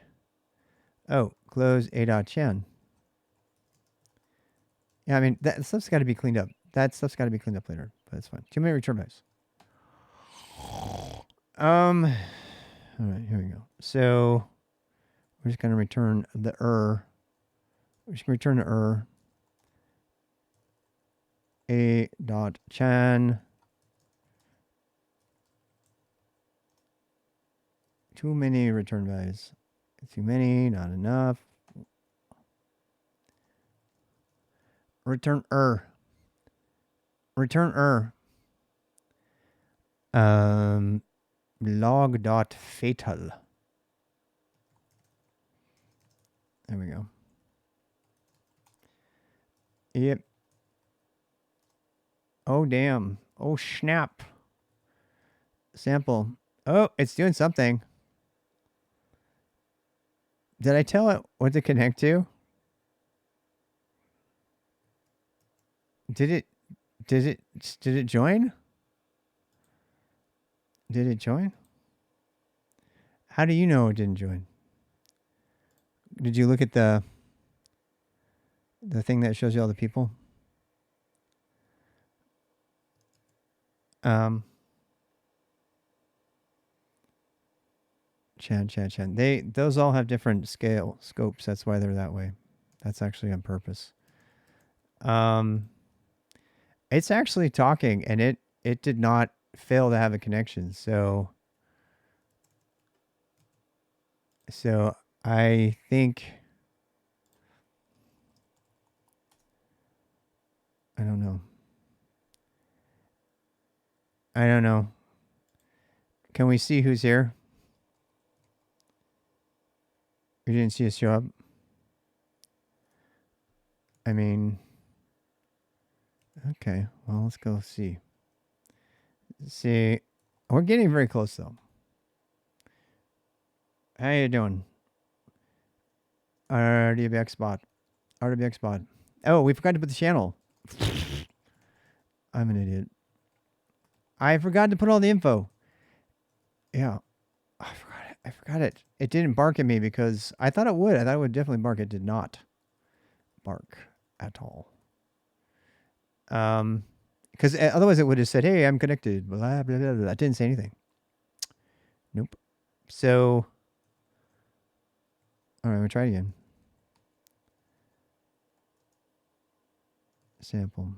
Oh, close a.chan. Yeah, I mean, that stuff's got to be cleaned up. That stuff's got to be cleaned up later, but it's fine. Too many return values. All right, here we go. So we're just going to return the We're just going to return the a.chan. Too many return values. Too many, not enough. Return Return log.fatal. There we go. Yep. Oh, damn. Oh, snap. Sample. Oh, it's doing something. Did I tell it what to connect to? Did it join? Did it join? How do you know it didn't join? Did you look at the thing that shows you all the people? Chan. Those all have different scopes. That's why they're that way. That's actually on purpose. It's actually talking, and it did not fail to have a connection. So I think I don't know. Can we see who's here? You didn't see us show up? I mean, okay. Well, let's go see. See, we're getting very close though. How you doing? RDBX bot. Oh, we forgot to put the channel. I'm an idiot. I forgot to put all the info. Yeah. I forgot it. It didn't bark at me because I thought it would. I thought it would definitely bark. It did not bark at all. Because otherwise it would have said, "Hey, I'm connected." Blah blah blah blah. It didn't say anything. Nope. So, all right, we'll try it again. Sample.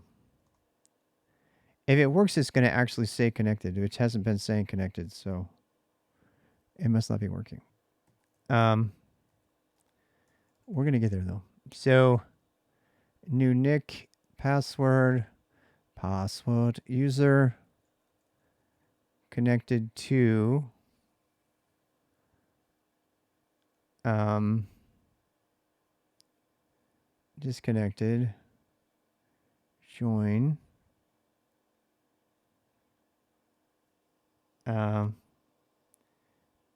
If it works, it's going to actually say connected, which hasn't been saying connected, so it must not be working. We're going to get there, though. So, new nick, password, user, connected to disconnected, join.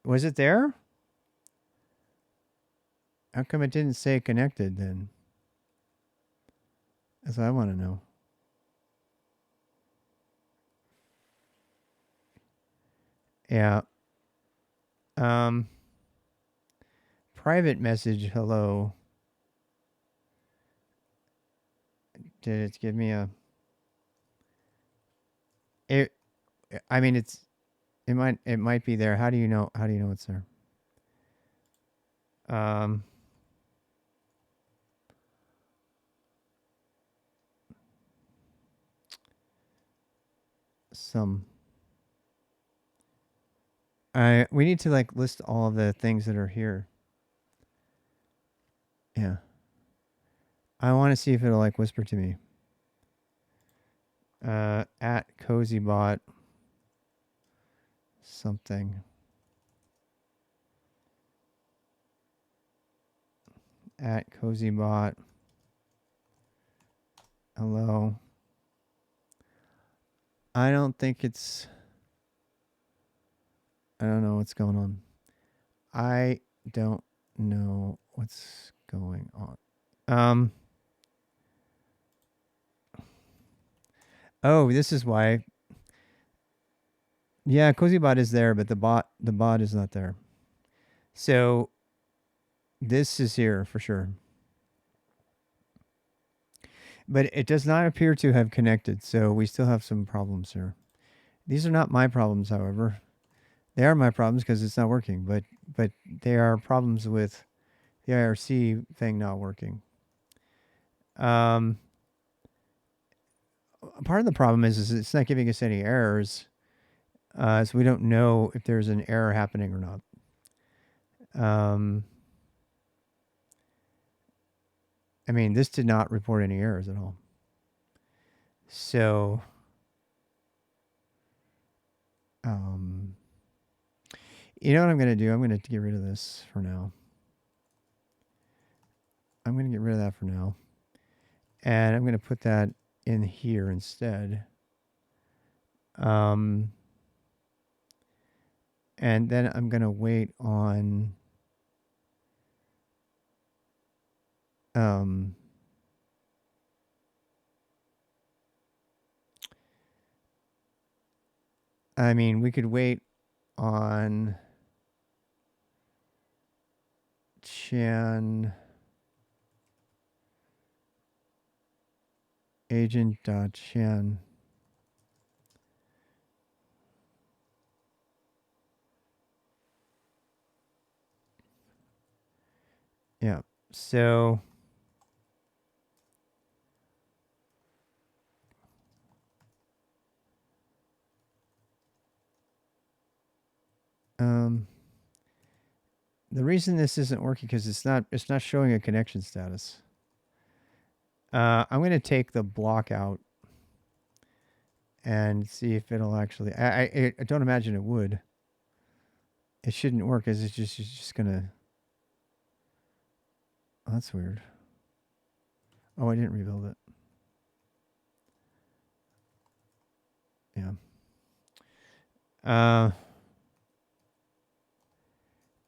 Was it there? How come it didn't say connected then? That's what I want to know. Yeah. Private message, hello. Did it give me a? It. I mean, it might be there. How do you know? How do you know it's there? Some. We need to like list all of the things that are here. Yeah. I want to see if it'll like whisper to me. At CozyBot something. At CozyBot. Hello. I don't think it's. I don't know what's going on. I don't know what's going on. Oh, this is why. Yeah, CozyBot is there, but the bot is not there. So this is here for sure. But it does not appear to have connected, so we still have some problems here. These are not my problems, however. They are my problems because it's not working, but they are problems with the IRC thing not working. Part of the problem is it's not giving us any errors, so we don't know if there's an error happening or not. I mean, this did not report any errors at all. So, you know what I'm going to do? I'm going to get rid of this for now. I'm going to get rid of that for now. And I'm going to put that in here instead. And then I'm going to wait on I mean, we could wait on Chan agent.chan. Yeah. So the reason this isn't working because it's not showing a connection status. I'm going to take the block out and see if it'll actually. I don't imagine it would. It shouldn't work because it's just gonna. Oh, that's weird. Oh, I didn't rebuild it. Yeah.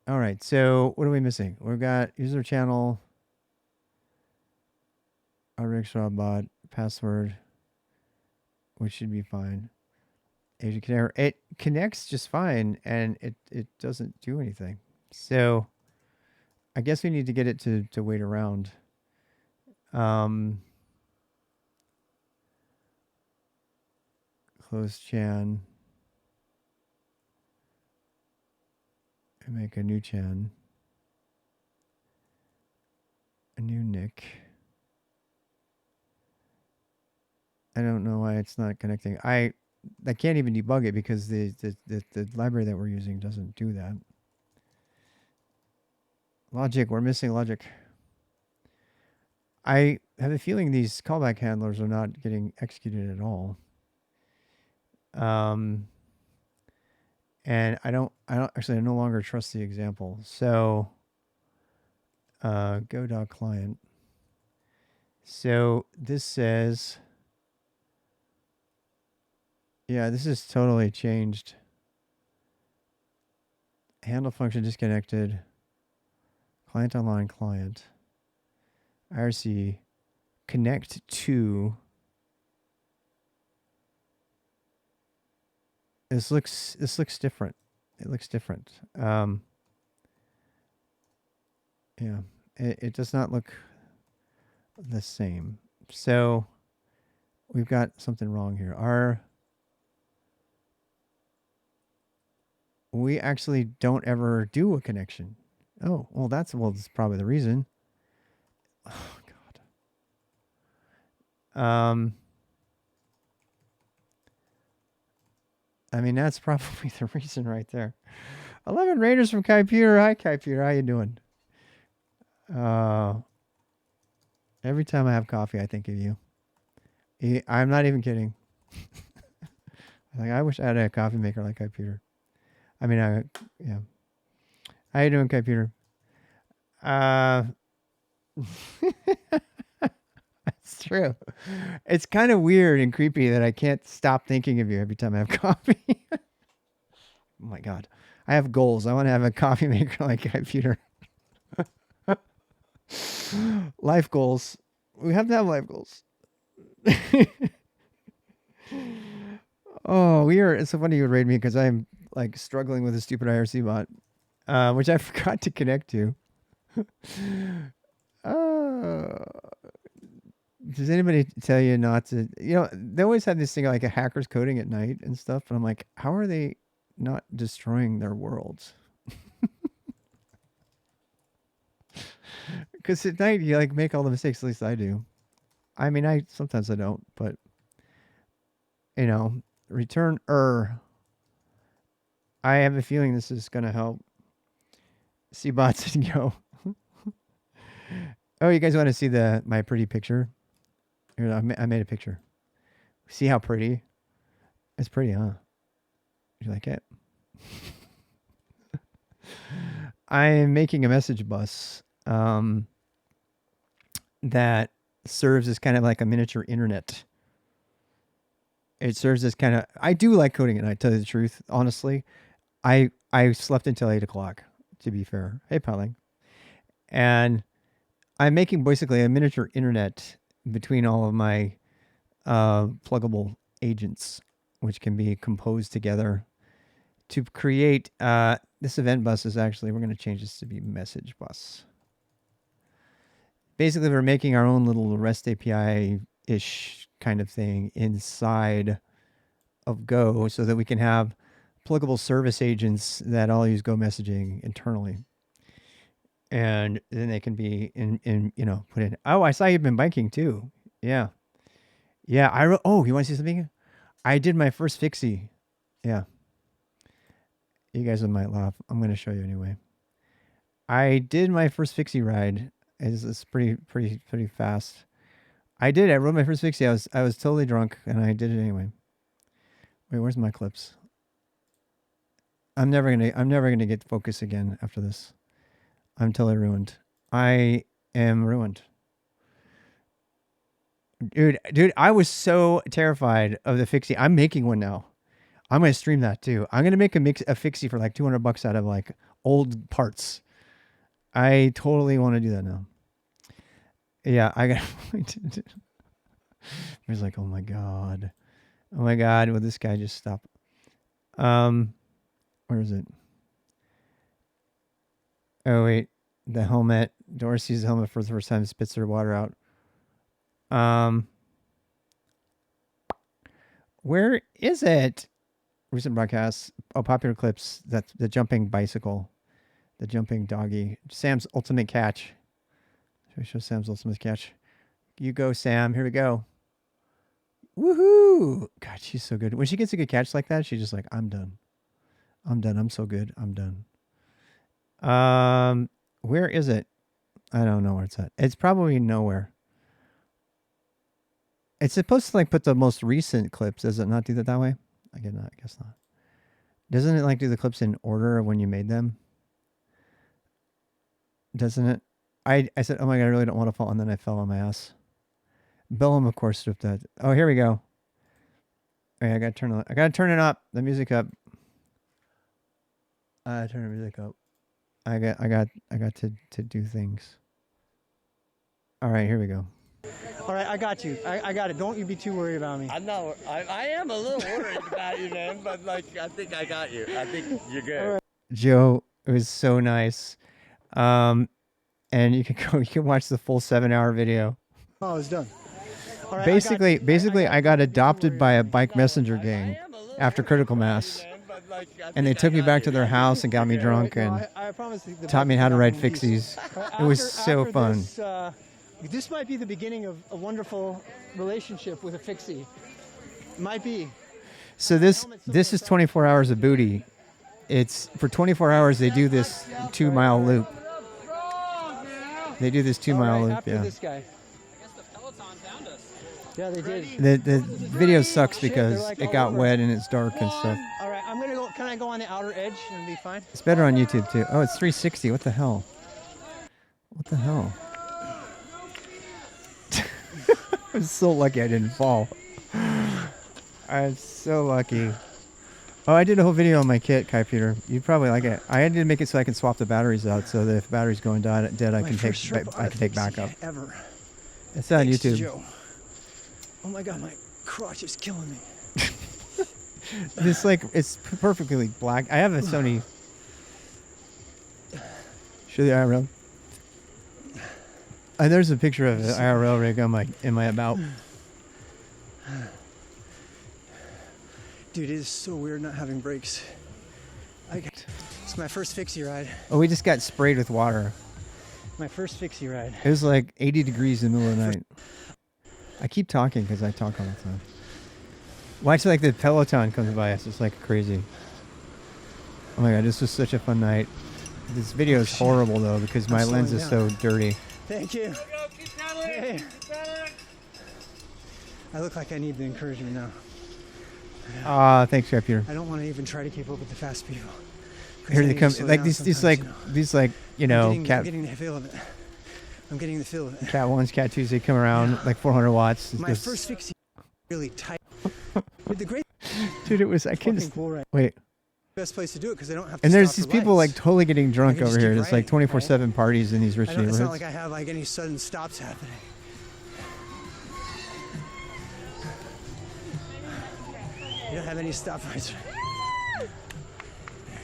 All right. So what are we missing? We've got user channel, RxRobot, password, which should be fine. Agent connector. It connects just fine, and it doesn't do anything. So I guess we need to get it to wait around. Close Chan. And make a new Chan. A new nick. I don't know why it's not connecting. I can't even debug it because the library that we're using doesn't do that. Logic, we're missing logic. I have a feeling these callback handlers are not getting executed at all. Um, and I don't actually, I no longer trust the example. So, go.client. So this says, yeah, this is totally changed. Handle function disconnected. Client online client. IRC connect to. This looks different. It looks different. Yeah, it does not look the same. So we've got something wrong here. We actually don't ever do a connection. Oh, well, that's probably the reason. Oh God. I mean, that's probably the reason right there. 11 Raiders from Kaiputer. Hi, Kaiputer. How you doing? Uh, every time I have coffee, I think of you. I'm not even kidding. Like, I wish I had a coffee maker like Kaiputer. I mean, yeah. How you doing, Kaiputer? Uh, it's true. It's kind of weird and creepy that I can't stop thinking of you every time I have coffee. Oh my God. I have goals. I want to have a coffee maker like Kaiputer. Life goals. We have to have life goals. Oh, we are. It's so funny you would raid me because I'm like struggling with a stupid IRC bot, which I forgot to connect to. Uh, does anybody tell you not to? You know, they always have this thing like a hacker's coding at night and stuff. And I'm like, how are they not destroying their worlds? Because at night you like make all the mistakes. At least I do. I mean, I sometimes I don't, but you know, return I have a feeling this is gonna help. See bots and go. Oh, you guys want to see my pretty picture? Here, I made a picture. See how pretty? It's pretty, huh? You like it? I am making a message bus that serves as kind of like a miniature internet. It serves as kind of. I do like coding it. I tell you the truth, honestly. I slept until 8 o'clock. To be fair, hey, Pauling, and I'm making basically a miniature internet between all of my pluggable agents, which can be composed together to create this event bus. Is actually, we're going to change this to be message bus. Basically, we're making our own little REST API ish kind of thing inside of Go so that we can have pluggable service agents that all use Go messaging internally. And then they can be put in. Oh, I saw you've been biking too. Yeah. Yeah. I wrote, oh, you want to see something? I did my first fixie. Yeah. You guys might laugh. I'm going to show you anyway. I did my first fixie ride. It's pretty fast. I did. I rode my first fixie. I was totally drunk and I did it anyway. Wait, where's my clips? I'm never gonna get focus again after this. I'm totally ruined. I am ruined. Dude, I was so terrified of the fixie. I'm making one now. I'm gonna stream that too. I'm gonna make a fixie for like $200 out of like old parts. I totally want to do that now. Yeah, I got. It was like, oh my god, will this guy just stop? Where is it? Oh wait, the helmet. Dorsey's helmet for the first time spits her water out. Where is it? Recent broadcasts. Oh, popular clips. That's the jumping bicycle, the jumping doggy. Sam's ultimate catch. Should we show Sam's ultimate catch? You go, Sam. Here we go. Woohoo! God, she's so good. When she gets a good catch like that, she's just like, I'm done. I'm done. I'm so good. I'm done. Where is it? I don't know where it's at. It's probably nowhere. It's supposed to like put the most recent clips. Does it not do that way? I guess not. Doesn't it like do the clips in order of when you made them? Doesn't it? I said, oh my God, I really don't want to fall. And then I fell on my ass. Bellum, of course, stripped that. Oh, here we go. Okay, I gotta turn it up. The music up. Turn the music up. I got to do things. All right, here we go. All right, I got you. I got it. Don't you be too worried about me. I'm not. I am a little worried about you, man. But like, I think I got you. I think you're good. Right. Joe, it was so nice. And you can watch the full 7-hour video. Oh, it's done. All right, Basically, I got adopted by a bike messenger gang after Critical Mass, and they took me back to their house and got me drunk and I promise taught me how to ride fixies. It was so fun. This might be the beginning of a wonderful relationship with a fixie. Might be. So this is 24 hours of booty. It's for 24 hours they do this 2-mile loop. They do this 2-mile loop. After Yeah. this guy. Yeah, they did. The video sucks because like it all got over. wet and it's dark and stuff. All right, I'm gonna go. Can I go on the outer edge and be fine? It's better on YouTube too. Oh, it's 360. What the hell? What the hell? I'm so lucky I didn't fall. I'm so lucky. Oh, I did a whole video on my kit, Kai Peter. You'd probably like it. I had to make it so I can swap the batteries out, so that if the battery's going dead, I can take backup. Ever. It's on Thanks to YouTube. Joe. Oh my God, my crotch is killing me. It's like it's perfectly black. I have a Sony. Show the IRL. And there's a picture of the IRL rig on in my about. Dude, it is so weird not having brakes. It's my first fixie ride. Oh, we just got sprayed with water. My first fixie ride. It was like 80 degrees in the middle of the night. I keep talking because I talk all the time. Watch like the Peloton comes by us. It's like crazy. Oh my God, this was such a fun night. This video is horrible though because my lens is so dirty. Thank you. Hey. I look like I need the encouragement now. Thanks, Kai Peter. I don't want to even try to keep up with the fast people. Here they come. Like these cat. I'm getting the feel of it. I'm getting the feel of it. Cat 1s, Cat 2s, they come around like 400 watts. My first fixie really tight. With the great Dude, it was, I can't just, cool, right? wait. Best place to do it because they don't have to And there's stop these for people lights. like totally getting drunk I can over just here. keep It's like riding, 24/7 parties in these rich It's neighborhoods. not like I have like any sudden stops happening. You don't have any stoplights.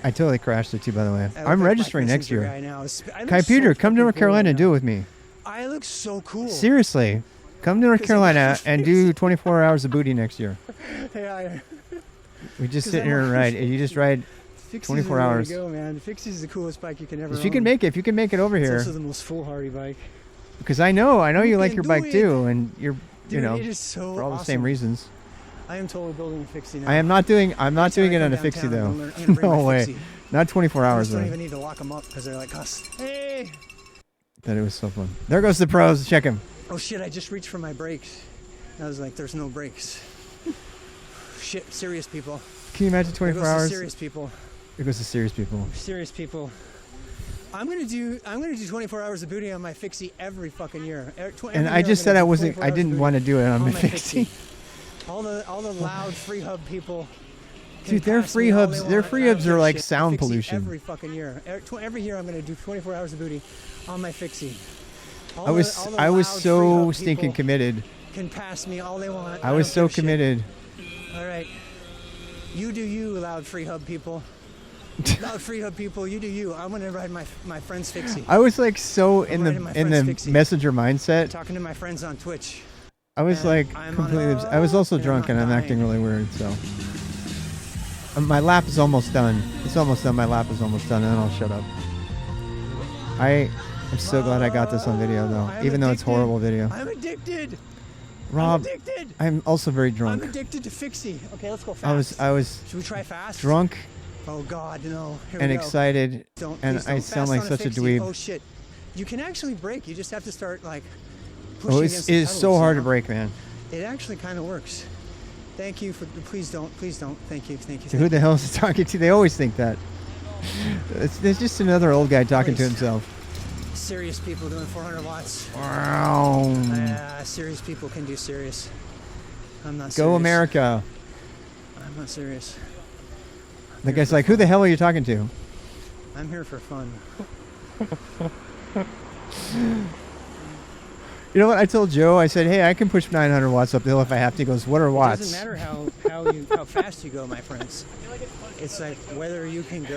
I totally crashed it too, by the way. I look I'm like registering my next messenger year. guy now. I look Kai so Peter, come to fucking North cool Carolina right and do now. it with me. I look so cool. Seriously. Come to North 'Cause Carolina and do 24 hours of booty next year. Hey, We just 'Cause sit I'm here and on- ride. And you just ride. Fixie's 24 the way to hours. go, man. Fixie's the coolest bike you can ever If you own. can make it over It's here. also the most foolhardy bike. Because I know you like can your do bike it. too. And you're, Dude, it is so for all the awesome. same reasons. I am totally building a fixie now. I'm not doing Next time it I on a come fixie downtown, though. I'm gonna bring No my way. fixie. Not 24 I hours just don't though. even need to lock them up because they're like us. Hey! That it was so fun. There goes the pros. Check him. Oh shit, I just reached for my brakes. I was like, there's no brakes. Shit, serious people. Can you imagine There 24 goes the hours? serious people. It goes to serious people. Serious people. I'm gonna do 24 hours of booty on my fixie every fucking year. And I just said I didn't want to do it on my fixie. All the loud free hub people. can Dude, their pass free me all hubs, they their want. free I don't hubs give are a like shit. sound Fixie pollution. Every fucking year. Every year I'm gonna do 24 hours of booty on my fixie. I was All the so loud free hub stinking people committed. Can pass me all they want. I was don't so give a shit. committed. All right. You do you, loud free hub people. Loud free hub people, you do you. I'm gonna ride my friend's fixie. I was like so in riding my the friend's fixie. messenger mindset. Talking to my friends on Twitch. I was And like I'm completely. on- I was also and I'm drunk not and I'm acting dying. really weird. So my lap is almost done. It's almost done. My lap is almost done, and then I'll shut up. I'm so glad I got this on video though, I'm even though it's addicted. horrible video. I'm addicted. Rob, I'm addicted. I'm also very I'm drunk. addicted to fixie. Okay, let's go fast. I was Should we try fast? drunk Oh God, no. Here and we go. excited, Don't, and please I don't. sound Fast like on such a fixie. dweeb. Oh shit. You can actually brake. You just have to start like pushing Oh, against the it's pedals, so hard you to know? break, man. It actually kind of works. Thank you for. Please don't. Thank you. So who the hell is he talking to? They always think that. It's just another old guy talking to Please. himself. Serious people doing 400 watts. Wow. Serious people can do serious. I'm not serious. Go America. I'm not serious. The guy's like, who the hell are you talking to? I'm here for fun. You know what? I told Joe, I said, hey, I can push 900 watts up the hill if I have to. He goes, what are It watts? doesn't matter how fast you go, my friends. It's like whether you can go,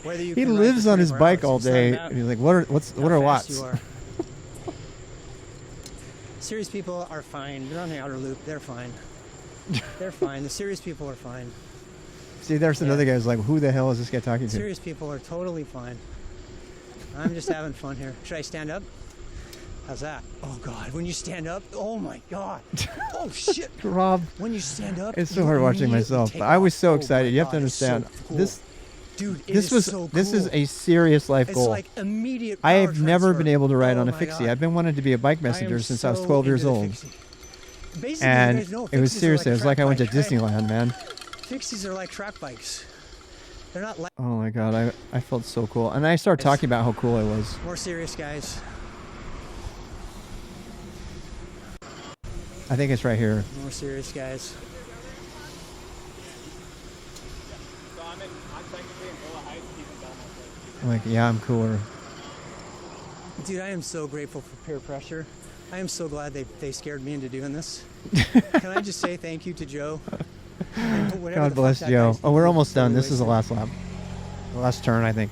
whether you He can ride lives for on his 24 bike hours. all It's not day. about And he's like, what are how watts? fast You you are. Serious people are fine. They're on the outer loop. They're fine. They're fine. The serious people are fine. See, there's another guy who's like, who the hell is this guy talking to? Serious people are totally fine. I'm just having fun here. Should I stand up? How's that? Oh God, when you stand up, oh my God. Oh shit. Rob, When you stand up, it's so you hard watching immediately myself. take But I was off. so Oh excited. my You have to God, it's so understand. cool. This Dude, it this is was so this is cool. a serious life It's goal. like immediate I power have never transfer. been able to ride Oh on a my fixie. God. I've been wanting to be a bike I am messenger since I was so 12 years into the old. fixie. Basically, And you guys know it was fixies are seriously, it was like I went to track bikes, right? Disneyland, man. Fixies are like track bikes. They're not like Oh my God, I felt so cool. And I started talking about how cool I was. more serious guys. I think it's right here. More serious guys. I'm like, yeah, I'm cooler. Dude, I am so grateful for peer pressure. I am so glad they scared me into doing this. Can I just say thank you to Joe? And whatever the God fuck bless that Joe. guy's Oh, we're name almost is, done. totally This is the wasted. last lap. The last turn, I think.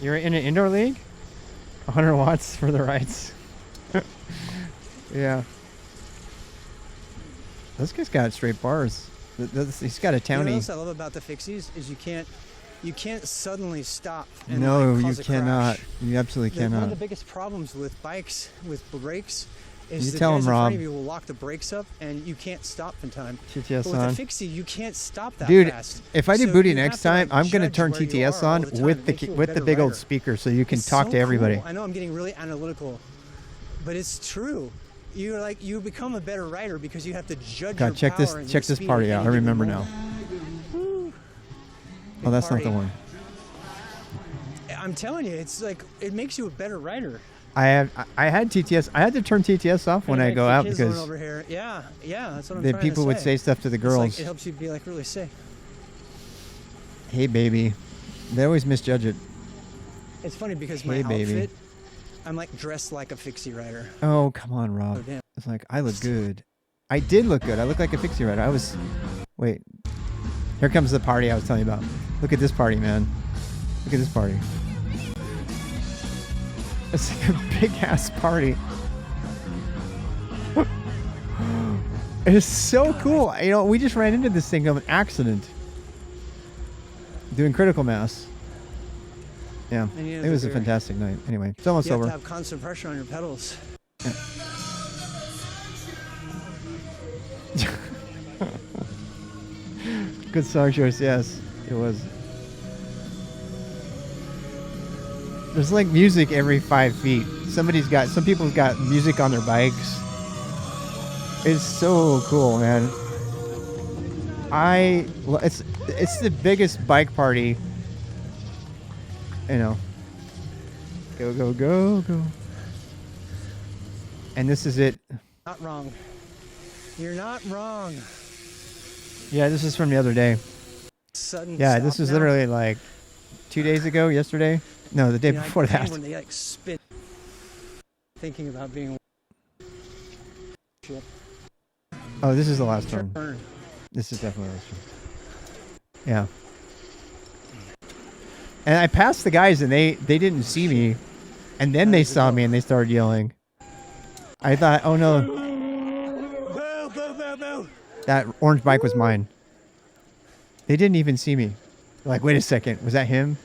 You're in an indoor league? 100 watts for the rides. Yeah. This guy's got straight bars. He's got a You know what townie. else I love about the fixies is you can't suddenly stop. And No, like, you cause a cannot. crash. You absolutely One of cannot. the biggest problems with bikes with brakes is You the tell guys 'em, in front Rob. of you will lock the brakes up and you can't stop in time. TTS But with on. a fixie, you can't stop that Dude, fast. if I do So booty you next have to, time, like, I'm gonna judge turn where you TTS are all on the time. with It makes you a with the better big old rider. speaker, so you can It's talk so to everybody. cool. I know I'm getting really analytical, but it's true. You become a better rider because you have to judge your God, check this power and your check this speed party at out. I any given remember moment. now. Woo. Oh, Big that's not the party. one. I'm telling you, it's like it makes you a better rider. I had TTS. I had to turn TTS off when I go out Kids going because over here. Yeah, that's what I'm the trying to people would say stuff to the It's like, girls. it helps you be like really safe. Hey, baby. They always misjudge it. It's funny because my Hey, baby. outfit, I'm like dressed like a fixie rider. Oh, come on, Rob. Oh, damn. It's like, I look good. I did look good. I look like a fixie rider. I was... Wait. Here comes the party I was telling you about. Look at this party, man. Look at this party. It's like a big-ass party. It is so cool. You know, we just ran into this thing of an accident. Doing critical mass. Yeah. And you It have was to a do- fantastic night. Anyway, it's almost You have over. to have constant pressure on your pedals. Good song choice, yes, it was. There's like music every 5 feet. Some people's got music on their bikes. It's so cool, man. It's the biggest bike party. You know. Go, go, go, go. And this is it. Not wrong. You're not wrong. Yeah, this is from the other day. Sudden Yeah, stop this was now. literally like 2 days ago, yesterday. No, the day You know, I before get that. when they like spin, thinking about being shit. Oh, this is the last turn. Turn. This is definitely the last turn. Yeah. And I passed the guys and they didn't see me. And then they saw me and they started yelling. I thought, oh no, Boo, boo, boo, boo. that orange bike was mine. They didn't even see me. They're like, wait a second, was that him?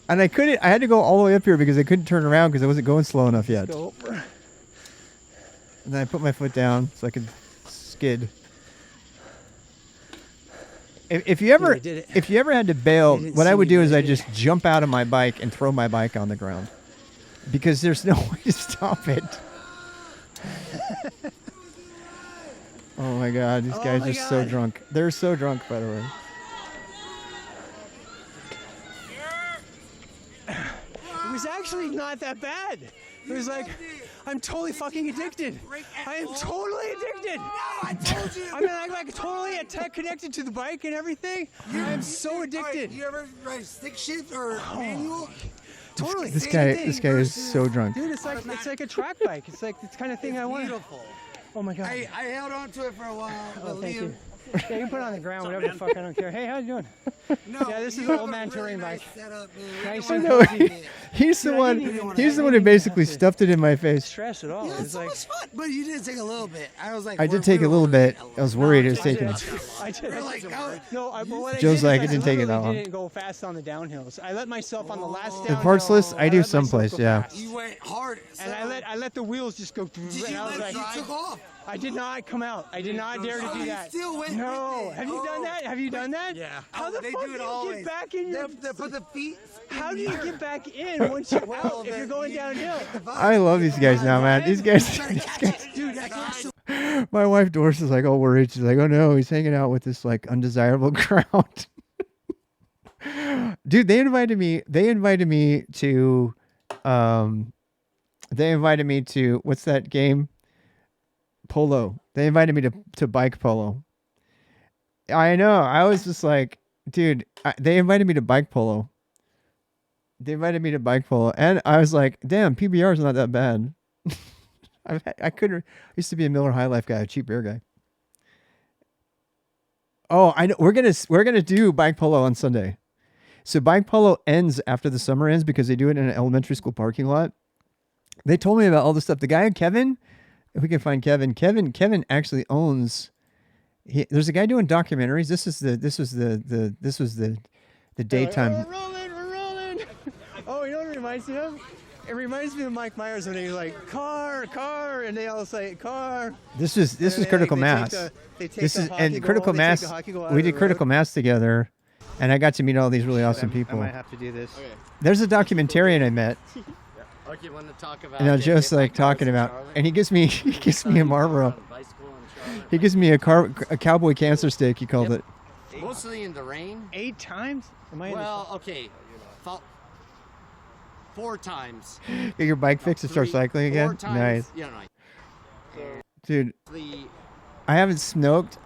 And I had to go all the way up here because I couldn't turn around because I wasn't going slow enough yet. Go. And then I put my foot down so I could skid. If you ever Dude, I did it. if you ever had to bail, You didn't what I see would me, do but is I I did just jump out of my bike and throw my bike on the ground because there's no way to stop it. Oh my God, these guys my are so God. drunk. They're so drunk, by the way. It was actually not that bad. It was like, I'm totally fucking addicted. I am totally addicted. I told you. I mean, I'm like totally connected to the bike and everything. I'm so addicted. You ever ride stick shift or manual? Totally. This Same guy thing is so drunk. Dude, it's like a track bike. It's like the kind of thing I want. Beautiful. Oh my God. I held on to it for a while. Oh, but thank Liam, you. Yeah, you can put it on the ground, whatever the fuck. I don't care. Hey, how you doing? No, Yeah, this is you an have old a man really touring nice bike. setup, man. Nice We and don't No, want he's the Dude, I one. didn't even- He's the I one who didn't even basically have to stuffed it in my face. stress at all. Yeah, It's it's so like much fun, but you did take a little bit. I was like, I did take a little bit. I was worried it was taking. I did. We're like, oh, No, but what Joe's I like, did it is didn't take it that literally long. didn't go fast on the downhills. I let myself on the last The downhill. parts I do let myself someplace, go yeah. fast. you went hard. And I let the wheels just go. Did and you I was let like, you took off? I did not come out. I did not dare to Oh, do you that. still went No. with it. Have you done Oh. that? Have you done that? Yeah. How the they fuck do do it you always. get back in your? They put the feet. How do you get back in once you're out if you're going downhill? I love these guys now, man. These guys. Dude, that guy's so My wife Doris is like all worried. She's like, "Oh no, he's hanging out with this like undesirable crowd." Dude, they invited me to what's that game? Polo. They invited me to bike polo. I know. I was just like, dude, they invited me to bike polo. And I was like, damn, PBR is not that bad. I used to be a Miller High Life guy, a cheap beer guy. Oh, I know. We're gonna do bike polo on Sunday. So bike polo ends after the summer ends because they do it in an elementary school parking lot. They told me about all this stuff. The guy, Kevin, if we can find Kevin actually owns. There's a guy doing documentaries. This was the daytime. We're rolling. Oh, you know what it reminds me of? It reminds me of Mike Myers when he was like, car, and they all say, car. This was And Critical they Mass. take This the is hockey and ball, Critical they take Mass. the hockey ball out We of did the Critical road. Mass together, and I got to meet all these really awesome I people. might have to do this. There's a documentarian I met. Okay, want to talk about. And now getting Joe's hit by like cars talking in about, Charlotte? and he gives me a Marlboro. On a bicycle in Charlotte. He gives me a cowboy cancer steak. He called it. Mostly in the rain. 8 times? Am I in Well, okay. 4 times. Get your bike fixed and start 3, cycling 4 again. times, Nice, You know, dude. the I haven't smoked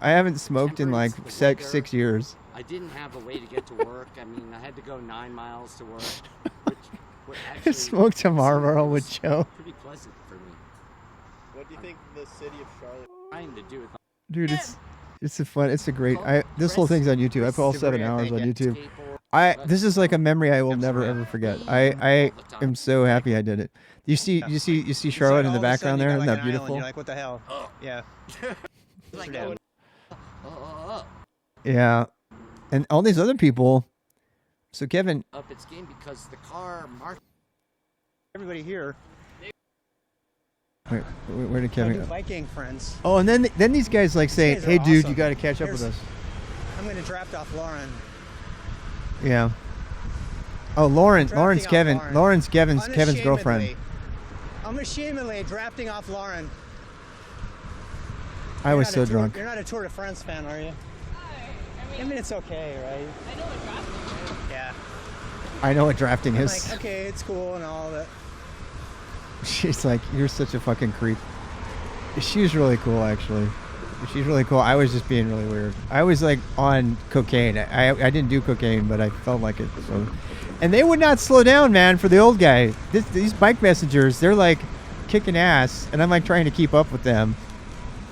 in like Temperance, the 6 years. I didn't have a way to get to work. I mean, I had to go 9 miles to work, which actually Smoked a Marlboro was with Joe. Pretty pleasant for me. What do you think the city of Charlotte? Trying to do with Dude, it's a great. This whole thing's on YouTube. I put all 7 hours on YouTube. skateboard. This is like a memory I will never ever forget. I am so happy I did it. You see Charlotte in the background there? Isn't that beautiful? You're like, what the hell? Yeah. Like, Yeah. Yeah, and all these other people. So Kevin, up its game because the car market. Everybody here. where did My Kevin new go? biking friends. Oh, and then these guys like saying, guys are "Hey, dude, awesome. you got to catch up with Here's- us." I'm going to draft off Lauren. Yeah. Oh, Lauren's Drafting off Kevin. Lauren. Lauren's Kevin's girlfriend. Unashamedly drafting off Lauren. I was so drunk. You're not a Tour de France fan, are you? I mean, it's okay, right? I know what drafting is. Yeah. I know what drafting I'm is. like, okay, it's cool and all that. She's like, "You're such a fucking creep." She's really cool, actually. She's really cool. I was just being really weird. I was like on cocaine. I didn't do cocaine, but I felt like it. So. And they would not slow down, man, for the old guy. These bike messengers, they're like kicking ass, and I'm like trying to keep up with them.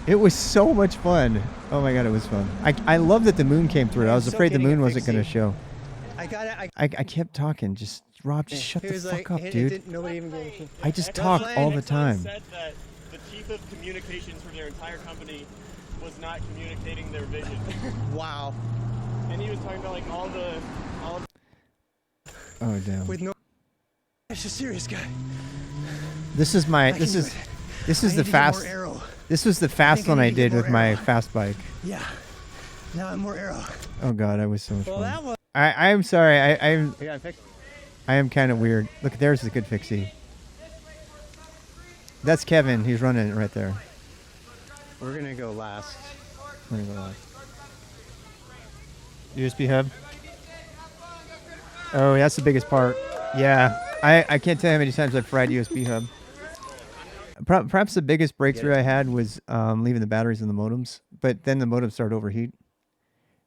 It was so much fun. Oh my God, it was fun. I love that the moon came through. I was I'm so afraid the getting moon a wasn't going to fixie. show. I got it. I kept talking. Just, Rob, just shut He the was fuck like, up, it dude. didn't- nobody even gave a shit. I just talk all the time. said that the chief of communications for their entire company was not communicating their vision. Wow. And he was talking about like all the Oh damn. with no. That's a serious guy. This is my. I can This do is. it. This I is need the to get more fast. arrow. This was the fast think I one need I to get did more with my arrow. fast bike. Yeah. Now I'm more arrow. Oh god, I was so much Well, fun. that was. I'm sorry. I'm You gotta fix. I am kind of weird. Look, there's the good fixie. That's Kevin. He's running it right there. We're gonna go last. We're gonna go live. USB hub. Oh, that's the biggest part. Yeah, I can't tell you how many times I've fried USB hub. Perhaps the biggest breakthrough I had was leaving the batteries in the modems, but then the modems started to overheat.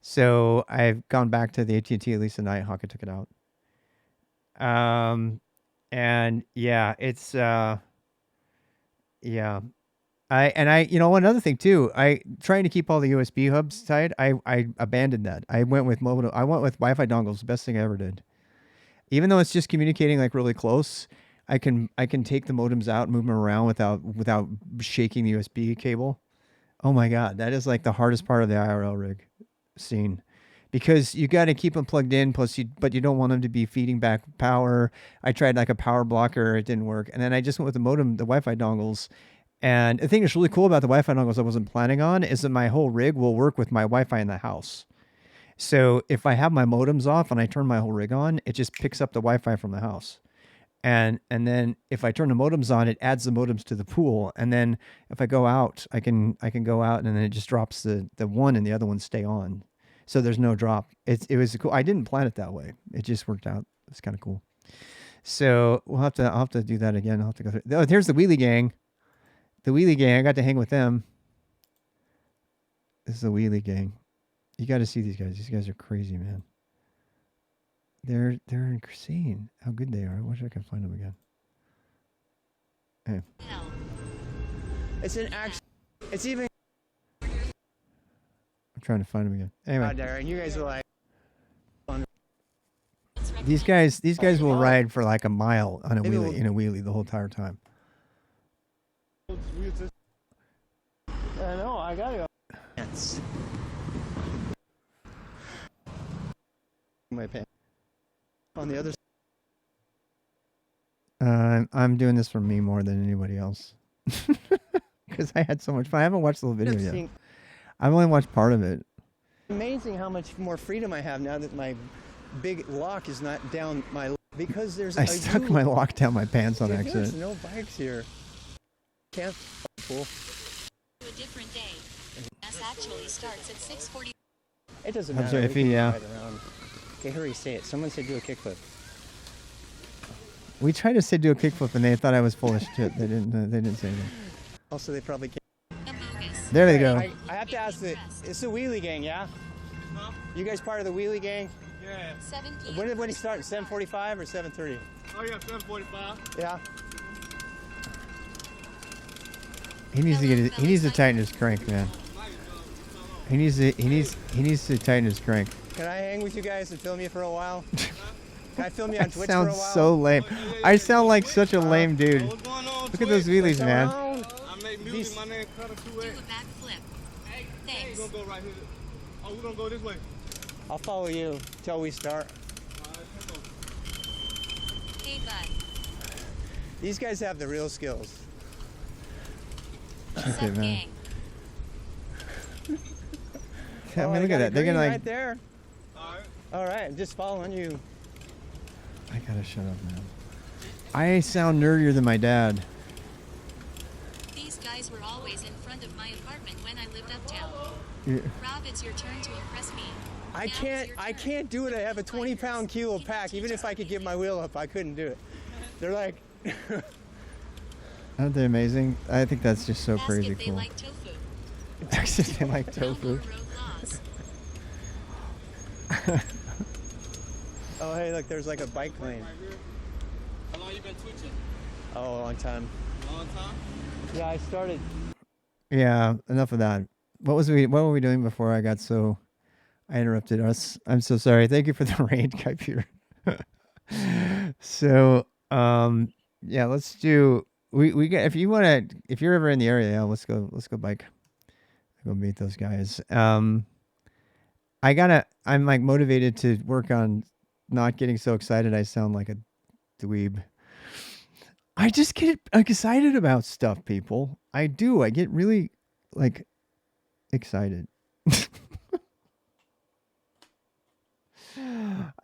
So I've gone back to the AT&T at least the Nighthawk. I took it out. And yeah, it's yeah. One other thing too. I trying to keep all the USB hubs tied. I abandoned that. I went with mobile. I went with Wi-Fi dongles. The best thing I ever did. Even though it's just communicating like really close, I can take the modems out and move them around without shaking the USB cable. Oh my god, that is like the hardest part of the IRL rig scene. Because you got to keep them plugged in, but you don't want them to be feeding back power. I tried like a power blocker, it didn't work, and then I just went with the modem, the Wi-Fi dongles. And the thing that's really cool about the Wi-Fi dongles I wasn't planning on is that my whole rig will work with my Wi-Fi in the house. So if I have my modems off and I turn my whole rig on, it just picks up the Wi-Fi from the house. And then if I turn the modems on, it adds the modems to the pool. And then if I go out, I can go out and then it just drops the one and the other one stay on. So there's no drop. It was cool. I didn't plan it that way. It just worked out. It's kind of cool. So I'll have to do that again. I'll have to go through. Oh, there's the Wheelie Gang. The Wheelie Gang. I got to hang with them. This is the Wheelie Gang. You got to see these guys. These guys are crazy, man. They're insane. How good they are. I wish I could find them again. Hey. It's an action. It's even. I'm trying to find them again. Anyway, Out there, and you guys are like. these guys will ride for like a mile on a Maybe wheelie in a wheelie the whole entire time. I know. I gotta go. Pants. My pants. On the other. I'm doing this for me more than anybody else because I had so much fun. I haven't watched the whole video yet. I've only watched part of it. Amazing how much more freedom I have now that my big lock is not down my. Because there's. I stuck my lock down my pants on There's accident. no bikes here. Can't. Cool. A different day. Mass actually starts at 6:40. It doesn't I'm matter. sorry, we if can he, ride around. Okay, hurry, say it. Someone said do a kickflip. We tried to say do a kickflip and they thought I was full of shit. They didn't say anything. Also, they probably can't. There they go. I have to ask it's the Wheelie Gang, yeah? Huh? You guys part of the Wheelie Gang? Yeah. 7 p.m. When did he start? 7:45 or 7:30? Oh yeah, 7:45. Yeah. He needs to tighten his crank, man. He needs to tighten his crank. Can I hang with you guys and film you for a while? Can I film you on That Twitch for a while? sounds so lame. I sound like such a lame dude. What's going on? Look at those wheelies, man. I make music. My name Cutter Do a 2X. backflip. We're Thanks. gonna go right here. Oh, we're gonna go this way. I'll follow you till we start. Hey, bud. These guys have the real skills. What's Okay, up, man. gang? I mean, I look got at a that. They're green gonna like. right there. All right. All right, I'm just following you. I gotta shut up, man. I sound nerdier than my dad. These guys were always in front of my apartment when I lived uptown. Yeah. Rob, it's your turn to impress me. I Now can't. it's your I turn. can't do it. I have a 20-pound kilo pack. Even if I could get my wheel up, I couldn't do it. They're like. Aren't they amazing? I think that's just so Ask crazy if they cool. like tofu. Ask if they like No tofu. more road laws. Oh, hey, look, there's like a bike lane. How long you been twitching? Oh, a long time. Long time. Yeah, I started. Yeah, enough of that. What were we doing before I got so I interrupted us? I'm so sorry. Thank you for the raid, Kuiper. So, yeah, let's do we get if you want to if you're ever in the area, yeah, let's go bike. Go meet those guys. I'm like motivated to work on not getting so excited I sound like a dweeb. I just get excited about stuff, people. I do. I get really like excited.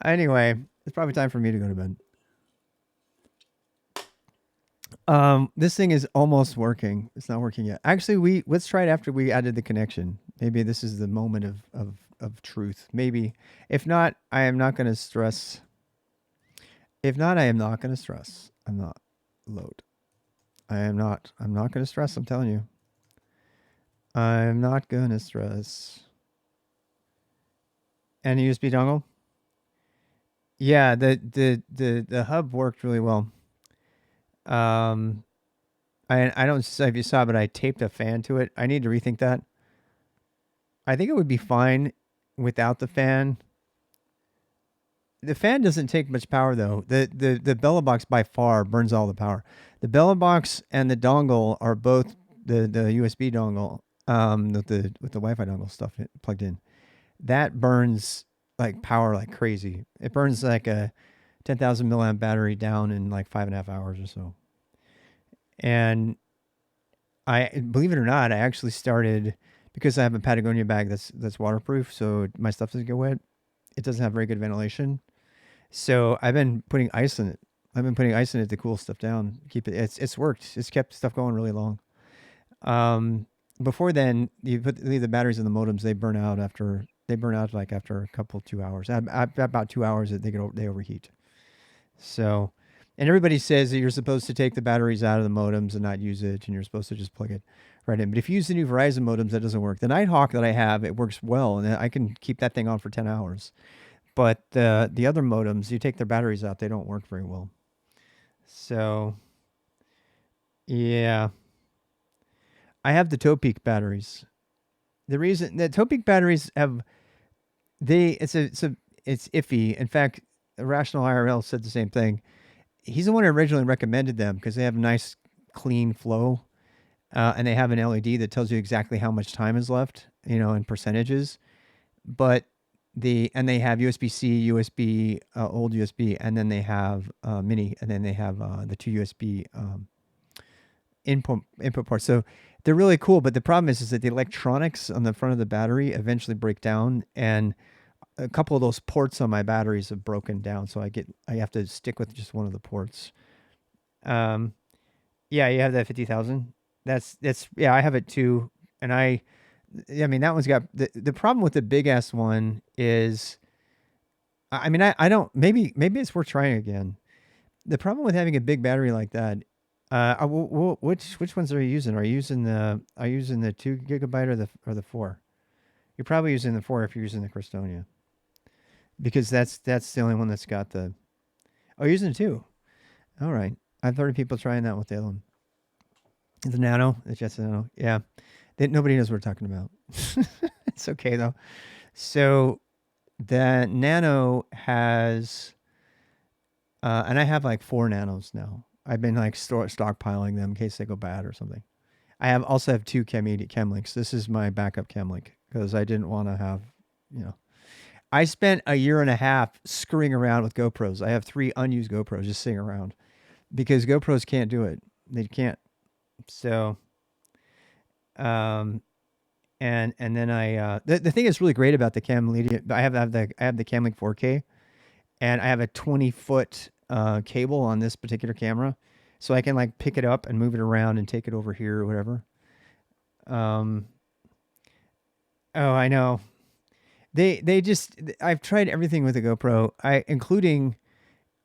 Anyway, it's probably time for me to go to bed. This thing is almost working. It's not working yet. Actually, let's try it after we added the connection. Maybe this is the moment of truth. Maybe. If not, I am not going to stress. If not, I am not going to stress. I'm not load. I am not. I'm not going to stress. I'm telling you. I'm not going to stress. And a USB dongle? Yeah, the hub worked really well. I don't know if you saw, but I taped a fan to it. I need to rethink that. I think it would be fine without the fan. The fan doesn't take much power though. The Bella box by far burns all the power. The Bella box and the dongle are both the USB dongle, with the Wi-Fi dongle stuff plugged in. That burns like power like crazy. It burns like a 10,000 milliamp battery down in like 5.5 hours or so. And I believe it or not, I actually started because I have a Patagonia bag that's waterproof, so my stuff doesn't get wet. It doesn't have very good ventilation, so I've been putting ice in it. I've been putting ice in it to cool stuff down. Keep it. It's worked. It's kept stuff going really long. Before then, leave the batteries in the modems. They burn out after like after a couple 2 hours. About 2 hours, they overheat. So, and everybody says that you're supposed to take the batteries out of the modems and not use it, and you're supposed to just plug it right in. But if you use the new Verizon modems, that doesn't work. The Nighthawk that I have, it works well, and I can keep that thing on for 10 hours. But the other modems, you take their batteries out, they don't work very well. So, yeah. I have the Topeak batteries. The reason the Topeak batteries have it's iffy. In fact, Rational IRL said the same thing. He's the one who originally recommended them because they have a nice clean flow, and they have an LED that tells you exactly how much time is left, in percentages. But they have USB-C, USB, old USB, and then they have mini, and then they have the two USB input ports. So they're really cool. But the problem is that the electronics on the front of the battery eventually break down, and a couple of those ports on my batteries have broken down, so I have to stick with just one of the ports. Yeah, you have that 50,000. That's yeah, I have it too, and I mean that one's got the problem with the big ass one is, I mean I don't maybe it's worth trying again. The problem with having a big battery like that, which ones are you using? Are you using the 2 gigabyte or the 4? You're probably using the 4 if you're using the Cristonia. Because that's the only one that's got the. Oh, you're using it too. All right, I've heard of people trying that with the other one. The Nano, the Jetson Nano. Yeah, nobody knows what we're talking about. It's okay though. So the Nano has, and I have like 4 Nanos now. I've been like stockpiling them in case they go bad or something. I also have 2 Chemlinks. This is my backup Chemlink because I didn't want to have, I spent a year and a half screwing around with GoPros. I have 3 unused GoPros just sitting around because GoPros can't do it. They can't. So, and then the thing that's really great about the I have the Camlink 4K, and I have a 20-foot cable on this particular camera, so I can like pick it up and move it around and take it over here or whatever. Oh, I know. They just I've tried everything with the GoPro. Including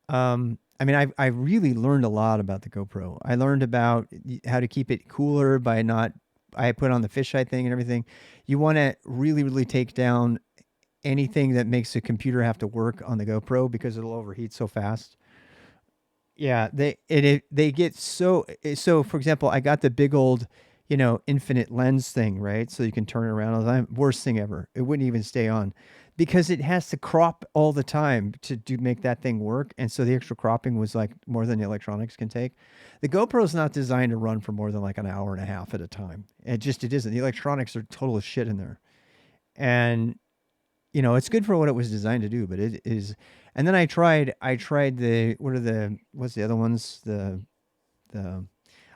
I mean I really learned a lot about the GoPro. I learned about how to keep it cooler by not I put on the fisheye thing and everything. You want to really take down anything that makes the computer have to work on the GoPro because it'll overheat so fast. Yeah, they get so for example, I got the big old infinite lens thing, right? So you can turn it around all the time. Worst thing ever. It wouldn't even stay on because it has to crop all the time to make that thing work. And so the extra cropping was like more than the electronics can take. The GoPro is not designed to run for more than like an hour and a half at a time. It isn't. The electronics are total shit in there. And it's good for what it was designed to do, but it is. And then I tried the what's the other ones? The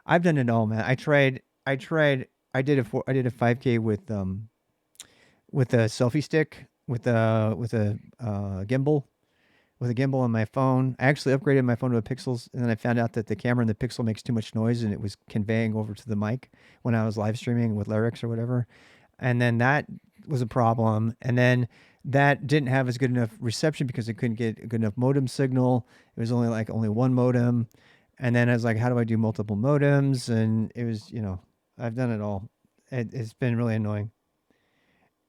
I've done it all, man. I did a 5K with a selfie stick with a gimbal on my phone. I actually upgraded my phone to a Pixels, and then I found out that the camera in the Pixel makes too much noise, and it was conveying over to the mic when I was live streaming with lyrics or whatever. And then that was a problem. And then that didn't have as good enough reception because it couldn't get a good enough modem signal. It was only one modem. And then I was like, how do I do multiple modems? And it was, I've done it all. It's been really annoying.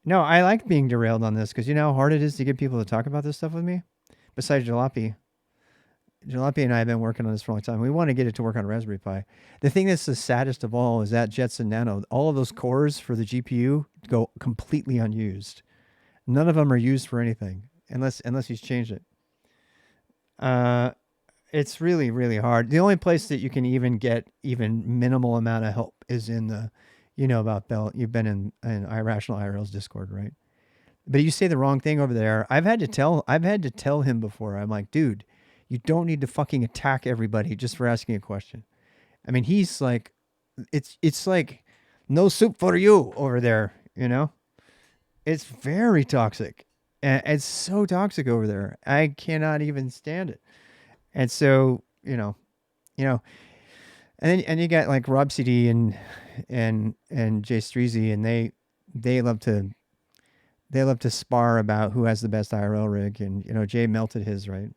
No, I like being derailed on this because you know how hard it is to get people to talk about this stuff with me. Besides Jalopy. Jalopy and I have been working on this for a long time. We want to get it to work on Raspberry Pi. The thing that's the saddest of all is that Jetson Nano, all of those cores for the GPU go completely unused. None of them are used for anything unless he's changed it. It's really, really hard. The only place that you can even get even minimal amount of help is in the, about Bell. You've been in Irrational IRL's Discord, right? But you say the wrong thing over there. I've had to tell him before. I'm like, dude, you don't need to fucking attack everybody just for asking a question. I mean, he's like, it's like no soup for you over there, It's very toxic. And it's so toxic over there. I cannot even stand it. And so, you know, and you got like Rob CD and Jay Streezy, and they love to spar about who has the best IRL rig, and Jay melted his, right.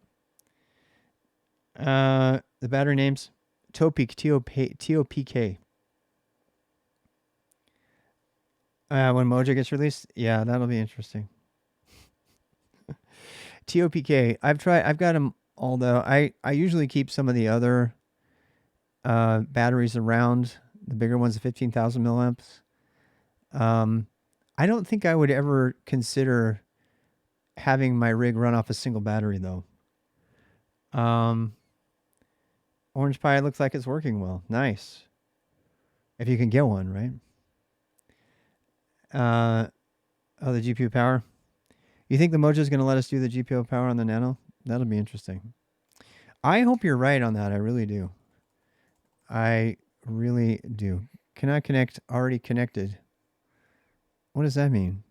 The battery names: Topik, TOPK. When Mojo gets released, yeah, that'll be interesting. TOPK. I've got them all though. I usually keep some of the other batteries around. The bigger ones, the 15,000 milliamps. I don't think I would ever consider having my rig run off a single battery though. Orange Pi looks like it's working well. Nice. If you can get one, right? The GPU power. You think the Mojo is going to let us do the GPU power on the Nano? That'll be interesting. I hope you're right on that. I really do. I really do. Cannot connect. Already connected. What does that mean?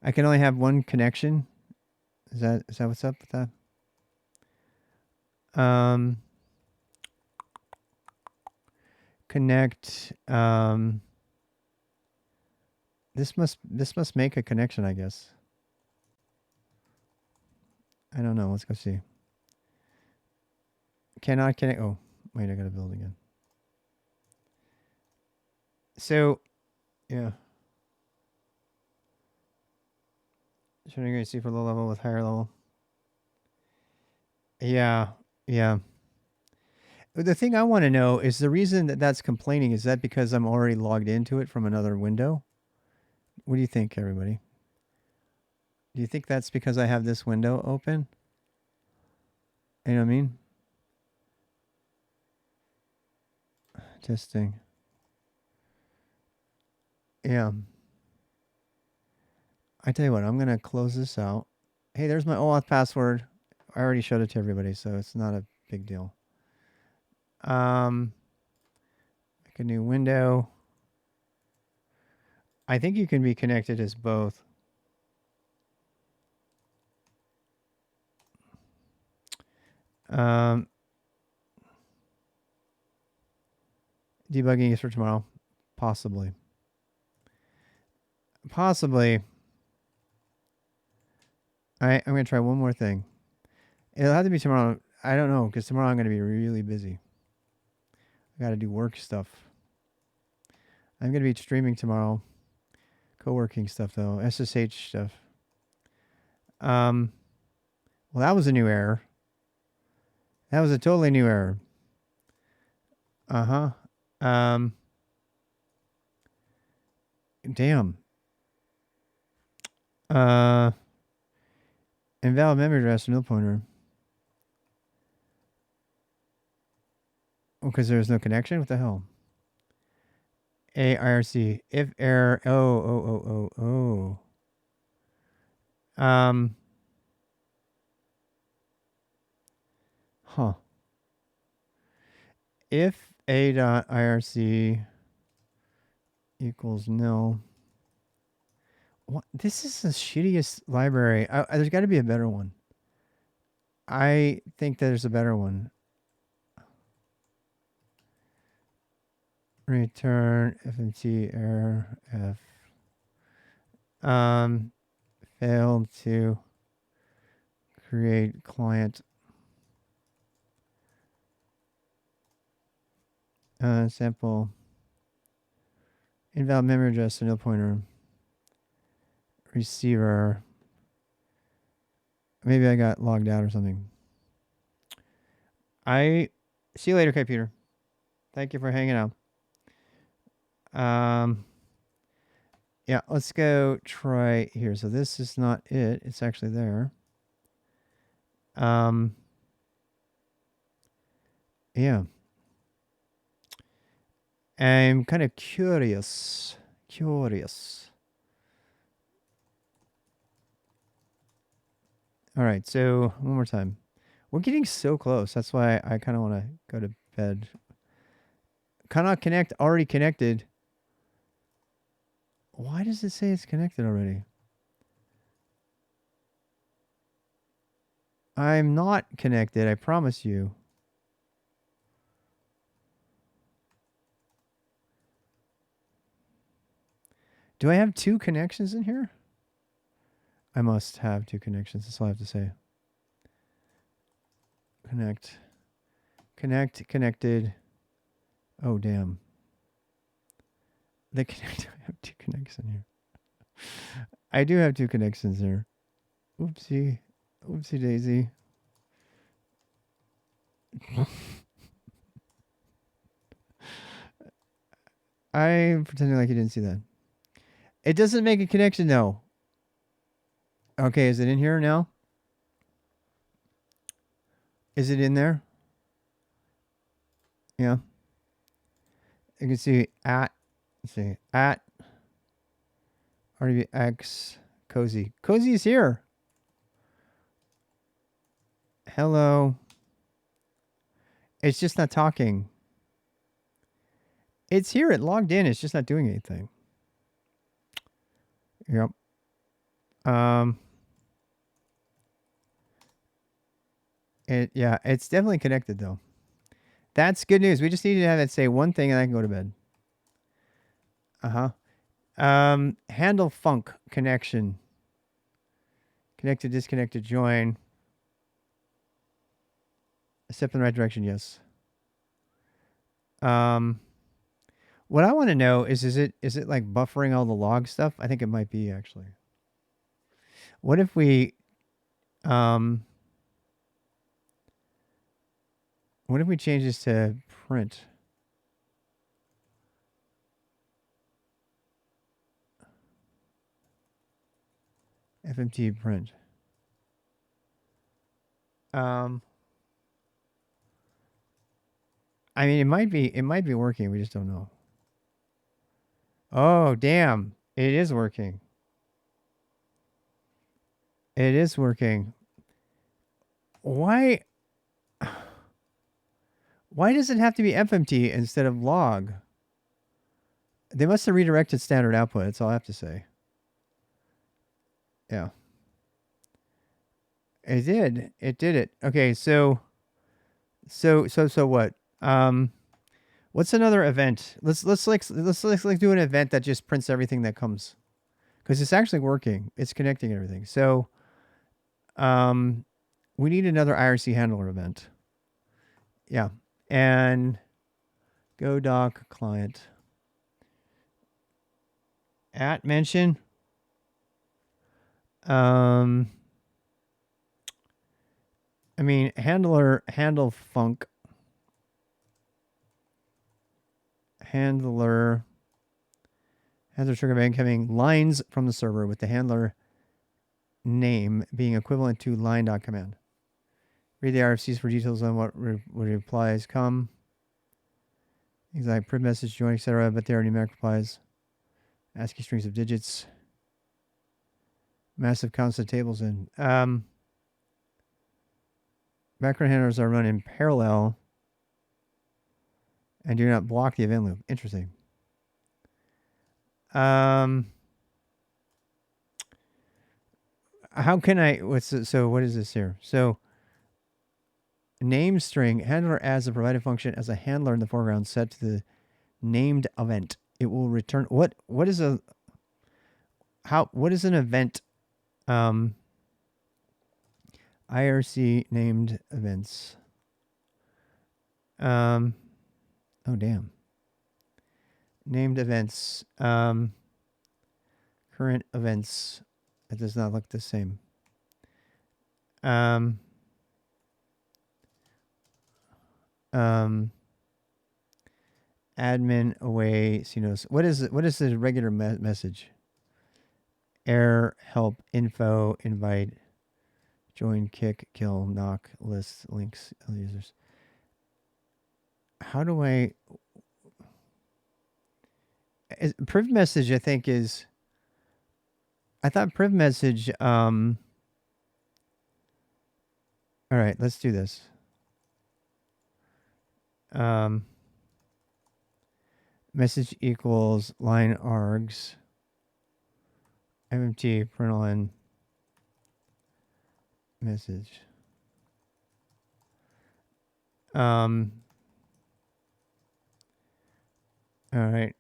I can only have one connection. Is that what's up with that? Connect. This must make a connection, I guess. I don't know. Let's go see. Cannot connect. Oh, wait, I gotta build again. So, yeah. Showing you see for low level with higher level. Yeah, yeah. The thing I want to know is the reason that that's complaining. Is that because I'm already logged into it from another window? What do you think, everybody? Do you think that's because I have this window open? You know what I mean? Testing. Yeah. I tell you what, I'm going to close this out. Hey, there's my OAuth password. I already showed it to everybody, so it's not a big deal. Make a new window. I think you can be connected as both. Debugging is for tomorrow. Possibly. Possibly. I'm going to try one more thing. It'll have to be tomorrow. I don't know, because tomorrow I'm going to be really busy. I got to do work stuff. I'm going to be streaming tomorrow. Co-working stuff, though. SSH stuff. Well, that was a new error. That was a totally new error. Uh-huh. Damn. Invalid memory address, no pointer. Oh, because there's no connection? What the hell? AIRC. If error. Oh. Um, huh. If a dot irc equals nil. What? This is the shittiest library. There's got to be a better one. I think there's a better one. Return fmt error f. Failed to create client. Sample. Invalid memory address, nil pointer. Receiver. Maybe I got logged out or something. I see you later, computer. Thank you for hanging out. Yeah, let's go try here. So this is not it. It's actually there. Yeah. I'm kind of curious. All right, so one more time. We're getting so close. That's why I kind of want to go to bed. Cannot connect. Already connected. Why does it say it's connected already? I'm not connected, I promise you. Do I have 2 connections in here? I must have 2 connections. That's all I have to say. Connected. Oh, damn. I have 2 connections here. I do have 2 connections here. Oopsie daisy. I'm pretending like you didn't see that. It doesn't make a connection though. Okay, is it in here now? Is it in there? Yeah. You can see at RDBX Cozy. Cozy is here. Hello. It's just not talking. It's here. It logged in. It's just not doing anything. Yep. It's definitely connected though. That's good news. We just need to have it say one thing and I can go to bed. Handle funk connection. Connected, disconnected, join. Step in the right direction, yes. What I want to know is it like buffering all the log stuff? I think it might be actually. What if we change this to print? FMT print. I mean, it might be working. We just don't know. Oh, damn. It is working. It is working. Why does it have to be FMT instead of log? They must have redirected standard output. That's all I have to say. Yeah. It did. It did it. Okay, so what? What's another event? Let's do an event that just prints everything that comes, because it's actually working. It's connecting everything. So, we need another IRC handler event. Yeah, and go doc client at mention. I mean handle funk. Handler trigger by incoming lines from the server with the handler name being equivalent to line.command. Read the RFCs for details on what replies come. Things like print message, join, etc. But they are numeric replies. ASCII strings of digits. Massive counts of tables in. Background handlers are run in parallel and do not block the event loop. Interesting. How can I? So what is this here? So name string handler adds the provided function as a handler in the foreground set to the named event. It will return what is a how what is an event? IRC named events. Oh damn. Named events. Current events. It does not look the same. Admin away CNOS. What is it? What is the regular message? Error, help, info, invite, join, kick, kill, knock, list, links, users. How do I? Priv message, I think is. I thought priv message. All right, let's do this. Message equals line args. MMT println message. All right.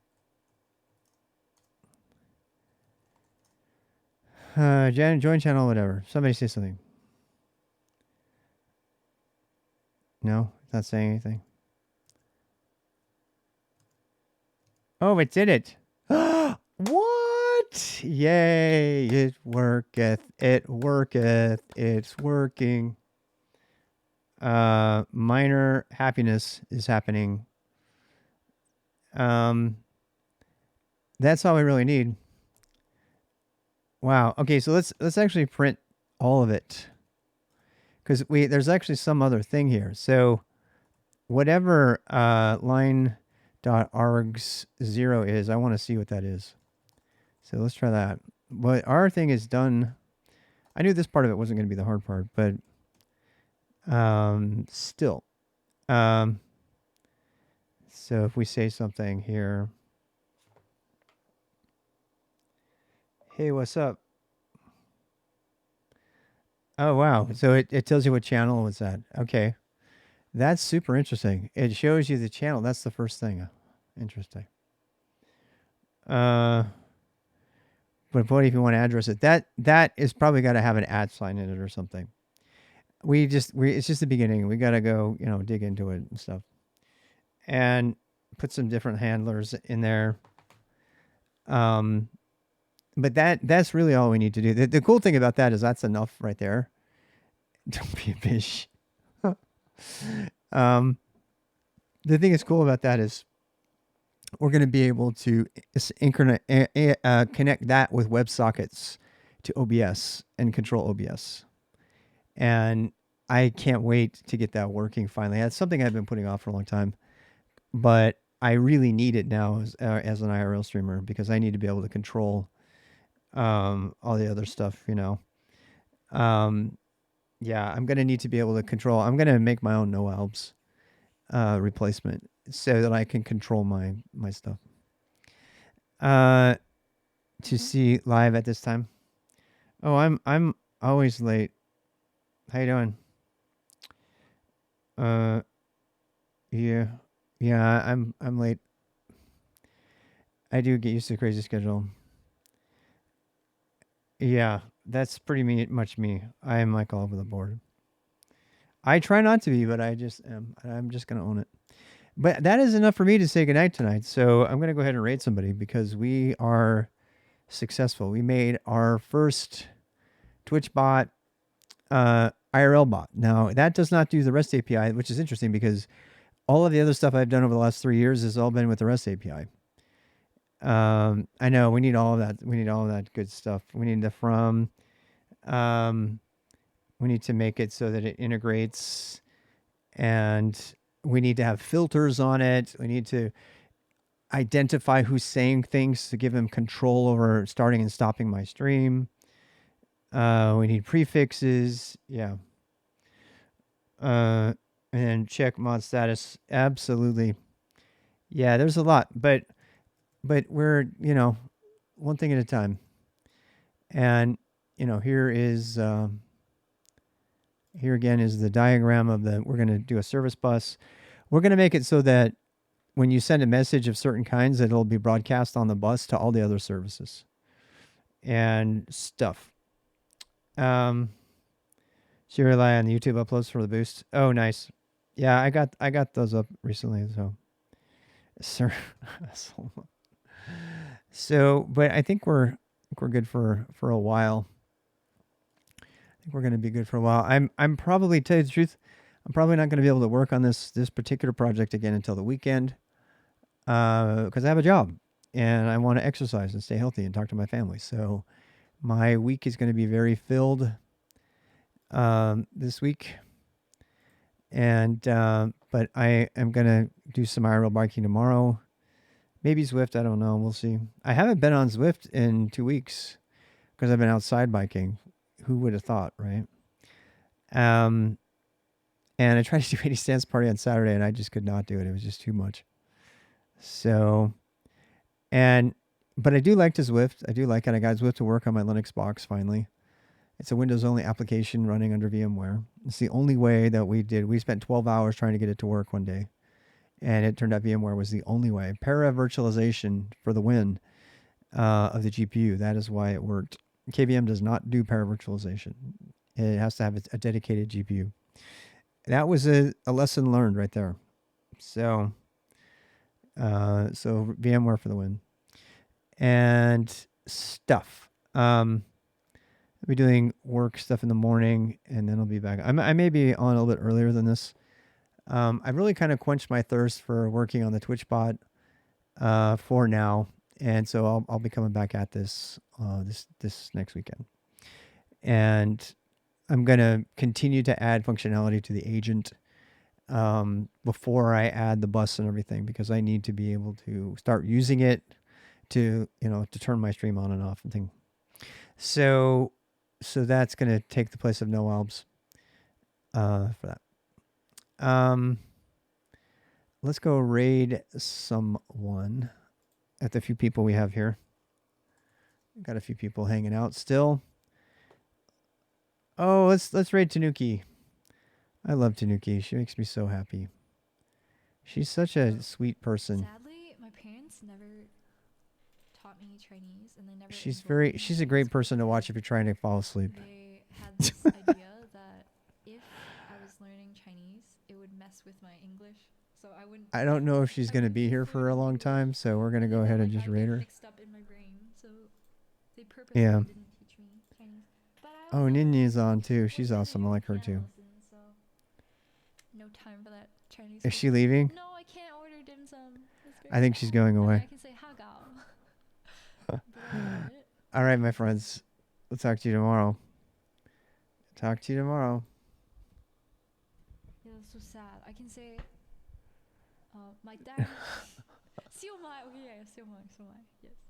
Join channel, whatever. Somebody say something. No, it's not saying anything. Oh, it did it. What? Yay, it worketh. It worketh. It's working. Minor happiness is happening. That's all we really need. Wow. Okay, so let's actually print all of it. Because there's actually some other thing here. So whatever line.args0 is, I want to see what that is. So let's try that. But our thing is done. I knew this part of it wasn't going to be the hard part, but still. So if we say something here. Hey, what's up? Oh, wow. So it tells you what channel it's at. Okay. That's super interesting. It shows you the channel. That's the first thing. Interesting. But what if you want to address it? That is probably got to have an @ sign in it or something. It's just the beginning. We got to go, dig into it and stuff. And put some different handlers in there. But that's really all we need to do. The cool thing about that is that's enough right there. Don't be a bitch. The thing that's cool about that is we're going to be able to connect that with WebSockets to OBS and control OBS. And I can't wait to get that working finally. That's something I've been putting off for a long time. But I really need it now as an IRL streamer because I need to be able to control all the other stuff, Yeah, I'm going to need to be able to control. I'm going to make my own no-albs replacement so that I can control my stuff. To see live at this time. Oh, I'm always late. How you doing? Yeah, I'm late. I do get used to the crazy schedule. Yeah, that's pretty much me. I am like all over the board. I try not to be, but I just am. I'm just going to own it. But that is enough for me to say goodnight tonight. So I'm going to go ahead and rate somebody because we are successful. We made our first Twitch bot, IRL bot. Now, that does not do the REST API, which is interesting because all of the other stuff I've done over the last 3 years has all been with the REST API. I know we need all of that. We need all of that good stuff. We need the from. We need to make it so that it integrates, and we need to have filters on it. We need to identify who's saying things to give him control over starting and stopping my stream. We need prefixes. Yeah. And then check mod status. Absolutely. Yeah, there's a lot, but we're, one thing at a time. And, here is here again is the diagram of we're going to do a service bus. We're going to make it so that when you send a message of certain kinds, it'll be broadcast on the bus to all the other services and stuff. So you rely on the YouTube uploads for the boost. Oh, nice. Yeah, I got those up recently. Sir, so, but I think we're good for a while. I think we're going to be good for a while. I'm probably, tell you the truth, I'm probably not going to be able to work on this particular project again until the weekend, because I have a job and I want to exercise and stay healthy and talk to my family. So my week is going to be very filled this week, and but I am going to do some IRL biking tomorrow. Maybe Zwift, I don't know. We'll see. I haven't been on Zwift in 2 weeks because I've been outside biking. Who would have thought, right? And I tried to do 80 stance party on Saturday, and I just could not do it. It was just too much. So, but I do like to Zwift. I do like it. I got Zwift to work on my Linux box finally. It's a Windows-only application running under VMware. It's the only way that we did. We spent 12 hours trying to get it to work one day, and it turned out VMware was the only way. Para-virtualization for the win of the GPU. That is why it worked. KVM does not do para-virtualization. It has to have a dedicated GPU. That was a lesson learned right there. So VMware for the win. And stuff. I'll be doing work stuff in the morning, and then I'll be back. I may be on a little bit earlier than this. I've really kind of quenched my thirst for working on the Twitch bot for now, and so I'll be coming back at this this next weekend. And I'm going to continue to add functionality to the agent before I add the bus and everything, because I need to be able to start using it to turn my stream on and off and thing. So that's going to take the place of no albs for that. Let's go raid someone at the few people we have here. Got a few people hanging out still. Oh, let's raid Tanuki. I love Tanuki. She makes me so happy. She's such a sweet person. Sadly, my parents never taught me Chinese, and they never. She's a great person to watch if you're trying to fall asleep. They had this idea that if I was learning Chinese, it would mess with my English, so I wouldn't. I don't know if she's going to be here for a long time, so we're going to go ahead and just raid her. Mixed up in my brain, so they purposely didn't teach me Chinese. Oh, Ninja's on too. She's awesome. I like her too. So no time for that Chinese. Is she leaving? No, I can't order dim sum. I think she's going away. I can say hagao. All right, my friends. We'll talk to you tomorrow. Talk to you tomorrow. Yeah, that's so sad. I can say, my dad. Siomai. Okay, yeah, siomai. Yes.